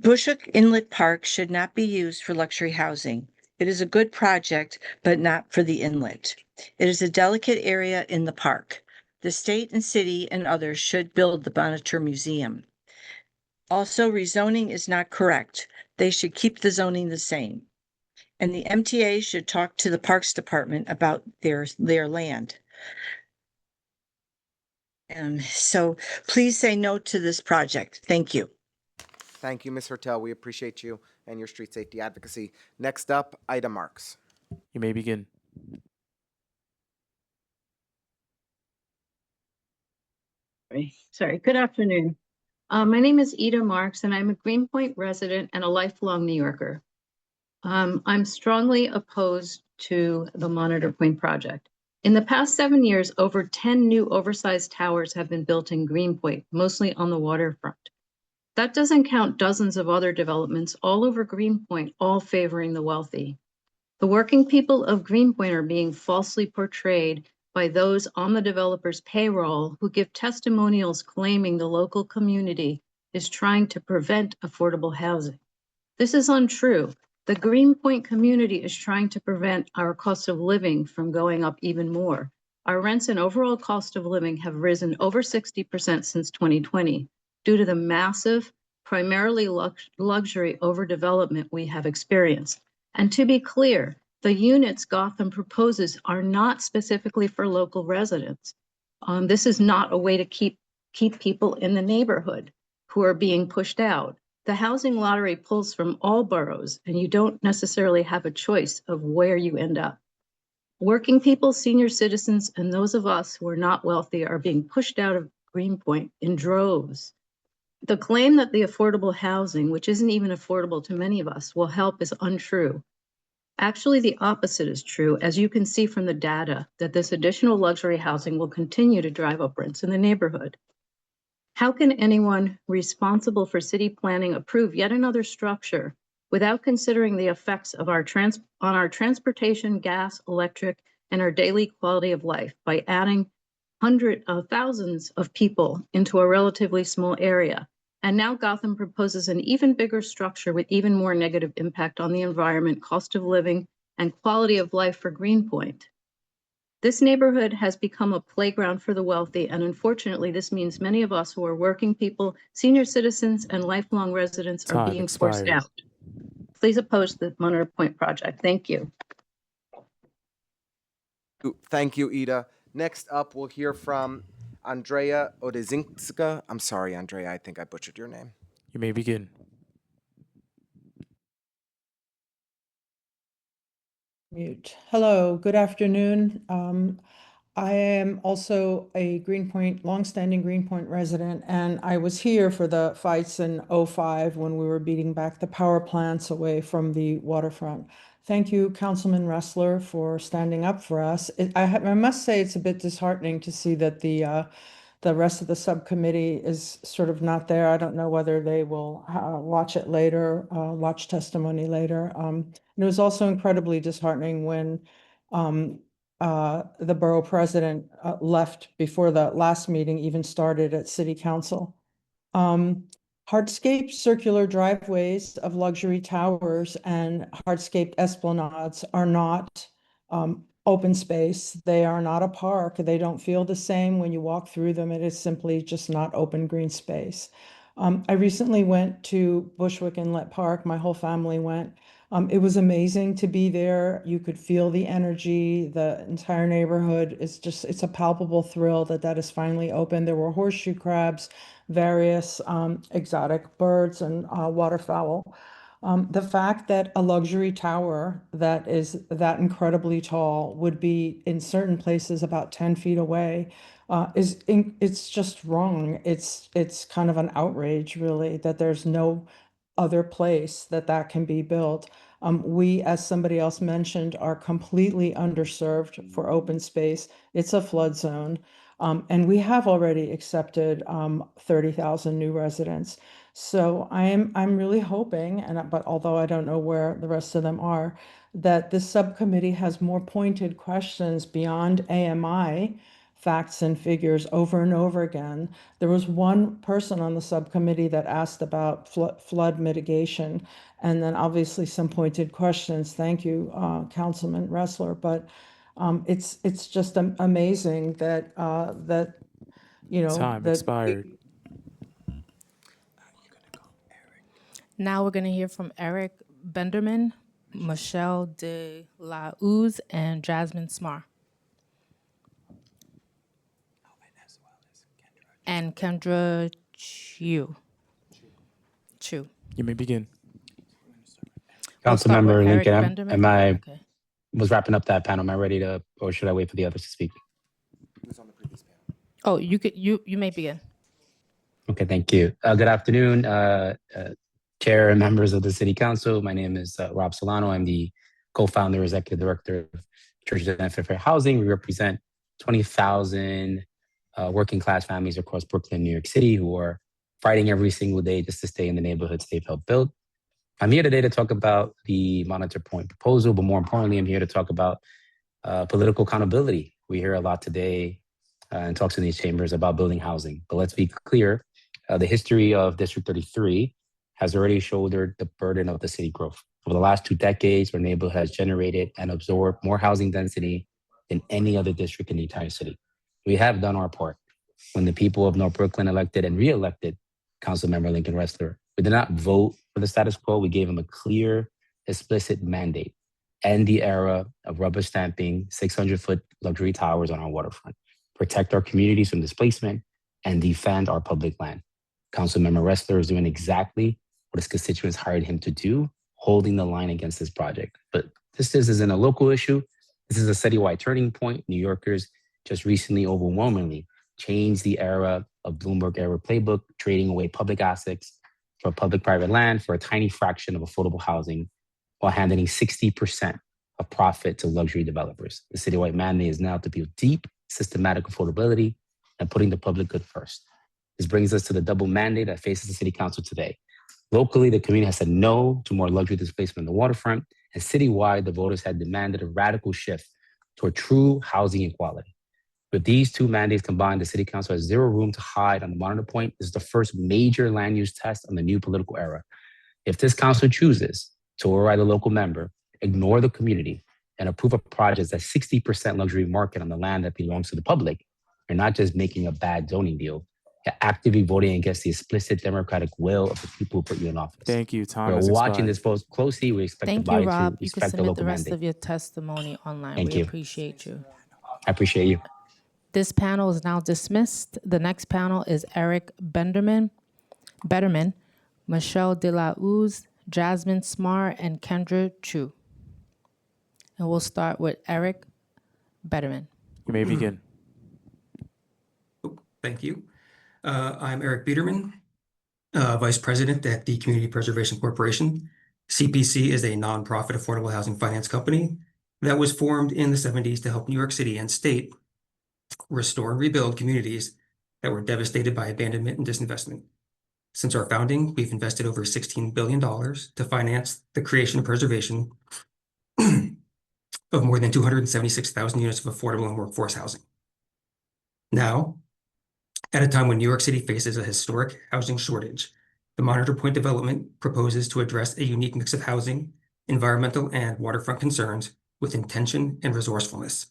Bushwick Inlet Park should not be used for luxury housing. It is a good project, but not for the inlet. It is a delicate area in the park. The state and city and others should build the Monitor Museum. Also, rezoning is not correct. They should keep the zoning the same. And the MTA should talk to the Parks Department about their land. So please say no to this project. Thank you. Thank you, Ms. Hertel. We appreciate you and your street safety advocacy. Next up, Ida Marks. You may begin. Sorry, good afternoon. My name is Ida Marks, and I'm a Greenpoint resident and a lifelong New Yorker. I'm strongly opposed to the Monitor Point project. In the past 7 years, over 10 new oversized towers have been built in Greenpoint, mostly on the waterfront. That doesn't count dozens of other developments all over Greenpoint, all favoring the wealthy. The working people of Greenpoint are being falsely portrayed by those on the developer's payroll who give testimonials claiming the local community is trying to prevent affordable housing. This is untrue. The Greenpoint community is trying to prevent our cost of living from going up even more. Our rents and overall cost of living have risen over 60% since 2020 due to the massive, primarily luxury overdevelopment we have experienced. And to be clear, the units Gotham proposes are not specifically for local residents. This is not a way to keep people in the neighborhood who are being pushed out. The housing lottery pulls from all boroughs, and you don't necessarily have a choice of where you end up. Working people, senior citizens, and those of us who are not wealthy are being pushed out of Greenpoint in droves. The claim that the affordable housing, which isn't even affordable to many of us, will help is untrue. Actually, the opposite is true, as you can see from the data, that this additional luxury housing will continue to drive up rents in the neighborhood. How can anyone responsible for city planning approve yet another structure without considering the effects of on our transportation, gas, electric, and our daily quality of life by adding thousands of people into a relatively small area? And now Gotham proposes an even bigger structure with even more negative impact on the environment, cost of living, and quality of life for Greenpoint. This neighborhood has become a playground for the wealthy, and unfortunately, this means many of us who are working people, senior citizens, and lifelong residents are Time being forced expired. out. Please oppose the Monitor Point project. Thank you. Thank you, Ida. Next up, we'll hear from Andrea Odezinska. I'm sorry, Andrea. I think I butchered your name. You may begin. Mute. Hello, good afternoon. I am also a Greenpoint, longstanding Greenpoint resident, and I was here for the fights in '05 when we were beating back the power plants away from the waterfront. Thank you, Councilman Ressler, for standing up for us. I must say it's a bit disheartening to see that the rest of the subcommittee is sort of not there. I don't know whether they will watch it later, watch testimony later. And it was also incredibly disheartening when the borough president left before the last meeting even started at city council. Hardscape circular driveways of luxury towers and hardscape esplanades are not open space. They are not a park. They don't feel the same when you walk through them. It is simply just not open green space. I recently went to Bushwick Inlet Park. My whole family went. It was amazing to be there. You could feel the energy. The entire neighborhood is just, it's a palpable thrill that is finally open. There were horseshoe crabs, various exotic birds and waterfowl. The fact that a luxury tower that is that incredibly tall would be in certain places about 10 feet away it's just wrong. It's kind of an outrage, really, that there's no other place that can be built. We, as somebody else mentioned, are completely underserved for open space. It's a flood zone. And we have already accepted 30,000 new residents. So I'm really hoping, but although I don't know where the rest of them are, that this subcommittee has more pointed questions beyond AMI facts and figures over and over again. There was one person on the subcommittee that asked about flood mitigation, and then obviously some pointed questions. Thank you, Councilman Ressler. But it's just amazing that Time that expired. Now we're going to hear from Eric Benderman, Michelle de la Uz, and Jasmine Smar. And Kendra Chu. You may begin. We'll start with Councilmember Eric Lincoln, Benderman. Okay. was wrapping up that panel. Am I ready to, or should I wait for the others to speak? Oh, you may begin. Okay, thank you. Good afternoon, Chair and members of the City Council. My name is Rob Solano. I'm the co-founder, executive director of Churches and Fair Housing. We represent 20,000 working class families across Brooklyn, New York City, who are fighting every single day just to stay in the neighborhoods they've helped build. I'm here today to talk about the Monitor Point proposal, but more importantly, I'm here to talk about political accountability. We hear a lot today and talks in these chambers about building housing. But let's be clear, the history of District 33 has already shouldered the burden of the city growth. Over the last 2 decades, our neighborhood has generated and absorbed more housing density than any other district in the entire city. We have done our part. When the people of North Brooklyn elected and re-elected Councilmember Lincoln Ressler, we did not vote for the status quo. We gave him a clear, explicit mandate: end the era of rubber stamping 600-foot luxury towers on our waterfront, protect our communities from displacement, and defend our public land. Councilmember Ressler is doing exactly what his constituents hired him to do, holding the line against this project. But this isn't a local issue. This is a citywide turning point. New Yorkers just recently overwhelmingly changed the era of Bloomberg era playbook, trading away public assets for public-private land for a tiny fraction of affordable housing, while handing 60% of profit to luxury developers. The citywide mandate is now to build deep, systematic affordability and putting the public good first. This brings us to the double mandate that faces the City Council today. Locally, the community has said no to more luxury displacement on the waterfront, and citywide, the voters had demanded a radical shift toward true housing equality. With these two mandates combined, the City Council has zero room to hide on the Monitor Point. This is the first major land use test on the new political era. If this council chooses to override the local member, ignore the community, and approve of projects at 60% luxury market on the land that belongs to the public, you're not just making a bad zoning deal, you're actively voting against the explicit democratic will of the people who put you in office. Thank you. Time We're has watching expired. this vote closely. We expect Thank the you, body Rob. to You can respect the submit local the rest mandate. of your testimony online. Thank We you. appreciate you. I appreciate you. This panel is now dismissed. The next panel is Eric Betterman, Michelle de la Uz, Jasmine Smar, and Kendra Chu. And we'll start with Eric Betterman. You may begin. Thank you. I'm Eric Biederman, Vice President at the Community Preservation Corporation. CPC is a nonprofit affordable housing finance company that was formed in the 70s to help New York City and state restore and rebuild communities that were devastated by abandonment and disinvestment. Since our founding, we've invested over $16 billion to finance the creation and preservation of more than 276,000 units of affordable and workforce housing. Now, at a time when New York City faces a historic housing shortage, the Monitor Point development proposes to address a unique mix of housing, environmental, and waterfront concerns with intention and resourcefulness.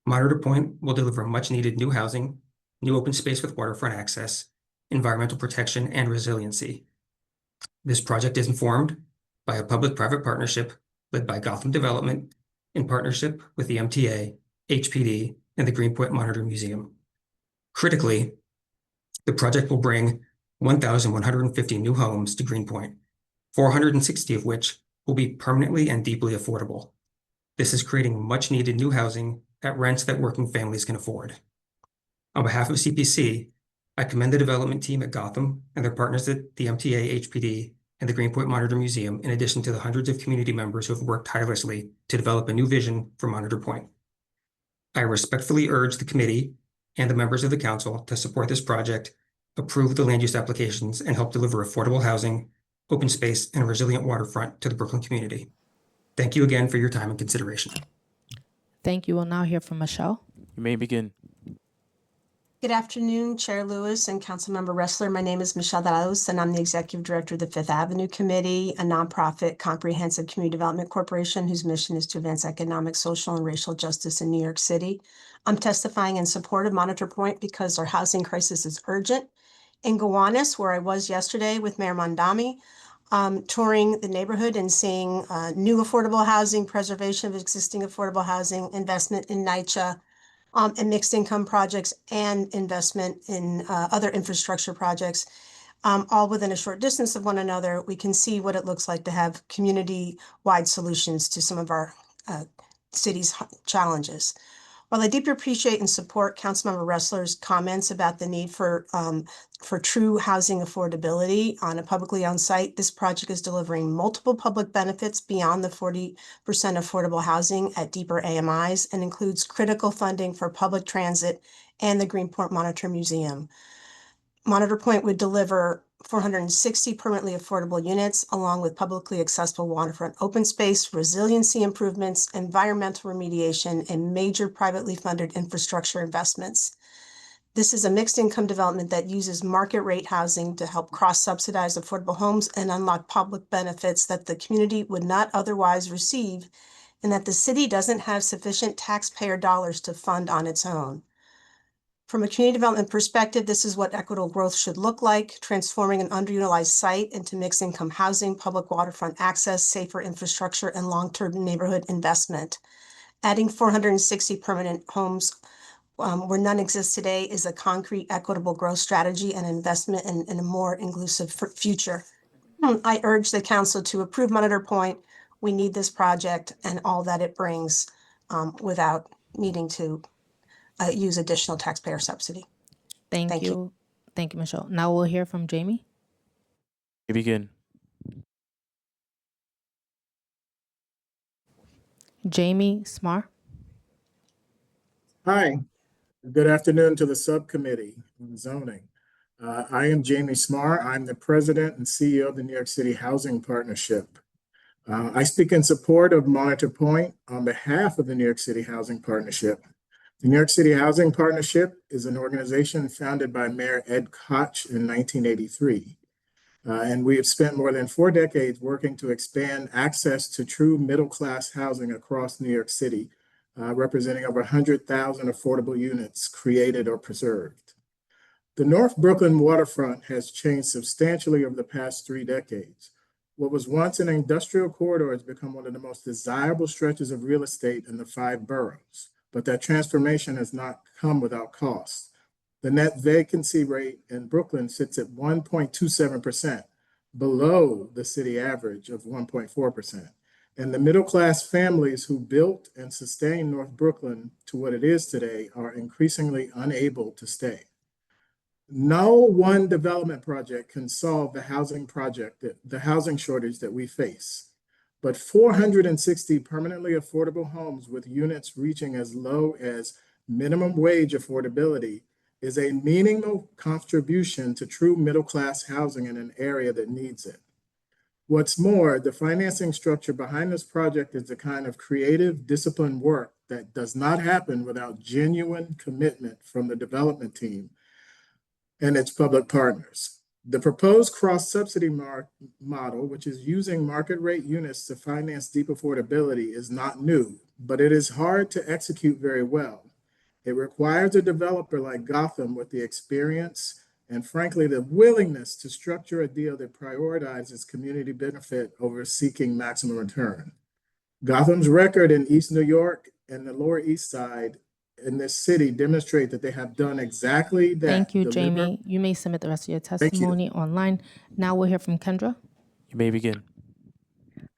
Monitor Point will deliver much-needed new housing, new open space with waterfront access, environmental protection, and resiliency. This project is informed by a public-private partnership led by Gotham Development in partnership with the MTA, HPD, and the Greenpoint Monitor Museum. Critically, the project will bring 1,150 new homes to Greenpoint, 460 of which will be permanently and deeply affordable. This is creating much-needed new housing at rents that working families can afford. On behalf of CPC, I commend the development team at Gotham and their partners at the MTA, HPD, and the Greenpoint Monitor Museum, in addition to the hundreds of community members who have worked tirelessly to develop a new vision for Monitor Point. I respectfully urge the committee and the members of the council to support this project, approve the land use applications, and help deliver affordable housing, open space, and a resilient waterfront to the Brooklyn community. Thank you again for your time and consideration. Thank you. We'll now hear from Michelle. You may begin. Good afternoon, Chair Lewis and Councilmember Ressler. My name is Michelle Dallos, and I'm the Executive Director of the Fifth Avenue Committee, a nonprofit comprehensive community development corporation whose mission is to advance economic, social, and racial justice in New York City. I'm testifying in support of Monitor Point because our housing crisis is urgent. In Gowanus, where I was yesterday with Mayor Mondami, touring the neighborhood and seeing new affordable housing, preservation of existing affordable housing, investment in Nycc, and mixed income projects, and investment in other infrastructure projects, all within a short distance of one another, we can see what it looks like to have community-wide solutions to some of our city's challenges. While I deeply appreciate and support Councilmember Ressler's comments about the need for true housing affordability on a publicly owned site, this project is delivering multiple public benefits beyond the 40% affordable housing at deeper AMIs and includes critical funding for public transit and the Greenpoint Monitor Museum. Monitor Point would deliver 460 permanently affordable units, along with publicly accessible waterfront open space, resiliency improvements, environmental remediation, and major privately funded infrastructure investments. This is a mixed income development that uses market rate housing to help cross-subsidize affordable homes and unlock public benefits that the community would not otherwise receive, and that the city doesn't have sufficient taxpayer dollars to fund on its own. From a community development perspective, this is what equitable growth should look like, transforming an underutilized site into mixed income housing, public waterfront access, safer infrastructure, and long-term neighborhood investment. Adding 460 permanent homes where none exist today is a concrete equitable growth strategy and investment in a more inclusive future. I urge the council to approve Monitor Point. We need this project and all that it brings without needing to use additional taxpayer subsidy. Thank you. Thank you, Michelle. Now we'll hear from Jamie. You begin. Jamie Smar. Hi, good afternoon to the subcommittee on zoning. I am Jamie Smar. I'm the president and CEO of the New York City Housing Partnership. I speak in support of Monitor Point on behalf of the New York City Housing Partnership. The New York City Housing Partnership is an organization founded by Mayor Ed Koch in 1983. And we have spent more than 4 decades working to expand access to true middle-class housing across New York City, representing over 100,000 affordable units created or preserved. The North Brooklyn waterfront has changed substantially over the past 3 decades. What was once an industrial corridor has become one of the most desirable stretches of real estate in the 5 boroughs. But that transformation has not come without cost. The net vacancy rate in Brooklyn sits at 1.27%, below the city average of 1.4%. And the middle-class families who built and sustained North Brooklyn to what it is today are increasingly unable to stay. No one development project can solve the housing shortage that we face. But 460 permanently affordable homes with units reaching as low as minimum wage affordability is a meaningful contribution to true middle-class housing in an area that needs it. What's more, the financing structure behind this project is the kind of creative, disciplined work that does not happen without genuine commitment from the development team and its public partners. The proposed cross-subsidy model, which is using market rate units to finance deep affordability, is not new, but it is hard to execute very well. It requires a developer like Gotham with the experience and, frankly, the willingness to structure a deal that prioritizes community benefit over seeking maximum return. Gotham's record in East New York and the Lower East Side in this city demonstrate that they have done exactly that. Thank you, Jamie. You may submit the rest of your testimony online. Now we'll hear from Kendra. You may begin.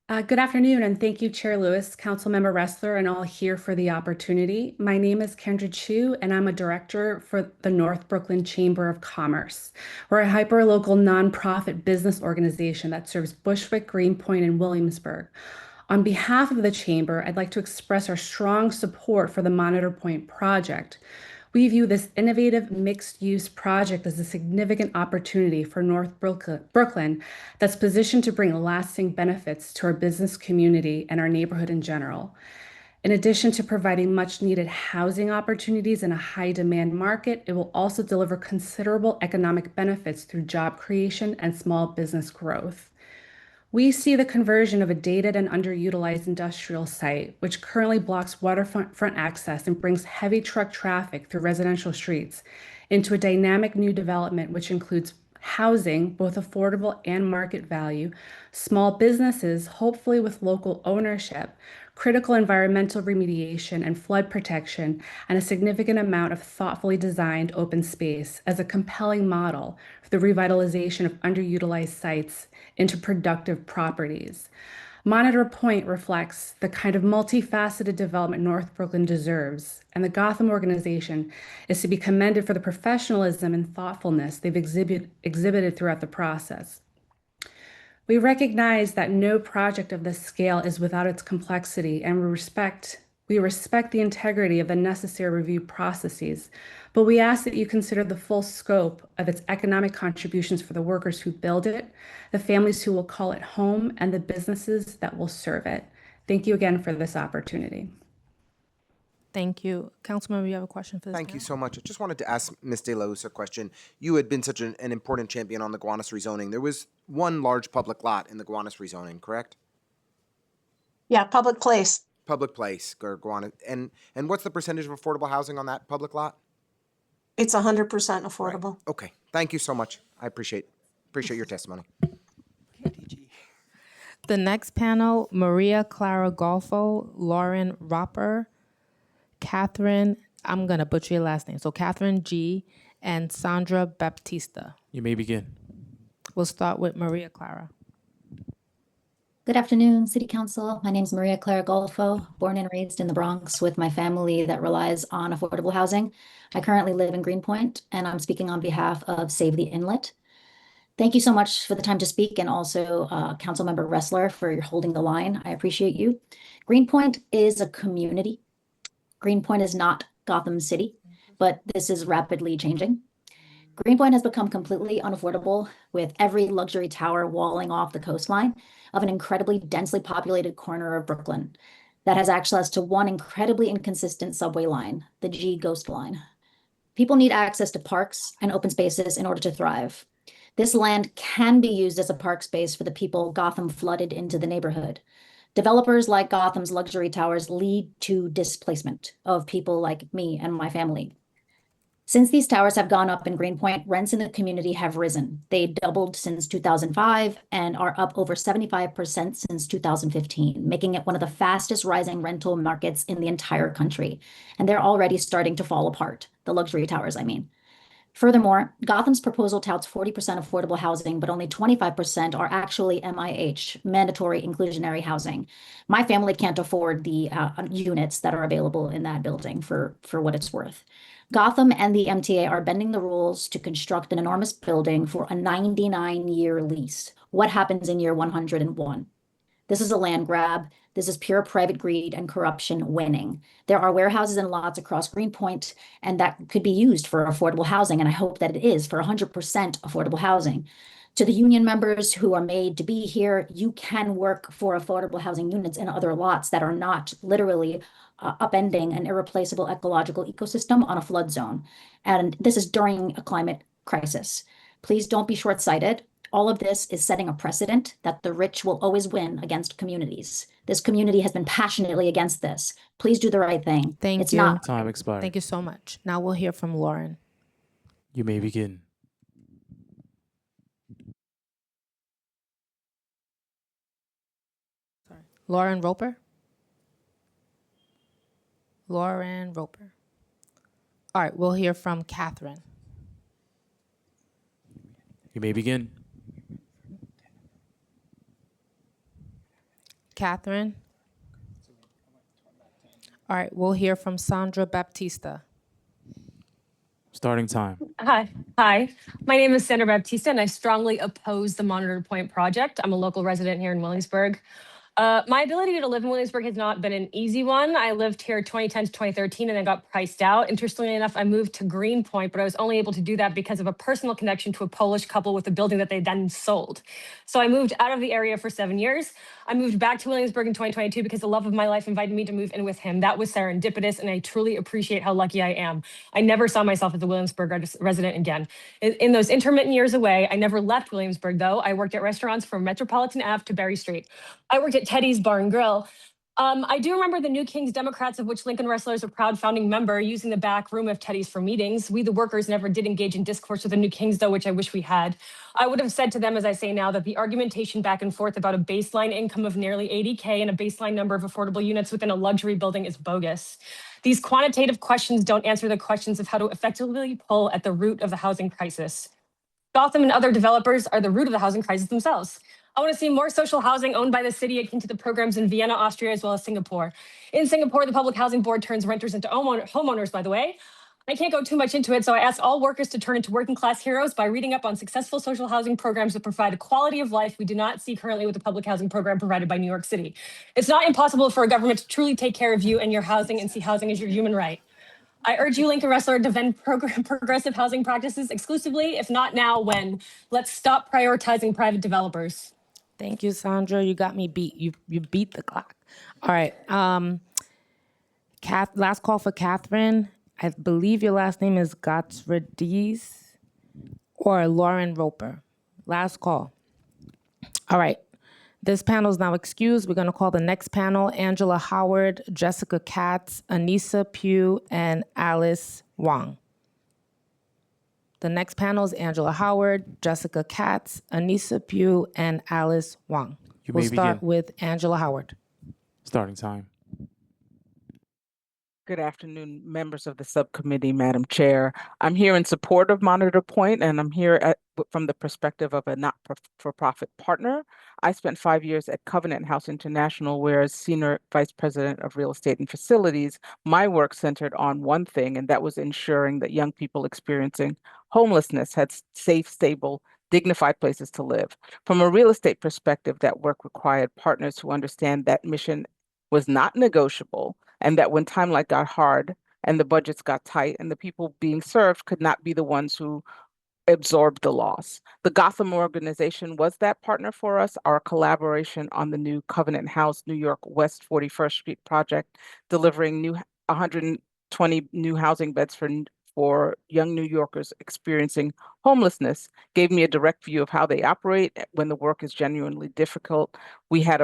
Good afternoon, and thank you, Chair Lewis, Councilmember Ressler, and all here for the opportunity. My name is Kendra Chu, and I'm a director for the North Brooklyn Chamber of Commerce. We're a hyper-local nonprofit business organization that serves Bushwick, Greenpoint, and Williamsburg. On behalf of the Chamber, I'd like to express our strong support for the Monitor Point project. We view this innovative mixed-use project as a significant opportunity for North Brooklyn that's positioned to bring lasting benefits to our business community and our neighborhood in general. In addition to providing much-needed housing opportunities in a high-demand market, it will also deliver considerable economic benefits through job creation and small business growth. We see the conversion of a dated and underutilized industrial site, which currently blocks waterfront access and brings heavy truck traffic through residential streets, into a dynamic new development which includes housing, both affordable and market value, small businesses, hopefully with local ownership, critical environmental remediation and flood protection, and a significant amount of thoughtfully designed open space as a compelling model for the revitalization of underutilized sites into productive properties. Monitor Point reflects the kind of multifaceted development North Brooklyn deserves, and the Gotham organization is to be commended for the professionalism and thoughtfulness they've exhibited throughout the process. We recognize that no project of this scale is without its complexity, and we respect the integrity of the necessary review processes, but we ask that you consider the full scope of its economic contributions for the workers who build it, the families who will call it home, and the businesses that will serve it. Thank you again for this opportunity. Thank you. Councilmember, you have a question for this Thank you panel? so much. I just wanted to ask Ms. De La Usa a question. You had been such an important champion on the Gowanus rezoning. There was one large public lot in the Gowanus rezoning, correct? Yeah, public place. Public place, Gowanus. And what's the percentage of affordable housing on that public lot? It's 100% affordable. Okay. Thank you so much. I appreciate your testimony. The next panel, Maria Clara Golfo, Lauren Roper, Catherine, I'm going to butcher your last name, so Catherine G., and Sandra Baptista. You may begin. We'll start with Maria Clara. Good afternoon, City Council. My name is Maria Clara Golfo, born and raised in the Bronx with my family that relies on affordable housing. I currently live in Greenpoint, and I'm speaking on behalf of Save the Inlet. Thank you so much for the time to speak, and also Councilmember Ressler for holding the line. I appreciate you. Greenpoint is a community. Greenpoint is not Gotham City, but this is rapidly changing. Greenpoint has become completely unaffordable, with every luxury tower walling off the coastline of an incredibly densely populated corner of Brooklyn that has access to one incredibly inconsistent subway line, the G Ghost Line. People need access to parks and open spaces in order to thrive. This land can be used as a park space for the people Gotham flooded into the neighborhood. Developers like Gotham's luxury towers lead to displacement of people like me and my family. Since these towers have gone up in Greenpoint, rents in the community have risen. They doubled since 2005 and are up over 75% since 2015, making it one of the fastest rising rental markets in the entire country. And they're already starting to fall apart, the luxury towers, I mean. Furthermore, Gotham's proposal touts 40% affordable housing, but only 25% are actually MIH, mandatory inclusionary housing. My family can't afford the units that are available in that building for what it's worth. Gotham and the MTA are bending the rules to construct an enormous building for a 99-year lease. What happens in year 101? This is a land grab. This is pure private greed and corruption winning. There are warehouses and lots across Greenpoint, and that could be used for affordable housing, and I hope that it is for 100% affordable housing. To the union members who are made to be here, you can work for affordable housing units in other lots that are not literally upending an irreplaceable ecological ecosystem on a flood zone. And this is during a climate crisis. Please don't be short-sighted. All of this is setting a precedent that the rich will always win against communities. This community has been passionately against this. Please do the right thing. Thank It's you. not. Time expired. Thank you so much. Now we'll hear from Lauren. You may begin. Lauren Roper? Lauren Roper. All right, we'll hear from Catherine. You may begin. Catherine? All right, we'll hear from Sandra Baptista. Starting time. Hi. My name is Sandra Baptista, and I strongly oppose the Monitored Point project. I'm a local resident here in Williamsburg. My ability to live in Williamsburg has not been an easy one. I lived here 2010 to 2013 and then got priced out. Interestingly enough, I moved to Greenpoint, but I was only able to do that because of a personal connection to a Polish couple with a building that they then sold. So I moved out of the area for 7 years. I moved back to Williamsburg in 2022 because the love of my life invited me to move in with him. That was serendipitous, and I truly appreciate how lucky I am. I never saw myself as a Williamsburg resident again. In those intermittent years away, I never left Williamsburg, though. I worked at restaurants from Metropolitan Ave to Berry Street. I worked at Teddy's Bar and Grill. I do remember the New Kings Democrats, of which Lincoln Restler is a proud founding member, using the back room of Teddy's for meetings. We, the workers, never did engage in discourse with the New Kings, though, which I wish we had. I would have said to them, as I say now, that the argumentation back and forth about a baseline income of nearly 80K and a baseline number of affordable units within a luxury building is bogus. These quantitative questions don't answer the questions of how to effectively pull at the root of the housing crisis. Gotham and other developers are the root of the housing crisis themselves. I want to see more social housing owned by the city akin to the programs in Vienna, Austria, as well as Singapore. In Singapore, the Public Housing Board turns renters into homeowners, by the way. I can't go too much into it, so I ask all workers to turn into working class heroes by reading up on successful social housing programs that provide a quality of life we do not see currently with the public housing program provided by New York City. It's not impossible for a government to truly take care of you and your housing and see housing as your human right. I urge you, Lincoln Restler, to defend progressive housing practices exclusively. If not now, when? Let's stop prioritizing private developers. Thank you, Sandra. You got me beat. You beat the clock. All right. Last call for Catherine. I believe your last name is Gottfriedis or Lauren Roper. Last call. All right. This panel is now excused. We're going to call the next panel Angela Howard, Jessica Katz, Anissa Pugh, and Alice Wang. The next panel is Angela Howard, Jessica Katz, Anissa Pugh, and Alice Wang. We'll start with Angela Howard. Starting time. Good afternoon, members of the subcommittee, Madam Chair. I'm here in support of Monitor Point, and I'm here from the perspective of a not-for-profit partner. I spent 5 years at Covenant House International, where as Senior Vice President of Real Estate and Facilities, my work centered on one thing, and that was ensuring that young people experiencing homelessness had safe, stable, dignified places to live. From a real estate perspective, that work required partners who understand that mission was not negotiable, and that when timeline got hard and the budgets got tight and the people being served could not be the ones who absorbed the loss. The Gotham organization was that partner for us. Our collaboration on the new Covenant House, New York West 41st Street project, delivering 120 new housing beds for young New Yorkers experiencing homelessness, gave me a direct view of how they operate when the work is genuinely difficult. We had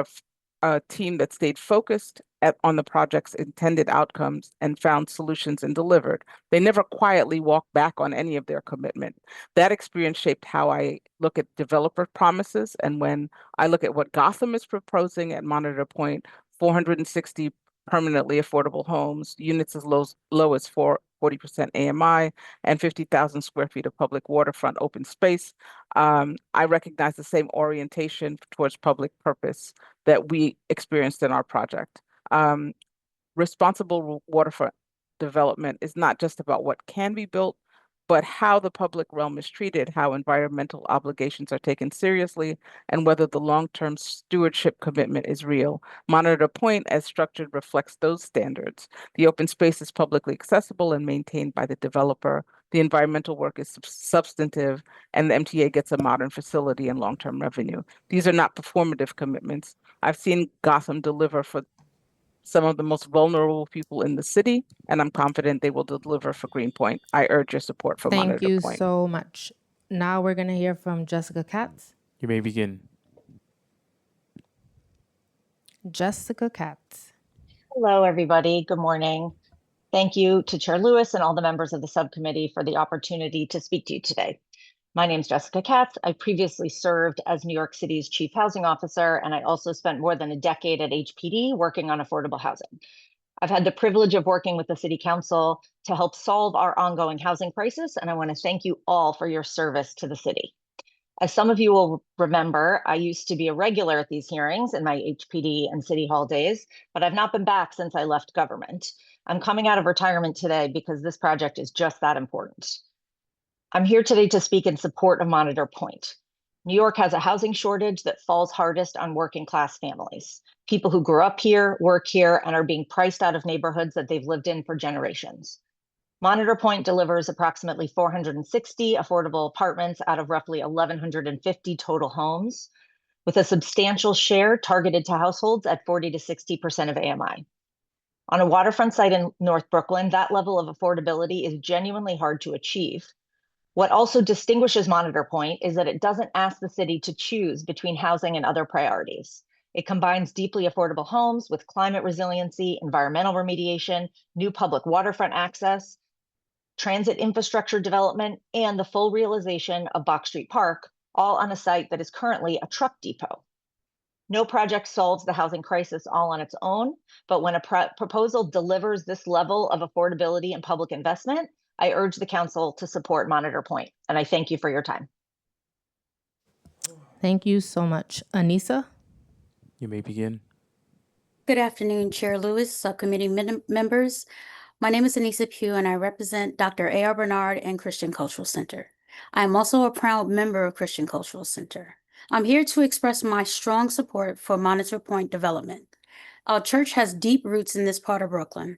a team that stayed focused on the project's intended outcomes and found solutions and delivered. They never quietly walked back on any of their commitment. That experience shaped how I look at developer promises. And when I look at what Gotham is proposing at Monitor Point, 460 permanently affordable homes, units as low as 40% AMI, and 50,000 square feet of public waterfront open space, I recognize the same orientation towards public purpose that we experienced in our project. Responsible waterfront development is not just about what can be built, but how the public realm is treated, how environmental obligations are taken seriously, and whether the long-term stewardship commitment is real. Monitor Point, as structured, reflects those standards. The open space is publicly accessible and maintained by the developer. The environmental work is substantive, and the MTA gets a modern facility and long-term revenue. These are not performative commitments. I've seen Gotham deliver for some of the most vulnerable people in the city, and I'm confident they will deliver for Greenpoint. I urge your support for Thank Monitor you Point. so much. Now we're going to hear from Jessica Katz. You may begin. Jessica Katz. Hello, everybody. Good morning. Thank you to Chair Lewis and all the members of the subcommittee for the opportunity to speak to you today. My name is Jessica Katz. I previously served as New York City's Chief Housing Officer, and I also spent more than a decade at HPD working on affordable housing. I've had the privilege of working with the City Council to help solve our ongoing housing crisis, and I want to thank you all for your service to the city. As some of you will remember, I used to be a regular at these hearings in my HPD and City Hall days, but I've not been back since I left government. I'm coming out of retirement today because this project is just that important. I'm here today to speak in support of Monitor Point. New York has a housing shortage that falls hardest on working class families, people who grew up here, work here, and are being priced out of neighborhoods that they've lived in for generations. Monitor Point delivers approximately 460 affordable apartments out of roughly 1,150 total homes, with a substantial share targeted to households at 40 to 60% of AMI. On a waterfront site in North Brooklyn, that level of affordability is genuinely hard to achieve. What also distinguishes Monitor Point is that it doesn't ask the city to choose between housing and other priorities. It combines deeply affordable homes with climate resiliency, environmental remediation, new public waterfront access, transit infrastructure development, and the full realization of Box Street Park, all on a site that is currently a truck depot. No project solves the housing crisis all on its own, but when a proposal delivers this level of affordability and public investment, I urge the council to support Monitor Point, and I thank you for your time. Thank you so much. Anissa? You may begin. Good afternoon, Chair Lewis, subcommittee members. My name is Nycc, and I represent Dr. A.R. Bernard and Christian Cultural Center. I am also a proud member of Christian Cultural Center. I'm here to express my strong support for Monitor Point development. Our church has deep roots in this part of Brooklyn.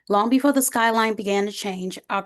Long before the skyline began to change, our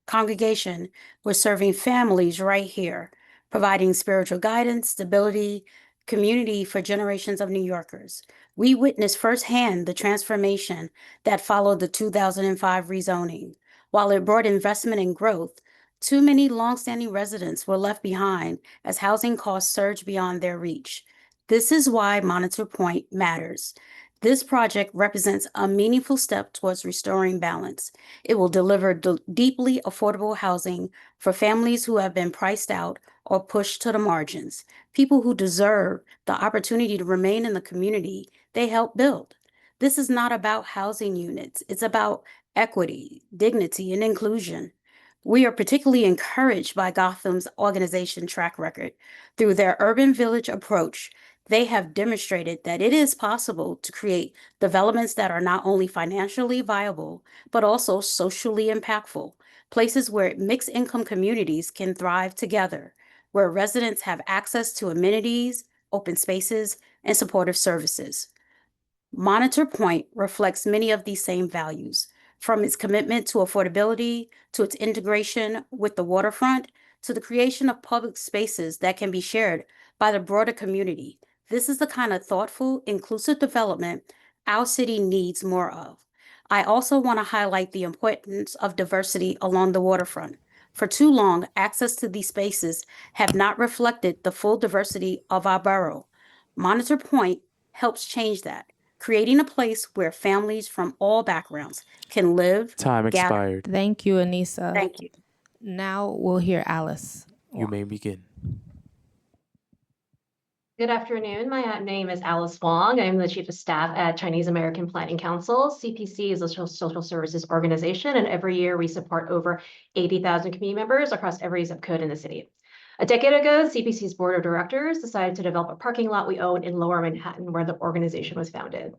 congregation was serving families right here, providing spiritual guidance, stability, community for generations of New Yorkers. We witnessed firsthand the transformation that followed the 2005 rezoning. While it brought investment and growth, too many longstanding residents were left behind as housing costs surged beyond their reach. This is why Monitor Point matters. This project represents a meaningful step towards restoring balance. It will deliver deeply affordable housing for families who have been priced out or pushed to the margins, people who deserve the opportunity to remain in the community they helped build. This is not about housing units. It's about equity, dignity, and inclusion. We are particularly encouraged by Gotham's organization track record. Through their urban village approach, they have demonstrated that it is possible to create developments that are not only financially viable, but also socially impactful, places where mixed income communities can thrive together, where residents have access to amenities, open spaces, and supportive services. Monitor Point reflects many of these same values, from its commitment to affordability, to its integration with the waterfront, to the creation of public spaces that can be shared by the broader community. This is the kind of thoughtful, inclusive development our city needs more of. I also want to highlight the importance of diversity along the waterfront. For too long, access to these spaces have not reflected the full diversity of our borough. Monitor Point helps change that, creating a place where families from all backgrounds can live. Time expired. Thank you, Anissa. Thank you. Now we'll hear Alice. You may begin. Good afternoon. My name is Alice Wong. I'm the Chief of Staff at Chinese American Planning Council. CPC is a social services organization, and every year we support over 80,000 community members across every zip code in the city. A decade ago, CPC's board of directors decided to develop a parking lot we own in Lower Manhattan, where the organization was founded.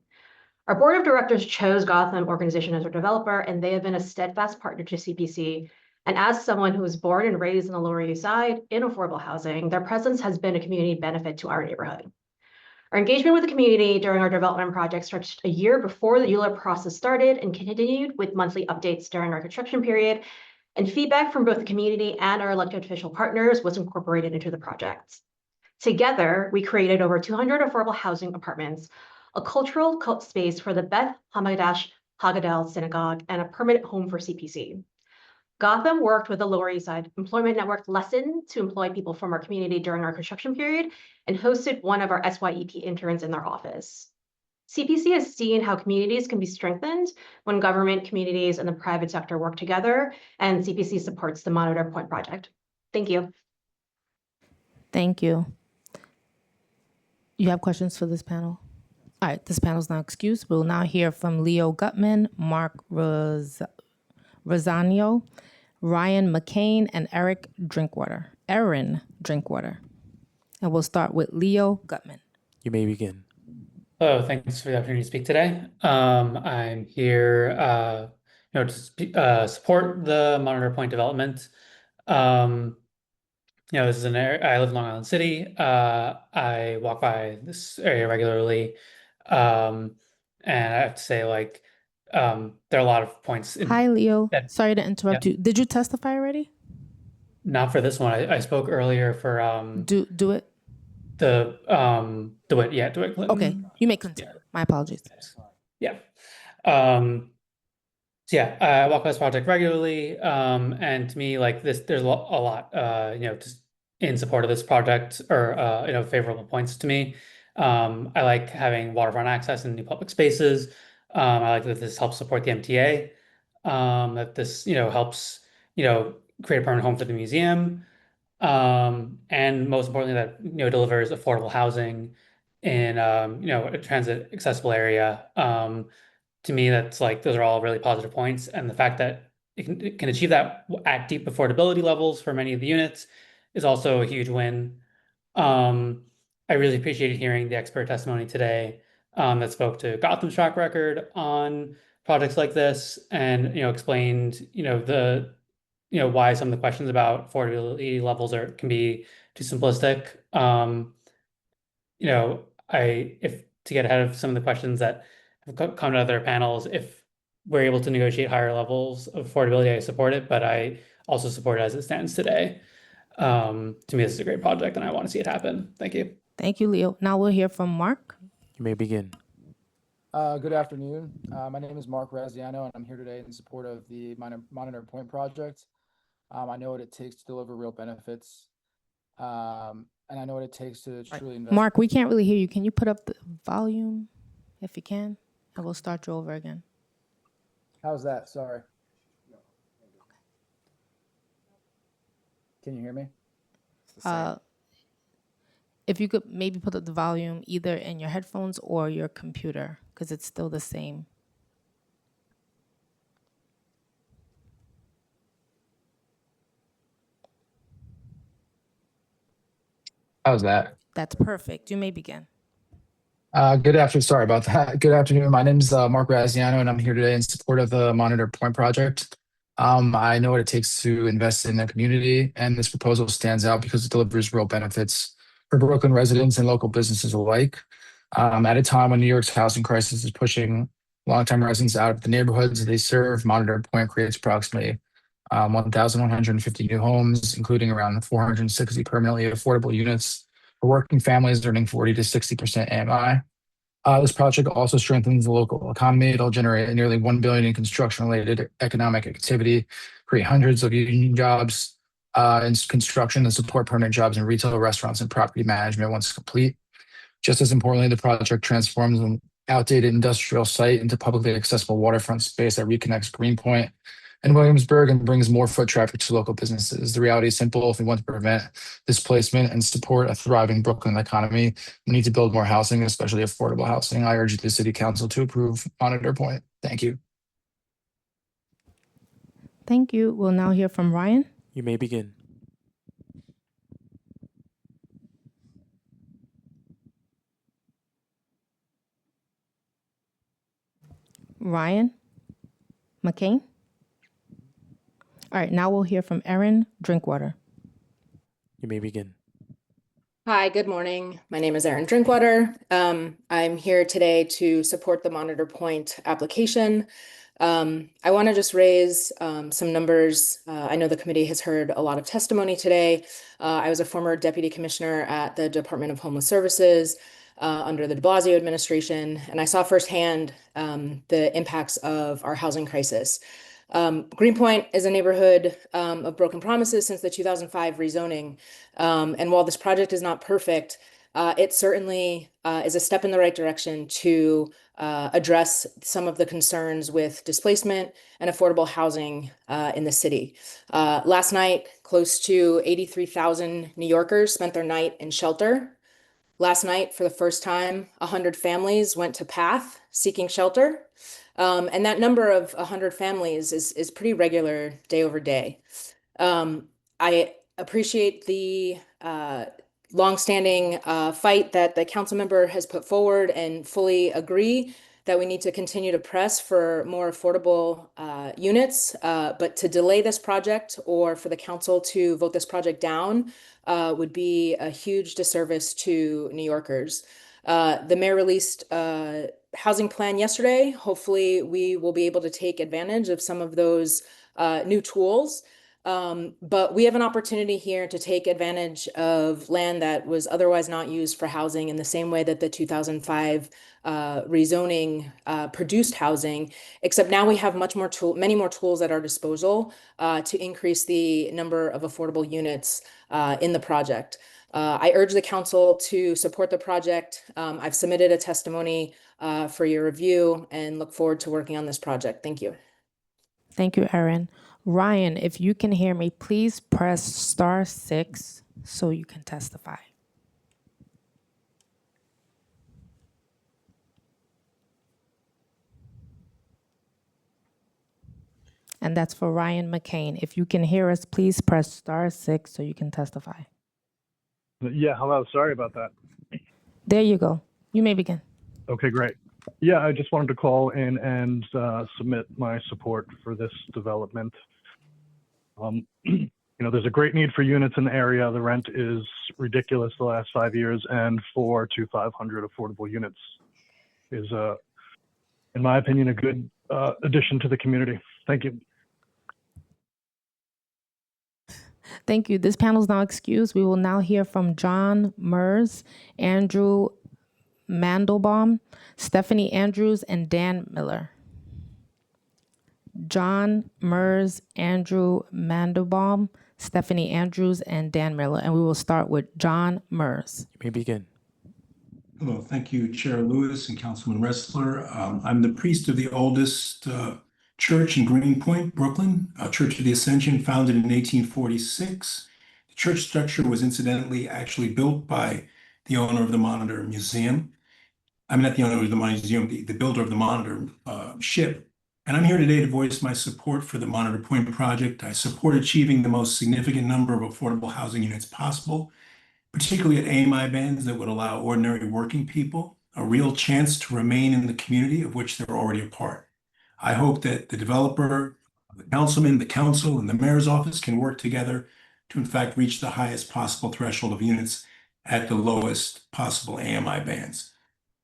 Our board of directors chose Gotham Organization as our developer, and they have been a steadfast partner to CPC. And as someone who was born and raised in the Lower East Side in affordable housing, their presence has been a community benefit to our neighborhood. Our engagement with the community during our development project stretched a year before the ULURP process started and continued with monthly updates during our construction period. and feedback from both the community and our elected official partners was incorporated into the project. Together, we created over 200 affordable housing apartments, a cultural space for the Beth Hamadash Haggadah Synagogue, and a permanent home for CPC. Gotham worked with the Lower East Side Employment Network Lesson to employ people from our community during our construction period and hosted one of our SYEP interns in their office. CPC has seen how communities can be strengthened when government, communities, and the private sector work together, and CPC supports the Monitor Point project. Thank you. Thank you. You have questions for this panel? All right, this panel is now excused. We'll now hear from Leo Gutman, Mark Rosanio, Ryan McCain, and Erin Drinkwater. And we'll start with Leo Gutman. You may begin. Hello, thanks for the opportunity to speak today. I'm here, to support the Monitor Point development. This is an area, I live in Long Island City. I walk by this area regularly. And I have to say, there are a lot of points. Hi, Leo. Sorry to interrupt you. Did you testify already? Not for this one. I spoke earlier for Do it. Do it, Clinton. Okay, you may continue. My apologies. Yeah. I walk by this project regularly, and to me, there's a lot, just in support of this project, or favorable points to me. I like having waterfront access in new public spaces. I like that this helps support the MTA. That this, helps, create a permanent home for the museum. And most importantly, that, delivers affordable housing in, a transit accessible area. To me, that's those are all really positive points. And the fact that it can achieve that at deep affordability levels for many of the units is also a huge win. I really appreciated hearing the expert testimony today that spoke to Gotham's track record on projects like this and, explained, why some of the questions about affordability levels can be too simplistic. If to get ahead of some of the questions that have come to other panels, if we're able to negotiate higher levels of affordability, I support it, but I also support it as it stands today. To me, this is a great project and I want to see it happen. Thank you. Thank you, Leo. Now we'll hear from Mark. You may begin. Good afternoon. My name is Mark Raziano, and I'm here today in support of the Monitor Point project. I know what it takes to deliver real benefits, and I know what it takes to truly invest. Mark, we can't really hear you. Can you put up the volume if you can? And we'll start you over again. How's that? Sorry. Can you hear me? If you could maybe put up the volume either in your headphones or your computer, because it's still the same. How's that? That's perfect. You may begin. Good afternoon. Sorry about that. Good afternoon. My name is Mark Raziano, and I'm here today in support of the Monitor Point project. I know what it takes to invest in the community, and this proposal stands out because it delivers real benefits for Brooklyn residents and local businesses alike. At a time when New York's housing crisis is pushing longtime residents out of the neighborhoods they serve, Monitor Point creates approximately 1,150 new homes, including around 460 permanently affordable units for working families earning 40 to 60% AMI. This project also strengthens the local economy. It'll generate nearly $1 billion in construction-related economic activity, create hundreds of union jobs in construction, and support permanent jobs in retail, restaurants, and property management once complete. Just as importantly, the project transforms an outdated industrial site into publicly accessible waterfront space that reconnects Greenpoint and Williamsburg and brings more foot traffic to local businesses. The reality is simple. If we want to prevent displacement and support a thriving Brooklyn economy, we need to build more housing, especially affordable housing. I urge the City Council to approve Monitor Point. Thank you. Thank you. We'll now hear from Ryan. You may begin. Ryan McCain. All right, now we'll hear from Erin Drinkwater. You may begin. Hi, good morning. My name is Erin Drinkwater. I'm here today to support the Monitor Point application. I want to just raise some numbers. I know the committee has heard a lot of testimony today. I was a former deputy commissioner at the Department of Homeless Services under the de Blasio administration, and I saw firsthand the impacts of our housing crisis. Greenpoint is a neighborhood of broken promises since the 2005 rezoning. And while this project is not perfect, it certainly is a step in the right direction to address some of the concerns with displacement and affordable housing in the city. Last night, close to 83,000 New Yorkers spent their night in shelter. Last night, for the first time, 100 families went to PATH seeking shelter. And that number of 100 families is pretty regular day over day. I appreciate the longstanding fight that the council member has put forward and fully agree that we need to continue to press for more affordable units. But to delay this project or for the council to vote this project down would be a huge disservice to New Yorkers. The mayor released a housing plan yesterday. Hopefully, we will be able to take advantage of some of those new tools. But we have an opportunity here to take advantage of land that was otherwise not used for housing in the same way that the 2005 rezoning produced housing, except now we have many more tools at our disposal to increase the number of affordable units in the project. I urge the council to support the project. I've submitted a testimony for your review and look forward to working on this project. Thank you. Thank you, Erin. Ryan, if you can hear me, please press *6 so you can testify. And that's for Ryan McCain. If you can hear us, please press *6 so you can testify. Yeah, hello. Sorry about that. There you go. You may begin. Okay, great. Yeah, I just wanted to call in and submit my support for this development. There's a great need for units in the area. The rent is ridiculous the last 5 years, and 400 to 500 affordable units is, in my opinion, a good addition to the community. Thank you. Thank you. This panel is now excused. We will now hear from John Mers, Andrew Mandelbaum, Stephanie Andrews, and Dan Miller. John Mers, Andrew Mandelbaum, Stephanie Andrews, and Dan Miller. And we will start with John Mers. You may begin. Hello, thank you, Chair Lewis and Councilman Ressler. I'm the priest of the oldest church in Greenpoint, Brooklyn, a Church of the Ascension founded in 1846. The church structure was incidentally actually built by the owner of the Monitor Museum. I'm not the owner of the Monitor Museum, the builder of the Monitor ship. And I'm here today to voice my support for the Monitor Point project. I support achieving the most significant number of affordable housing units possible, particularly at AMI bands that would allow ordinary working people a real chance to remain in the community of which they're already a part. I hope that the developer, the councilman, the council, and the mayor's office can work together to in fact reach the highest possible threshold of units at the lowest possible AMI bands.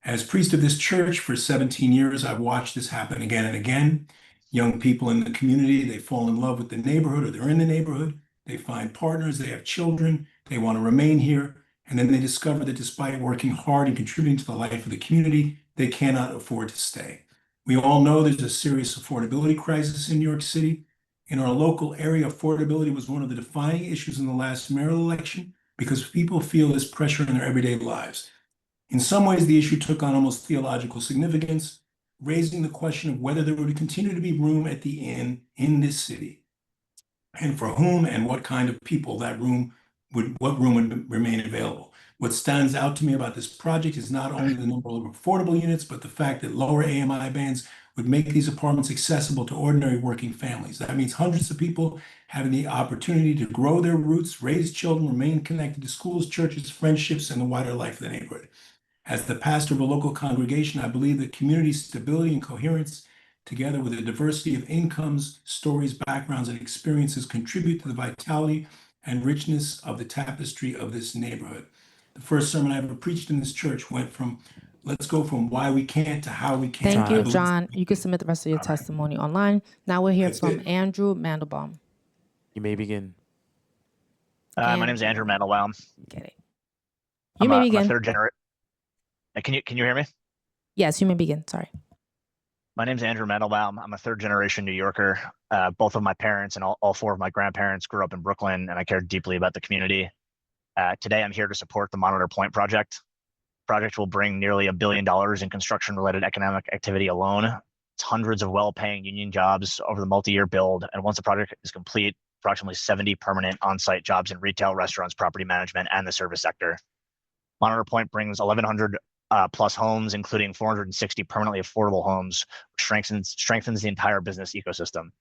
As priest of this church for 17 years, I've watched this happen again and again. Young people in the community, they fall in love with the neighborhood, or they're in the neighborhood, they find partners, they have children, they want to remain here, and then they discover that despite working hard and contributing to the life of the community, they cannot afford to stay. We all know there's a serious affordability crisis in New York City. In our local area, affordability was one of the defining issues in the last mayoral election because people feel this pressure in their everyday lives. In some ways, the issue took on almost theological significance, raising the question of whether there would continue to be room at the inn in this city, and for whom and what kind of people what room would remain available. What stands out to me about this project is not only the number of affordable units, but the fact that lower AMI bands would make these apartments accessible to ordinary working families. That means hundreds of people having the opportunity to grow their roots, raise children, remain connected to schools, churches, friendships, and the wider life of the neighborhood. As the pastor of a local congregation, I believe that community stability and coherence, together with a diversity of incomes, stories, backgrounds, and experiences, contribute to the vitality and richness of the tapestry of this neighborhood. The first sermon I ever preached in this church went from let's go from why we can't to how we can. Thank I you, believe- John. You can submit the rest of your testimony online. Now we'll hear That's from it. Andrew Mandelbaum. You may begin. My name is Andrew Mandelbaum. Get it. I'm may a begin. third generation. Can you hear me? Yes, you may begin. Sorry. My name is Andrew Mandelbaum. I'm a third generation New Yorker. Both of my parents and all four of my grandparents grew up in Brooklyn, and I care deeply about the community. Today, I'm here to support the Monitor Point project. The project will bring nearly $1 billion in construction-related economic activity alone. It's hundreds of well-paying union jobs over the multi-year build, and once the project is complete, approximately 70 permanent on-site jobs in retail, restaurants, property management, and the service sector. Monitor Point brings 1,100 plus homes, including 460 permanently affordable homes, which strengthens the entire business ecosystem.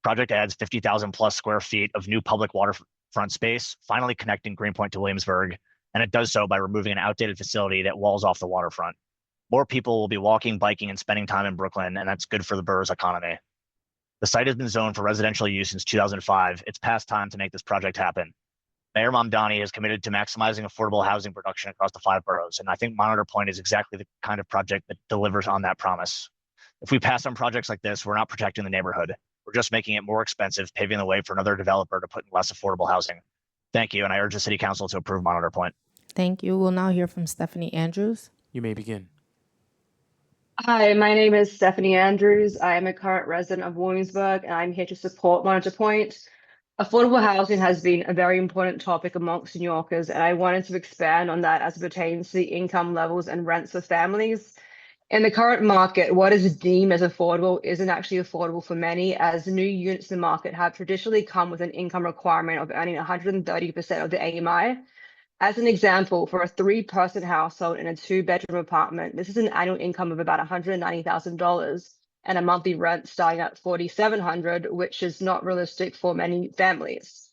Project adds 50,000 plus square feet of new public waterfront space, finally connecting Greenpoint to Williamsburg, and it does so by removing an outdated facility that walls off the waterfront. More people will be walking, biking, and spending time in Brooklyn, and that's good for the borough's economy. The site has been zoned for residential use since 2005. It's past time to make this project happen. Mayor Mamdani is committed to maximizing affordable housing production across the 5 boroughs, and I think Monitor Point is exactly the kind of project that delivers on that promise. If we pass on projects like this, we're not protecting the neighborhood. We're just making it more expensive, paving the way for another developer to put in less affordable housing. Thank you, and I urge the City Council to approve Monitor Point. Thank you. We'll now hear from Stephanie Andrews. You may begin. Hi, my name is Stephanie Andrews. I am a current resident of Williamsburg, and I'm here to support Monitor Point. Affordable housing has been a very important topic amongst New Yorkers, and I wanted to expand on that as it pertains to the income levels and rents of families. In the current market, what is deemed as affordable isn't actually affordable for many, as new units in the market have traditionally come with an income requirement of earning 130% of the AMI. As an example, for a 3-person household in a 2-bedroom apartment, this is an annual income of about $190,000 and a monthly rent starting at $4,700, which is not realistic for many families.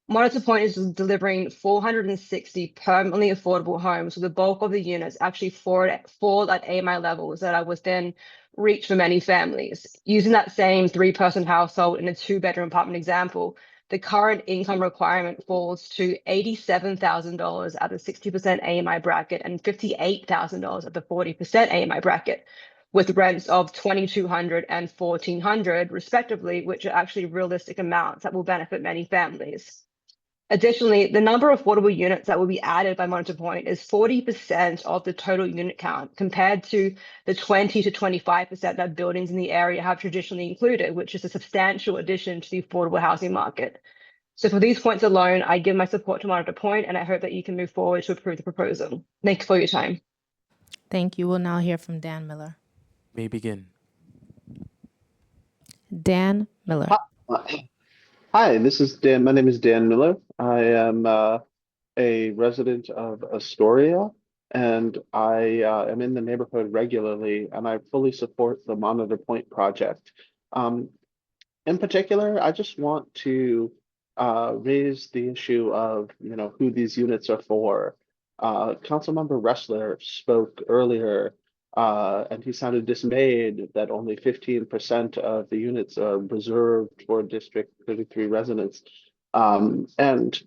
Monitor Point is delivering 460 permanently affordable homes, with the bulk of the units actually fall at AMI levels that are within reach for many families. Using that same 3-person household in a 2-bedroom apartment example, the current income requirement falls to $87,000 at the 60% AMI bracket and $58,000 at the 40% AMI bracket, with rents of $2,200 and $1,400 respectively, which are actually realistic amounts that will benefit many families. Additionally, the number of affordable units that will be added by Monitor Point is 40% of the total unit count, compared to the 20 to 25% that buildings in the area have traditionally included, which is a substantial addition to the affordable housing market. So for these points alone, I give my support to Monitor Point, and I hope that you can move forward to approve the proposal. Thank you for your time. Thank you. We'll now hear from Dan Miller. May begin. Dan Miller. Hi, this is Dan. My name is Dan Miller. I am a resident of Astoria, and I am in the neighborhood regularly, and I fully support the Monitor Point project. In particular, I just want to raise the issue of, who these units are for. Councilmember Ressler spoke earlier, and he sounded dismayed that only 15% of the units are reserved for District 33 residents. And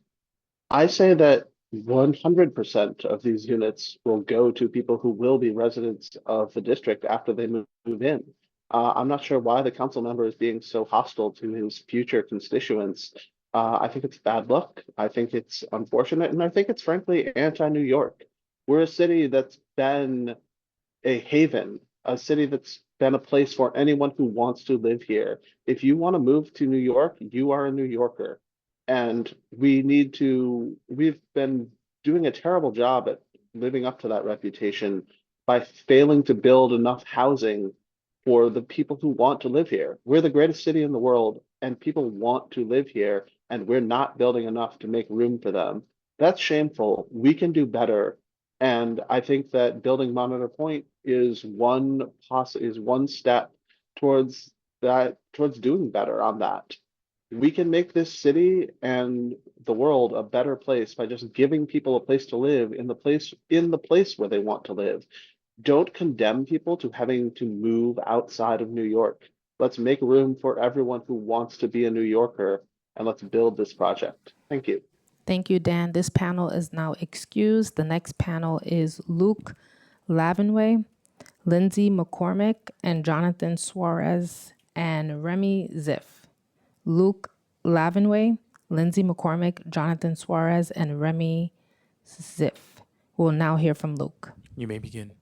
I say that 100% of these units will go to people who will be residents of the district after they move in. I'm not sure why the council member is being so hostile to his future constituents. I think it's bad luck. I think it's unfortunate, and I think it's frankly anti-New York. We're a city that's been a haven, a city that's been a place for anyone who wants to live here. If you want to move to New York, you are a New Yorker. And we've been doing a terrible job at living up to that reputation by failing to build enough housing for the people who want to live here. We're the greatest city in the world, and people want to live here, and we're not building enough to make room for them. That's shameful. We can do better. And I think that building Monitor Point is one step towards doing better on that. We can make this city and the world a better place by just giving people a place to live in the place where they want to live. Don't condemn people to having to move outside of New York. Let's make room for everyone who wants to be a New Yorker, and let's build this project. Thank you. Thank you, Dan. This panel is now excused. The next panel is Luke Lavenway, Lindsay McCormick and Jonathan Suarez, and Remy Ziff. Luke Lavenway, Lindsay McCormick, Jonathan Suarez, and Remy Ziff. We'll now hear from Luke. You may begin.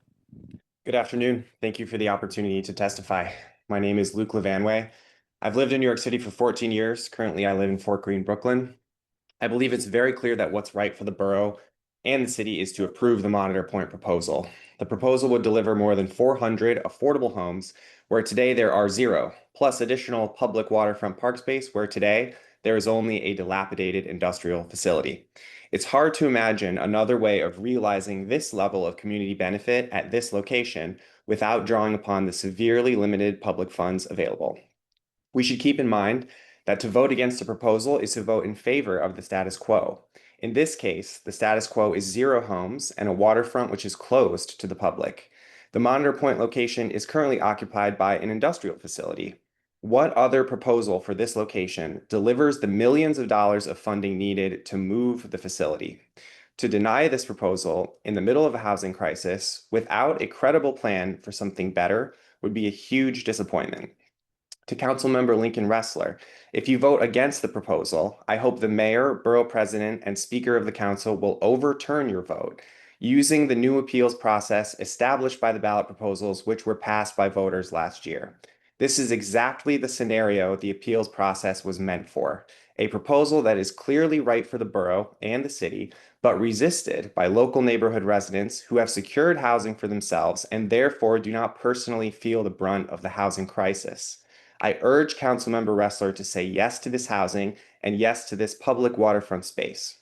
Good afternoon. Thank you for the opportunity to testify. My name is Luke Lavanway. I've lived in New York City for 14 years. Currently, I live in Fort Greene, Brooklyn. I believe it's very clear that what's right for the borough and the city is to approve the Monitor Point proposal. The proposal would deliver more than 400 affordable homes, where today there are 0, plus additional public waterfront park space, where today there is only a dilapidated industrial facility. It's hard to imagine another way of realizing this level of community benefit at this location without drawing upon the severely limited public funds available. We should keep in mind that to vote against the proposal is to vote in favor of the status quo. In this case, the status quo is 0 homes and a waterfront which is closed to the public. The Monitor Point location is currently occupied by an industrial facility. What other proposal for this location delivers the millions of dollars of funding needed to move the facility? To deny this proposal in the middle of a housing crisis without a credible plan for something better would be a huge disappointment. To Councilmember Lincoln Ressler, if you vote against the proposal, I hope the mayor, borough president, and speaker of the council will overturn your vote using the new appeals process established by the ballot proposals which were passed by voters last year. This is exactly the scenario the appeals process was meant for, a proposal that is clearly right for the borough and the city, but resisted by local neighborhood residents who have secured housing for themselves and therefore do not personally feel the brunt of the housing crisis. I urge Councilmember Ressler to say yes to this housing and yes to this public waterfront space.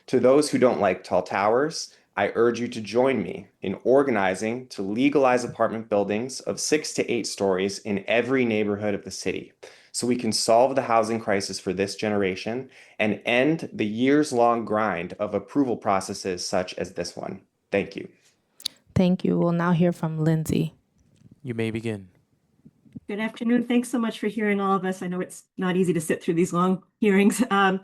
To those who don't like tall towers, I urge you to join me in organizing to legalize apartment buildings of 6 to 8 stories in every neighborhood of the city, so we can solve the housing crisis for this generation and end the years-long grind of approval processes such as this one. Thank you. Thank you. We'll now hear from Lindsay. You may begin. Good afternoon. Thanks so much for hearing all of us. I know it's not easy to sit through these long hearings. My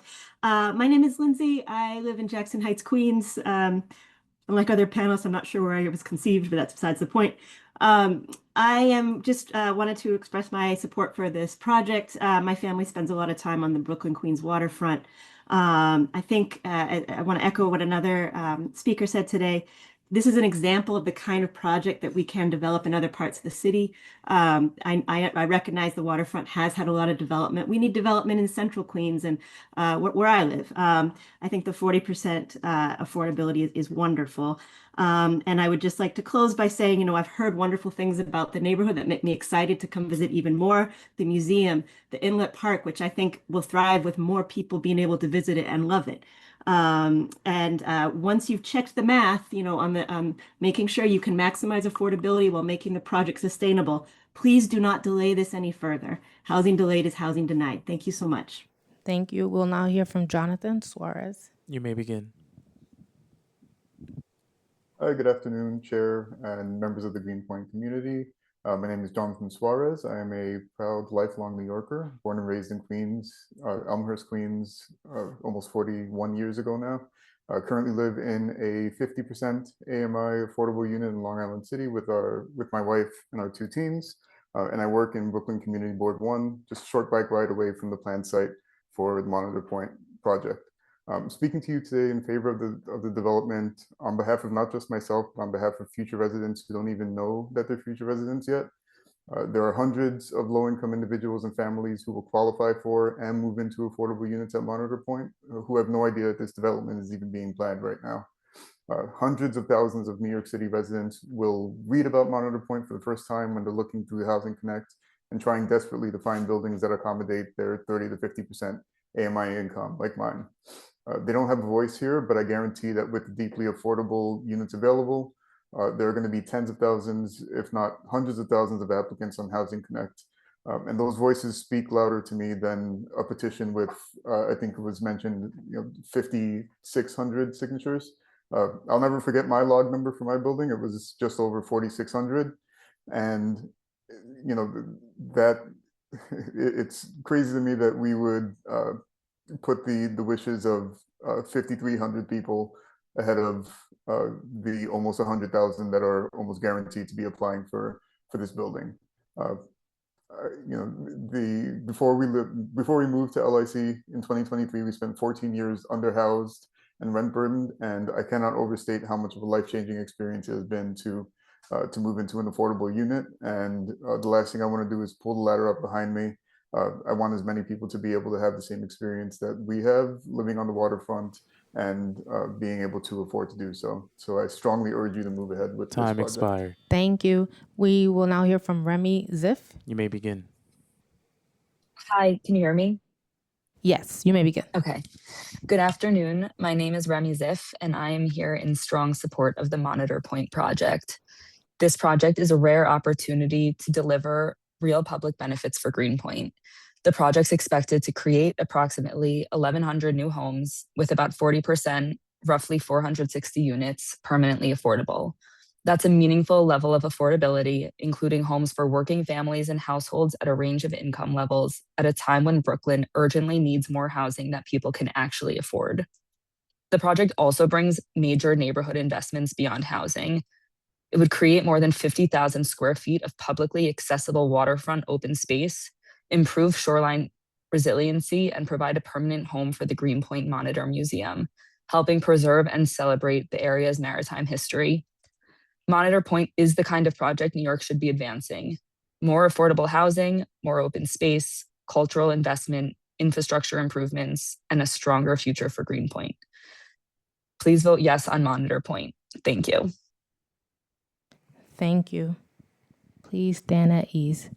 name is Lindsay. I live in Jackson Heights, Queens. Unlike other panelists, I'm not sure where I was conceived, but that's besides the point. I am just wanted to express my support for this project. My family spends a lot of time on the Brooklyn Queens waterfront. I think I want to echo what another speaker said today. This is an example of the kind of project that we can develop in other parts of the city. I recognize the waterfront has had a lot of development. We need development in central Queens and where I live. I think the 40% affordability is wonderful. And I would just like to close by saying, you know, I've heard wonderful things about the neighborhood that make me excited to come visit even more. The museum, the Inlet Park, which I think will thrive with more people being able to visit it and love it. Once you've checked the math, you know, on the making sure you can maximize affordability while making the project sustainable, please do not delay this any further. Housing delayed is housing denied. Thank you so much. Thank you. We'll now hear from Jonathan Suarez. You may begin. Hi, good afternoon, Chair and members of the Greenpoint community. My name is Jonathan Suarez. I am a proud lifelong New Yorker, born and raised in Queens, Elmhurst, Queens, almost 41 years ago now. Currently live in a 50% AMI affordable unit in Long Island City with my wife and our 2 teens. And I work in Brooklyn Community Board 1, just a short bike ride away from the planned site for the Monitor Point project. Speaking to you today in favor of the development on behalf of not just myself, but on behalf of future residents who don't even know that they're future residents yet. There are hundreds of low-income individuals and families who will qualify for and move into affordable units at Monitor Point who have no idea that this development is even being planned right now. Hundreds of thousands of New York City residents will read about Monitor Point for the first time when they're looking through the Housing Connect and trying desperately to find buildings that accommodate their 30 to 50% AMI income like mine. They don't have a voice here, but I guarantee that with the deeply affordable units available, there are going to be tens of thousands, if not hundreds of thousands of applicants on Housing Connect. And those voices speak louder to me than a petition with, I think it was mentioned, 5,600 signatures. I'll never forget my log number for my building. It was just over 4,600. And, you know, it's crazy to me that we would put the wishes of 5,300 people ahead of the almost 100,000 that are almost guaranteed to be applying for this building. You know, before we moved to LIC in 2023, we spent 14 years underhoused and rent burdened, and I cannot overstate how much of a life-changing experience it has been to move into an affordable unit. And the last thing I want to do is pull the ladder up behind me. I want as many people to be able to have the same experience that we have living on the waterfront and being able to afford to do so. So I strongly urge you to move ahead with this Time project. expired. Thank you. We will now hear from Remy Ziff. You may begin. Hi, can you hear me? Yes, you may begin. Okay. Good afternoon. My name is Remy Ziff, and I am here in strong support of the Monitor Point project. This project is a rare opportunity to deliver real public benefits for Greenpoint. The project's expected to create approximately 1,100 new homes with about 40%, roughly 460 units, permanently affordable. That's a meaningful level of affordability, including homes for working families and households at a range of income levels at a time when Brooklyn urgently needs more housing that people can actually afford. The project also brings major neighborhood investments beyond housing. It would create more than 50,000 square feet of publicly accessible waterfront open space, improve shoreline resiliency, and provide a permanent home for the Greenpoint Monitor Museum, helping preserve and celebrate the area's maritime history. Monitor Point is the kind of project New York should be advancing. More affordable housing, more open space, cultural investment, infrastructure improvements, and a stronger future for Greenpoint. Please vote yes on Monitor Point. Thank you. Thank you. Please stand at ease.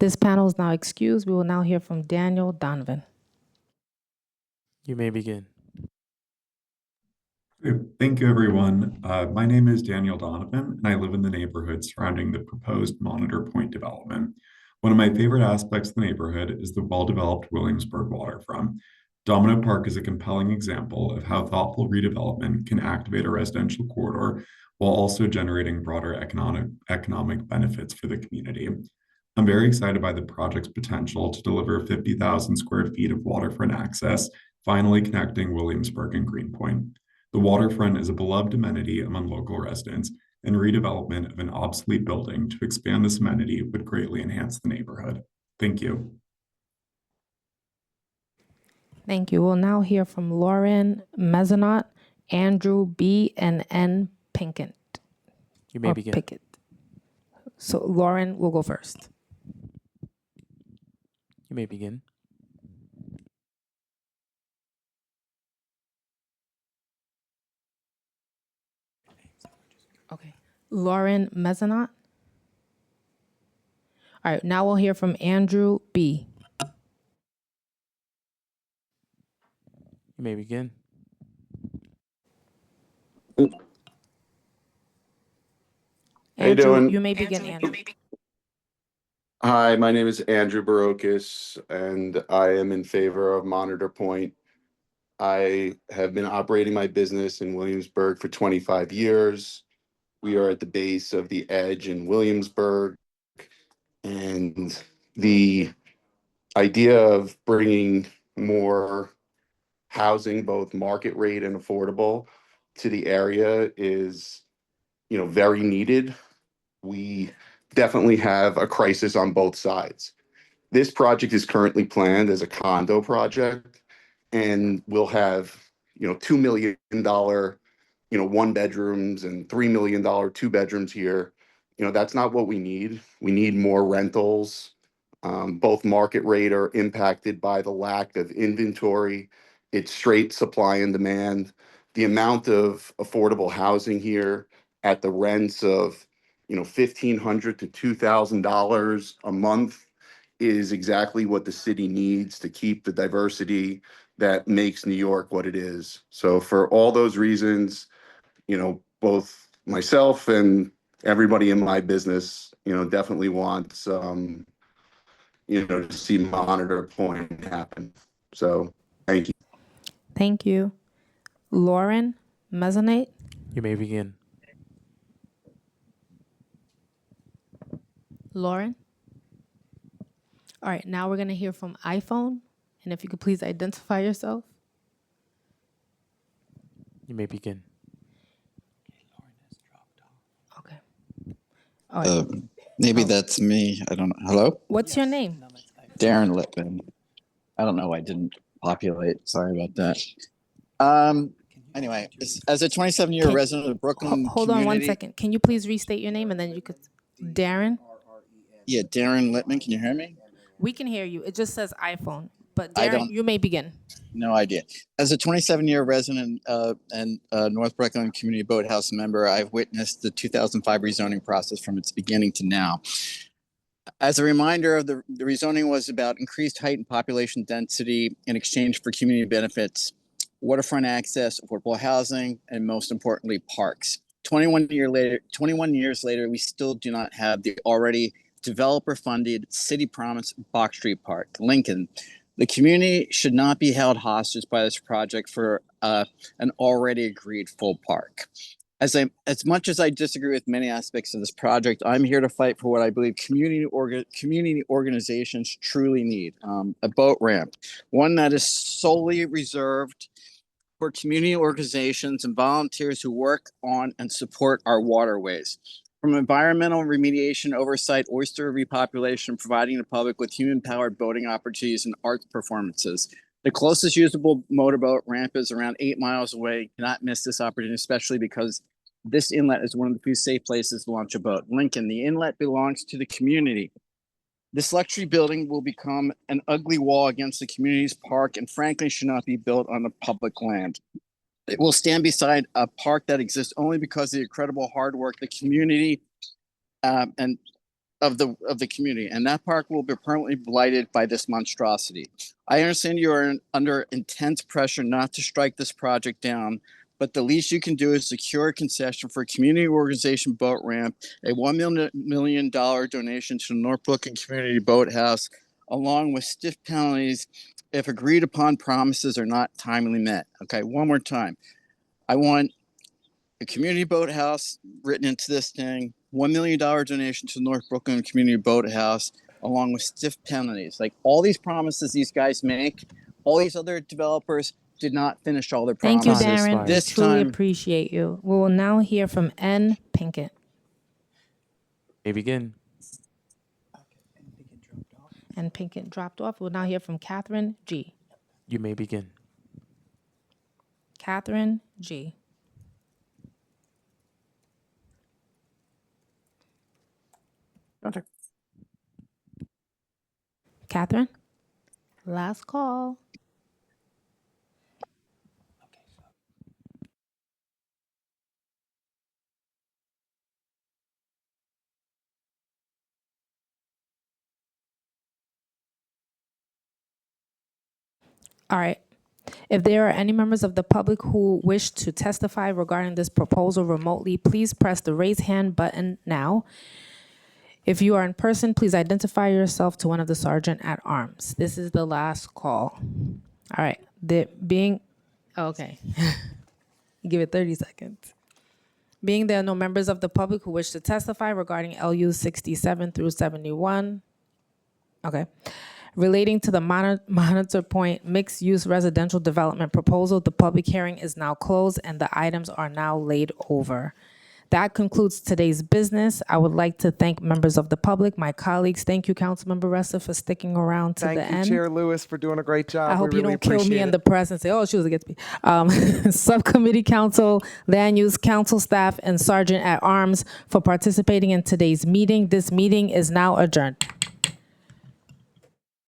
This panel is now excused. We will now hear from Daniel Donovan. You may begin. Thank you, everyone. My name is Daniel Donovan, and I live in the neighborhood surrounding the proposed Monitor Point development. One of my favorite aspects of the neighborhood is the well-developed Williamsburg waterfront. Domino Park is a compelling example of how thoughtful redevelopment can activate a residential corridor while also generating broader economic benefits for the community. I'm very excited by the project's potential to deliver 50,000 square feet of waterfront access, finally connecting Williamsburg and Greenpoint. The waterfront is a beloved amenity among local residents, and redevelopment of an obsolete building to expand this amenity would greatly enhance the neighborhood. Thank you. Thank you. We'll now hear from Lauren Mezzanot, Andrew B., and N. Pinkett. You may begin. Pickett. So Lauren will go first. You may begin. Okay. Lauren Mezzanot. All right. Now we'll hear from Andrew B. You may begin. How you doing? You may begin, Andrew. Hi, my name is Andrew Barokis, and I am in favor of Monitor Point. I have been operating my business in Williamsburg for 25 years. We are at the base of the Edge in Williamsburg, and the idea of bringing more housing, both market rate and affordable, to the area is, very needed. We definitely have a crisis on both sides. This project is currently planned as a condo project, and we'll have, $2 million, one bedrooms and $3 million, two bedrooms here. That's not what we need. We need more rentals. Both market rate are impacted by the lack of inventory It's straight supply and demand. The amount of affordable housing here at the rents of, $1,500 to $2,000 a month is exactly what the city needs to keep the diversity that makes New York what it is. So for all those reasons, both myself and everybody in my business, definitely wants, to see Monitor Point happen. So thank you. Thank you. Lauren Mezzanate. You may begin. Lauren. All right, now we're going to hear from iPhone. And if you could please identify yourself. You may begin. Okay. All right. Maybe that's me. I don't know. Hello? What's your name? Darren Lippman. I don't know why I didn't populate. Sorry about that. Anyway, as a 27-year resident of Brooklyn Hold on one community- second. Can you please restate your name and then you could... Darren? Yeah, Darren Lippman. Can you hear me? We can hear you. It just says iPhone. But I Darren, don't- you may begin. No idea. As a 27-year resident and North Brooklyn Community Boathouse member, I've witnessed the 2005 rezoning process from its beginning to now. As a reminder, the rezoning was about increased height and population density in exchange for community benefits, waterfront access, affordable housing, and most importantly, parks. 21 years later, we still do not have the already developer-funded city promised Box Street Park, Lincoln. The community should not be held hostage by this project for an already agreed full park. As much as I disagree with many aspects of this project, I'm here to fight for what I believe community organizations truly need: a boat ramp, one that is solely reserved for community organizations and volunteers who work on and support our waterways. From environmental remediation oversight, oyster repopulation, providing the public with human-powered boating opportunities and art performances. The closest usable motorboat ramp is around 8 miles away. You cannot miss this opportunity, especially because this inlet is one of the few safe places to launch a boat. Lincoln, the inlet belongs to the community. This luxury building will become an ugly wall against the community's park and frankly should not be built on the public land. It will stand beside a park that exists only because of the incredible hard work the community and of the community, and that park will be permanently blighted by this monstrosity. I understand you are under intense pressure not to strike this project down, but the least you can do is secure a concession for a community organization boat ramp, a $1 million donation to the North Brooklyn Community Boathouse, along with stiff penalties if agreed upon promises are not timely met. Okay, one more time. I want a community boathouse written into this thing, $1 million donation to the North Brooklyn Community Boathouse, along with stiff penalties. Like all these promises these guys make, all these other developers did not finish all their Thank you, promises. Darren. We truly appreciate you. We will now hear from N. Pinkett. May begin. And Pinkett dropped off. We'll now hear from Catherine G. You may begin. Catherine G. Okay. Catherine, last call. All right. If there are any members of the public who wish to testify regarding this proposal remotely, please press the raise hand button now. If you are in person, please identify yourself to one of the sergeant at arms. This is the last call. All right. Okay. Give it 30 seconds. Being there are no members of the public who wish to testify regarding LU 67 through 71. Okay. Relating to the Monitor Point mixed-use residential development proposal, the public hearing is now closed and the items are now laid over. That concludes today's business. I would like to thank members of the public, my colleagues. Thank you, Councilmember Ressa, for sticking around to the end. Thank you, Chair Lewis, for doing a great job. I hope We you really don't kill me appreciate in it. the press and say, oh, she was against me. Subcommittee council, land use council staff, and sergeant at arms for participating in today's meeting. This meeting is now adjourned.